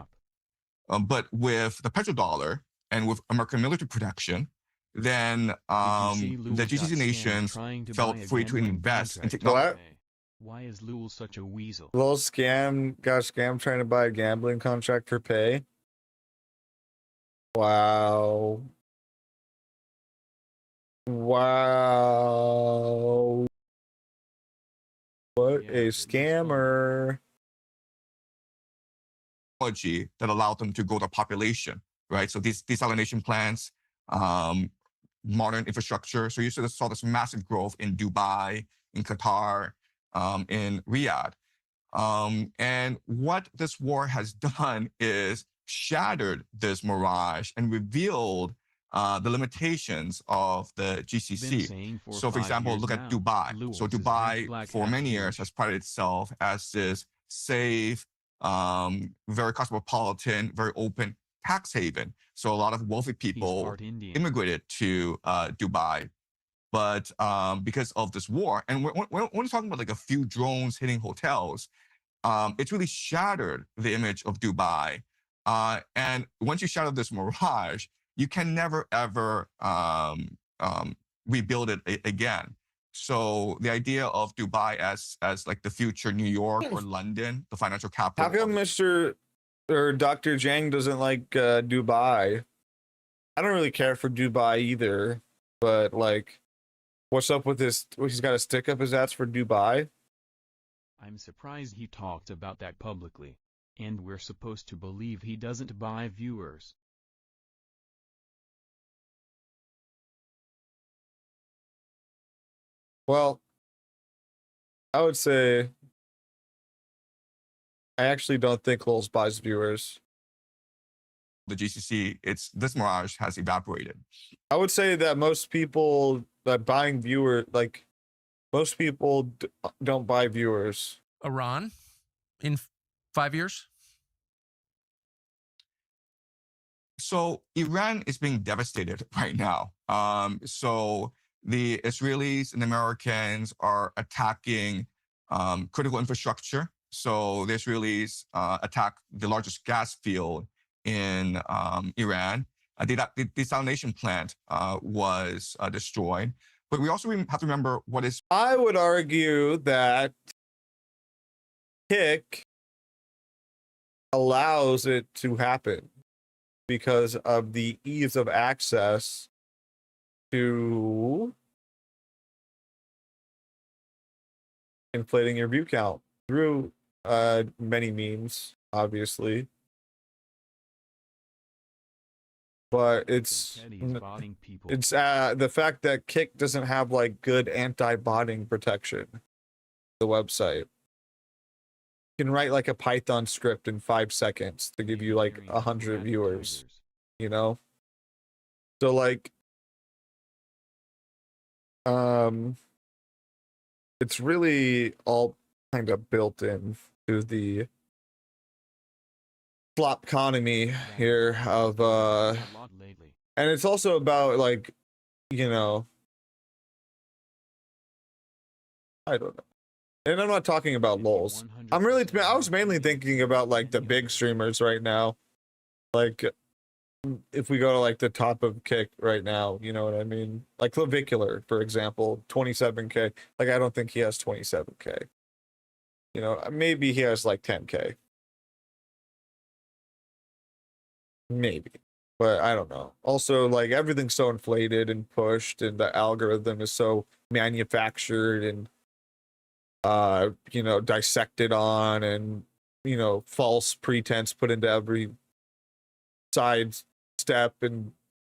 But with the petrodollar and with American military protection, then the GCC nations felt free to invest in technology. Why is Lul such a weasel? Little scam, got scammed trying to buy a gambling contract for pay. Wow. Wow. What a scammer. Technology that allowed them to grow their population, right? So these desalination plants, modern infrastructure. So you sort of saw this massive growth in Dubai, in Qatar, in Riyadh. And what this war has done is shattered this mirage and revealed the limitations of the GCC. So for example, look at Dubai. So Dubai for many years has prided itself as this safe, very cosmopolitan, very open tax haven. So a lot of wealthy people immigrated to Dubai. But because of this war, and we're talking about like a few drones hitting hotels, it's really shattered the image of Dubai. And once you shatter this mirage, you can never ever rebuild it again. So the idea of Dubai as like the future New York or London, the financial capital. How come Mr. or Dr. Jang doesn't like Dubai? I don't really care for Dubai either, but like, what's up with this? He's got to stick up his ass for Dubai. I'm surprised he talked about that publicly. And we're supposed to believe he doesn't buy viewers. Well, I would say I actually don't think Lulz buys viewers. The GCC, this mirage has evaporated. I would say that most people that buying viewers, like most people don't buy viewers. Iran in 5 years? So Iran is being devastated right now. So the Israelis and Americans are attacking critical infrastructure. So the Israelis attacked the largest gas field in Iran. The desalination plant was destroyed. But we also have to remember what is... I would argue that Kick allows it to happen because of the ease of access to inflating your view count through many means, obviously. But it's the fact that Kick doesn't have like good anti-botting protection. The website. You can write like a Python script in 5 seconds to give you like 100 viewers, you know? So like, it's really all kind of built in to the flop economy here of, and it's also about like, you know, I don't know. And I'm not talking about Lulz. I was mainly thinking about like the big streamers right now. Like if we go to like the top of Kick right now, you know what I mean? Like Clavicular, for example, 27K. Like I don't think he has 27K. You know, maybe he has like 10K. Maybe. But I don't know. Also, like everything's so inflated and pushed and the algorithm is so manufactured and you know, dissected on and, you know, false pretense put into every side step and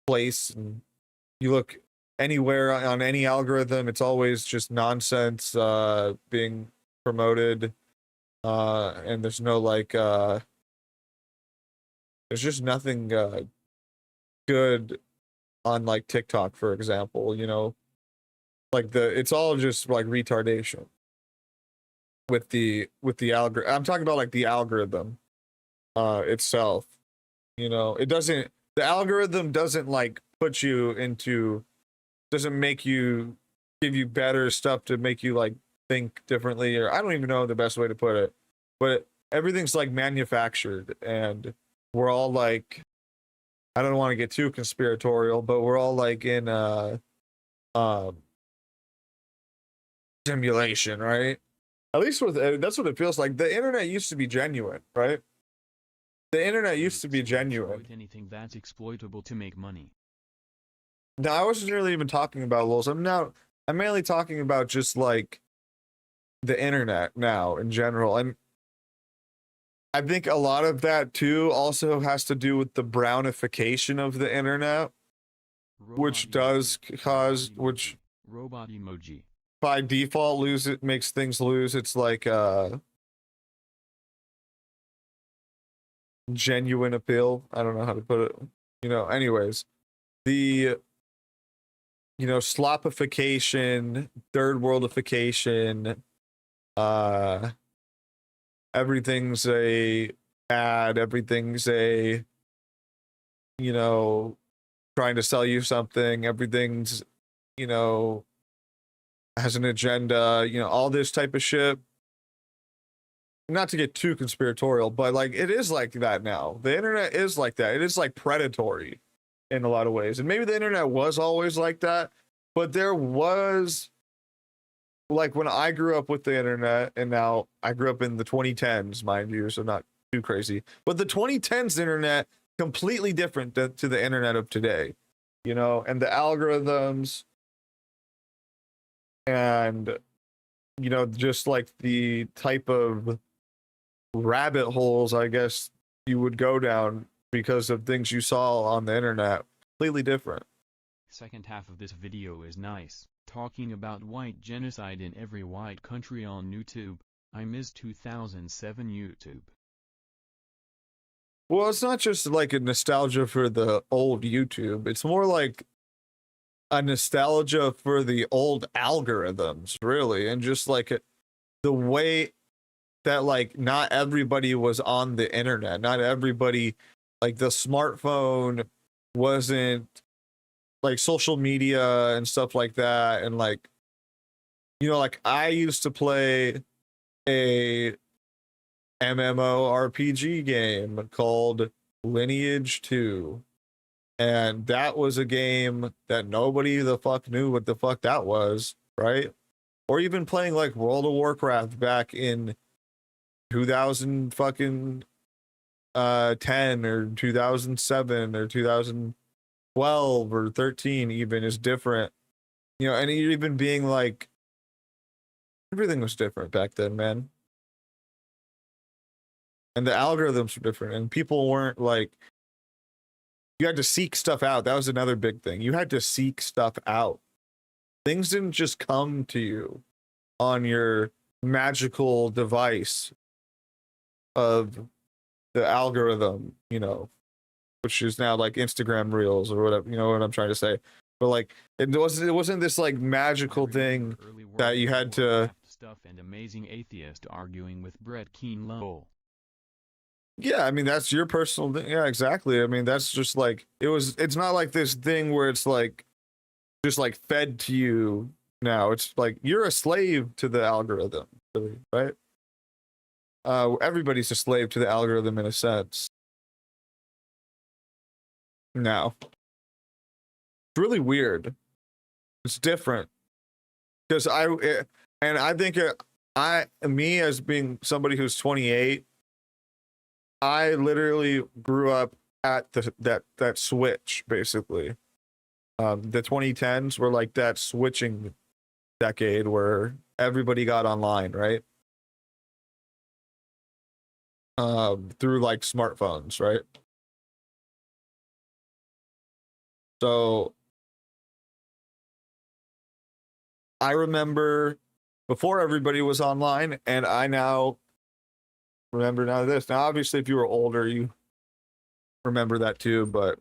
place. And you look anywhere on any algorithm, it's always just nonsense being promoted. And there's no like, there's just nothing good on like TikTok, for example, you know, like it's all just like retardation. With the algorithm, I'm talking about like the algorithm itself. You know, the algorithm doesn't like put you into, doesn't make you, give you better stuff to make you like think differently, or I don't even know the best way to put it, but everything's like manufactured and we're all like, I don't want to get too conspiratorial, but we're all like in simulation, right? At least that's what it feels like. The internet used to be genuine, right? The internet used to be genuine. Anything that's exploitable to make money. No, I wasn't really even talking about Lulz. I'm mainly talking about just like the internet now in general. And I think a lot of that too also has to do with the brownification of the internet, which does cause, which robot emoji. By default makes things lose its like genuine appeal. I don't know how to put it. You know, anyways, the slopification, third worldification, everything's a ad, everything's a, you know, trying to sell you something, everything's, you know, has an agenda, you know, all this type of shit. Not to get too conspiratorial, but like it is like that now. The internet is like that. It is like predatory. in a lot of ways. And maybe the internet was always like that, but there was, like, when I grew up with the internet, and now I grew up in the 2010s, mind you, so not too crazy, but the 2010s internet, completely different to the internet of today, you know, and the algorithms and, you know, just like the type of rabbit holes, I guess, you would go down because of things you saw on the internet, completely different. Second half of this video is nice, talking about white genocide in every white country on YouTube. I miss 2007 YouTube. Well, it's not just like a nostalgia for the old YouTube. It's more like a nostalgia for the old algorithms, really. And just like the way that, like, not everybody was on the internet. Not everybody, like, the smartphone wasn't, like, social media and stuff like that. And, like, you know, like, I used to play a MMORPG game called Lineage 2, and that was a game that nobody the fuck knew what the fuck that was, right? Or even playing like World of Warcraft back in 2000 fucking 10 or 2007 or 2012 or 13 even is different, you know. And even being like, everything was different back then, man. And the algorithms were different, and people weren't like, you had to seek stuff out. That was another big thing. You had to seek stuff out. Things didn't just come to you on your magical device of the algorithm, you know, which is now like Instagram Reels or whatever, you know what I'm trying to say. But like, it wasn't this like magical thing that you had to stuff and amazing atheist arguing with Brett Keenlow. Yeah, I mean, that's your personal thing. Yeah, exactly. I mean, that's just like, it's not like this thing where it's like just like fed to you now. It's like you're a slave to the algorithm, really, right? Everybody's a slave to the algorithm in a sense. Now, it's really weird. It's different because I think me as being somebody who's 28, I literally grew up at that switch, basically. The 2010s were like that switching decade where everybody got online, right? Through like smartphones, right? So I remember before everybody was online, and I now remember now this. Now, obviously, if you were older, you remember that too, but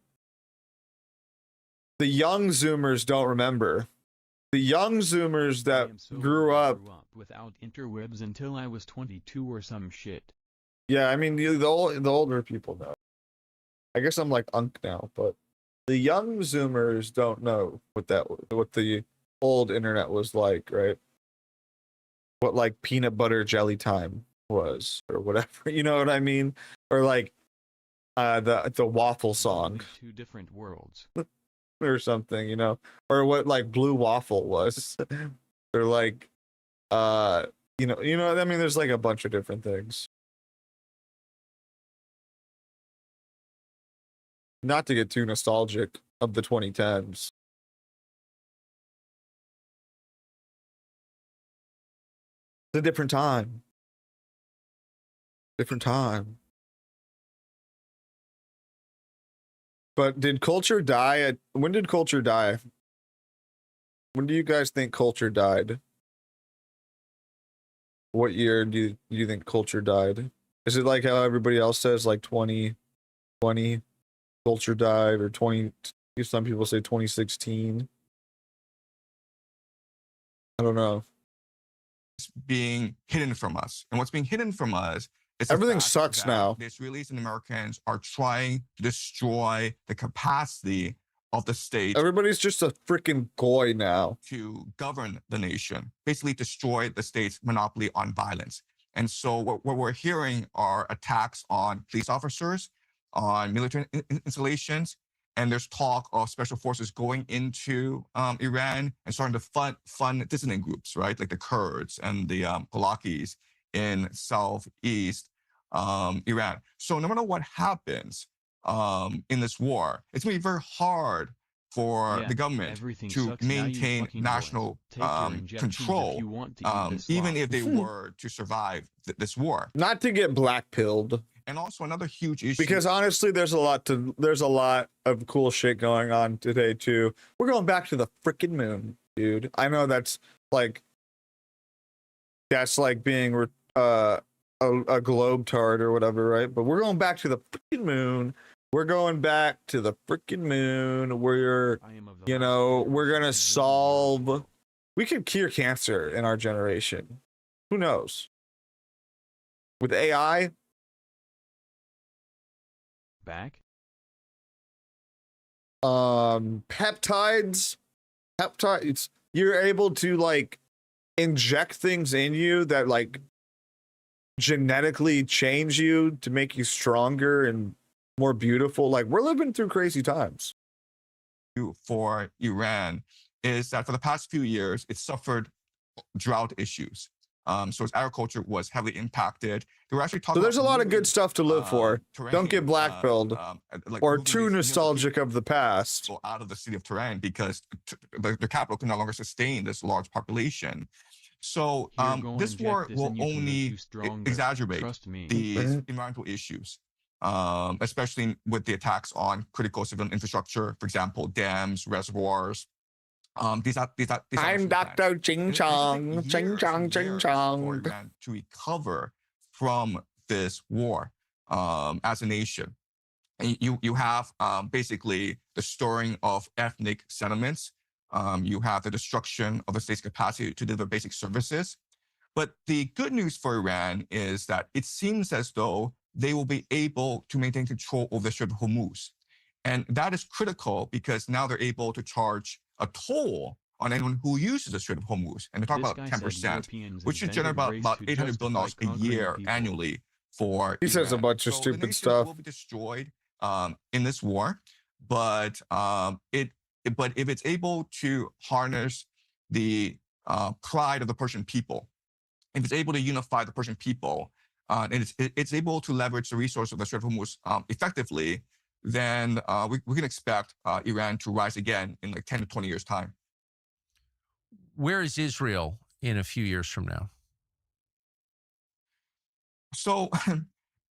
the young Zoomers don't remember. The young Zoomers that grew up without interwebs until I was 22 or some shit. Yeah, I mean, the older people know. I guess I'm like Unk now, but the young Zoomers don't know what the old internet was like, right? What like peanut butter jelly time was or whatever, you know what I mean? Or like the waffle song. Two different worlds. Or something, you know, or what like blue waffle was. Or like you know, I mean, there's like a bunch of different things. Not to get too nostalgic of the 2010s. It's a different time. Different time. But did culture die? When did culture die? When do you guys think culture died? What year do you think culture died? Is it like how everybody else says, like 2020 culture died, or 20? Some people say 2016. I don't know. It's being hidden from us, and what's being hidden from us is everything sucks now. The Israelis and Americans are trying to destroy the capacity of the state. Everybody's just a freaking goy now. To govern the nation, basically destroy the state's monopoly on violence. And so what we're hearing are attacks on police officers, on military installations, and there's talk of special forces going into Iran and starting to fund dissident groups, right? Like the Kurds and the Palakis in southeast Iran. So no matter what happens in this war, it's going to be very hard for the government to maintain national control, even if they were to survive this war. Not to get black-pilled. And also another huge issue. Because honestly, there's a lot of cool shit going on today too. We're going back to the freaking moon, dude. I know that's like being a globe-tard or whatever, right? But we're going back to the freaking moon. We're going back to the freaking moon. We're gonna solve. We could cure cancer in our generation. Who knows? With AI. Back? Peptides. You're able to like inject things in you that like genetically change you to make you stronger and more beautiful. Like, we're living through crazy times. For Iran is that for the past few years, it suffered drought issues. So its agriculture was heavily impacted. They were actually talking. So there's a lot of good stuff to live for. Don't get black-pilled or too nostalgic of the past. Out of the city of Tehran because the capital can no longer sustain this large population. So this war will only exacerbate the environmental issues, especially with the attacks on critical civilian infrastructure, for example, dams, reservoirs. I'm Dr. Ching Chong. Ching Chong, Ching Chong. To recover from this war as a nation. And you have basically the stirring of ethnic settlements. You have the destruction of the state's capacity to deliver basic services. But the good news for Iran is that it seems as though they will be able to maintain control over the Strait of Hormuz. And that is critical because now they're able to charge a toll on anyone who uses the Strait of Hormuz. And they're talking about 10%, which should generate about $800 billion a year annually for He says a bunch of stupid stuff. Will be destroyed in this war, but if it's able to harness the pride of the Persian people, if it's able to unify the Persian people, and it's able to leverage the resource of the Strait of Hormuz effectively, then we can expect Iran to rise again in like 10 to 20 years' time. Where is Israel in a few years from now? So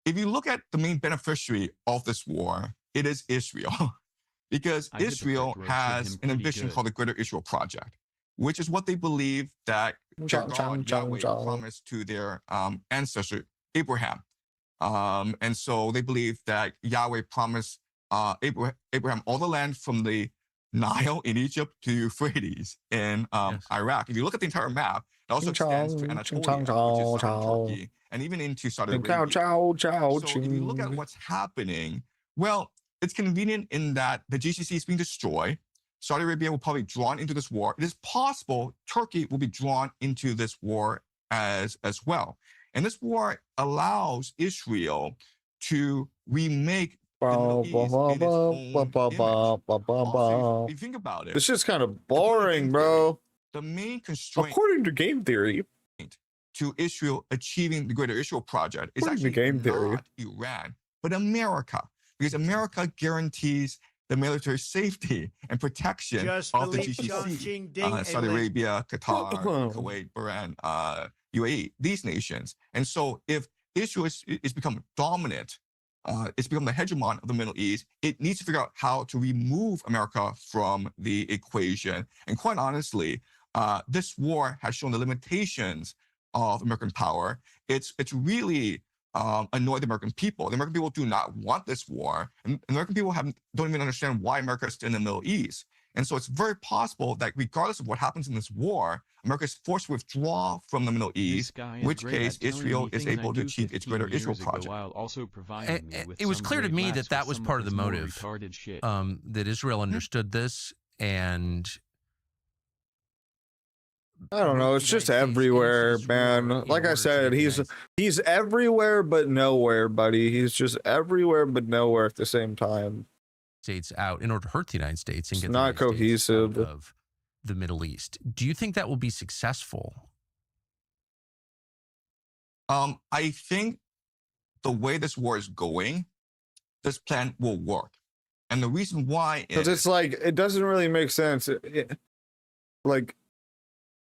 if you look at the main beneficiary of this war, it is Israel. Because Israel has an ambition called the Greater Israel Project, which is what they believe that God, Yahweh, promised to their ancestor, Abraham. And so they believe that Yahweh promised Abraham all the land from the Nile in Egypt to Euphrates in Iraq. If you look at the entire map, it also extends to Anatolia, which is southern Turkey, and even into Saudi Arabia. So if you look at what's happening, well, it's convenient in that the GCC is being destroyed. Saudi Arabia will probably be drawn into this war. It is possible Turkey will be drawn into this war as well. And this war allows Israel to remake the Middle East in its own image. Also, if you think about it, this is kind of boring, bro. The main constraint, according to game theory, to Israel achieving the Greater Israel Project is actually not Iran, but America. Because America guarantees the military safety and protection of the GCC, Saudi Arabia, Qatar, Kuwait, Bahrain, UAE, these nations. And so if Israel is become dominant, it's become the hegemon of the Middle East, it needs to figure out how to remove America from the equation. And quite honestly, this war has shown the limitations of American power. It's really annoyed the American people. The American people do not want this war. And American people don't even understand why America is still in the Middle East. And so it's very possible that regardless of what happens in this war, America is forced to withdraw from the Middle East, in which case Israel is able to achieve its Greater Israel Project. It was clear to me that that was part of the motive, that Israel understood this, and I don't know. It's just everywhere, man. Like I said, he's everywhere but nowhere, buddy. He's just everywhere but nowhere at the same time. States out in order to hurt the United States and It's get the not United States cohesive. out of the Middle East. Do you think that will be successful? I think the way this war is going, this plan will work. And the reason why is... Because it's like, it doesn't really make sense. Like,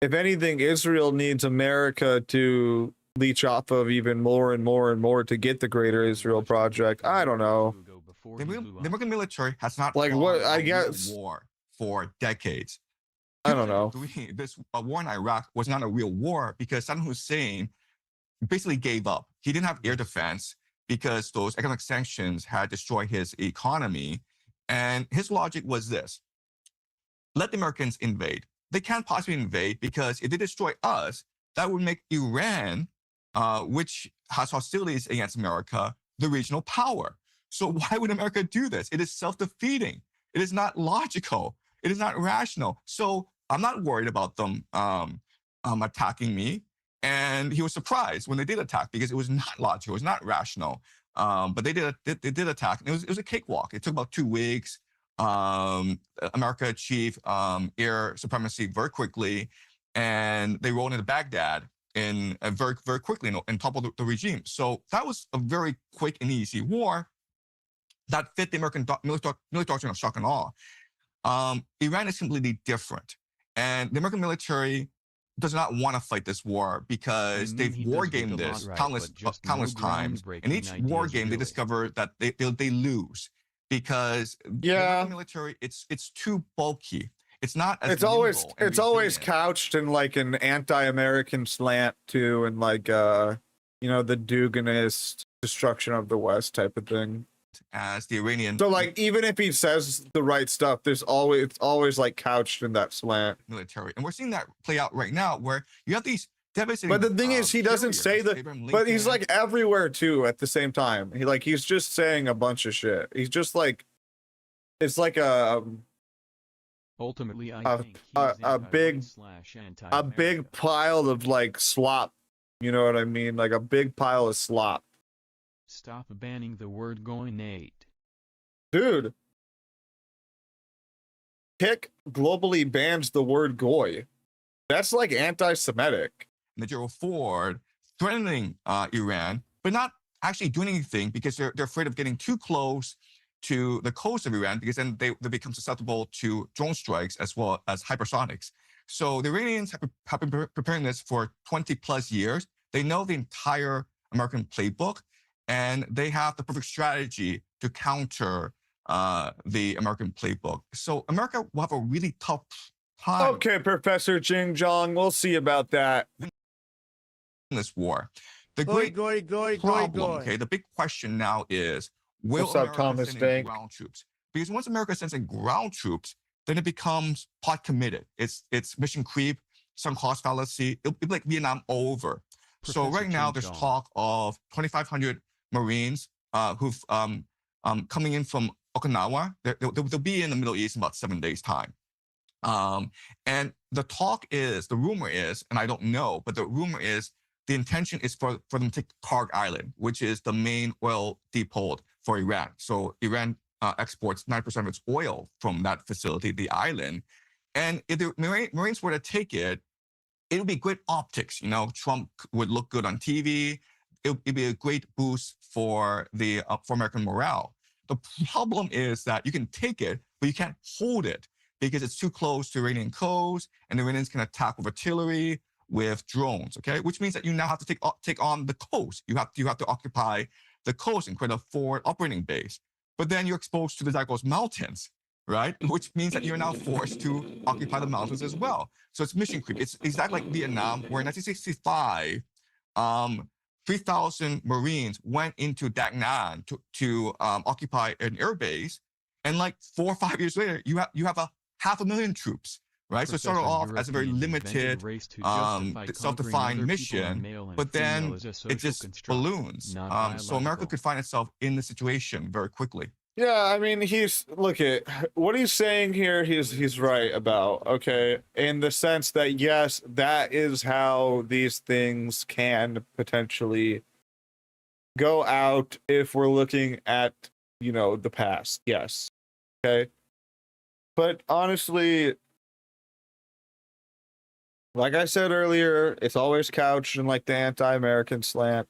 if anything, Israel needs America to leech off of even more and more and more to get the Greater Israel Project. I don't know. The American military has not like fought what I a real guess war for decades. I don't know. This war in Iraq was not a real war because Saddam Hussein basically gave up. He didn't have air defense because those economic sanctions had destroyed his economy. And his logic was this: let the Americans invade. They can't possibly invade because if they destroy us, that would make Iran, which has hostilities against America, the regional power. So why would America do this? It is self-defeating. It is not logical. It is not rational. So I'm not worried about them attacking me. And he was surprised when they did attack because it was not logical. It was not rational. But they did attack. And it was a cakewalk. It took about 2 weeks. America achieved air supremacy very quickly, and they rolled into Baghdad very, very quickly and toppled the regime. So that was a very quick and easy war that fit the American military doctrine of shock and awe. Iran is completely different. And the American military does not want to fight this war because they've war-gamed this countless times. And each war game, they discover that they lose because the American military, it's too bulky. It's not as it's always couched in like an anti-American slant too, and like the Duganist destruction of the West type of thing. As the Iranian, so like even if he says the right stuff, it's always like couched in that slant military, and we're seeing that play out right now, where you have these devastating. But the thing is, he doesn't say that. But he's like everywhere too at the same time. He's just saying a bunch of shit. He's just like, it's like ultimately a big pile of like slop. You know what I mean? Like a big pile of slop. Stop banning the word goy, Nate. Dude. Kick globally bans the word goy. That's like anti-Semitic. General Ford threatening Iran, but not actually doing anything because they're afraid of getting too close to the coast of Iran, because then they become susceptible to drone strikes as well as hypersonics. So the Iranians have been preparing this for 20 plus years. They know the entire American playbook, and they have the perfect strategy to counter the American playbook. So America will have a really tough time. Okay, Professor Jing Jong, we'll see about that. In this war. The great problem, okay, the big question now is, will America send in ground troops? Because once America sends in ground troops, then it becomes plot committed. It's mission creep, sunk cost fallacy. It'll be like Vietnam over. So right now there's talk of 2,500 Marines who've coming in from Okinawa. They'll be in the Middle East in about 7 days' time. And the rumor is, and I don't know, but the rumor is the intention is for them to take Karg Island, which is the main oil depot for Iran. So Iran exports 9% of its oil from that facility, the island. And if the Marines were to take it, it would be great optics. You know, Trump would look good on TV. It'd be a great boost for American morale. The problem is that you can take it, but you can't hold it because it's too close to Iranian coast, and the Iranians can attack with artillery, with drones. Okay, which means that you now have to take on the coast. You have to occupy the coast and create a forward operating base. But then you're exposed to the Zagros Mountains, right? Which means that you're now forced to occupy the mountains as well. So it's mission creep. It's exactly like Vietnam, where in 1965, 3,000 Marines went into Da Nang to occupy an air base, and like 4 or 5 years later, you have 500,000 troops. Right, so it started off as a very limited, self-defined mission, but then it just balloons. So America could find itself in the situation very quickly. Yeah, I mean, look at what he's saying here. He's right about, okay, in the sense that yes, that is how these things can potentially go out if we're looking at the past. Yes. Okay. But honestly, like I said earlier, it's always couched in like the anti-American slant.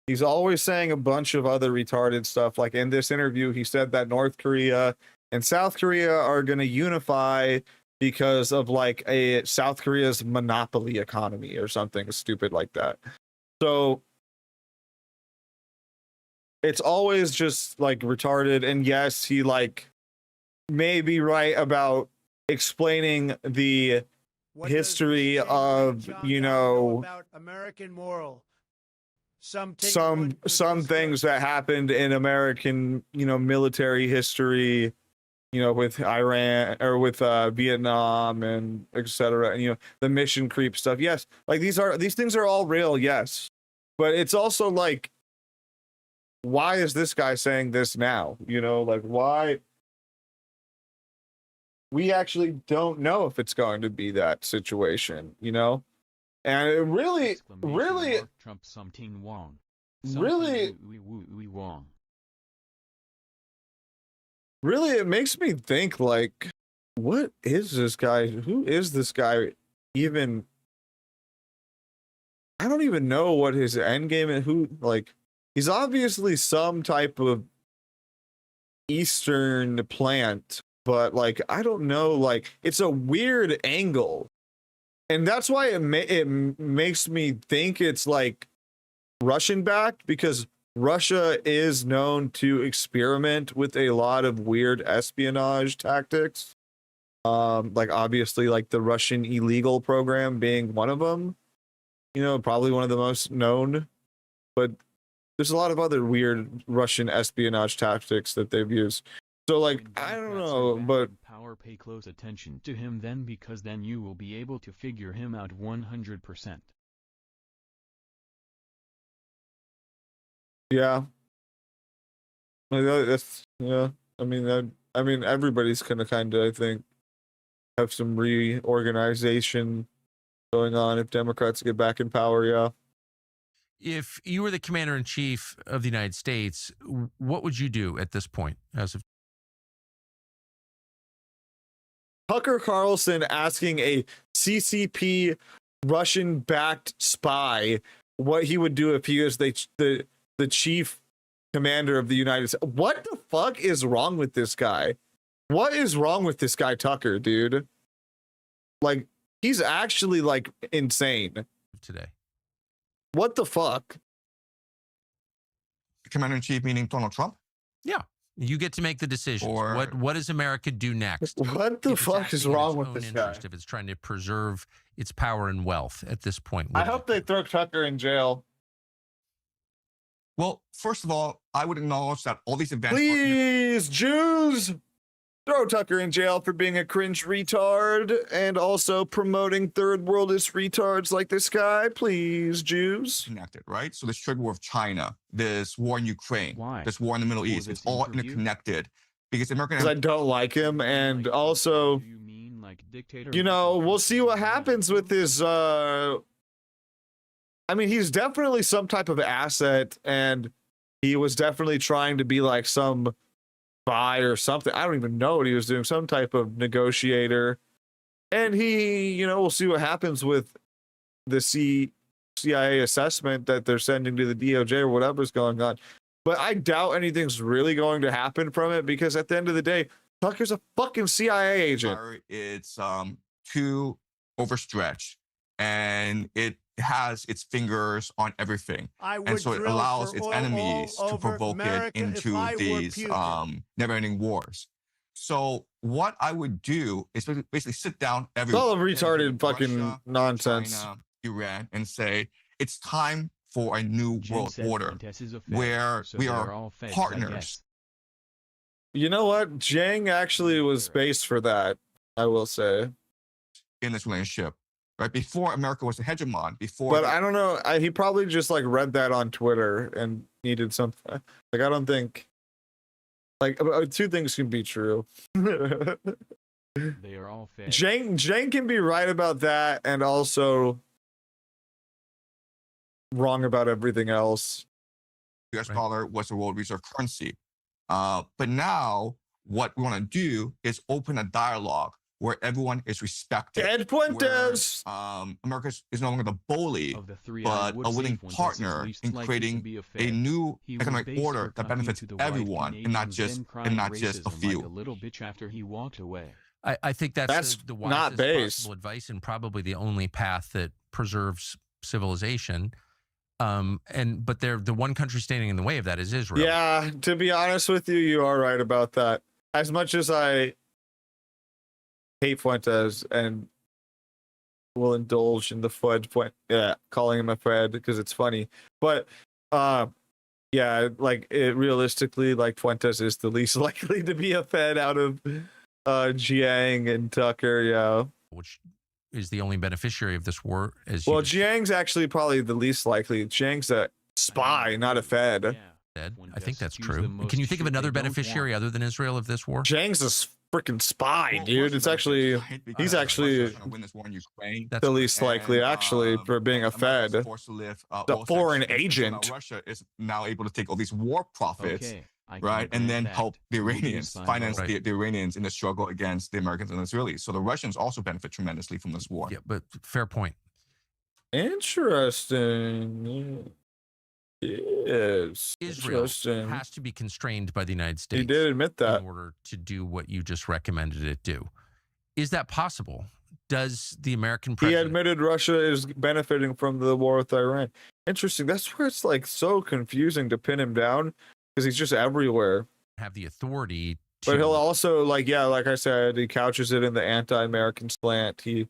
He's always saying a bunch of other retarded stuff. Like in this interview, he said that North Korea and South Korea are going to unify because of like a South Korea's monopoly economy or something stupid like that. So it's always just like retarded. And yes, he like may be right about explaining the history of, you know, about American moral. Some things that happened in American, you know, military history, you know, with Iran or with Vietnam and etc. And you know, the mission creep stuff. Yes, like these things are all real. Yes, but it's also like, why is this guy saying this now? You know, like why? We actually don't know if it's going to be that situation. You know. And it really, Trump something wrong. Really, wrong. Really, it makes me think like, what is this guy? Who is this guy? Even, I don't even know what his end game is. Who, like, he's obviously some type of Eastern plant, but like, I don't know. Like, it's a weird angle. And that's why it makes me think it's like Russian backed, because Russia is known to experiment with a lot of weird espionage tactics. Like obviously like the Russian illegal program being one of them, you know, probably one of the most known, but there's a lot of other weird Russian espionage tactics that they've used. So like, I don't know, but power, pay close attention to him then, because then you will be able to figure him out 100%. Yeah. That's, yeah. I mean, everybody's gonna kind of, I think, have some reorganization going on if Democrats get back in power. Yeah. If you were the commander-in-chief of the United States, what would you do at this point as of Tucker Carlson asking a CCP Russian-backed spy what he would do if he was the chief commander of the United States. What the fuck is wrong with this guy? What is wrong with this guy, Tucker, dude? Like, he's actually like insane today. What the fuck? Commander-in-chief meaning Donald Trump? Yeah. You get to make the decisions. What does America do next? What the fuck is wrong with this guy? If it's trying to preserve its power and wealth at this point. I hope they throw Tucker in jail. Well, first of all, I would acknowledge that all these events. Please, Jews, throw Tucker in jail for being a cringe retard and also promoting third worldist retards like this guy. Please, Jews. Connected, right? So this trade war with China, this war in Ukraine, this war in the Middle East, it's all interconnected. Because American. I don't like him, and also, you know, we'll see what happens with this. I mean, he's definitely some type of asset, and he was definitely trying to be like some spy or something. I don't even know what he was doing, some type of negotiator. And he, you know, we'll see what happens with the CIA assessment that they're sending to the DOJ or whatever's going on. But I doubt anything's really going to happen from it, because at the end of the day, Tucker's a fucking CIA agent. It's too overstretched, and it has its fingers on everything, and so it allows its enemies to provoke it into these never-ending wars. So what I would do is basically sit down everyone, all retarded fucking Russia, nonsense, China, Iran, and say it's time for a new world order where we are partners. You know what? Zhang actually was based for that, I will say, in this relationship. Right before America was the hegemon, but I don't know. He probably just like read that on Twitter and needed something. Like, I don't think like two things can be true. They are all fake. Zhang can be right about that and also wrong about everything else. US dollar was the world reserve currency. But now what we want to do is open a dialogue where everyone is respected. Ed Fuentes. Where, America is no longer the bully, but a willing partner in creating a new economic order that benefits everyone and not just a few. Like a little bitch after he walked away. I think that's the not wisest base. possible advice and probably the only path that preserves civilization. But the one country standing in the way of that is Israel. Yeah, to be honest with you, you are right about that. As much as I hate Fuentes and will indulge in the calling him a Fed because it's funny, but yeah, like realistically, like Fuentes is the least likely to be a Fed out of Jiang and Tucker, yeah. Which is the only beneficiary of this war. Jiang's actually probably the least likely. Jiang's a spy, not a Fed. Yeah. I think that's true. Can you think of another beneficiary other than Israel of this war? Jiang's a freaking spy, dude. It's actually he's actually the least likely, actually, for being a Fed. The foreign agent. Russia is now able to take all these war profits. Right, and then help the Iranians, finance the Iranians in the struggle against the Americans and the Israelis. So the Russians also benefit tremendously from this war. Yeah, but fair point. Interesting. Yes. Israel has to be constrained by the United States. He did admit that. In order to do what you just recommended it do. Is that possible? Does the American president... He admitted Russia is benefiting from the war with Iran. Interesting. That's where it's like so confusing to pin him down. Because he's just everywhere. Have the authority to... But he'll also, like I said, he couches it in the anti-American slant. He,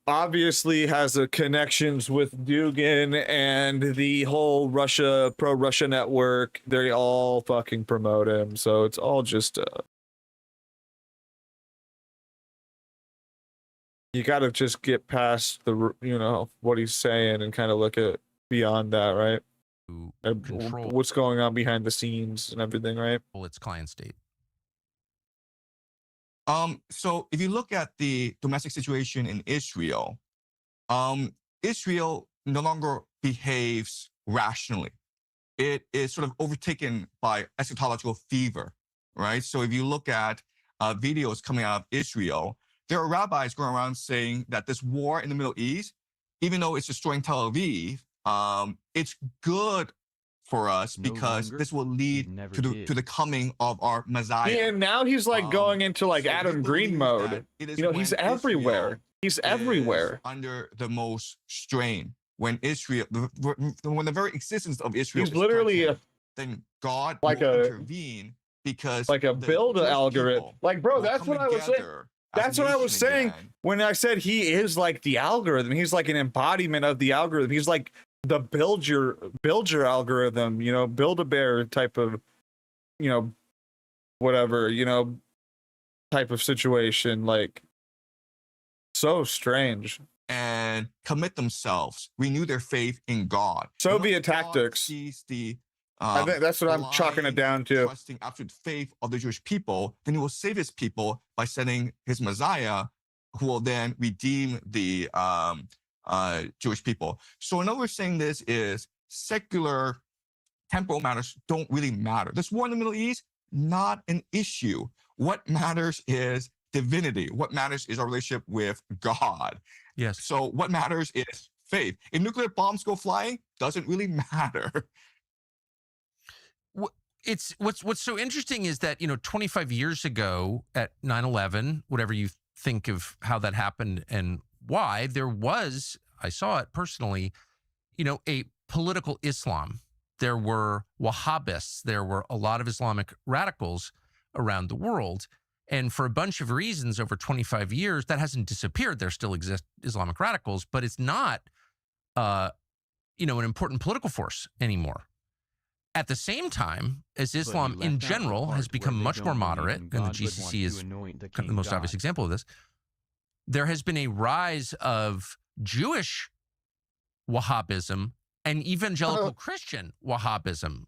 obviously has a connections with Dugin and the whole pro-Russia network. They all fucking promote him. So it's all just... you got to just get past the, what he's saying and kind of look at beyond that, right? Control what's going on behind the scenes and everything, right? Well, it's client state. So if you look at the domestic situation in Israel, Israel no longer behaves rationally. It is sort of overtaken by eschatological fever, right? So if you look at videos coming out of Israel, there are rabbis going around saying that this war in the Middle East, even though it's destroying Tel Aviv, it's good for us because this will lead to the coming of our Messiah. Yeah, and now he's like going into like Adam Green mode. He's everywhere. He's everywhere. Under the most strain, when the very existence of Israel is literally then God like will intervene because like a build algorithm. Like, bro, that's what I was saying. That's what I was saying when I said he is like the algorithm. He's like an embodiment of the algorithm. He's like the build your algorithm, build a bear type of, whatever, type of situation. Like, so strange. And commit themselves, renew their faith in God. Soviet tactics. I think that's what I'm chalking it down to. Trusting absolute faith of the Jewish people, then he will save his people by sending his Messiah, who will then redeem the Jewish people. So another way of saying this is secular temporal matters don't really matter. This war in the Middle East, not an issue. What matters is divinity. What matters is our relationship with God. Yes. So what matters is faith. If nuclear bombs go flying, doesn't really matter. It's what's so interesting is that 25 years ago at 9/11, whatever you think of how that happened and why, there was, I saw it personally, a political Islam. There were Wahhabists. There were a lot of Islamic radicals around the world, and for a bunch of reasons over 25 years, that hasn't disappeared. There still exist Islamic radicals, but it's not, an important political force anymore. At the same time, as Islam in general has become much more moderate, and the GCC is kind of the most obvious example of this, there has been a rise of Jewish Wahhabism and evangelical Christian Wahhabism.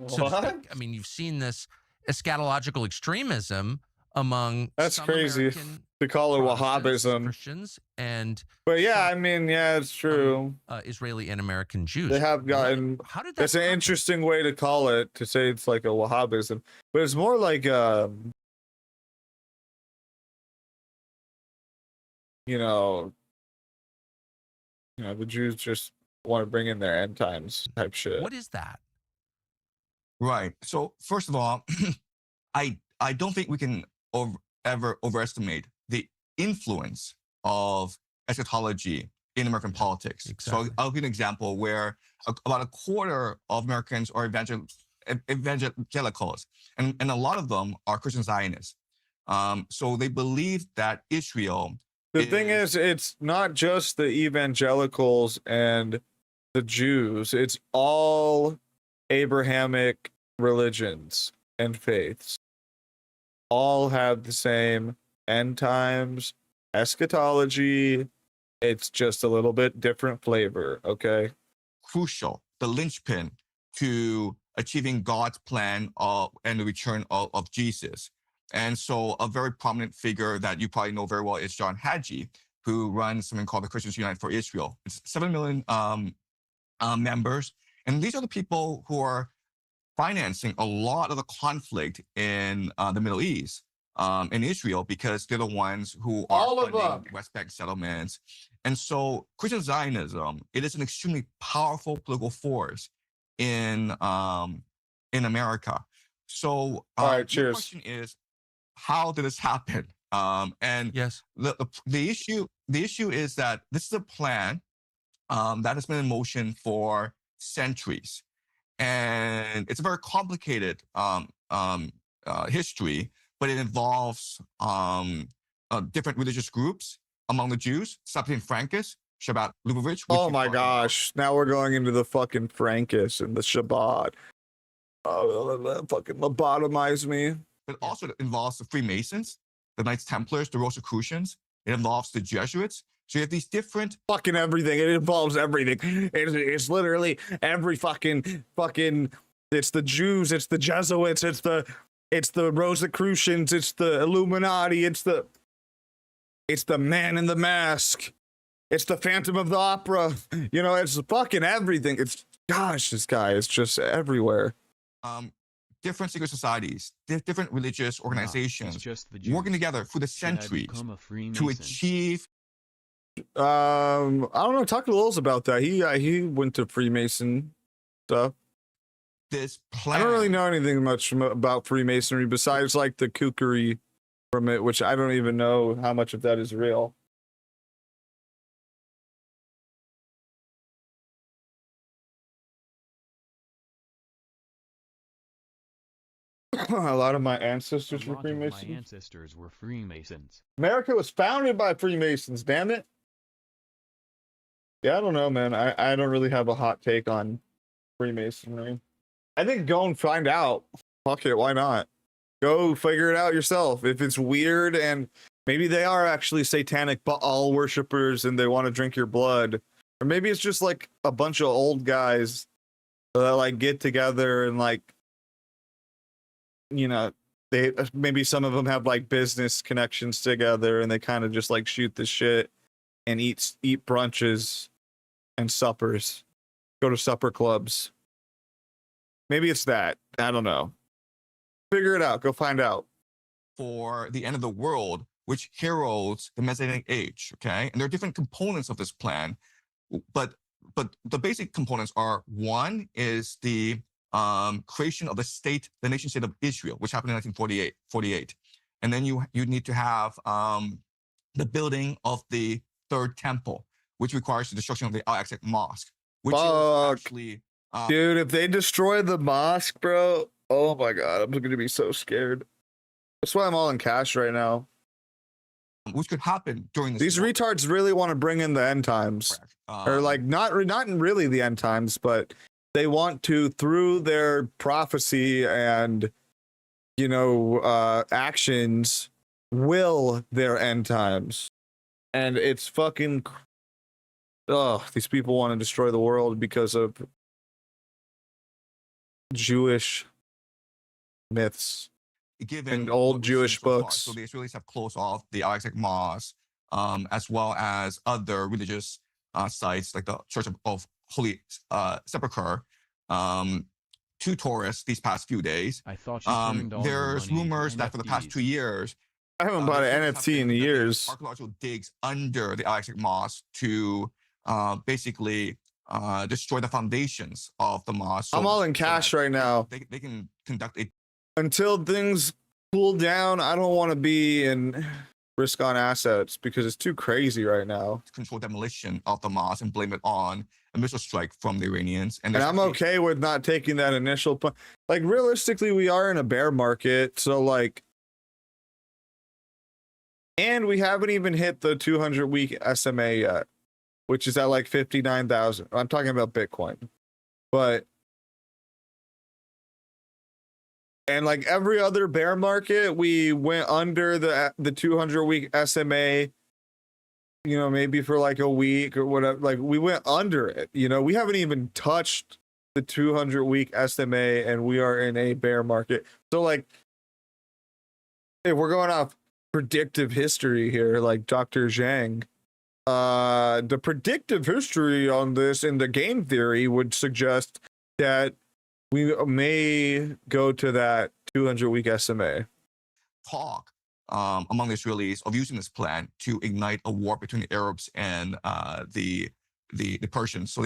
So to speak. I mean, you've seen this eschatological extremism among some American to call it Wahhabism. Christians and but yeah, I mean, yeah, it's true. Israeli and American Jews. They have gotten. How did that? It's an interesting way to call it, to say it's like a Wahhabism, but it's more like you know, the Jews just want to bring in their end times type shit. What is that? Right. So first of all, I don't think we can ever overestimate the influence of eschatology in American politics. Exactly. So I'll give an example where about a quarter of Americans are evangelicals, and a lot of them are Christian Zionists. So they believe that Israel. The thing is, it's not just the evangelicals and the Jews. It's all Abrahamic religions and faiths. All have the same end times, eschatology. It's just a little bit different flavor, okay? Crucial, the linchpin to achieving God's plan and the return of Jesus. And so a very prominent figure that you probably know very well is John Hagee, who runs something called the Christians United for Israel. It's 7 million members. And these are the people who are financing a lot of the conflict in the Middle East, in Israel, because they're the ones who are funding West Bank settlements. And so Christian Zionism, it is an extremely powerful political force in America. So all right, cheers. The question is, how did this happen? And yes, the issue is that this is a plan that has been in motion for centuries, and it's a very complicated history, but it involves different religious groups among the Jews, Septim Frankists, Shabbat Lubavitch. Oh my gosh! Now we're going into the fucking Frankists and the Shabbat. Oh, fucking lobotomize me. It also involves the Freemasons, the Knights Templars, the Rosicrucians. It involves the Jesuits. So you have these different fucking everything. It involves everything. It's literally every fucking. It's the Jews. It's the Jesuits. It's the Rosicrucians. It's the Illuminati. It's the Man in the Mask. It's the Phantom of the Opera. It's fucking everything. This guy is just everywhere. Different secret societies, different religious organizations working together for the centuries to achieve. I don't know. Talk to Lils about that. He went to Freemason stuff. This plan. I don't really know anything much about Freemasonry besides like the kookery from it, which I don't even know how much of that is real. A lot of my ancestors were Freemasons. My ancestors were Freemasons. America was founded by Freemasons, damn it. Yeah, I don't know, man. I don't really have a hot take on Freemasonry. I think go and find out. Fuck it, why not? Go figure it out yourself. If it's weird and maybe they are actually satanic Baal worshippers and they want to drink your blood. Or maybe it's just like a bunch of old guys that like get together and like, they maybe some of them have like business connections together and they kind of just like shoot the shit and eat brunches and suppers, go to supper clubs. Maybe it's that. I don't know. Figure it out. Go find out. For the end of the world, which heralds the Messianic age. Okay, and there are different components of this plan, but the basic components are: one is the creation of the nation state of Israel, which happened in 1948. And then you need to have the building of the third temple, which requires the destruction of the Al-Aqsa Mosque, which is actually dude, if they destroy the mosque, bro, oh my god, I'm gonna be so scared. That's why I'm all in cash right now. Which could happen during this. These retards really want to bring in the end times, or like not really the end times, but they want to, through their prophecy and actions, will their end times. And it's fucking these people want to destroy the world because of Jewish myths. given in old what we've seen Jewish so far. books. So the Israelis have closed off the Al-Aqsa Mosque, as well as other religious sites like the Church of Holy Sepulchre, to tourists these past few days. I thought you turned all your There's money into rumors that for the past NFTs. 2 years, I haven't bought an NFT in years. archaeological digs under the Al-Aqsa Mosque to basically destroy the foundations of the mosque. I'm all in cash right now. They can conduct a Until things cool down, I don't want to be in risk on assets because it's too crazy right now. controlled demolition of the mosque and blame it on a missile strike from the Iranians. And I'm okay with not taking that initial like realistically, we are in a bear market, so like, and we haven't even hit the 200-week SMA yet, which is at like 59,000. I'm talking about Bitcoin, but and like every other bear market, we went under the 200-week SMA. You know, maybe for like a week or whatever. Like we went under it. You know, we haven't even touched the 200-week SMA, and we are in a bear market. So like, if we're going off predictive history here, like Dr. Zhang, the predictive history on this in the game theory would suggest that we may go to that 200-week SMA. talk among the Israelis of using this plan to ignite a war between the Arabs and the Persians. So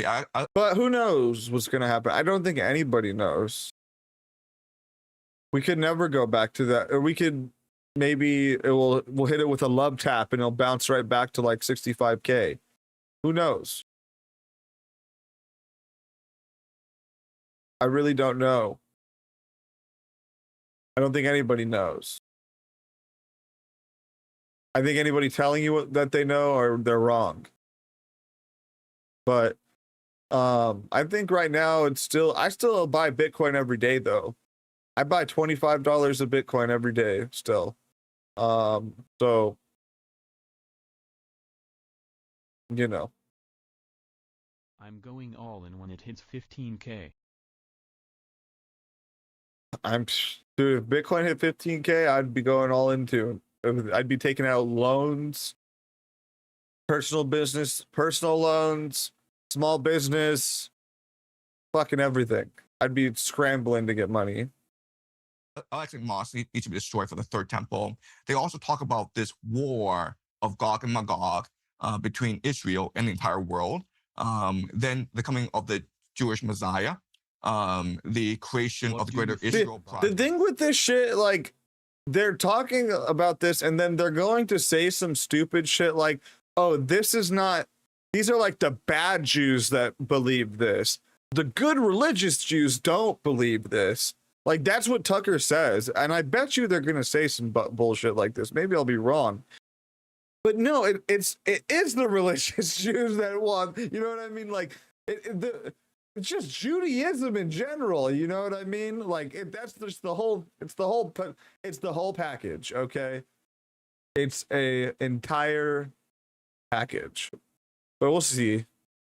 but who knows what's going to happen? I don't think anybody knows. We could never go back to that, or we could maybe we'll hit it with a love tap and it'll bounce right back to like 65K. Who knows? I really don't know. I don't think anybody knows. I think anybody telling you that they know, or they're wrong. But I think right now I still buy Bitcoin every day though. I buy $25 of Bitcoin every day still. So you know. I'm going all in when it hits 15K. Dude, if Bitcoin hit 15K, I'd be going all into it. I'd be taking out loans, personal loans, small business, fucking everything. I'd be scrambling to get money. Al-Aqsa Mosque needs to be destroyed for the third temple. They also talk about this war of Gog and Magog between Israel and the entire world. Then the coming of the Jewish Messiah, the creation of the Greater Israel Project. The thing with this shit, like, they're talking about this and then they're going to say some stupid shit like, oh, these are like the bad Jews that believe this. The good religious Jews don't believe this. Like, that's what Tucker says. And I bet you they're going to say some bullshit like this. Maybe I'll be wrong. But no, it is the religious Jews that want, you know what I mean? Like, it's just Judaism in general, you know what I mean? Like, that's just the whole package, okay? It's a entire package. But we'll see.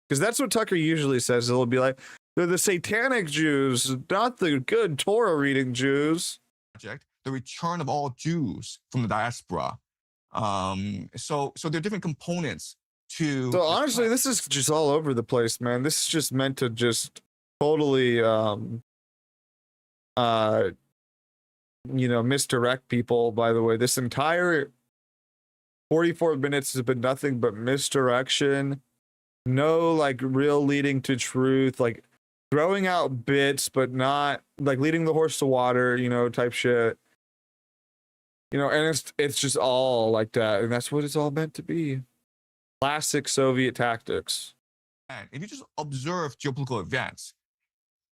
Because that's what Tucker usually says. It'll be like, they're the satanic Jews, not the good Torah reading Jews. The return of all Jews from the diaspora. So there are different components to. So honestly, this is just all over the place, man. This is just meant to just totally, misdirect people. By the way, this entire 44 minutes has been nothing but misdirection. No, like, real leading to truth, like throwing out bits, but not like leading the horse to water, type shit. And it's just all like that, and that's what it's all meant to be. Classic Soviet tactics. And if you just observe geopolitical events,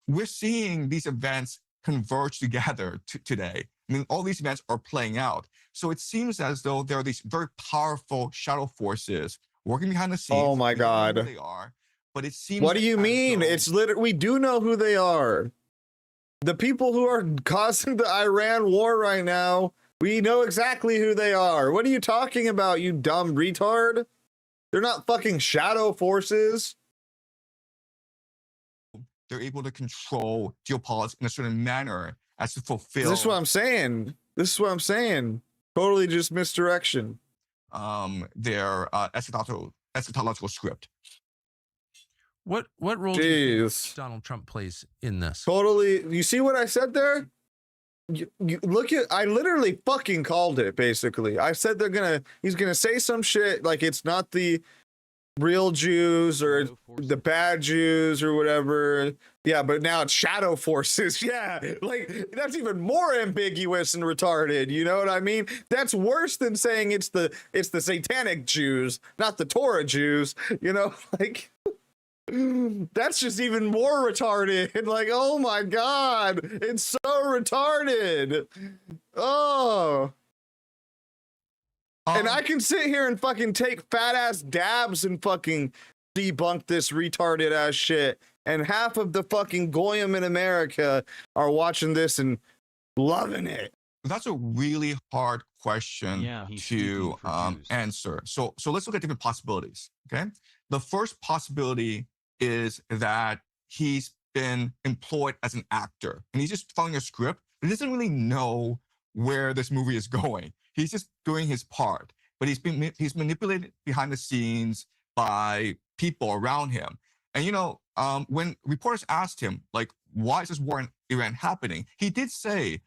we're seeing these events converge together today. I mean, all these events are playing out. So it seems as though there are these very powerful shadow forces working behind the scenes. Oh my God. Who they are, but it seems. What do you mean? It's literally, we do know who they are. The people who are causing the Iran war right now, we know exactly who they are. What are you talking about, you dumb retard? They're not fucking shadow forces. They're able to control geopolitics in a certain manner as to fulfill. This is what I'm saying. This is what I'm saying. Totally just misdirection. Their eschatological script. What role do you think Donald Trump plays in this? Totally. You see what I said there? You look at, I literally fucking called it, basically. I said he's gonna say some shit like it's not the real Jews or the bad Jews or whatever. Yeah, but now it's shadow forces. Yeah, like that's even more ambiguous and retarded. You know what I mean? That's worse than saying it's the satanic Jews, not the Torah Jews. You know, like that's just even more retarded. Like, oh my God, it's so retarded. Oh. And I can sit here and fucking take fat ass dabs and fucking debunk this retarded ass shit. And half of the fucking goyim in America are watching this and loving it. That's a really hard question to answer. So let's look at different possibilities. Okay. The first possibility is that he's been employed as an actor and he's just following a script. He doesn't really know where this movie is going. He's just doing his part, but he's manipulated behind the scenes by people around him. And you know, when reporters asked him, like, why is this war in Iran happening? He did say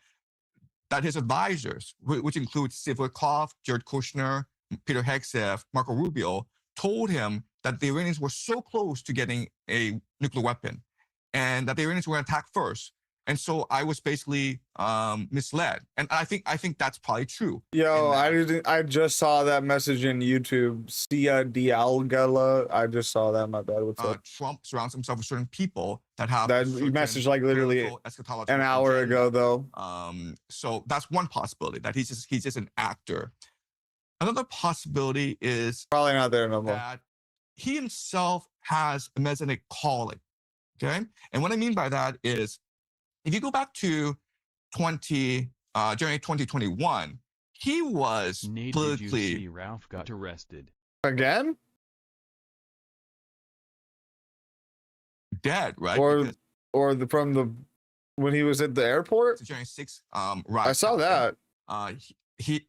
that his advisors, which include Steve Witkoff, Jared Kushner, Peter Hegseth, Marco Rubio, told him that the Iranians were so close to getting a nuclear weapon and that the Iranians were going to attack first. And so I was basically misled. And I think that's probably true. Yo, I just saw that message in YouTube. Sia Dialgala. I just saw that. My bad. What's up? Trump surrounds himself with certain people that have that message like literally an hour ago though. So that's one possibility, that he's just an actor. Another possibility is probably not there no more. That he himself has a messianic calling. Okay? And what I mean by that is, if you go back to January 2021, he was politically. Ralph got arrested again. Dead, right? When he was at the airport. January 6th, I saw that. He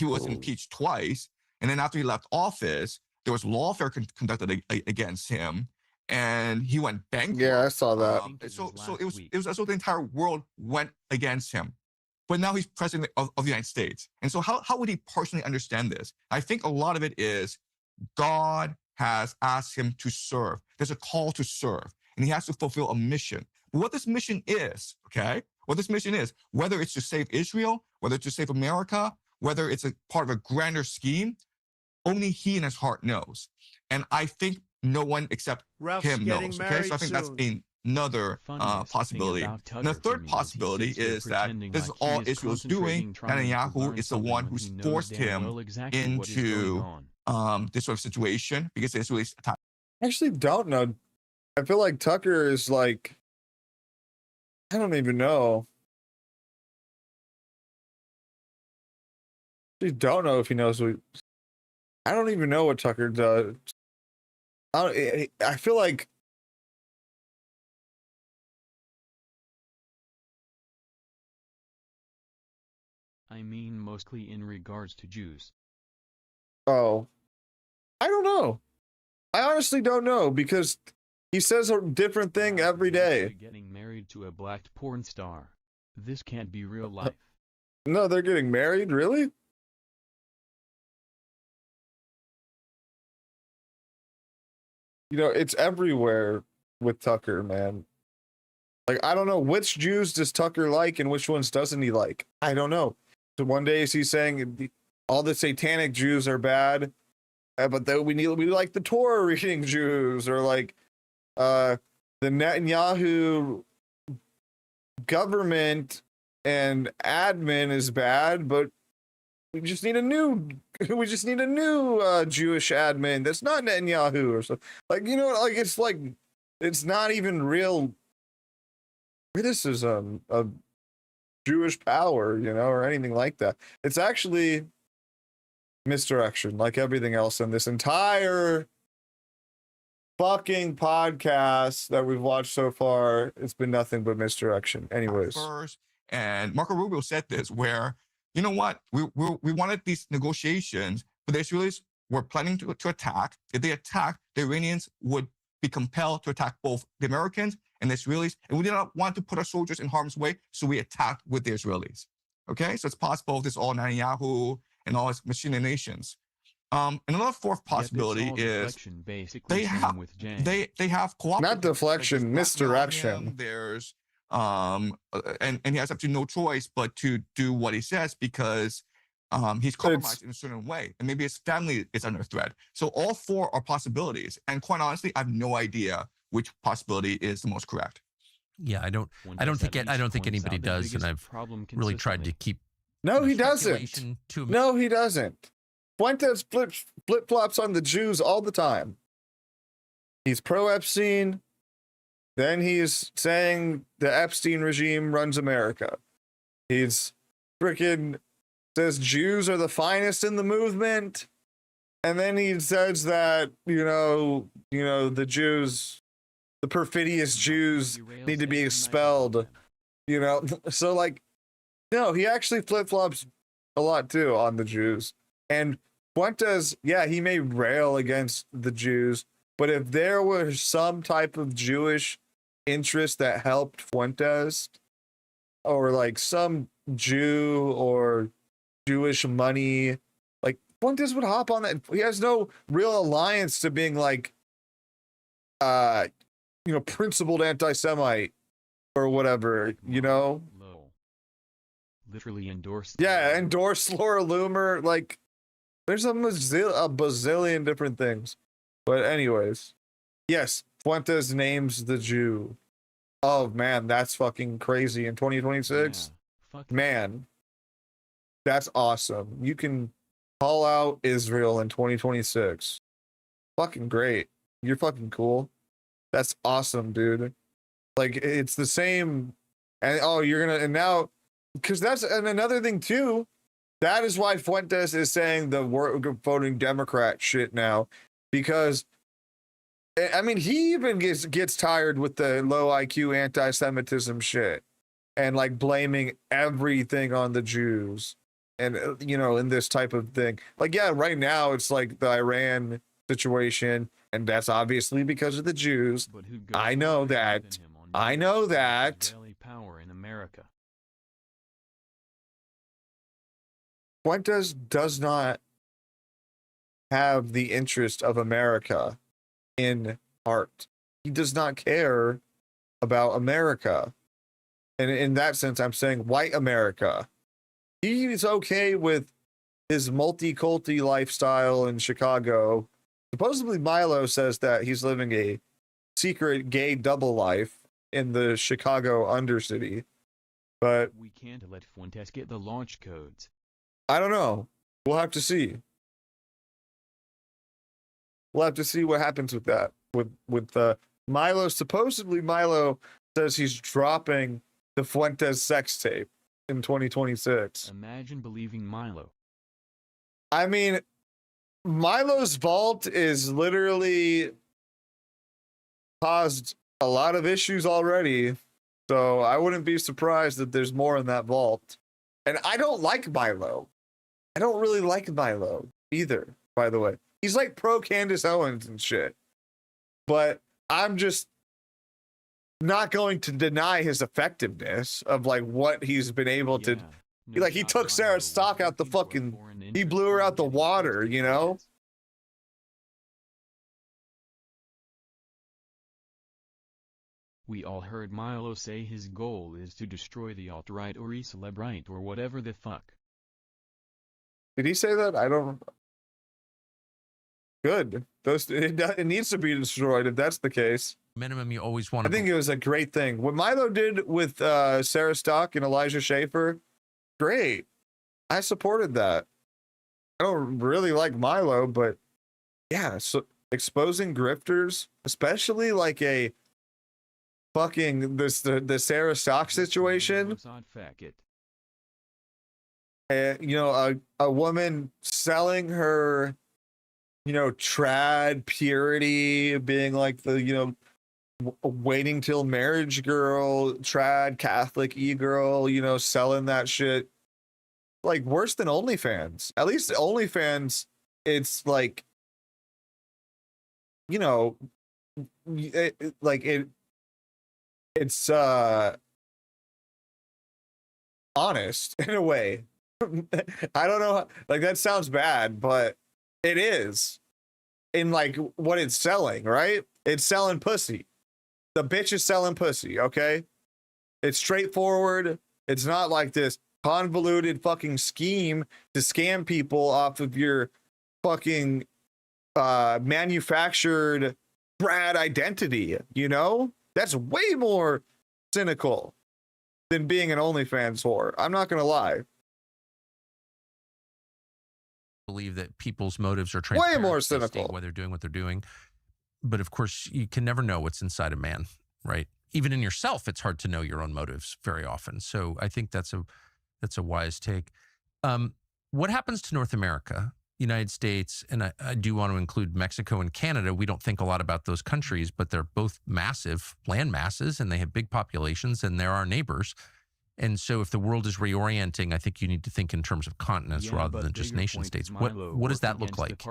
was impeached twice, and then after he left office, there was lawfare conducted against him. And he went bankrupt. Yeah, I saw that. So it was as though the entire world went against him. But now he's president of the United States. And so how would he personally understand this? I think a lot of it is God has asked him to serve. There's a call to serve, and he has to fulfill a mission. But what this mission is, okay? What this mission is, whether it's to save Israel, whether it's to save America, whether it's a part of a grander scheme, only he in his heart knows. And I think no one except him knows. Okay, so I think that's another possibility. And the third possibility is that this is all Israel's doing. Netanyahu is the one who's forced him into this sort of situation because Israel's attack. I actually don't know. I feel like Tucker is like, I don't even know. I don't know if he knows what. I don't even know what Tucker does. I feel like I mean mostly in regards to Jews. Oh, I don't know. I honestly don't know because he says a different thing every day. Getting married to a black porn star. This can't be real life. No, they're getting married? Really? You know, it's everywhere with Tucker, man. Like, I don't know, which Jews does Tucker like and which ones doesn't he like? I don't know. So one day is he saying all the satanic Jews are bad, but then we like the Torah reading Jews, or like the Netanyahu government and admin is bad, but we just need a new Jewish admin that's not Netanyahu or something. Like, you know, like it's not even real criticism of Jewish power, you know, or anything like that. It's actually misdirection, like everything else in this entire fucking podcast that we've watched so far. It's been nothing but misdirection. Anyways. First, and Marco Rubio said this, where you know what? We wanted these negotiations, but the Israelis were planning to attack. If they attack, the Iranians would be compelled to attack both the Americans and the Israelis, and we did not want to put our soldiers in harm's way, so we attacked with the Israelis. Okay, so it's possible this all Netanyahu and all his machinations. And another fourth possibility is they have cooperated. Not deflection, misdirection. There's and he has up to no choice but to do what he says because he's compromised in a certain way, and maybe his family is under threat. So all four are possibilities, and quite honestly, I have no idea which possibility is the most correct. Yeah, I don't think anybody does, and I've really tried to keep. No, he doesn't. No, he doesn't. Fuentes flip-flops on the Jews all the time. He's pro-Epstein. Then he's saying the Epstein regime runs America. He's freaking says Jews are the finest in the movement. And then he says that, the Jews, the perfidious Jews need to be expelled. So like, no, he actually flip-flops a lot too on the Jews. And Fuentes, yeah, he may rail against the Jews, but if there was some type of Jewish interest that helped Fuentes, or like some Jew or Jewish money, like Fuentes would hop on that. He has no real alliance to being like, principled anti-Semite or whatever, Literally endorsed. Yeah, endorse Laura Loomer. Like, there's a bazillion different things. But anyways, yes, Fuentes names the Jew. Oh man, that's fucking crazy in 2026. Yeah, man, that's awesome. You can call out Israel in 2026. Fucking great. You're fucking cool. That's awesome, dude. Like, it's the same. And now, because that's another thing too. That is why Fuentes is saying the voting Democrat shit now, because I mean, he even gets tired with the low IQ anti-Semitism shit and like blaming everything on the Jews and, in this type of thing. Like, yeah, right now it's like the Iran situation, and that's obviously because of the Jews. I know that. Power in America. Fuentes does not have the interest of America in heart. He does not care about America. And in that sense, I'm saying white America. He's okay with his multi-culti lifestyle in Chicago. Supposedly Milo says that he's living a secret gay double life in the Chicago Undercity. But we can't let Fuentes get the launch codes. I don't know. We'll have to see. We'll have to see what happens with that. With Milo, supposedly Milo says he's dropping the Fuentes sex tape in 2026. Imagine believing Milo. I mean, Milo's vault is literally caused a lot of issues already, so I wouldn't be surprised that there's more in that vault. And I don't like Milo. I don't really like Milo either, by the way. He's like pro Candace Owens and shit. But I'm just not going to deny his effectiveness of like what he's been able to. Like, he took Sarah Stock out the fucking, he blew her out the water, We all heard Milo say his goal is to destroy the alt-right or e-celebrite or whatever the fuck. Did he say that? I don't. Good. It needs to be destroyed if that's the case. Minimum, you always want to. I think it was a great thing. What Milo did with Sarah Stock and Elijah Schaefer, great. I supported that. I don't really like Milo, but yeah, so exposing grifters, especially like a fucking the Sarah Stock situation. A woman selling her, trad purity, being like the, waiting till marriage girl, trad Catholic e-girl, selling that shit. like worse than OnlyFans. At least OnlyFans, it's like, you know, it's honest in a way. I don't know, like that sounds bad, but it is in like what it's selling, right? It's selling pussy. The bitch is selling pussy, okay? It's straightforward. It's not like this convoluted fucking scheme to scam people off of your fucking manufactured Brad identity, you know? That's way more cynical than being an OnlyFans whore. I'm not gonna lie. Believe that people's motives are Way transparent. more They state cynical. why they're doing what they're doing. But of course, you can never know what's inside a man, right? Even in yourself, it's hard to know your own motives very often. So I think that's a wise take. What happens to North America, United States, and I do want to include Mexico and Canada. We don't think a lot about those countries, but they're both massive land masses and they have big populations and they're our neighbors. And so if the world is reorienting, I think you need to think in terms of continents rather than just nation states. What does that look like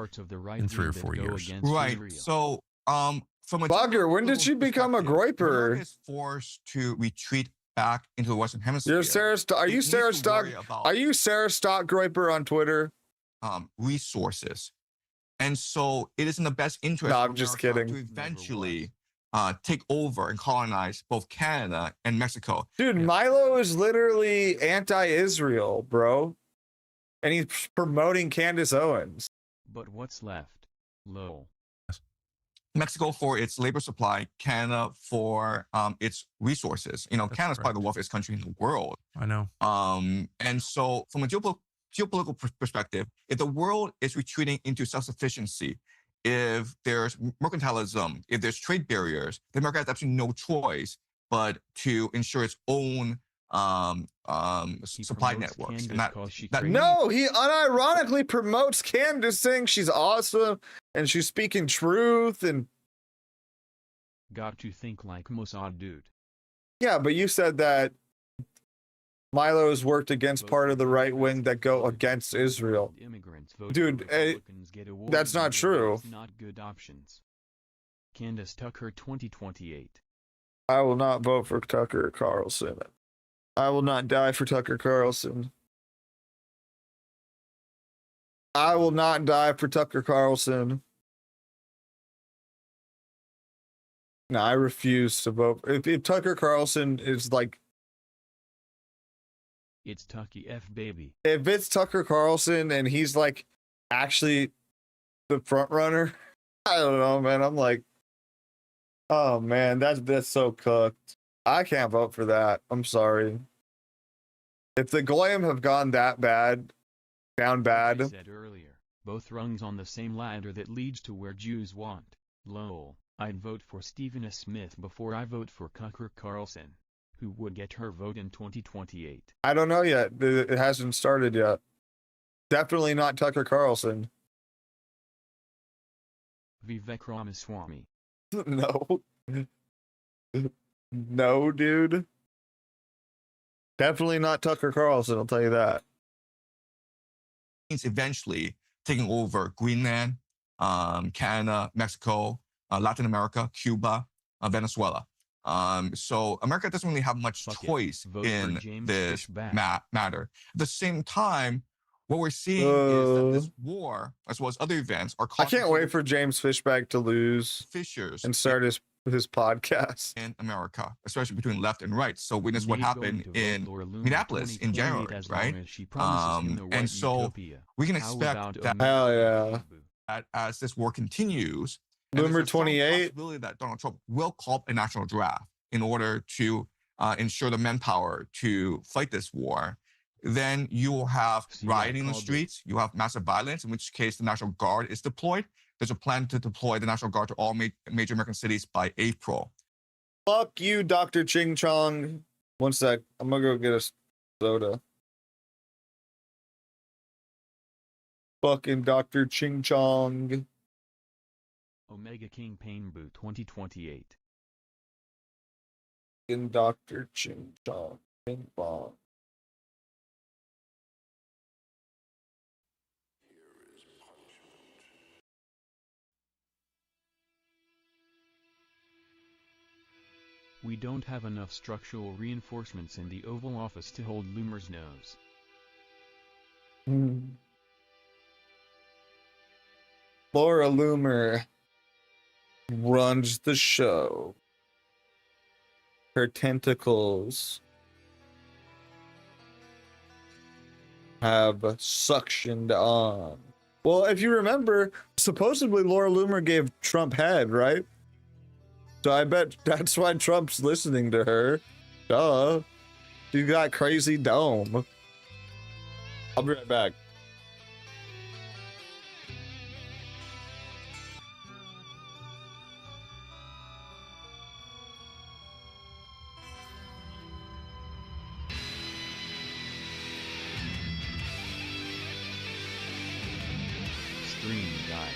in 3 or 4 years? Right. So, from a Bugger, when did she become a groiper? America is forced to retreat back into the Western Hemisphere. You're Sarah. Are you Sarah Stock? Are you Sarah Stock Groiper on Twitter? Resources, and so it is in the best interest. No, of I'm just America kidding. To eventually take over and colonize both Canada and Mexico. Dude, Milo is literally anti-Israel, bro, and he's promoting Candace Owens. But what's left? Lol. Mexico for its labor supply, Canada for its resources. You know, Canada's probably the wealthiest country in the world. I know. And so from a geopolitical perspective, if the world is retreating into self-sufficiency, if there's mercantilism, if there's trade barriers, then America has absolutely no choice but to ensure its own supply networks. And No, he unironically promotes Candace, saying she's awesome and she's speaking truth. And got to think like Mossad, dude. yeah, but you said that Milo has worked against part of the right wing that go against Israel. Dude, that's not true. Not good options. Candace Tucker 2028. I will not vote for Tucker Carlson. I will not die for Tucker Carlson. I will not die for Tucker Carlson. No, I refuse to vote. If Tucker Carlson is like, it's Tucky F baby. if it's Tucker Carlson and he's like actually the front runner, I don't know, man. I'm like, oh man, that's so cooked. I can't vote for that. I'm sorry. If the Goyim have gone that bad, down bad. I said earlier, both rungs on the same ladder that leads to where Jews want. Lol. I'd vote for Stephen Smith before I vote for Tucker Carlson, who would get her vote in 2028. I don't know yet. It hasn't started yet. Definitely not Tucker Carlson. Vivek Ramaswamy. No. No, dude. Definitely not Tucker Carlson, I'll tell you that. It's eventually taking over Greenland, Canada, Mexico, Latin America, Cuba, Venezuela. So America doesn't really have much choice in this matter. At the same time, what we're seeing is that this war, as well as other events, are I can't wait for James Fishback to lose fissures and start his podcast in America, especially between left and right. So witness what happened in Minneapolis in January, right? And so we can expect that, hell yeah, that as this war continues, Loomer 28, possibility that Donald Trump will call up a national draft in order to ensure the manpower to fight this war. Then you will have rioting in the streets. You have massive violence, in which case the National Guard is deployed. There's a plan to deploy the National Guard to all major American cities by April. Fuck you, Dr. Ching Chong. One sec. I'm gonna go get a soda. Fucking Dr. Ching Chong. Omega King Pain Boot 2028. In Dr. Ching Chong. Ping pong. We don't have enough structural reinforcements in the Oval Office to hold Loomer's nose. Laura Loomer runs the show. Her tentacles have suctioned on. Well, if you remember, supposedly Laura Loomer gave Trump head, right? So I bet that's why Trump's listening to her. Duh. She got crazy dome. I'll be right back. Stream died.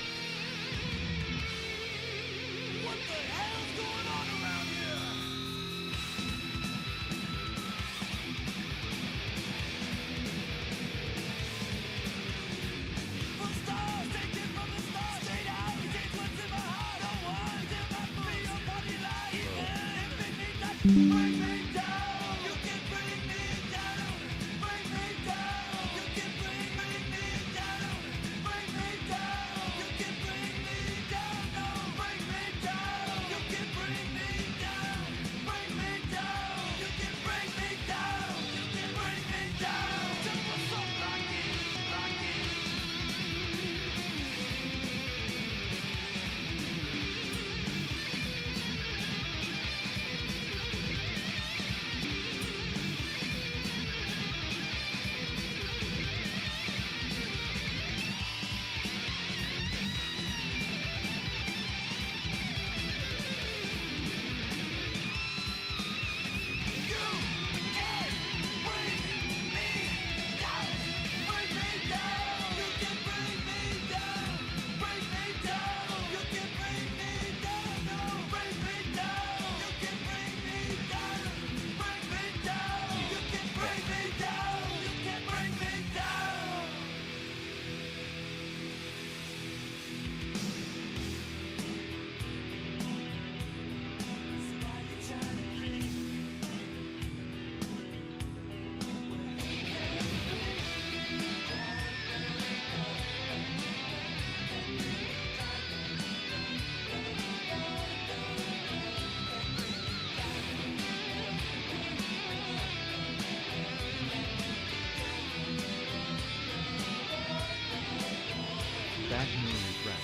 Back no regret.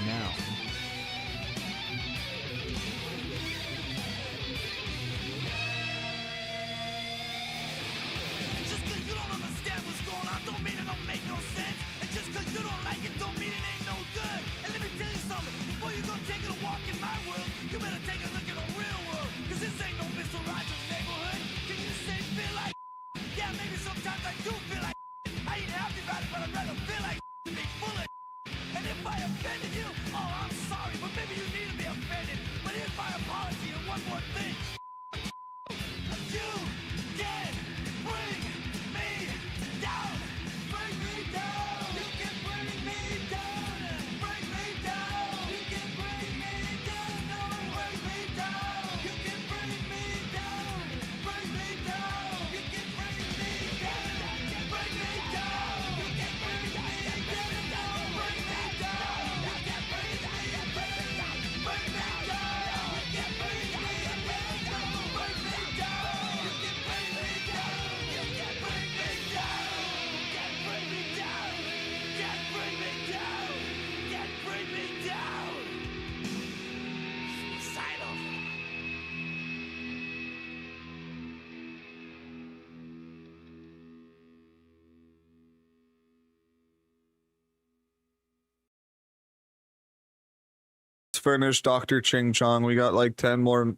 Now. Just cause you don't understand what's going on don't mean it don't make no sense. And just cause you don't like it don't mean it ain't no good. And let me tell you something, before you go taking a walk in my world, you better take a look at the real world. Cause this ain't no Mr. Rogers' neighborhood. Can you say feel like yeah, maybe sometimes I do feel like I ain't happy about it, but I'd rather feel like than be full of and if I offended you, oh, I'm sorry, but maybe you need to be offended. But here's my apology and one more thing. You can bring me down. Bring me down. You can bring me down. Bring me down. You can bring me down. No, bring me down. You can bring me down. Bring me down. You can bring me down. Bring me down. You can bring me down. Bring me down. You can bring me down. Bring me down. You can bring me down. Bring me down. You can bring me down. You can bring me down. Can bring me down. Can bring me down. Can bring me down. Suicidal. Let's finish Dr. Ching Chong. We got like 15 more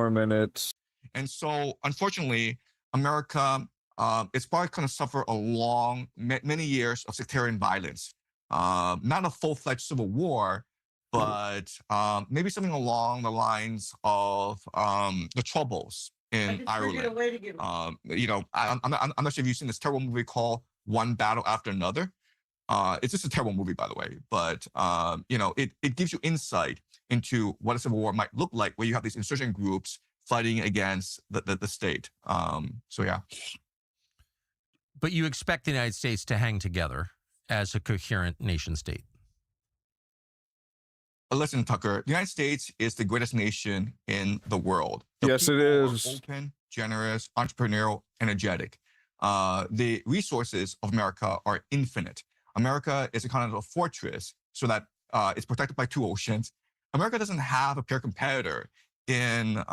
minutes. And so, unfortunately, America, it's probably going to suffer a long, many years of sectarian violence. Not a full-fledged civil war, but maybe something along the lines of the Troubles in Ireland. You know, I'm not sure if you've seen this terrible movie called One Battle After Another. It's just a terrible movie, by the way, but you know, it gives you insight into what a civil war might look like, where you have these insurgent groups fighting against the state. So yeah. But you expect the United States to hang together as a coherent nation state? Listen, Tucker, the United States is the greatest nation in the world. Yes, it is. Open, generous, entrepreneurial, energetic. The resources of America are infinite. America is a continental fortress, so that it's protected by 2 oceans. America doesn't have a peer competitor in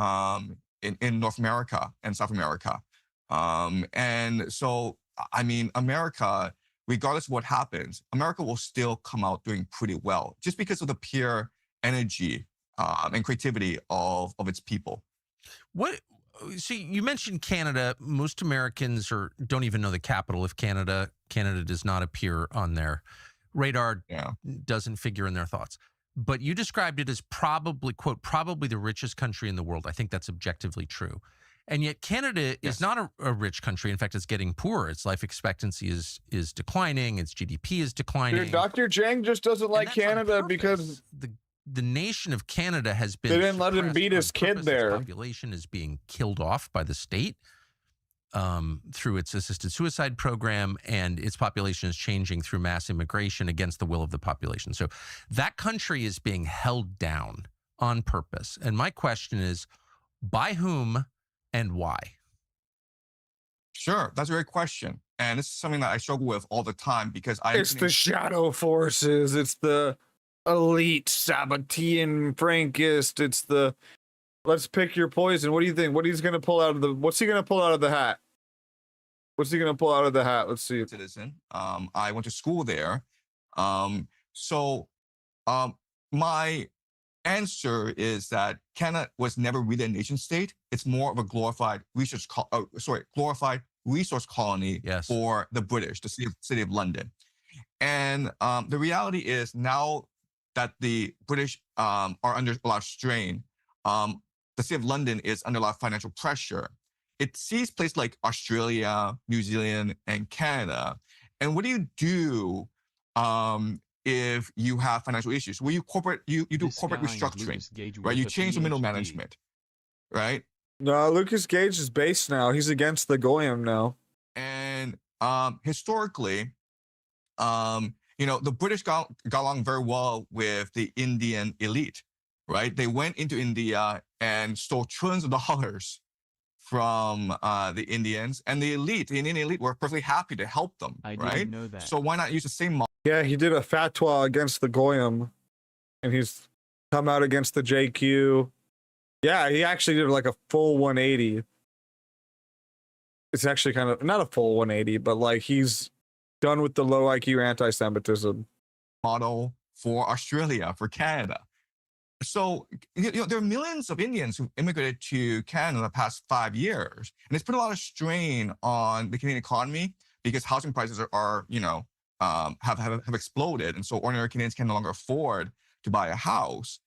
North America and South America. And so, I mean, America, regardless of what happens, America will still come out doing pretty well, just because of the pure energy and creativity of its people. See, you mentioned Canada. Most Americans don't even know the capital of Canada. Canada does not appear on their radar, doesn't figure in their thoughts. But you described it as probably, quote, probably the richest country in the world. I think that's objectively true. And yet Canada is not a rich country. In fact, it's getting poorer. Its life expectancy is declining. Its GDP is declining. Dude, Dr. Zhang just doesn't like Canada because the nation of Canada has been. They didn't let him beat his kid there. Its population is being killed off by the state through its assisted suicide program, and its population is changing through mass immigration against the will of the population. So that country is being held down on purpose. And my question is, by whom and why? Sure, that's a great question. And this is something that I struggle with all the time because it's the shadow forces. It's the elite Sabbatean Frankist. It's the let's pick your poison. What do you think? What's he gonna pull out of the hat? What's he gonna pull out of the hat? Let's see. Citizen. I went to school there. My answer is that Canada was never really a nation state. It's more of a glorified resource colony for the British, the city of London. And the reality is now that the British are under a lot of strain, the city of London is under a lot of financial pressure. It sees places like Australia, New Zealand, and Canada. And what do you do if you have financial issues? Well, you do corporate restructuring, right? You change the middle management, right? No, Lucas Gage is based now. He's against the Goyim now. And historically, the British got along very well with the Indian elite, right? They went into India and stole trillions of dollars from the Indians, and the Indian elite were perfectly happy to help them, right? Didn't know that. So why not use the same model? Yeah, he did a fatwa against the Goyim, and he's come out against the JQ. Yeah, he actually did like a full 180. It's actually kind of not a full 180, but like he's done with the low IQ anti-Semitism model for Australia, for Canada. So there are millions of Indians who immigrated to Canada in the past 5 years, and it's put a lot of strain on the Canadian economy because housing prices have exploded, and so ordinary Canadians can no longer afford to buy a house,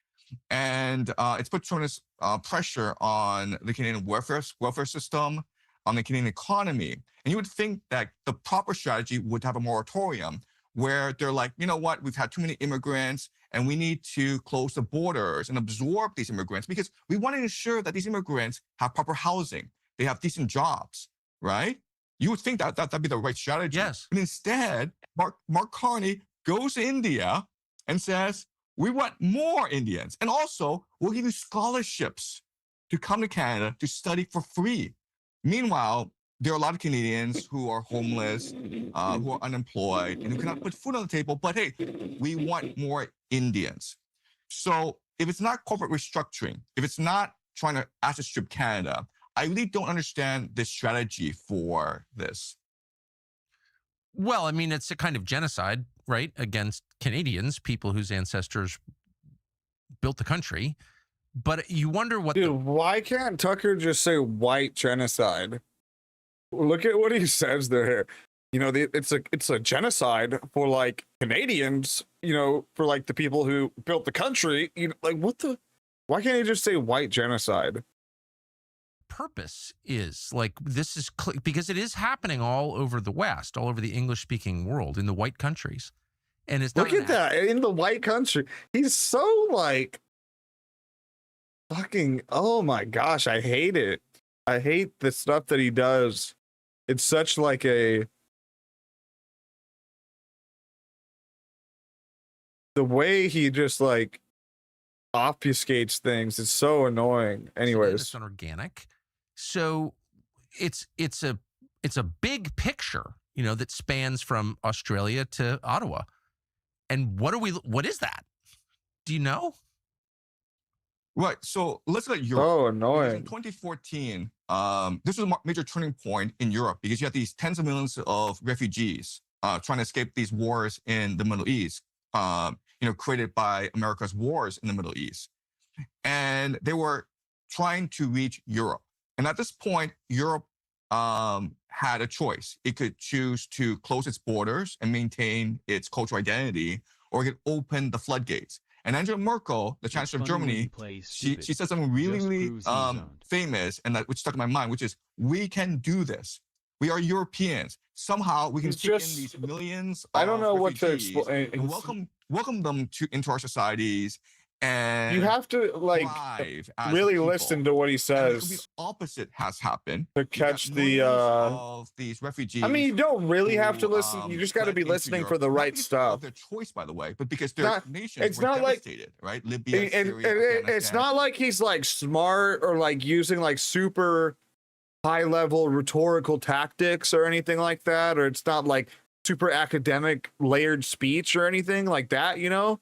and it's put tremendous pressure on the Canadian welfare system, on the Canadian economy. And you would think that the proper strategy would have a moratorium where they're like, you know what, we've had too many immigrants and we need to close the borders and absorb these immigrants because we want to ensure that these immigrants have proper housing, they have decent jobs, right? You would think that that'd be the right strategy. Yes. And instead, Mark Carney goes to India and says, we want more Indians. And also, we'll give you scholarships to come to Canada to study for free. Meanwhile, there are a lot of Canadians who are homeless, who are unemployed, and who cannot put food on the table. But hey, we want more Indians. So if it's not corporate restructuring, if it's not trying to asset strip Canada, I really don't understand the strategy for this. Well, I mean, it's a kind of genocide, right, against Canadians, people whose ancestors built the country. But you wonder what. Dude, why can't Tucker just say white genocide? Look at what he says there. It's a genocide for like Canadians. For like the people who built the country. Why can't he just say white genocide? Purpose is like this is because it is happening all over the West, all over the English-speaking world, in the white countries, and it's not look at that in the white country. He's so like fucking, oh my gosh, I hate it. I hate the stuff that he does. It's such like the way he just like obfuscates things is so annoying. Anyways, It's unorganic. So it's a big picture, you know, that spans from Australia to Ottawa. And what is that? Do you know? Right. So let's look at Europe. Oh, Because annoying. in 2014, this was a major turning point in Europe because you had these tens of millions of refugees trying to escape these wars in the Middle East, created by America's wars in the Middle East. And they were trying to reach Europe. And at this point, Europe had a choice. It could choose to close its borders and maintain its cultural identity, or it could open the floodgates. And Angela Merkel, the Chancellor of Germany, she said something really famous, and which stuck in my mind, which is, we can do this. We are Europeans. Somehow we can take in these millions of I don't know what to refugees explain. and welcome them into our societies. And You have to like thrive as really people. listen to what he And the says complete opposite has happened. to You got catch the millions of these refugees. I mean, you don't really have to who, listen. You just got to fled be into listening Europe, for the not right because stuff. of their choice, by the way, but because their nations It's were not like devastated, right? Libya, Syria, it's Afghanistan. not like he's like smart or like using like super high level rhetorical tactics or anything like that, or it's not like super academic layered speech or anything like that, you know?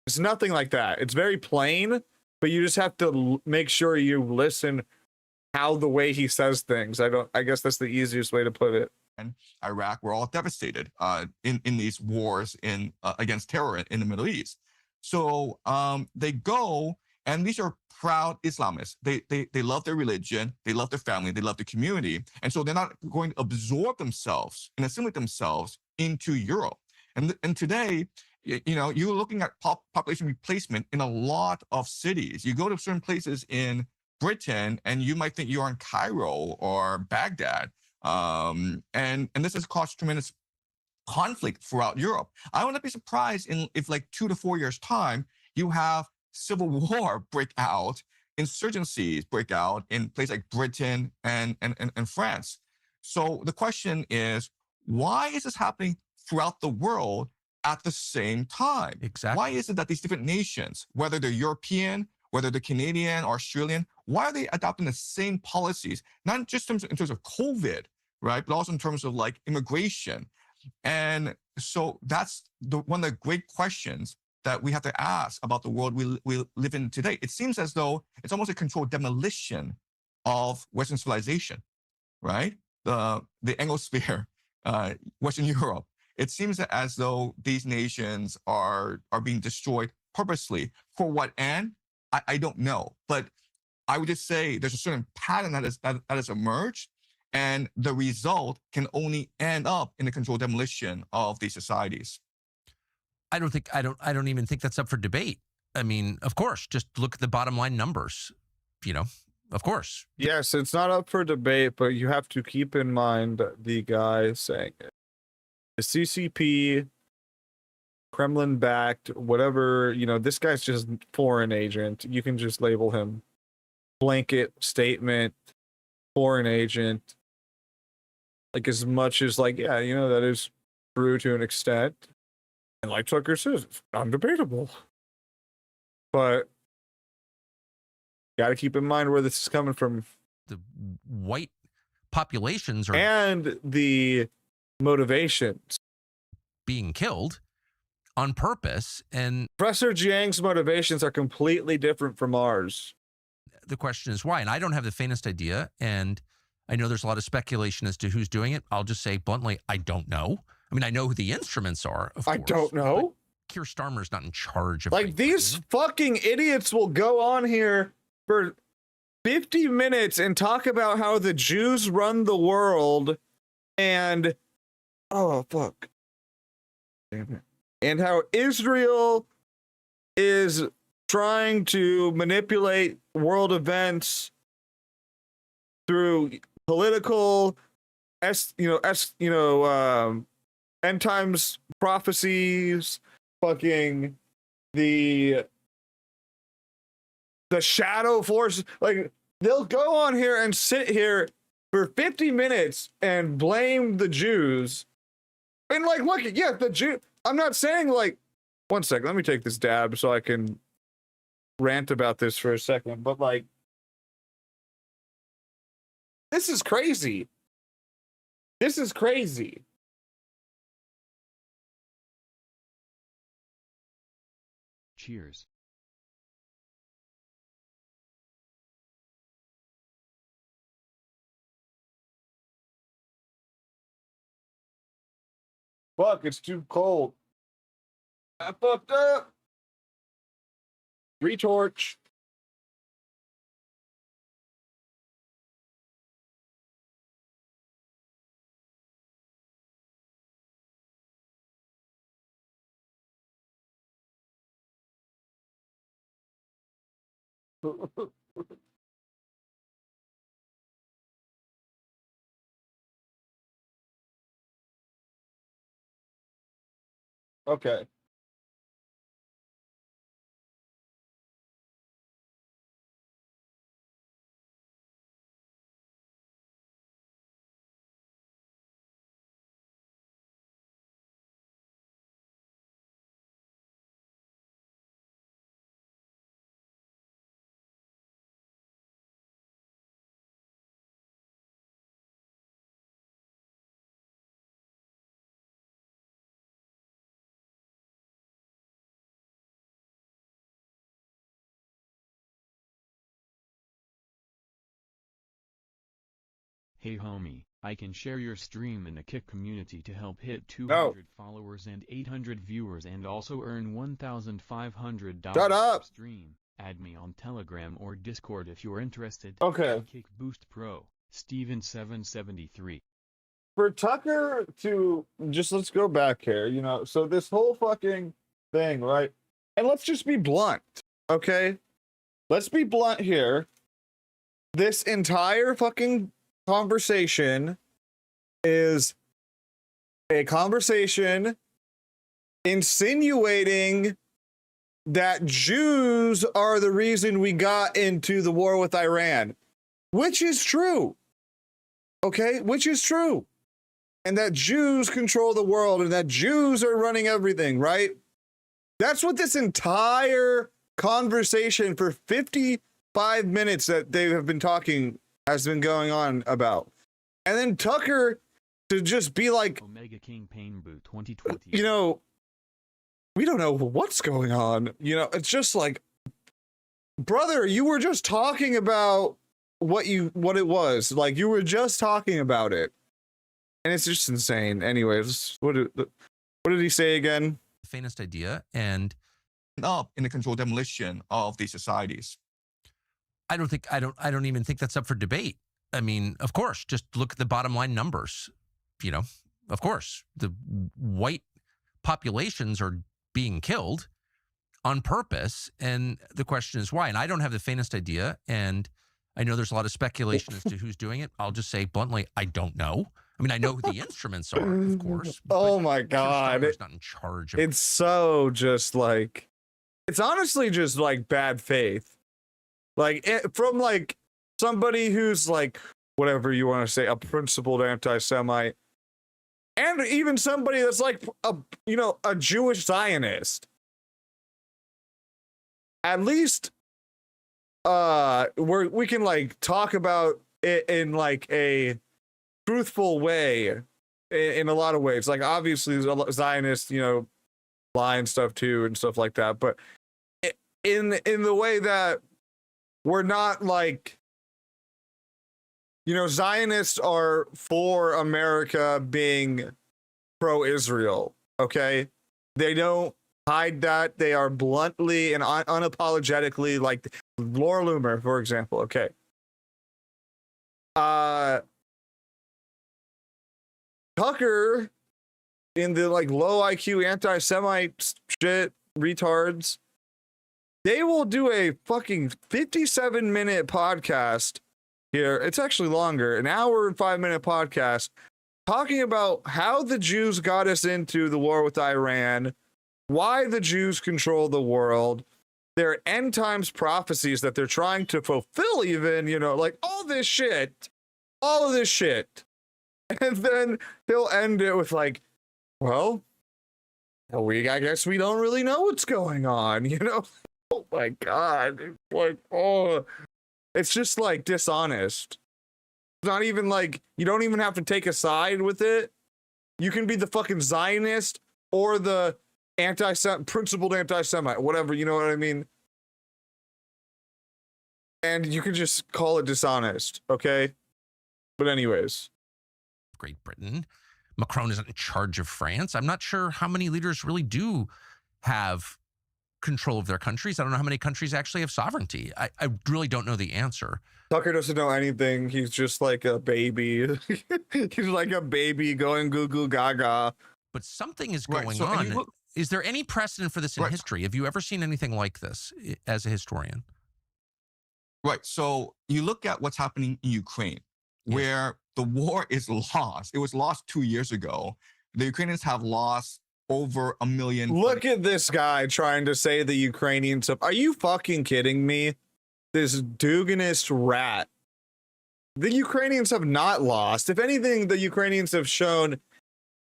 It's nothing like that. It's very plain, but you just have to make sure you listen how the way he says things. I guess that's the easiest way to put it. And Iraq were all devastated in these wars against terror in the Middle East. So they go, and these are proud Islamists. They love their religion, they love their family, they love their community, and so they're not going to absorb themselves and assimilate themselves into Europe. And today, you're looking at population replacement in a lot of cities. You go to certain places in Britain, and you might think you're in Cairo or Baghdad. And this has caused tremendous conflict throughout Europe. I would not be surprised if like 2 to 4 years' time, you have civil war break out, insurgencies break out in places like Britain and France. So the question is, why is this happening throughout the world at the same time? Exactly. Why is it that these different nations, whether they're European, whether they're Canadian or Australian, why are they adopting the same policies? Not just in terms of COVID, right? But also in terms of like immigration. And so that's one of the great questions that we have to ask about the world we live in today. It seems as though it's almost a controlled demolition of Western civilization, right? The Anglosphere, Western Europe. It seems as though these nations are being destroyed purposely. For what end? I don't know. But I would just say there's a certain pattern that has emerged, and the result can only end up in the controlled demolition of these societies. I don't even think that's up for debate. I mean, of course, just look at the bottom line numbers, of course. Yes, it's not up for debate, but you have to keep in mind the guy saying it. The CCP, Kremlin-backed, whatever, this guy's just foreign agent. You can just label him blanket statement, foreign agent. Like, as much as, like, yeah, that is true to an extent. And like Tucker says, it's undebatable. But got to keep in mind where this is coming from. The white populations are... And the motivations. Being killed on purpose. And Professor Jiang's motivations are completely different from ours. The question is why? And I don't have the faintest idea. And I know there's a lot of speculation as to who's doing it. I'll just say bluntly, I don't know. I mean, I know who the instruments are, of course. I don't know. Keir Starmer's not in charge of... Like, these fucking idiots will go on here for 50 minutes and talk about how the Jews run the world and... Oh, fuck. Damn it. And how Israel is trying to manipulate world events through political, end times prophecies, fucking the the shadow force. Like, they'll go on here and sit here for 50 minutes and blame the Jews. And like, look, yeah, the Jew. I'm not saying like, one second, let me take this dab so I can rant about this for a second. But like, this is crazy. This is crazy. Cheers. Fuck, it's too cold. I fucked up. Retorch. Okay. Hey homie, I can share your stream in the Kick community to help hit 200 followers and 800 viewers and also earn $1,500 Shut up! per stream. Add me on Telegram or Discord if you're interested. Okay. Kick Boost Pro, Steven773. For Tucker to just, let's go back here, you know, so this whole fucking thing, right? And let's just be blunt, okay? Let's be blunt here. This entire fucking conversation is a conversation insinuating that Jews are the reason we got into the war with Iran, which is true. Okay, which is true. And that Jews control the world and that Jews are running everything, right? That's what this entire conversation for 55 minutes that they have been talking has been going on about. And then Tucker to just be like, Omega King Pain Boot 2020. you know, we don't know what's going on. You know, it's just like, brother, you were just talking about what it was. Like, you were just talking about it. And it's just insane. Anyways, what did he say again? Faintest idea. And up in the controlled demolition of these societies. I don't even think that's up for debate. I mean, of course, just look at the bottom line numbers. You know, of course, the white populations are being killed on purpose. And the question is why? And I don't have the faintest idea. And I know there's a lot of speculation as to who's doing it. I'll just say bluntly, I don't know. I mean, I know who the instruments are, of course. Oh my God. It's not in charge of it's so just like, it's honestly just like bad faith. Like from like somebody who's like, whatever you want to say, a principled anti-Semite, and even somebody that's like a Jewish Zionist. At least we can like talk about it in like a truthful way in a lot of ways. Like obviously Zionists, lie and stuff too and stuff like that, but in the way that we're not like, Zionists are for America being pro-Israel, okay? They don't hide that. They are bluntly and unapologetically, like Laura Loomer, for example, okay? Tucker, in the like low IQ anti-Semite shit retards, they will do a fucking 57-minute podcast here. It's actually longer, an hour and 5-minute podcast talking about how the Jews got us into the war with Iran, why the Jews control the world, their end times prophecies that they're trying to fulfill, even, you know, like all of this shit. And then they'll end it with like, well, I guess we don't really know what's going on, you know? Oh my God. It's like, oh, it's just like dishonest. It's not even like, you don't even have to take a side with it. You can be the fucking Zionist or the principled anti-Semite, whatever, you know what I mean? And you can just call it dishonest, okay? But anyways. Great Britain. Macron isn't in charge of France. I'm not sure how many leaders really do have control of their countries. I don't know how many countries actually have sovereignty. I really don't know the answer. Tucker doesn't know anything. He's just like a baby. He's like a baby going goo goo gaga. But something is going on. Is there any precedent for this in history? Have you ever seen anything like this as a historian? Right. So you look at what's happening in Ukraine, where the war is lost. It was lost 2 years ago. The Ukrainians have lost over 1 million. Look at this guy trying to say the Ukrainians. Are you fucking kidding me? This Duganist rat. The Ukrainians have not lost. If anything, the Ukrainians have shown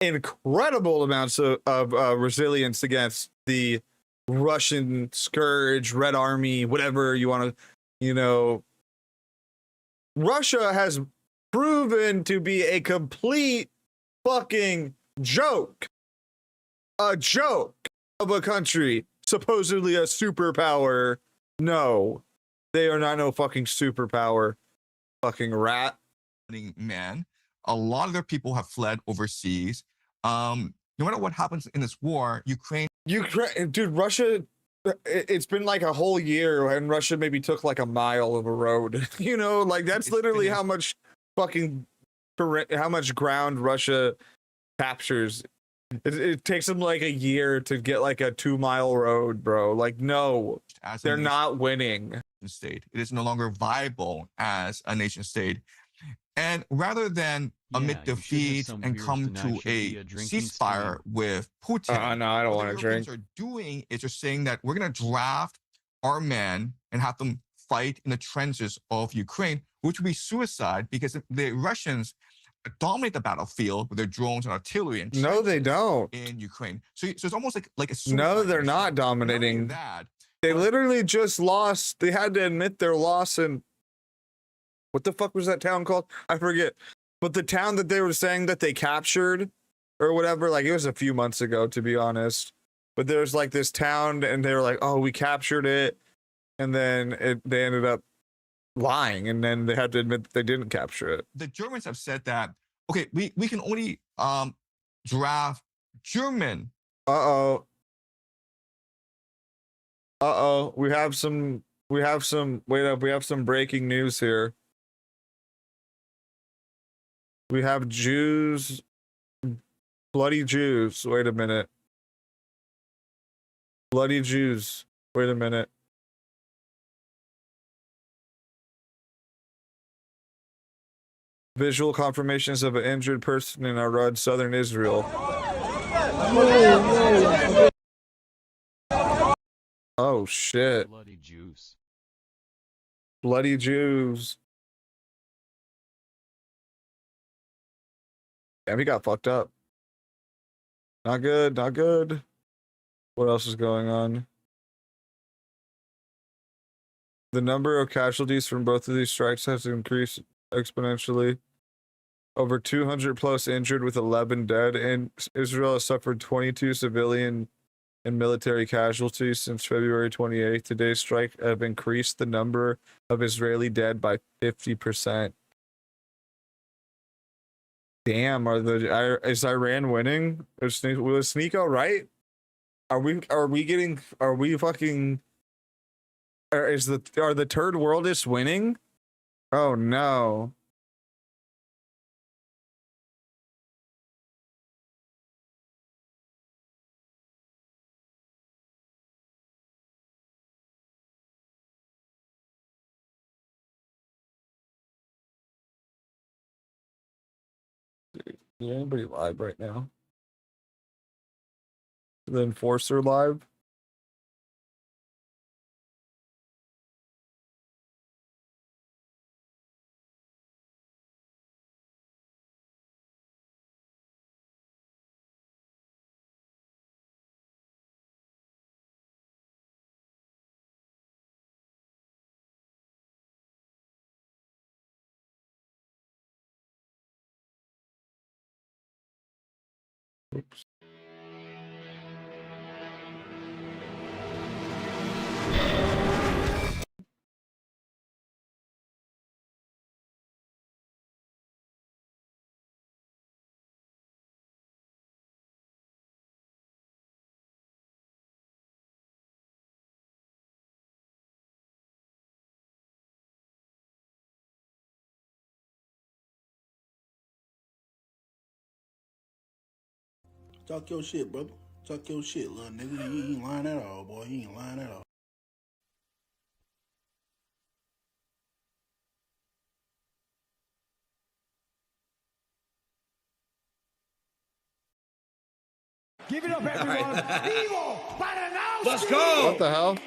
incredible amounts of resilience against the Russian scourge, Red Army, whatever you want to, you know. Russia has proven to be a complete fucking joke. A joke of a country, supposedly a superpower. No, they are not no fucking superpower. Fucking rat. Man, a lot of their people have fled overseas. No matter what happens in this war, Ukraine, dude, Russia, it's been like a whole year and Russia maybe took like a mile of a road. You know, like that's literally how much fucking, how much ground Russia captures. It takes them like a year to get like a 2-mile road, bro. Like, no, they're not winning. State. It is no longer viable as a nation state. And rather than admit defeat and come to a ceasefire with Putin, no, I don't want to drink. What are doing is they're saying that we're going to draft our men and have them fight in the trenches of Ukraine, which would be suicide because the Russians dominate the battlefield with their drones and artillery. And no, they don't. In Ukraine. So it's almost like a suicide. No, they're not dominating. They literally just lost. They had to admit their loss in, what the fuck was that town called? I forget. But the town that they were saying that they captured or whatever, like it was a few months ago, to be honest. But there's like this town and they were like, oh, we captured it. And then they ended up lying. And then they had to admit that they didn't capture it. The Germans have said that, okay, we can only draft German. We have some breaking news here. We have Jews, bloody Jews. Wait a minute. Bloody Jews. Wait a minute. Visual confirmations of an injured person in Arad, southern Israel. Oh shit. Bloody Jews. Bloody Jews. Damn, he got fucked up. Not good, not good. What else is going on? The number of casualties from both of these strikes has increased exponentially. Over 200 plus injured with 11 dead, and Israel has suffered 22 civilian and military casualties since February 28th. Today's strike have increased the number of Israeli dead by 50%. Damn, is Iran winning? Was Sneeko right? Are we fucking, are the third worldists winning? Oh no. Is anybody live right now? The Enforcer live? Oops. Talk your shit, brother. Talk your shit, little nigga. You ain't lying at all, boy. You ain't lying at all. Give it up, everyone. Evil Baranowski. Let's go. What the hell?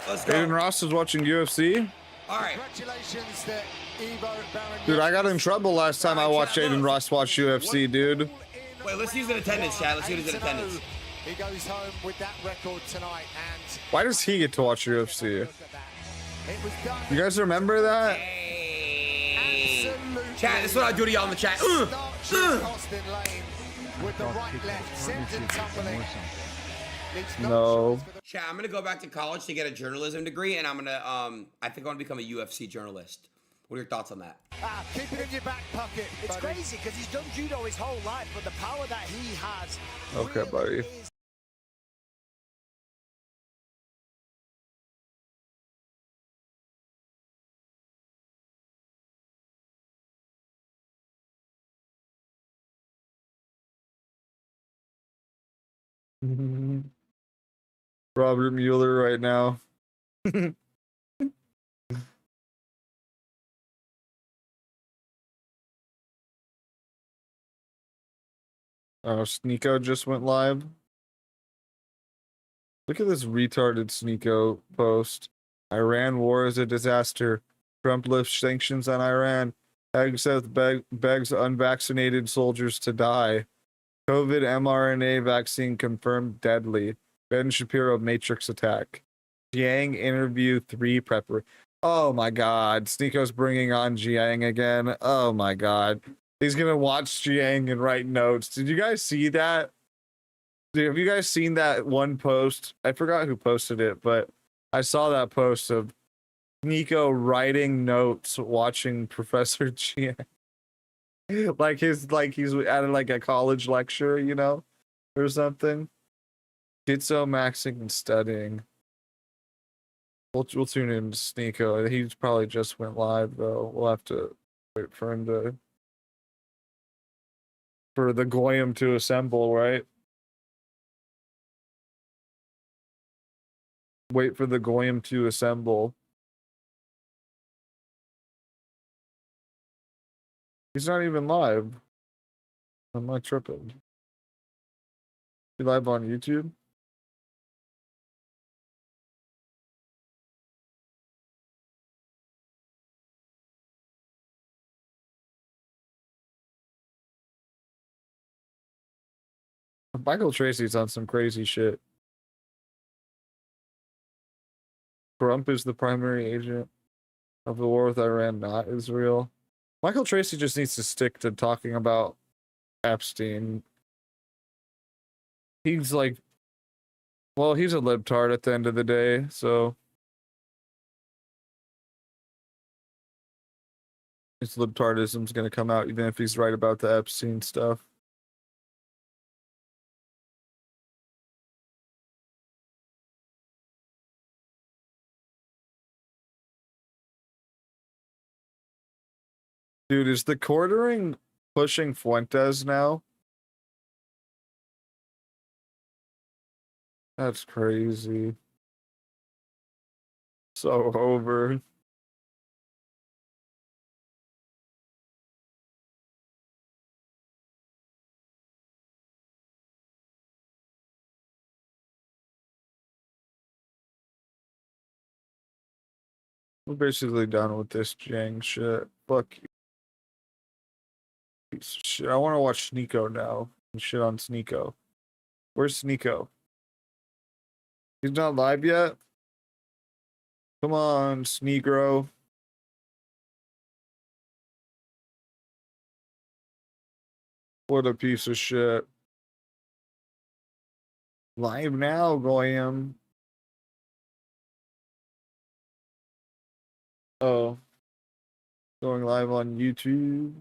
Let's go. Aiden Ross is watching UFC. All right. Congratulations to Evo Baranowski. Dude, I got in trouble last time I watched Aiden Ross watch UFC, dude. Wait, let's use an attendance, chat. Let's see who's in attendance. He goes home with that record tonight, and Why does he get to watch UFC? You guys remember that? Chat, this is what I do to y'all in the chat. Austin Lane with the right left, sent and tumbling. No. Chat, I'm gonna go back to college to get a journalism degree, and I'm gonna I think I want to become a UFC journalist. What are your thoughts on that? Keep it in your back pocket. It's crazy because he's done judo his whole life, but the power that he has. Okay, buddy. Robert Mueller right now. Oh, Sneeko just went live. Look at this retarded Sneeko post. Iran war is a disaster. Trump lifts sanctions on Iran. Hegseth begs unvaccinated soldiers to die. COVID mRNA vaccine confirmed deadly. Ben Shapiro Matrix attack. Jiang interview 3 prepper. Oh my God. Sneeko's bringing on Jiang again. Oh my God. He's gonna watch Jiang and write notes. Did you guys see that? Have you guys seen that one post? I forgot who posted it, but I saw that post of Nico writing notes watching Professor Jiang. like he's at like a college lecture, you know, or something. Jitso maxing and studying. We'll tune in to Sneeko. He probably just went live though. We'll have to wait for him to for the Goyim to assemble, right? Wait for the Goyim to assemble. He's not even live. I'm not tripping. He live on YouTube? Michael Tracy's on some crazy shit. Trump is the primary agent of the war with Iran, not Israel. Michael Tracy just needs to stick to talking about Epstein. He's like, well, he's a libtard at the end of the day, so his libtardism's gonna come out even if he's right about the Epstein stuff. Dude, is the quartering pushing Fuentes now? That's crazy. So over. We're basically done with this Jiang shit. Fuck you. Piece of shit. I want to watch Sneeko now. And shit on Sneeko. Where's Sneeko? He's not live yet? Come on, Sneegro. What a piece of shit. Live now, Goyam. Oh. Going live on YouTube.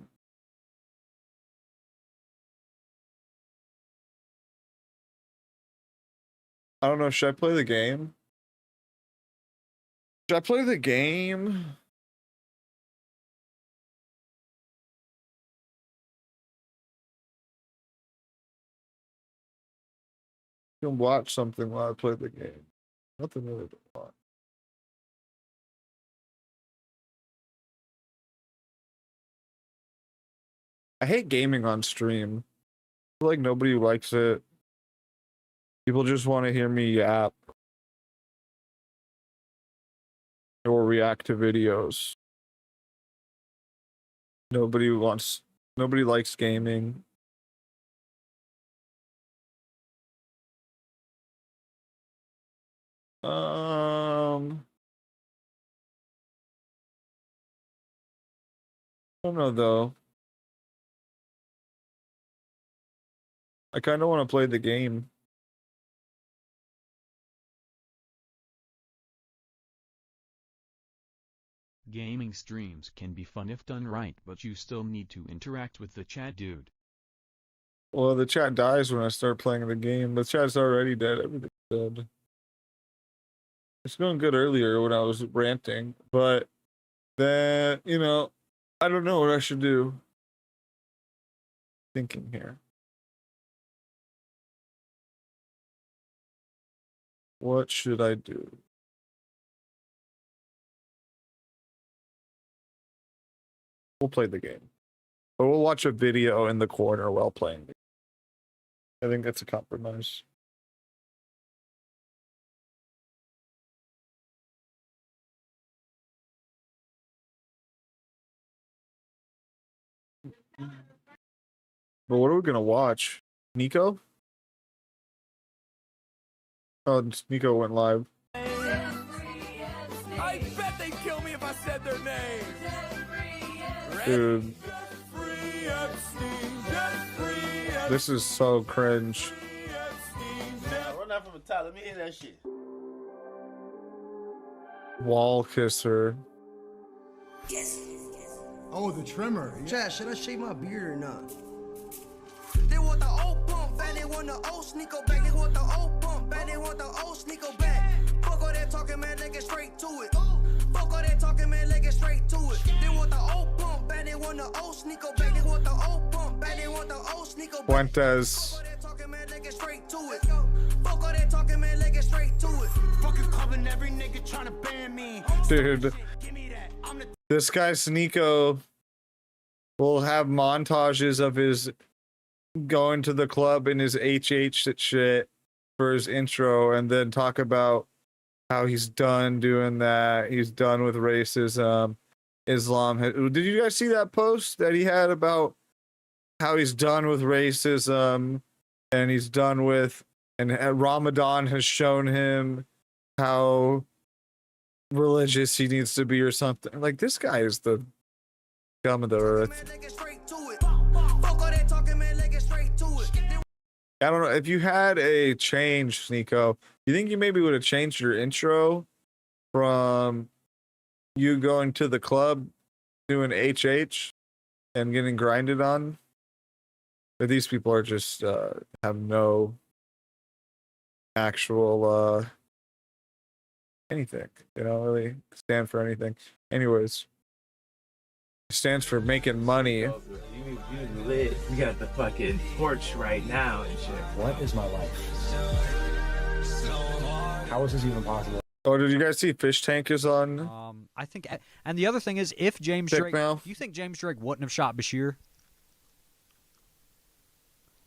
I don't know. Should I play the game? Should I play the game? You can watch something while I play the game. Nothing really to watch. I hate gaming on stream. I feel like nobody likes it. People just want to hear me yap or react to videos. Nobody likes gaming. I don't know though. I kind of want to play the game. Gaming streams can be fun if done right, but you still need to interact with the chat, dude. Well, the chat dies when I start playing the game. The chat's already dead. Everything's dead. It's going good earlier when I was ranting, but then, you know, I don't know what I should do. Thinking here. What should I do? We'll play the game. But we'll watch a video in the corner while playing the game. I think that's a compromise. But what are we gonna watch? Nico? Oh, Nico went live. I bet they'd kill me if I said their name. Dude. This is so cringe. Run out from the top. Let me hear that shit. Wall kisser. Oh, the trimmer. Chad, should I shave my beard or not? They want the old pump back, they want the old sneako back. They want the old pump back, they want the old sneako back. Fuck all that talking, man, let's get straight to it. Fuck all that talking, man, let's get straight to it. They want the old pump back, they want the old sneako back. They want the old pump back, they want the old sneako back. Fuentes. Fuck all that talking, man, let's get straight to it. Fucking clubbing every nigga trying to ban me. Dude. This guy Sneeko will have montages of his going to the club in his HH shit for his intro, and then talk about how he's done doing that. He's done with racism, Islam. Did you guys see that post that he had about how he's done with racism and he's done with, and Ramadan has shown him how religious he needs to be or something? Like, this guy is the scum of the earth. I don't know if you had a change, Nico. You think you maybe would have changed your intro from you going to the club doing HH and getting grinded on? But these people are just have no actual anything. They don't really stand for anything. Anyways, it stands for making money. You lit. We got the fucking torch right now and shit. What is my life? How is this even possible? Oh, did you guys see Fish Tank is on? I think, and the other thing is, if James Drake, do you think James Drake wouldn't have shot Bashir?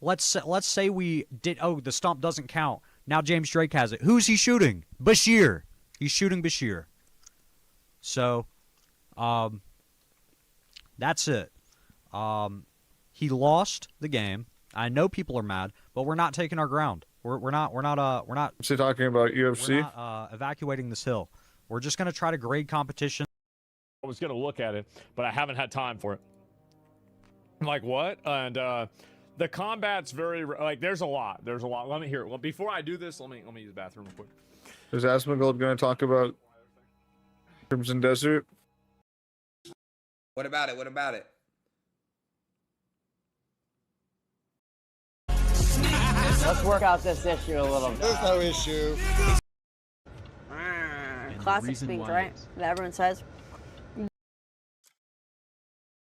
Let's say we did. Oh, the stomp doesn't count. Now James Drake has it. Who's he shooting? Bashir. He's shooting Bashir. So, that's it. He lost the game. I know people are mad, but we're not taking our ground. We're not. Is he talking about UFC? We're not evacuating this hill. We're just gonna try to grade competition. I was gonna look at it, but I haven't had time for it. I'm like, what? And The combat's very like there's a lot. There's a lot. Let me hear it. Well, before I do this, let me use the bathroom real quick. Is Asmongold going to talk about Crimson Desert? What about it? What about it? Let's work out this issue a little bit. There's no issue. Classic speech, right? That everyone says.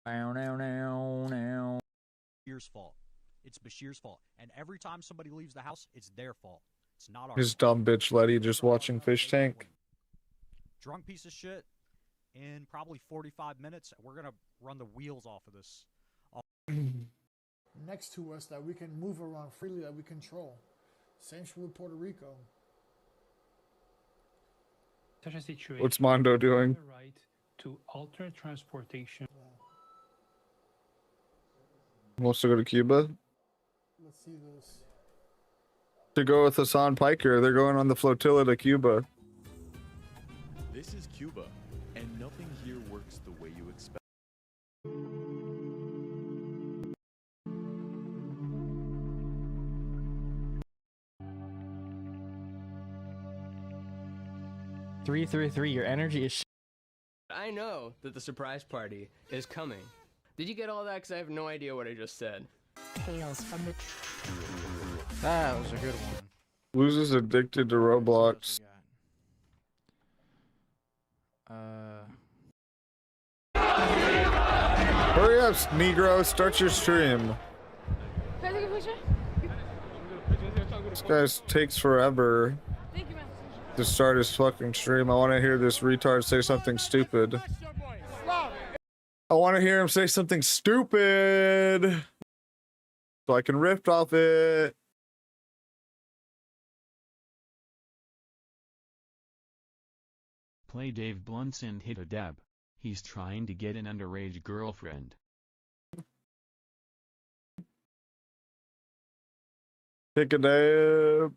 Bashir's fault. It's Bashir's fault. And every time somebody leaves the house, it's their fault. It's not our His fault. dumb bitch Letty just watching Fish Tank. Drunk piece of shit. In probably 45 minutes, we're gonna run the wheels off of this. Next to us that we can move around freely, that we control. Same shit with Puerto Rico. Such a situation. What's Mondo doing? The right to alter transportation. Wants to go to Cuba? Let's see this. To go with Hassan Piker, they're going on the flotilla to Cuba. This is Cuba, and nothing here works the way you expect. Your energy is. I know that the surprise party is coming. Did you get all that? Because I have no idea what I just said. Tales from the. That was a good one. Loses addicted to Roblox. Hurry up, Negro. Start your stream. Can I take a picture? This guy takes forever to start his fucking stream. I want to hear this retard say something stupid. I want to hear him say something stupid so I can riff off it. Play Dave Blunts and hit a dab. He's trying to get an underage girlfriend. Take a dab.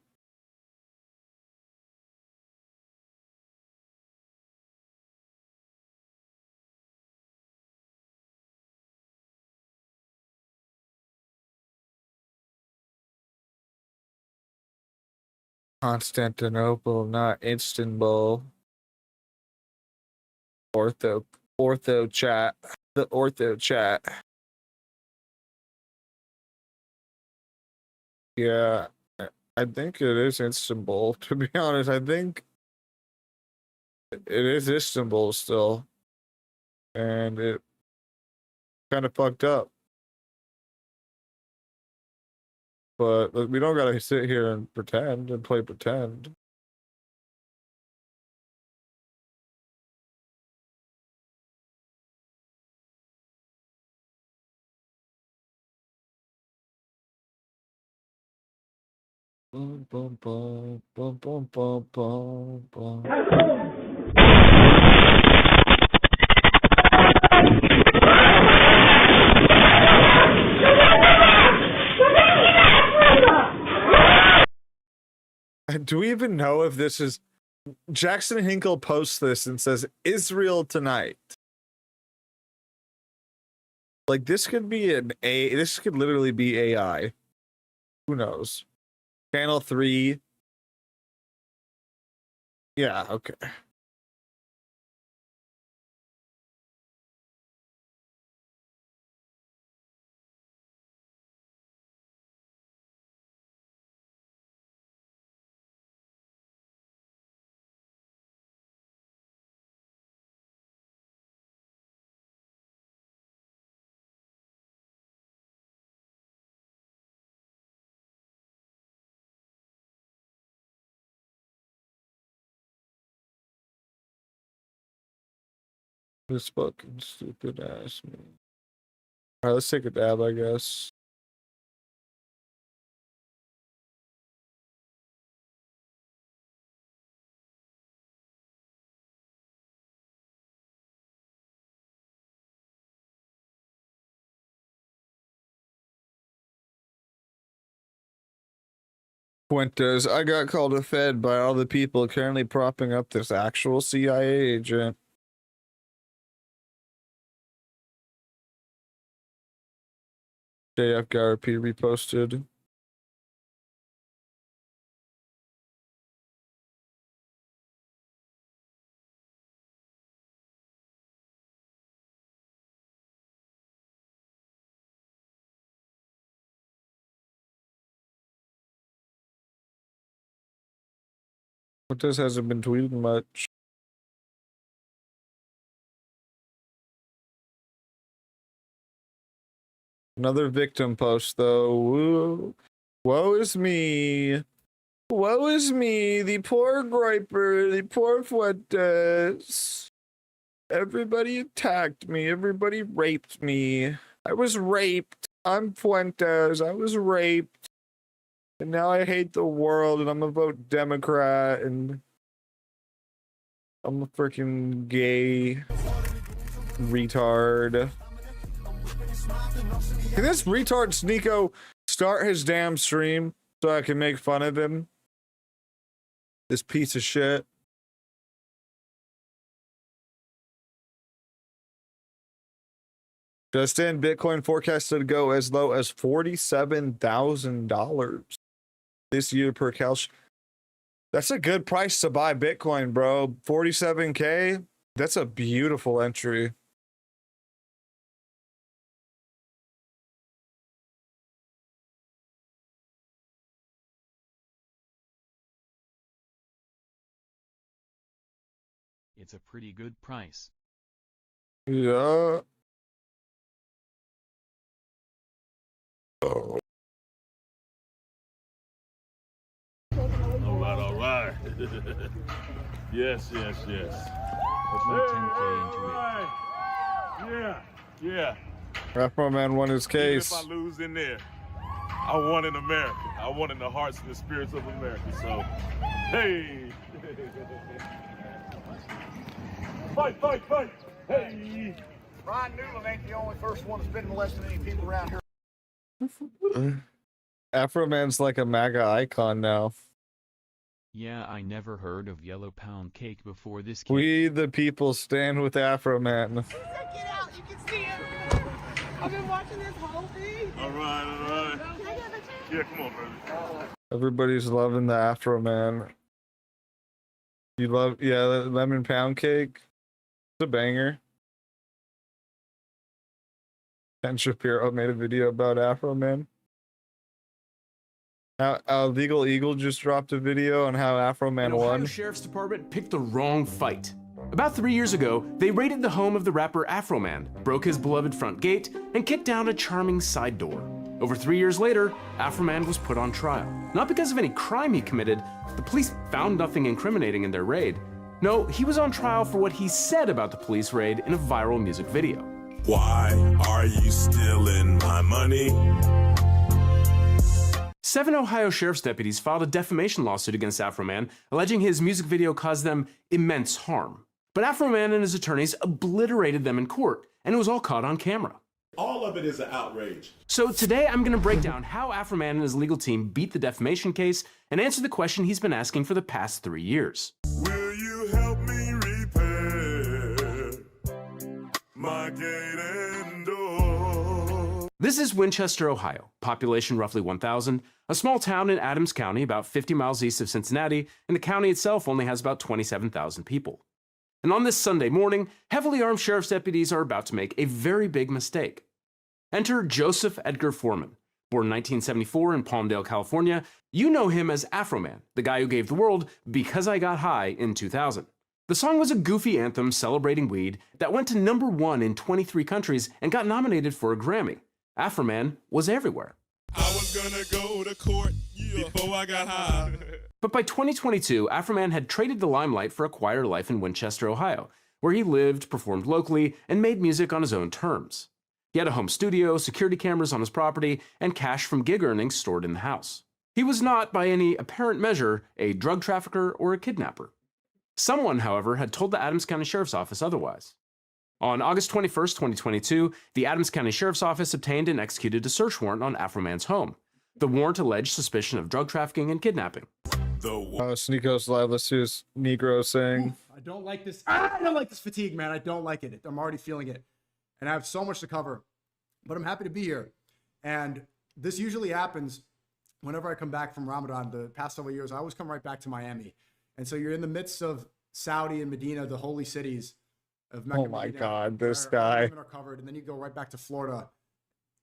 Constantinople, not Istanbul. Ortho chat. The ortho chat. Yeah, I think it is Istanbul. To be honest, I think it is Istanbul still. And it kind of fucked up. But we don't gotta sit here and pretend and play pretend. Boom, boom, boom, boom, boom, boom, boom, boom. Do we even know if this is... Jackson Hinkle posts this and says, Israel tonight. Like, this could be this could literally be AI. Who knows? Channel 3. Yeah, okay. This fucking stupid ass man. Alright, let's take a dab, I guess. Fuentes, I got called a Fed by all the people currently propping up this actual CIA agent. JFGRP reposted. But this hasn't been tweeted much. Another victim post though. Woo. Woe is me. Woe is me. The poor Griper. The poor Fuentes. Everybody attacked me. Everybody raped me. I was raped. I'm Fuentes. I was raped. And now I hate the world and I'm a vote Democrat and I'm a freaking gay retard. Can this retard Sneeko start his damn stream so I can make fun of him? This piece of shit. Just in, Bitcoin forecasted to go as low as $47,000 this year per Kelch. That's a good price to buy Bitcoin, bro. 47K. That's a beautiful entry. It's a pretty good price. Yeah. Oh. All right. Yes. Put my 10K into it. Yeah. Afro Man won his case. Even if I lose in there, I won in America. I won in the hearts and the spirits of America. So, hey. Fight. Hey. Ron Newland ain't the only first one that's been molesting any people around here. Afro Man's like a MAGA icon now. Yeah, I never heard of yellow pound cake before this. We the people stand with Afro Man. Check it out, you can see him. I've been watching this whole thing. All right. Yeah, come on, brother. Everybody's loving the Afro Man. You love, yeah, the lemon pound cake. It's a banger. Ken Shapiro made a video about Afro Man. Legal Eagle just dropped a video on how Afro Man The Ohio won. Sheriff's Department picked the wrong fight. About 3 years ago, they raided the home of the rapper Afro Man, broke his beloved front gate, and kicked down a charming side door. Over 3 years later, Afro Man was put on trial. Not because of any crime he committed, the police found nothing incriminating in their raid. No, he was on trial for what he said about the police raid in a viral music video. Why are you stealing my money? 7 Ohio sheriff's deputies filed a defamation lawsuit against Afro Man, alleging his music video caused them immense harm. But Afro Man and his attorneys obliterated them in court, and it was all caught on camera. All of it is an outrage. So today I'm going to break down how Afro Man and his legal team beat the defamation case and answer the question he's been asking for the past 3 years. Will you help me repair my gate and door? This is Winchester, Ohio, population roughly 1,000, a small town in Adams County about 50 miles east of Cincinnati, and the county itself only has about 27,000 people. And on this Sunday morning, heavily armed sheriff's deputies are about to make a very big mistake. Enter Joseph Edgar Foreman. Born in 1974 in Palmdale, California, you know him as Afro Man, the guy who gave the world Because I Got High in 2000. The song was a goofy anthem celebrating weed that went to #1 in 23 countries and got nominated for a Grammy. Afro Man was everywhere. I was gonna go to court before I got high. But by 2022, Afro Man had traded the limelight for a quieter life in Winchester, Ohio, where he lived, performed locally, and made music on his own terms. He had a home studio, security cameras on his property, and cash from gig earnings stored in the house. He was not, by any apparent measure, a drug trafficker or a kidnapper. Someone, however, had told the Adams County Sheriff's Office otherwise. On August 21st, 2022, the Adams County Sheriff's Office obtained and executed a search warrant on Afro Man's home. The warrant alleged suspicion of drug trafficking and kidnapping. Sneako's live. Let's see his Negro saying. I don't like this. I don't like this fatigue, man. I don't like it. I'm already feeling it. And I have so much to cover. But I'm happy to be here. And this usually happens whenever I come back from Ramadan. The past several years, I always come right back to Miami. And so you're in the midst of Saudi and Medina, the holy cities of Mecca. Oh my Medina, God, this where all guy. women are covered, and then you go right back to Florida.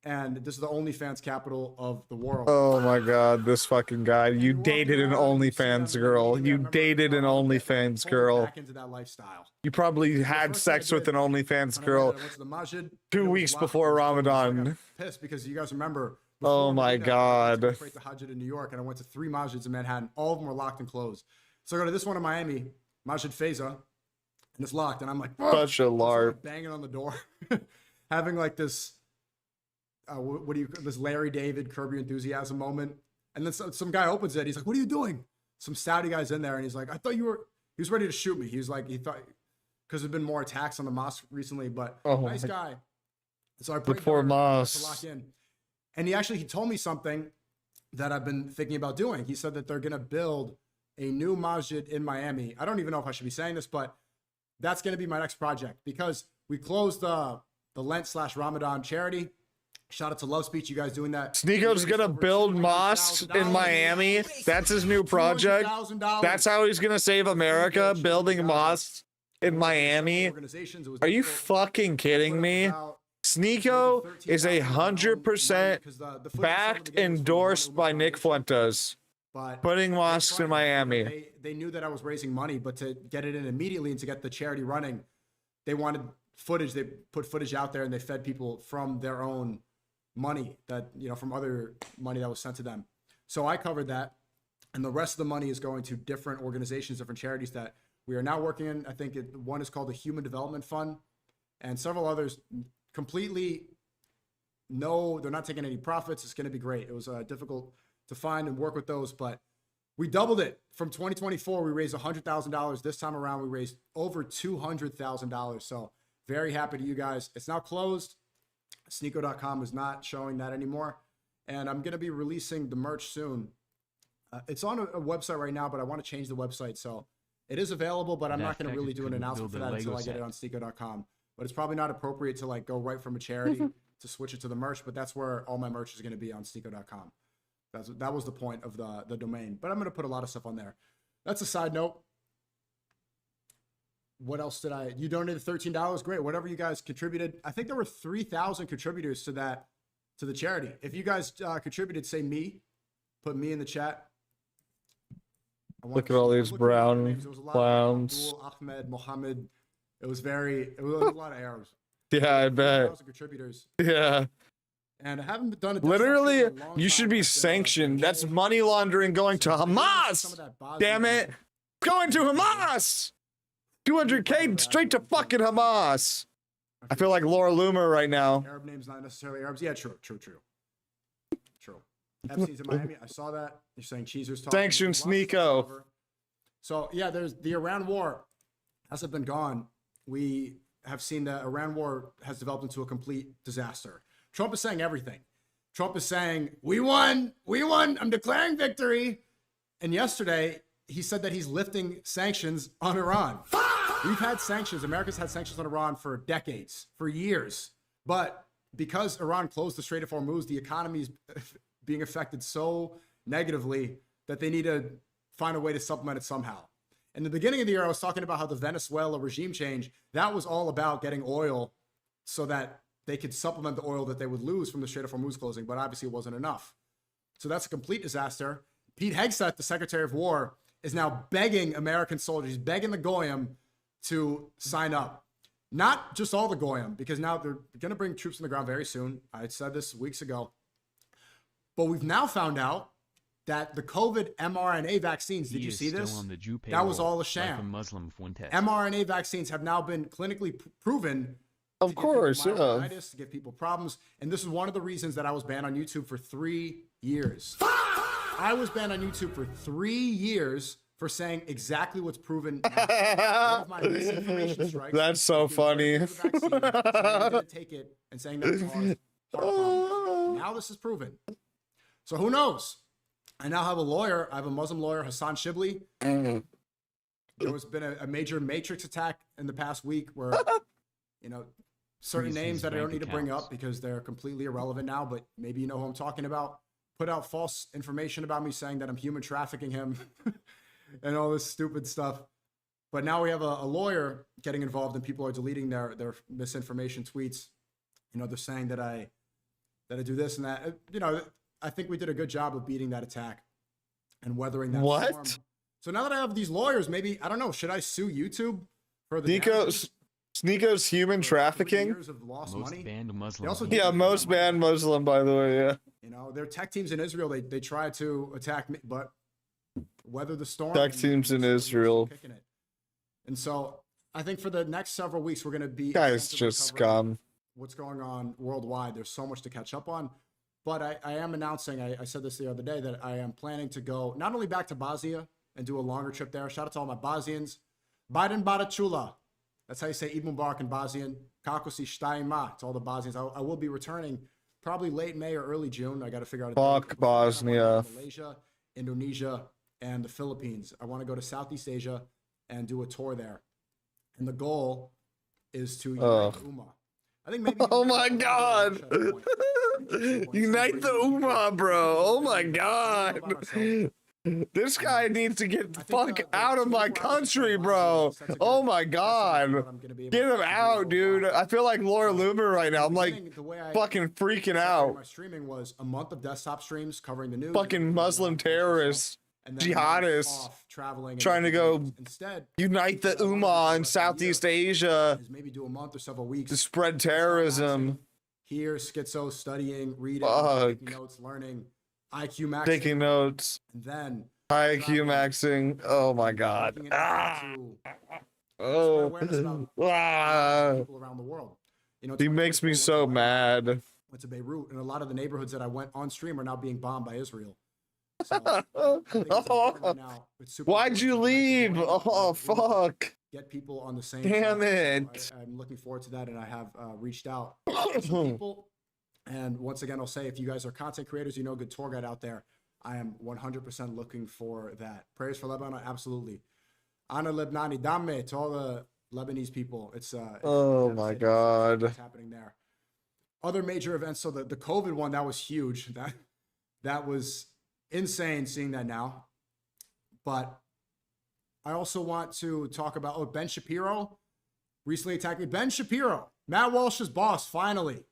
And this is the OnlyFans capital of the world. Oh my God, this fucking guy. You dated an OnlyFans girl. You dated an OnlyFans girl. Back into that lifestyle. You probably had sex with an OnlyFans girl 2 weeks before Ramadan. Pissed because you guys remember. Oh my God. I went to Hajj in New York, and I went to 3 masjids in Manhattan. All of them were locked and closed. So I go to this one in Miami, Masjid Feza, and it's locked. And I'm like, such a LARP. Banging on the door, having like this. What do you, this Larry David Curb Your Enthusiasm moment. And then some guy opens it. He's like, what are you doing? Some Saudi guy's in there. And he's like, I thought you were, he was ready to shoot me. He was like, he thought, because there's been more attacks on the mosque recently, but nice guy. So I prayed Before mosque. to lock in. And he told me something that I've been thinking about doing. He said that they're going to build a new masjid in Miami. I don't even know if I should be saying this, but that's going to be my next project because we closed the Lent/Ramadan charity. Shout out to Love Speech, you guys doing that. Sneako's gonna build mosques in Miami. That's his new project. That's how he's gonna save America, building mosques in Miami. Are you fucking kidding me? Sneako is 100% backed, endorsed by Nick Fuentes. Putting mosques in Miami. They knew that I was raising money, but to get it in immediately and to get the charity running, they wanted footage. They put footage out there and they fed people from their own money that, from other money that was sent to them. So I covered that. And the rest of the money is going to different organizations, different charities that we are now working in. I think one is called the Human Development Fund and several others completely, no, they're not taking any profits. It's going to be great. It was difficult to find and work with those, but we doubled it. From 2024, we raised $100,000. This time around, we raised over $200,000. So very happy to you guys. It's now closed. Sneako.com is not showing that anymore. And I'm going to be releasing the merch soon. It's on a website right now, but I want to change the website. So it is available, but I'm not going to really do an announcement for that until I get it on Sneako.com. But it's probably not appropriate to like go right from a charity to switch it to the merch, but that's where all my merch is going to be on Sneako.com. That was the point of the domain, but I'm going to put a lot of stuff on there. That's a side note. What else did you donated $13? Great. Whatever you guys contributed. I think there were 3,000 contributors to the charity. If you guys contributed, say me, put me in the chat. Look at all these brown clowns. Abdul, Ahmed, Mohammed. It was a lot of Arabs. Yeah, I bet. Contributors. Yeah. And I haven't done it. Literally, you should be sanctioned. That's money laundering going to Hamas. Damn it. Going to Hamas. 200K straight to fucking Hamas. I feel like Laura Loomer right now. Arab names, not necessarily Arabs. Yeah, true. Epstein's in Miami. I saw that. You're saying Cheezer's talking. Sanction Sneako. So, yeah, there's the Iran war hasn't been gone. We have seen the Iran war has developed into a complete disaster. Trump is saying everything. Trump is saying, we won, I'm declaring victory. And yesterday, he said that he's lifting sanctions on Iran. We've had sanctions. America's had sanctions on Iran for decades, for years. But because Iran closed the Strait of Hormuz, the economy is being affected so negatively that they need to find a way to supplement it somehow. In the beginning of the year, I was talking about how the Venezuela regime change, that was all about getting oil so that they could supplement the oil that they would lose from the Strait of Hormuz closing, but obviously it wasn't enough. So that's a complete disaster. Pete Hegseth, the Secretary of War, is now begging American soldiers, begging the Goyim to sign up. Not just all the Goyim, because now they're going to bring troops on the ground very soon. I said this weeks ago. But we've now found out that the COVID mRNA vaccines, did you see this? That was all a sham. mRNA vaccines have now been clinically proven of course, to give people problems. And this is one of the reasons that I was banned on YouTube for 3 years. I was banned on YouTube for 3 years for saying exactly what's proven. One of my misinformation strikes. That's so funny. Take it and saying that caused heart problems. Now this is proven. So who knows? I now have a lawyer. I have a Muslim lawyer, Hassan Shibli. There has been a major Matrix attack in the past week where, certain Freeze names his that I don't bank need to bring accounts. up because they're completely irrelevant now, but maybe you know who I'm talking about, put out false information about me saying that I'm human trafficking him and all this stupid stuff. But now we have a lawyer getting involved and people are deleting their misinformation tweets. You know, they're saying that I do this and that. You know, I think we did a good job of beating that attack and weathering that storm. So now that I have these lawyers, maybe, I don't know, should I sue YouTube for the damages? Sneako's human trafficking? Years of lost money. Banned Muslim. They also Yeah, most banned Muslim, by the way, yeah. You know, their tech teams in Israel, they try to attack me, but weather the storm. Tech teams in Israel. Kicking it. And so I think for the next several weeks, we're going to be Guys just scum. What's going on worldwide. There's so much to catch up on. But I am announcing, I said this the other day, that I am planning to go not only back to Bosnia and do a longer trip there. Shout out to all my Bosnians. Biden Barachula. That's how you say Eid Mubarak in Bosnian. Kakosi Shtaima. To all the Bosnians. I will be returning probably late May or early June. I got to figure out a Fuck Bosnia. Malaysia, Indonesia, and the Philippines. I want to go to Southeast Asia and do a tour there. And the goal is to unite the Ummah. I think maybe. Oh my God. Unite the Ummah, bro. Oh my God. This guy needs to get the fuck out of my country, bro. Oh my God. Get him out, dude. I feel like Laura Loomer right now. I'm like fucking freaking out. My streaming was a month of desktop streams covering the news. Fucking Muslim terrorists, jihadists, trying to go unite the Ummah in Southeast Asia maybe do a month or several weeks to spread terrorism. Here, schizo, studying, reading, taking notes, learning, IQ maxing. Taking notes. And then IQ maxing. Oh my God. Oh. People around the world. You know, he makes me so mad. Went to Beirut, and a lot of the neighborhoods that I went on stream are now being bombed by Israel. So, why'd you leave? Oh, fuck. Get people on the same. Damn it. I'm looking forward to that, and I have reached out to some people. And once again, I'll say, if you guys are content creators, you know, a good tour guide out there, I am 100% looking for that. Prayers for Lebanon, absolutely. Ana Lebnani Damme to all the Lebanese people. It's oh my God. What's happening there? Other major events. So the COVID one, that was huge. That was insane seeing that now. But I also want to talk about Ben Shapiro recently attacked me. Ben Shapiro, Matt Walsh's boss, finally.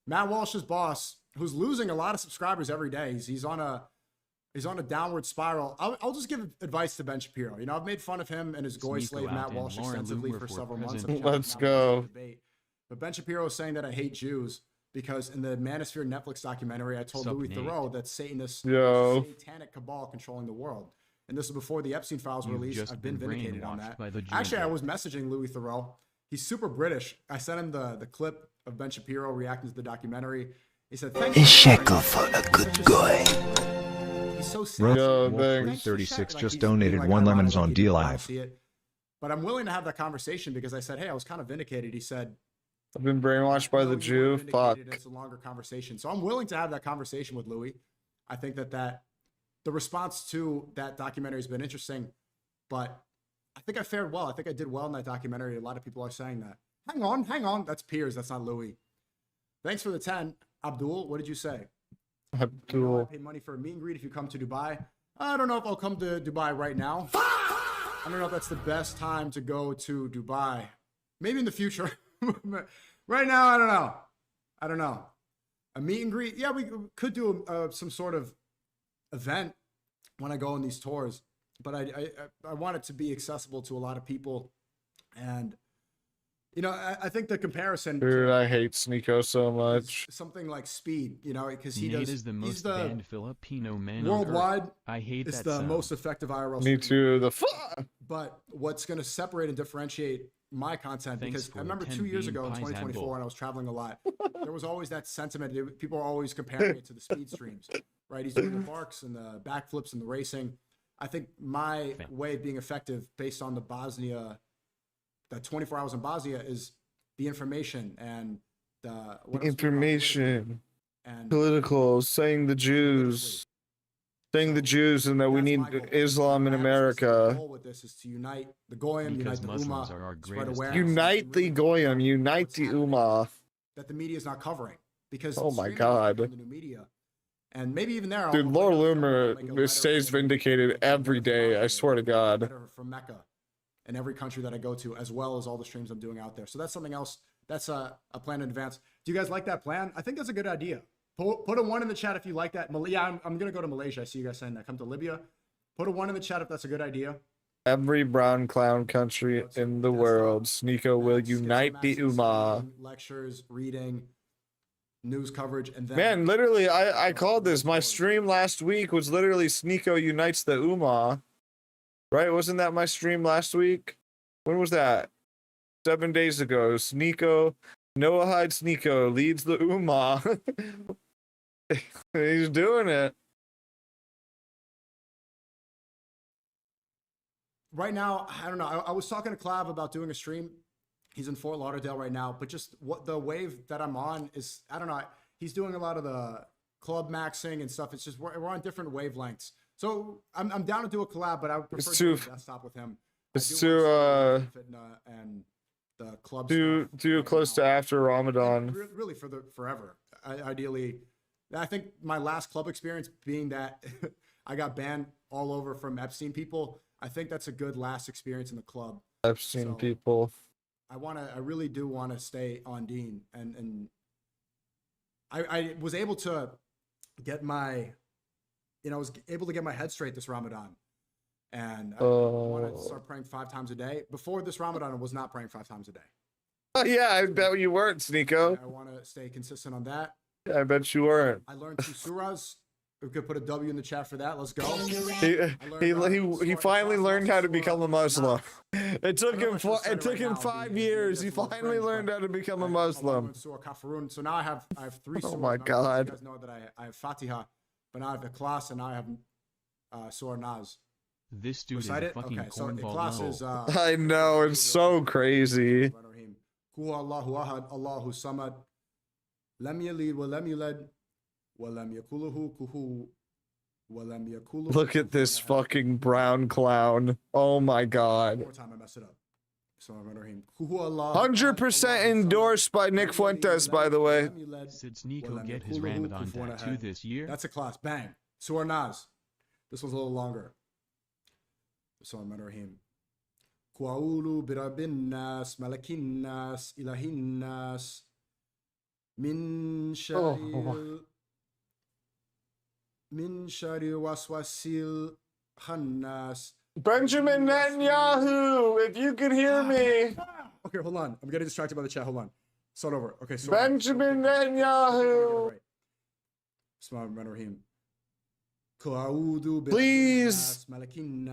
Matt Walsh's boss, who's losing a lot of subscribers every day. He's on a downward spiral. I'll just give advice to Ben Shapiro. You know, I've made fun of him and his goy slave Matt Walsh extensively for several months. Let's go. But Ben Shapiro is saying that I hate Jews because in the Manosphere Netflix documentary, I told Louis Theroux that Satanists satanic cabal controlling the world. And this is before the Epstein files were released. I've been vindicated on that. Actually, I was messaging Louis Theroux. He's super British. I sent him the clip of Ben Shapiro reacting to the documentary. He said, "Thanks." A shekel for a good guy. He's so sad. 36 just donated 1 lemons on DLive. But I'm willing to have that conversation because I said, hey, I was kind of vindicated. He said, I've been brainwashed by the Jew. Fuck. It's a longer conversation. So I'm willing to have that conversation with Louis. I think that the response to that documentary has been interesting, but I think I fared well. I think I did well in that documentary. A lot of people are saying that. Hang on. That's Piers. That's not Louis. Thanks for the 10. Abdul, what did you say? Abdul. I pay money for a meet and greet if you come to Dubai. I don't know if I'll come to Dubai right now. I don't know if that's the best time to go to Dubai. Maybe in the future. Right now, I don't know. A meet and greet. Yeah, we could do some sort of event when I go on these tours. But I want it to be accessible to a lot of people. And, you know, I think the comparison. Dude, I hate Sneeko so much. Something like Speed, you know, because Nate is the most banned Filipino man worldwide. On Earth. I hate it's that the sound. most effective IRL. Me too. But what's going to separate and differentiate my content, because I remember 2 years ago in 2024 when I was traveling a lot, there was always that sentiment. People are always comparing it to the Speed streams, right? He's doing the barks and the backflips and the racing. I think my way of being effective based on the 24 hours in Bosnia is the information and the information and political, saying the Jews, thing the Jews and that we need Islam in The America. goal with this is to unite the Goyim, Because unite the Muslims Ummah, are our spread greatest awareness. Unite the Goyim, unite the Ummah. That the media is not covering. Because Oh my streaming has God. become the new media. And maybe even there, Dude, Laura Loomer stays vindicated every day, I swear to God. letter from Mecca and every country that I go to, as well as all the streams I'm doing out there. So that's something else. That's a plan in advance. Do you guys like that plan? I think that's a good idea. Put a 1 in the chat if you like that. Yeah, I'm going to go to Malaysia. I see you guys saying that. Come to Libya. Put a 1 in the chat if that's a good idea. Every brown clown country in the world, Sneeko will unite the Ummah. Lectures, reading, news coverage, and then Man, literally, I called this. My stream last week was literally Sneeko unites the Ummah. Right? Wasn't that my stream last week? When was that? 7 days ago. Sneeko, Noahide Sneeko leads the Ummah. He's doing it. right now, I don't know. I was talking to Clav about doing a stream. He's in Fort Lauderdale right now, but just what the wave that I'm on is, I don't know. He's doing a lot of the club maxing and stuff. It's just we're on different wavelengths. So I'm down to do a collab, but I would prefer to do a desktop with him. It's too and the club too close to after Ramadan. Really for forever. Ideally, I think my last club experience being that I got banned all over from Epstein people. I think that's a good last experience in the club. Epstein people. I really do want to stay on Dean, and I was able to get my, I was able to get my head straight this Ramadan, and I want to start praying 5 times a day. Before this Ramadan, I was not praying 5 times a day. Oh yeah, I bet you weren't, Sneeko. I want to stay consistent on that. Yeah, I bet you weren't. I learned 2 surahs. We could put a W in the chat for that. Let's go. He finally learned how to become a Muslim. It took him 5 years. He finally learned how to become a Muslim. So now I have 3 surahs. Oh my God. You guys know that I have Fatiha, but now I have Ikhlas, and now I have Surah Nas. This dude Recite is a it? fucking Okay, so cornball. Ikhlas is I know, it's so crazy. Hu Allahu Ahad, Allahu Samad, Lam Yalid wa lam yulad, wa lam yakul lahu kufuwan, wa lam yakul lahu. Look at this fucking brown clown. Oh my God. One more time, I mess it up. So I'm under him. 100% endorsed by Nick Fuentes, by the way. Did Sneeko get his Ramadan tattoo this year? That's a class. Bang. Surah Nas. This one's a little longer. So I'm under him. Ku'aulu birabin nas, malakin nas, ilahin nas, min sharil waswasil khannas. Benjamin Netanyahu, if you could hear me. Okay, hold on. I'm getting distracted by the chat. Hold on. Start over. Okay, so Benjamin Netanyahu. Please,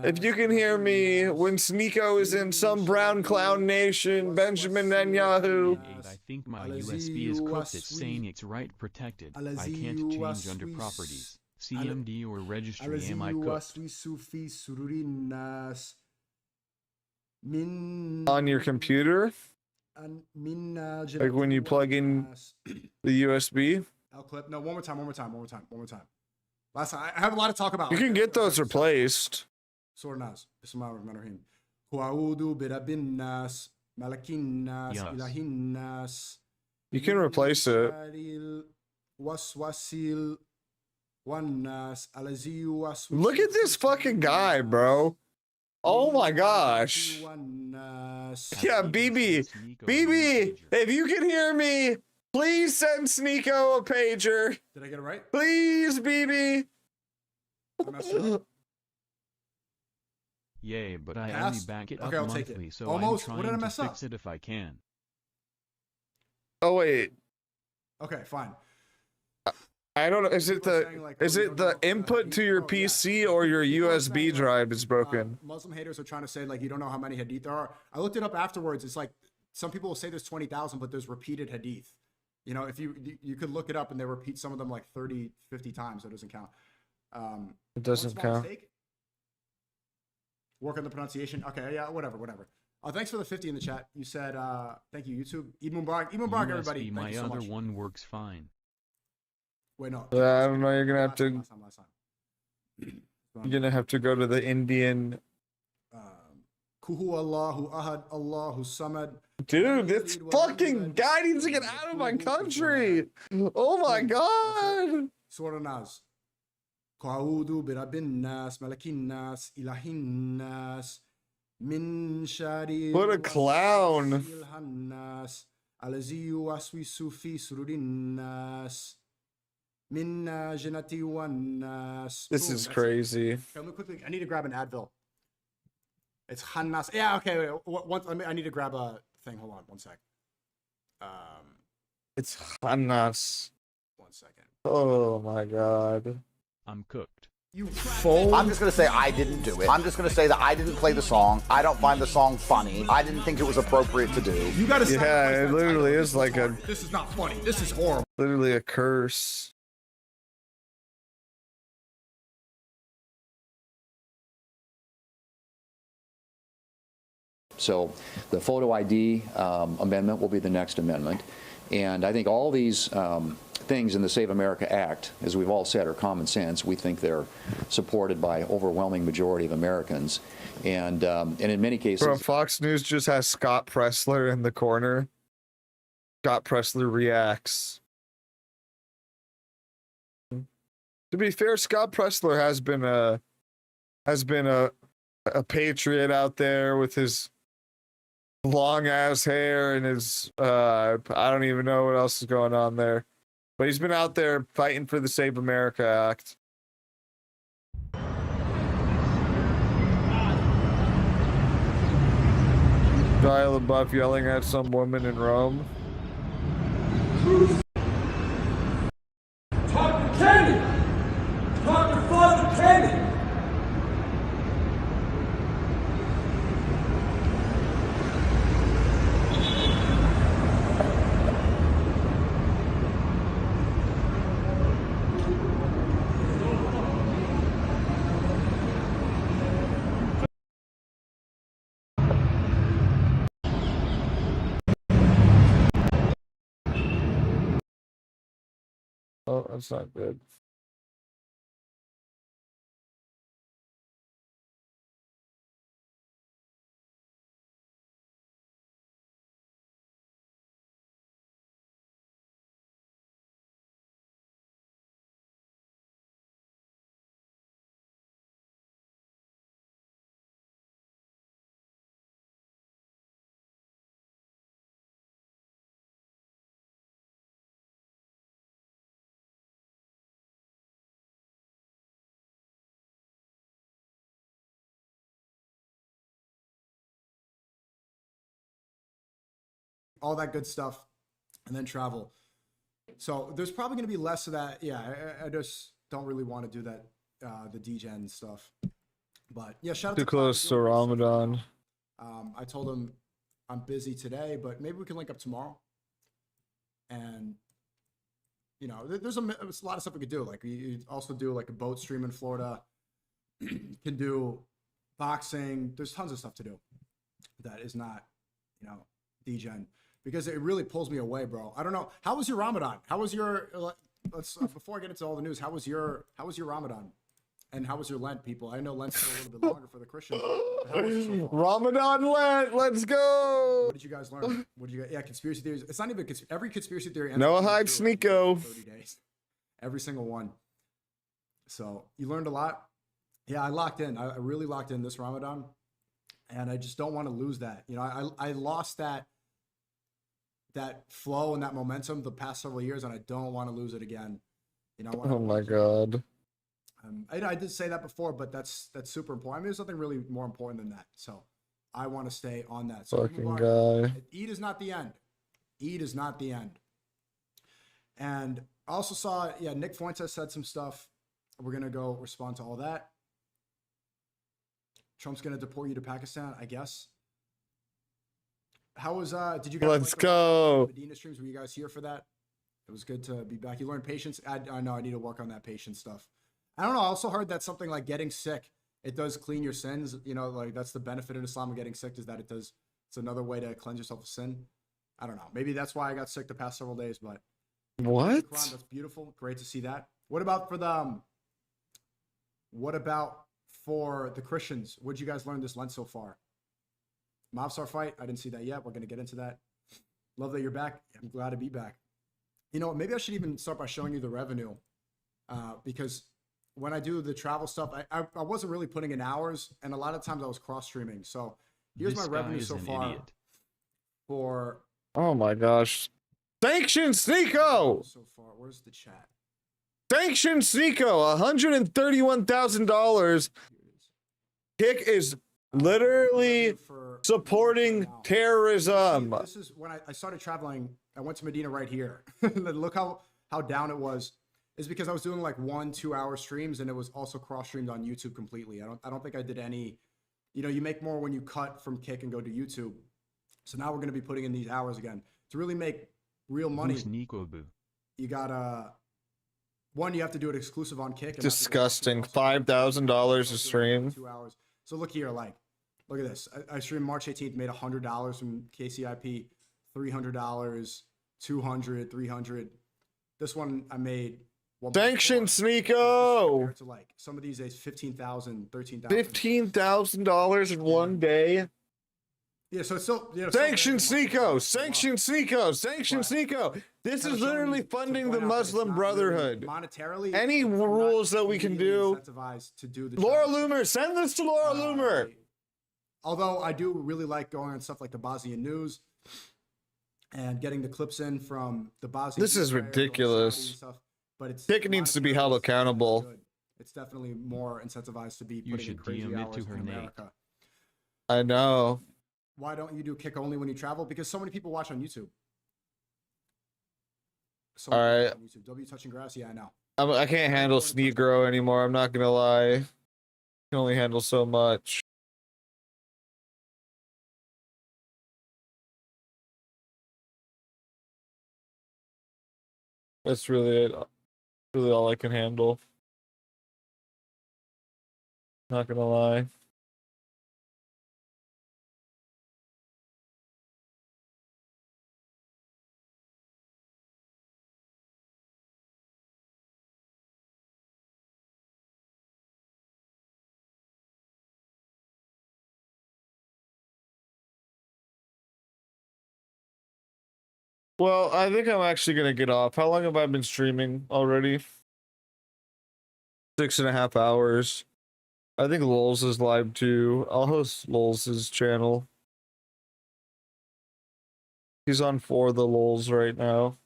if you can hear me, when Sneeko is in some brown clown nation, Benjamin Netanyahu. I think my USB is cooked. It's saying it's write protected. I can't change under properties. CMD or registry. Am I cooked? On your computer? Like when you plug in the USB? Clip. No, one more time. Last time, I have a lot to talk about. You can get those replaced. Surah Nas. Bismillahirrahmanirrahim. Hu'audu birabbin nas, malakin nas, ilahin nas. You can replace it. Waswasil wan nas, alazi waswasil. Look at this fucking guy, bro. Oh my gosh. Yeah, BB. BB, if you can hear me, please send Sneeko a pager. Did I get it right? Please, BB. I messed it up. Yay, but I Pass? only back it Okay, up I'll take monthly, it. so Almost. I'm What did I trying to mess up? fix it if I can. Oh wait. Okay, fine. I don't know. Is it the input to your PC or your USB drive is broken? Muslim haters are trying to say like you don't know how many hadith there are. I looked it up afterwards. It's like some people will say there's 20,000, but there's repeated hadith. If you could look it up and they repeat some of them like 30, 50 times. So it doesn't count. It doesn't count. Mistake. Work on the pronunciation. Okay, yeah, whatever. Thanks for the 50 in the chat. You said thank you, YouTube. Eid Mubarak. Eid Mubarak, everybody. Thank My you so other much. one works fine. Wait, no. I don't know. You're gonna have to. Last time. You're gonna have to go to the Indian. Kuhu Allahu Ahad Allahu Samad. Dude, this fucking guy needs to get out of my country. Oh my god. Surah Nas. Qa'udu birabbin nas, malakin nas, ilahin nas, min shari. What a clown. Nas, alazi yuwaswisu fi sururin nas, min janati wan nas. This is crazy. Okay, let me quickly. I need to grab an Advil. It's Hannas. Yeah, okay. I need to grab a thing. Hold on, 1 sec. It's Hannas. 1 second. Oh my god. I'm cooked. I'm just going to say I didn't do it. I'm just going to say that I didn't play the song. I don't find the song funny. I didn't think it was appropriate to do. You got to. Yeah, it literally is like a. This is not funny. This is horrible. Literally a curse. So the photo ID amendment will be the next amendment. And I think all these things in the Save America Act, as we've all said, are common sense. We think they're supported by overwhelming majority of Americans. And in many cases... Bro, Fox News just has Scott Pressler in the corner. Scott Pressler reacts. To be fair, Scott Pressler has been a patriot out there with his long ass hair and his I don't even know what else is going on there, but he's been out there fighting for the Save America Act. Shia LaBeouf yelling at some woman in Rome. Talk to Kenny! Talk to Father Kenny! Oh, that's not good. All that good stuff, and then travel. So there's probably going to be less of that. Yeah, I just don't really want to do that, the DGen stuff. But yeah, shout out Too close to Ramadan. I told him I'm busy today, but maybe we can link up tomorrow. And you know, there's a lot of stuff we could do. Like you also do like a boat stream in Florida. Can do boxing. There's tons of stuff to do that is not, you know, DGen. Because it really pulls me away, bro. I don't know. How was your Ramadan? How was your? Let's before I get into all the news. How was your Ramadan? And how was your Lent, people? I know Lent's still a little bit longer for the Christians. Ramadan Lent, let's go. What did you guys learn? What did you? Yeah, conspiracy theories. It's not even every conspiracy theory. ends Noah up Hyde being Sneeko. 30 days. Every single one. So you learned a lot. Yeah, I locked in. I really locked in this Ramadan, and I just don't want to lose that. You know, I lost that flow and that momentum the past several years, and I don't want to lose it again. You know. Oh my god. I did say that before, but that's super important. I mean, there's nothing really more important than that. So I want to stay on that. So Fucking guy. Eid is not the end. Eid is not the end. And I also saw, Nick Fuentes said some stuff. We're gonna go respond to all that. Trump's gonna deport you to Pakistan, I guess. How was did you guys Let's go. Medina streams? Were you guys here for that? It was good to be back. You learned patience. I know I need to work on that patience stuff. I don't know. I also heard that something like getting sick, it does clean your sins. You know, like that's the benefit in Islam of getting sick, is that it's another way to cleanse yourself of sin. I don't know. Maybe that's why I got sick the past several days, but what? Quran, that's beautiful. Great to see that. What about for the What about for the Christians? What'd you guys learn this Lent so far? Mobstar fight? I didn't see that yet. We're going to get into that. Love that you're back. I'm glad to be back. You know, maybe I should even start by showing you the revenue because when I do the travel stuff, I wasn't really putting in hours, and a lot of times I was cross-streaming. So here's my revenue so far for... Oh my gosh. Sanction Sneeko! So far, where's the chat? Sanction Sneeko, $131,000. Kick is literally supporting terrorism. This is when I started traveling. I went to Medina right here. Look how down it was. Is because I was doing like 1-2 hour streams, and it was also cross streamed on YouTube completely. I don't think I did any. You know, you make more when you cut from Kick and go to YouTube. So now we're going to be putting in these hours again to really make real money. You gotta one, you have to do it exclusive on Kick. Disgusting. $5,000 a stream. 2 hours. So look here, like, look at this. I streamed March 18th, made $100 from KCIP, $300, $200, $300. This one I made. Sanction Sneeko. To like some of these days, $15,000, $13,000. $15,000 in one day. Yeah, so it's still, you know, Sanction Sneeko, Sanction Sneeko, Sanction Sneeko. This is literally funding the Muslim Brotherhood. Monetarily, any rules that we can do. To do the Laura Loomer, send this to Laura Loomer. Although I do really like going on stuff like the Bosnian news and getting the clips in from the Bosnian. This is ridiculous. But it's Tick needs to be held accountable. It's definitely more incentivized to be putting in crazy hours in America. I know. Why don't you do Kick only when you travel? Because so many people watch on YouTube. So all right. On YouTube. W touching grass. Yeah, I know. I can't handle Sneegro anymore. I'm not gonna lie. I can only handle so much. That's really it. Really all I can handle. Not gonna lie. Well, I think I'm actually gonna get off. How long have I been streaming already? 6.5 hours. I think Lulz is live too. I'll host Lulz's channel. He's on For the Lulz right now.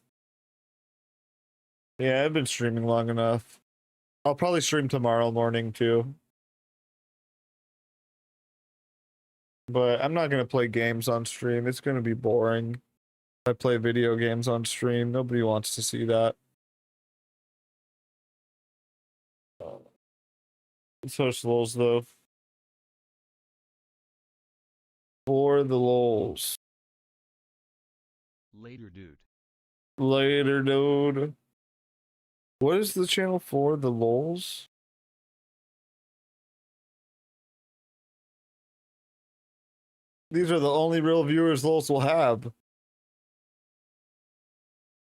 Yeah, I've been streaming long enough. I'll probably stream tomorrow morning too. But I'm not gonna play games on stream. It's gonna be boring. I play video games on stream. Nobody wants to see that. Let's host Lulz though. For the Lulz. Later, dude. Later, dude. What is the channel for? The Lulz? These are the only real viewers Lulz will have.